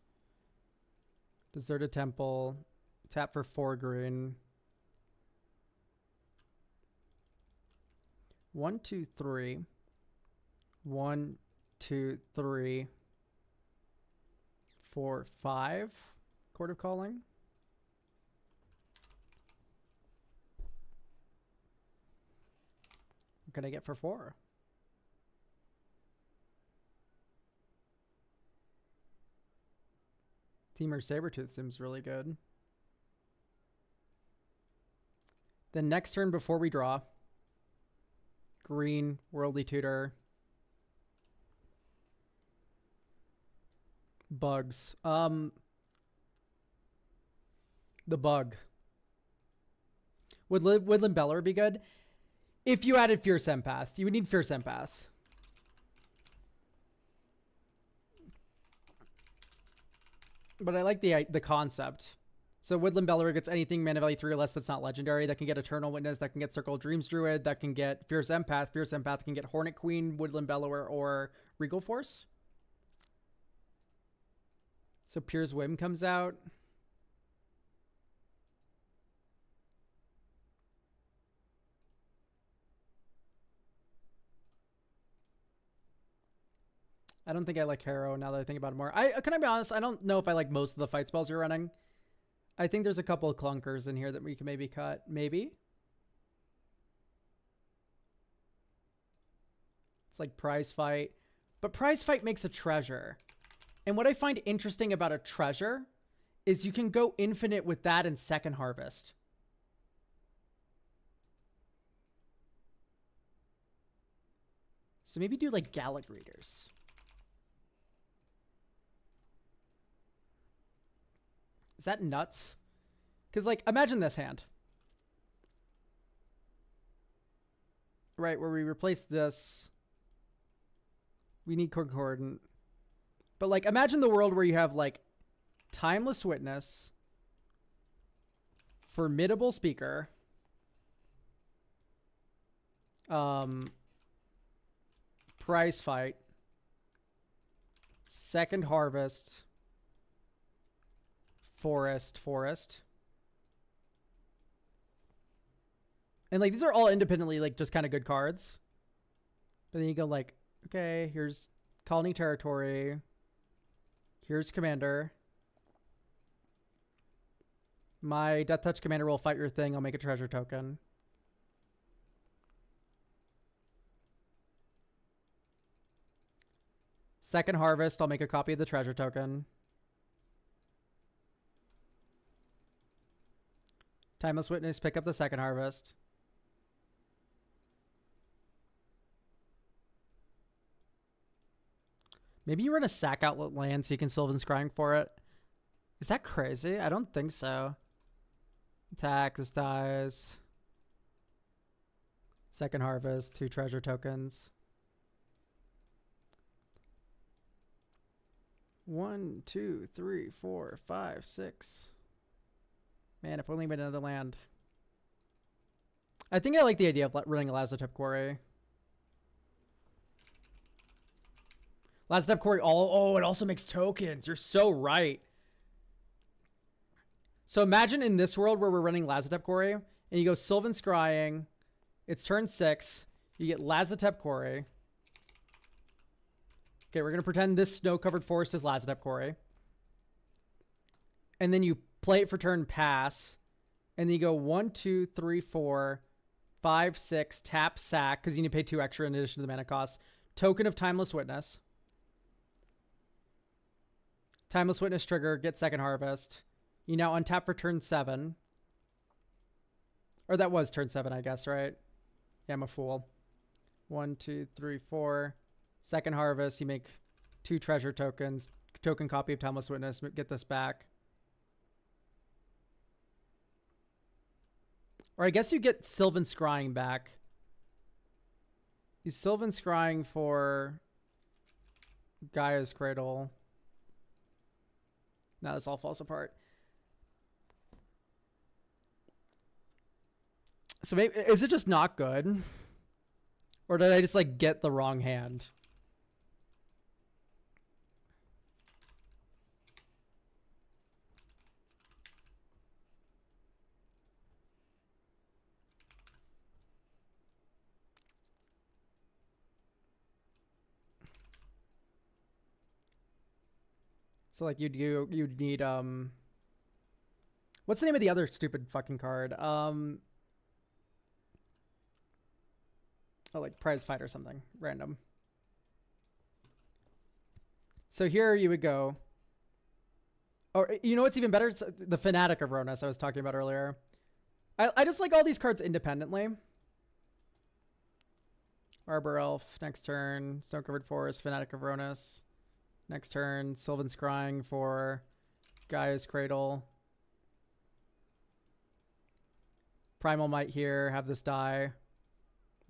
Speaker 1: Deserted Temple. Tap for 4 green. 1, 2, 3. 1, 2, 3. 4, 5. Court of Calling. What can I get for 4? Teamer Sabertooth seems really good. Then next turn before we draw. Green, Worldly Tutor. Bugs. The bug. Woodland Beller be good? If you added Fierce Empath. You would need Fierce Empath. But I like the concept. So Woodland Bellower gets anything mana value 3 or less that's not legendary. That can get Eternal Witness. That can get Circle of Dreams Druid. That can get Fierce Empath. Fierce Empath can get Hornet Queen, Woodland Bellower, or Regal Force. So Pier's Whim comes out. I don't think I like Harrow now that I think about it more. Can I be honest? I don't know if I like most of the fight spells you're running. I think there's a couple of clunkers in here that we can maybe cut. Maybe. It's like Prize Fight. But Prize Fight makes a treasure. And what I find interesting about a treasure is you can go infinite with that and Second Harvest. So maybe do like Gallic Readers. Is that nuts? Because, like, imagine this hand. Right, where we replace this. We need Concordant. But, like, imagine the world where you have, like, Timeless Witness, Formidable Speaker, Prize Fight, Second Harvest, Forest. And like these are all independently like just kind of good cards. But then you go like, okay, here's Colony Territory. Here's Commander. My Death Touch Commander will fight your thing. I'll make a treasure token. Second Harvest, I'll make a copy of the treasure token. Timeless Witness, pick up the Second Harvest. Maybe you run a sack outlet land so you can Sylvan Scrying for it. Is that crazy? I don't think so. Attack, this dies. Second Harvest, 2 treasure tokens. 1, 2, 3, 4, 5, 6. Man, if only we had another land. I think I like the idea of running a Lazotep Quarry. Lazotep Quarry, oh, it also makes tokens. You're so right.
Speaker 2: So imagine in this world where we're running Lazatep Quarry, and you go Sylvan Scrying. It's turn 6. You get Lazatep Quarry. Okay, we're going to pretend this snow-covered forest is Lazatep Quarry. And then you play it for turn pass. And then you go 1, 2, 3, 4, 5, 6, tap sack, because you need to pay 2 extra in addition to the mana cost. Token of Timeless Witness. Timeless Witness trigger, get second harvest. You now untap for turn 7. Or that was turn 7, I guess, right? Yeah, I'm a fool. 1, 2, 3, 4. Second harvest, you make 2 treasure tokens. Token copy of Timeless Witness, get this back. Or I guess you get Sylvan Scrying back. You Sylvan Scrying for Gaia's Cradle. Now this all falls apart. So maybe, is it just not good? Or did I just like get the wrong hand? So like you'd need what's the name of the other stupid fucking card? Oh, like prize fight or something random. So here you would go. Or you know what's even better? It's the Fanatic of Ronus I was talking about earlier. I just like all these cards independently. Arbor Elf next turn. Snow Covered Forest. Fanatic of Ronus. Next turn, Sylvan Scrying for Gaia's Cradle. Primal Might here, have this die.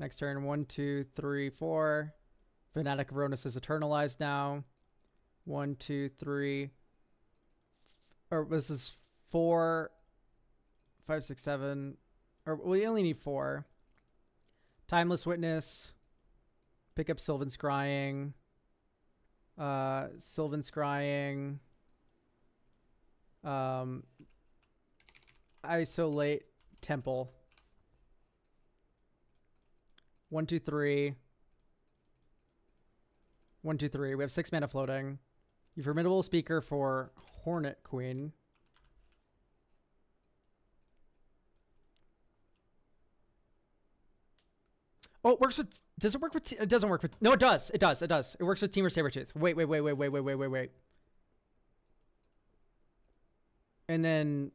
Speaker 2: Next turn, 1, 2, 3, 4. Fanatic of Ronus is eternalized now. 1, 2, 3. Or this is 4, 5, 6, 7. Or we only need 4. Timeless Witness. Pick up Sylvan Scrying. Sylvan Scrying. Isolate Temple. 1, 2, 3. 1, 2, 3. We have 6 mana floating. You Formidable Speaker for Hornet Queen. Oh, it works with... Does it work with... It doesn't work with... No, it does. It does. It does. It works with Temur Sabertooth. Wait. And then...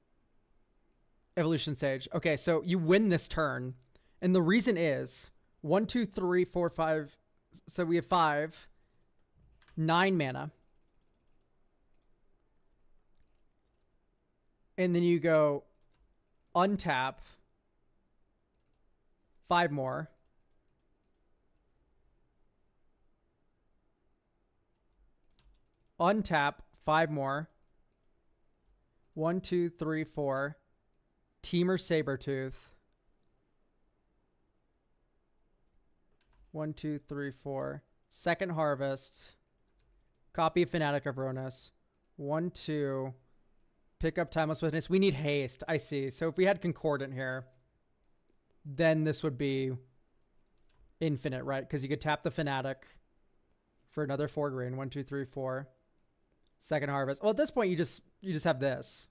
Speaker 2: Evolution Sage. Okay, so you win this turn. And the reason is... 1, 2, 3, 4, 5... So we have 5. 9 mana. And then you go... Untap. 5 more. Untap 5 more. 1, 2, 3, 4. Temur Sabertooth. 1, 2, 3, 4. Second Harvest. Copy of Fanatic of Ronus. 1, 2. Pick up Timeless Witness. We need haste. I see. So if we had Concordant here, then this would be infinite, right? Because you could tap the Fanatic for another 4 green. 1, 2, 3, 4. Second Harvest. Well, at this point, you just have this.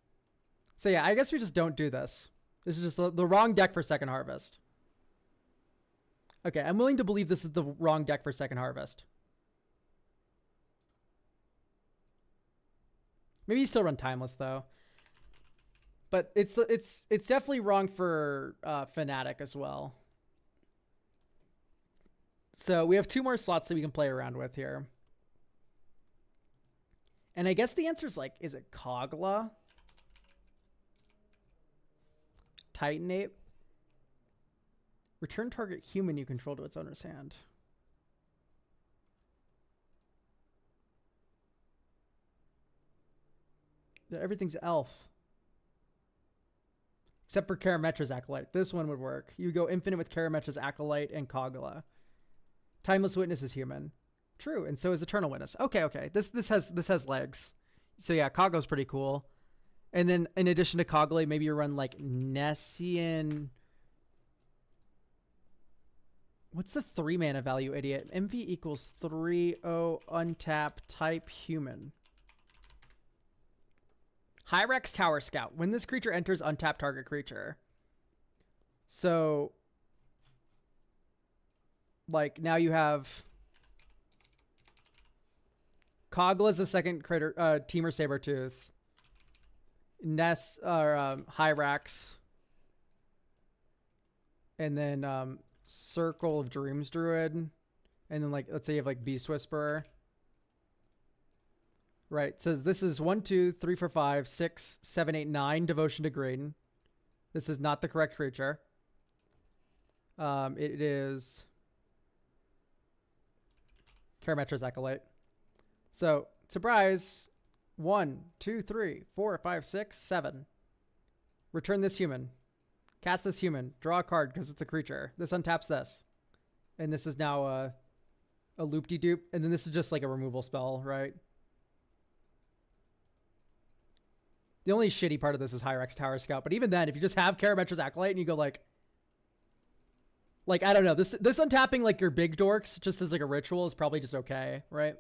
Speaker 2: So yeah, I guess we just don't do this. This is just the wrong deck for Second Harvest. Okay, I'm willing to believe this is the wrong deck for Second Harvest. Maybe you still run Timeless though. But it's definitely wrong for Fanatic as well. So we have 2 more slots that we can play around with here. And I guess the answer is like, is it Kogla? Titanate? Return target human you control to its owner's hand. Everything's elf. Except for Karametra's Acolyte. This one would work. You go infinite with Karametra's Acolyte and Kogla. Timeless Witness is human. True, and so is Eternal Witness. Okay. This has legs. So yeah, Kogla's pretty cool.
Speaker 1: And then in addition to Cogley, maybe you run like Nessian. What's the 3 mana value, idiot? MV equals 3/0 untap type human. Hyrax Tower Scout. When this creature enters, untap target creature. So, like, now you have Kogla's a second critter, Teamer Sabertooth. Ness, or Hyrax. And then Circle of Dreams Druid. And then, like, let's say you have, like, Beast Whisperer. Right. It says this is 1, 2, 3, 4, 5, 6, 7, 8, 9 Devotion to Green. This is not the correct creature. It is Karametra's Acolyte. So, surprise. 1, 2, 3, 4, 5, 6, 7. Return this human. Cast this human. Draw a card because it's a creature. This untaps this. And this is now a loop-de-doop. And then this is just like a removal spell, right? The only shitty part of this is Hyrax Tower Scout. But even then, if you just have Karametra's Acolyte and you go like, I don't know. This untapping like your big dorks just as like a ritual is probably just okay, right?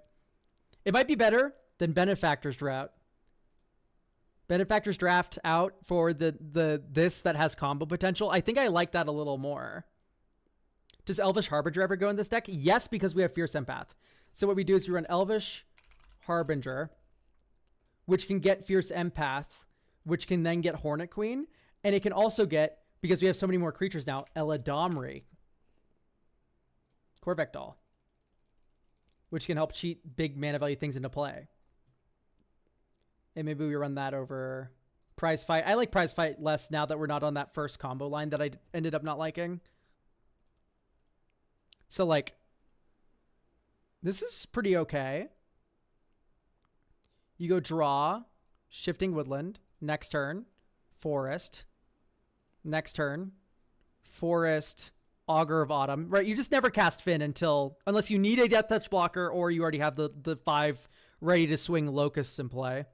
Speaker 1: It might be better than Benefactor's Draft. Benefactor's Draft out for this that has combo potential. I think I like that a little more. Does Elvish Harbinger ever go in this deck? Yes, because we have Fierce Empath. So what we do is we run Elvish Harbinger, which can get Fierce Empath, which can then get Hornet Queen, and it can also get, because we have so many more creatures now, Eladamri, Corvectol, which can help cheat big mana value things into play. And maybe we run that over Prize Fight. I like Prize Fight less now that we're not on that first combo line that I ended up not liking. So, like, this is pretty okay. You go draw, Shifting Woodland, next turn, Forest, next turn, Forest, Augur of Autumn. Right, you just never cast Finn unless you need a Death Touch blocker or you already have the 5 ready to swing Locusts in play.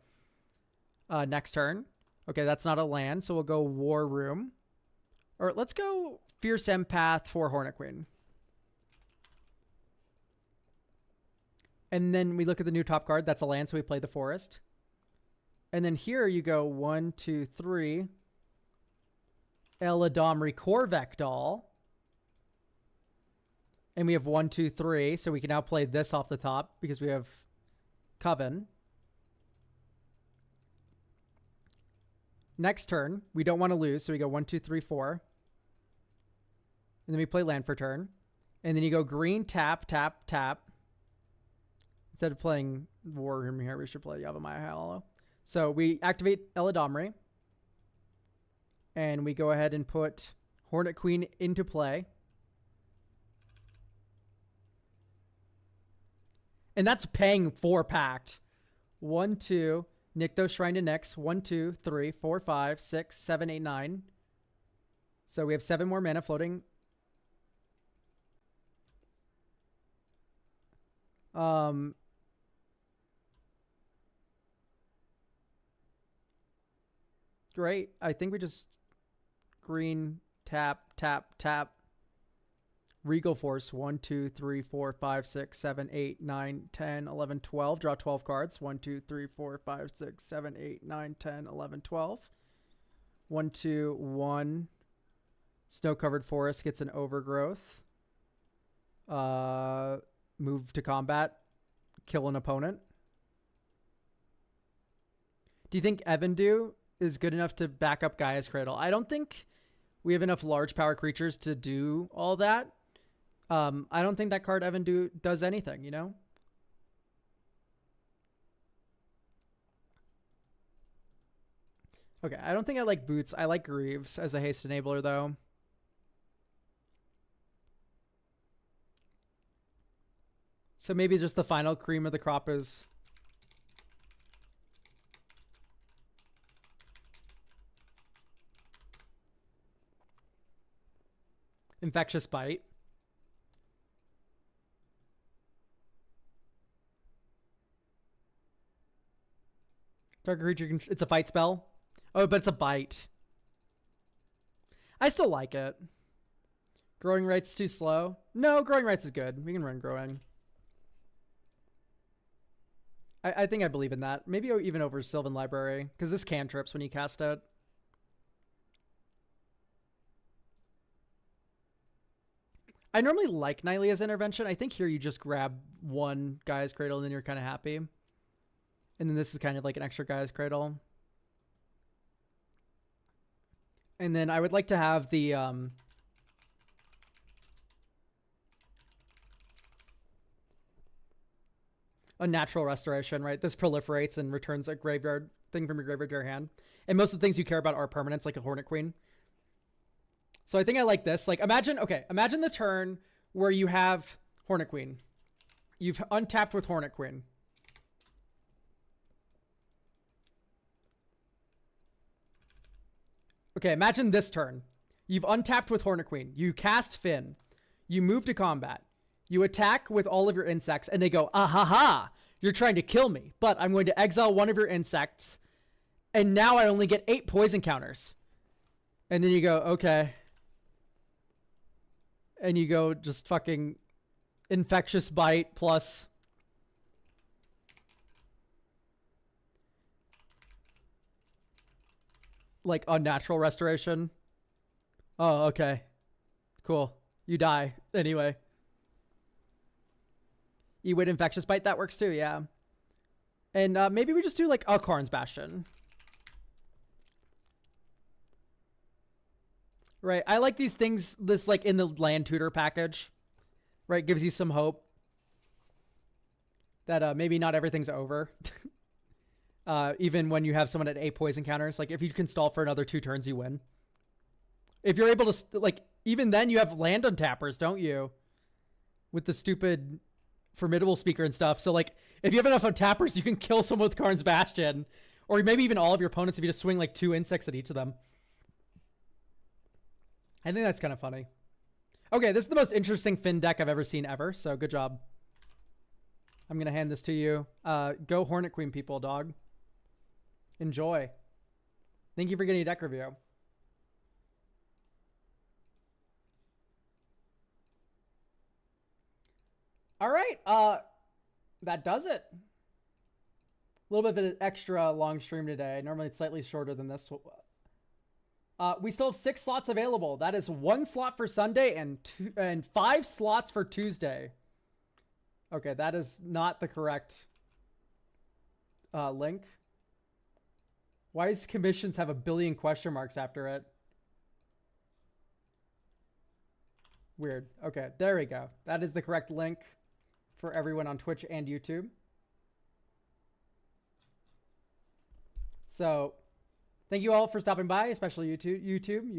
Speaker 1: Next turn. Okay, that's not a land, so we'll go War Room. Or let's go Fierce Empath for Hornet Queen. And then we look at the new top card. That's a land, so we play the Forest. And then here you go 1, 2, 3. Eladamri Corvectol. And we have 1, 2, 3. So we can now play this off the top because we have Coven. Next turn, we don't want to lose, so we go 1, 2, 3, 4. And then we play land for turn. And then you go green, tap, tap, tap. Instead of playing War Room here, we should play Yavimaya Hollow. So we activate Eladamri. And we go ahead and put Hornet Queen into play. And that's paying 4 Pact. 1, 2. Nykthos Shrine to Nyx. 1, 2, 3, 4, 5, 6, 7, 8, 9. So we have 7 more mana floating. Great. I think we just green, tap, tap, tap. Regal Force. 1, 2, 3, 4, 5, 6, 7, 8, 9, 10, 11, 12. Draw 12 cards. 1, 2, 3, 4, 5, 6, 7, 8, 9, 10, 11, 12. 1, 2, 1. Snow-covered forest gets an overgrowth. Move to combat. Kill an opponent. Do you think Evendu is good enough to back up Gaia's Cradle? I don't think we have enough large power creatures to do all that. I don't think that card Evendu does anything, you know? Okay, I don't think I like Boots. I like Greaves as a haste enabler, though. So maybe just the final cream of the crop is Infectious Bite. Target creature, it's a fight spell. Oh, but it's a bite. I still like it. Growing rate's too slow. No, growing rates is good. We can run growing. I think I believe in that. Maybe even over Sylvan Library, because this cantrips when you cast it. I normally like Nylea's intervention. I think here you just grab one Gaia's Cradle and then you're kind of happy. And then this is kind of like an extra Gaia's Cradle. And then I would like to have the a natural restoration, right? This proliferates and returns a graveyard thing from your graveyard to your hand. And most of the things you care about are permanents, like a Hornet Queen. So I think I like this. Like, imagine the turn where you have Hornet Queen. You've untapped with Hornet Queen. Okay, imagine this turn. You've untapped with Hornet Queen. You cast Finn. You move to combat. You attack with all of your insects, and they go, ah ha ha, you're trying to kill me, but I'm going to exile one of your insects, and now I only get 8 poison counters. And then you go, okay. And you go just fucking Infectious Bite plus... like Unnatural Restoration. Oh, okay. Cool. You die. Anyway. You would Infectious Bite, that works too, yeah. And maybe we just do like a Karn's Bastion. Right, I like these things, this like in the land tutor package. Right, gives you some hope. That maybe not everything's over. Even when you have someone at 8 poison counters. Like if you can stall for another 2 turns, you win. If you're able to, like, even then you have land untappers, don't you? With the stupid... Formidable Speaker and stuff. So like if you have enough untappers, you can kill someone with Karn's Bastion, or maybe even all of your opponents if you just swing like 2 insects at each of them. I think that's kind of funny. Okay, this is the most interesting Finn deck I've ever seen ever, so good job. I'm gonna hand this to you. Go Hornet Queen, people, dog. Enjoy. Thank you for getting a deck review. All right, that does it. A little bit of an extra long stream today. Normally it's slightly shorter than this. We still have 6 slots available. That is 1 slot for Sunday and 5 slots for Tuesday. Okay, that is not the correct link. Why does commissions have a billion question marks after it? Weird. Okay, there we go. That is the correct link for everyone on Twitch and YouTube. So, thank you all for stopping by, especially YouTube.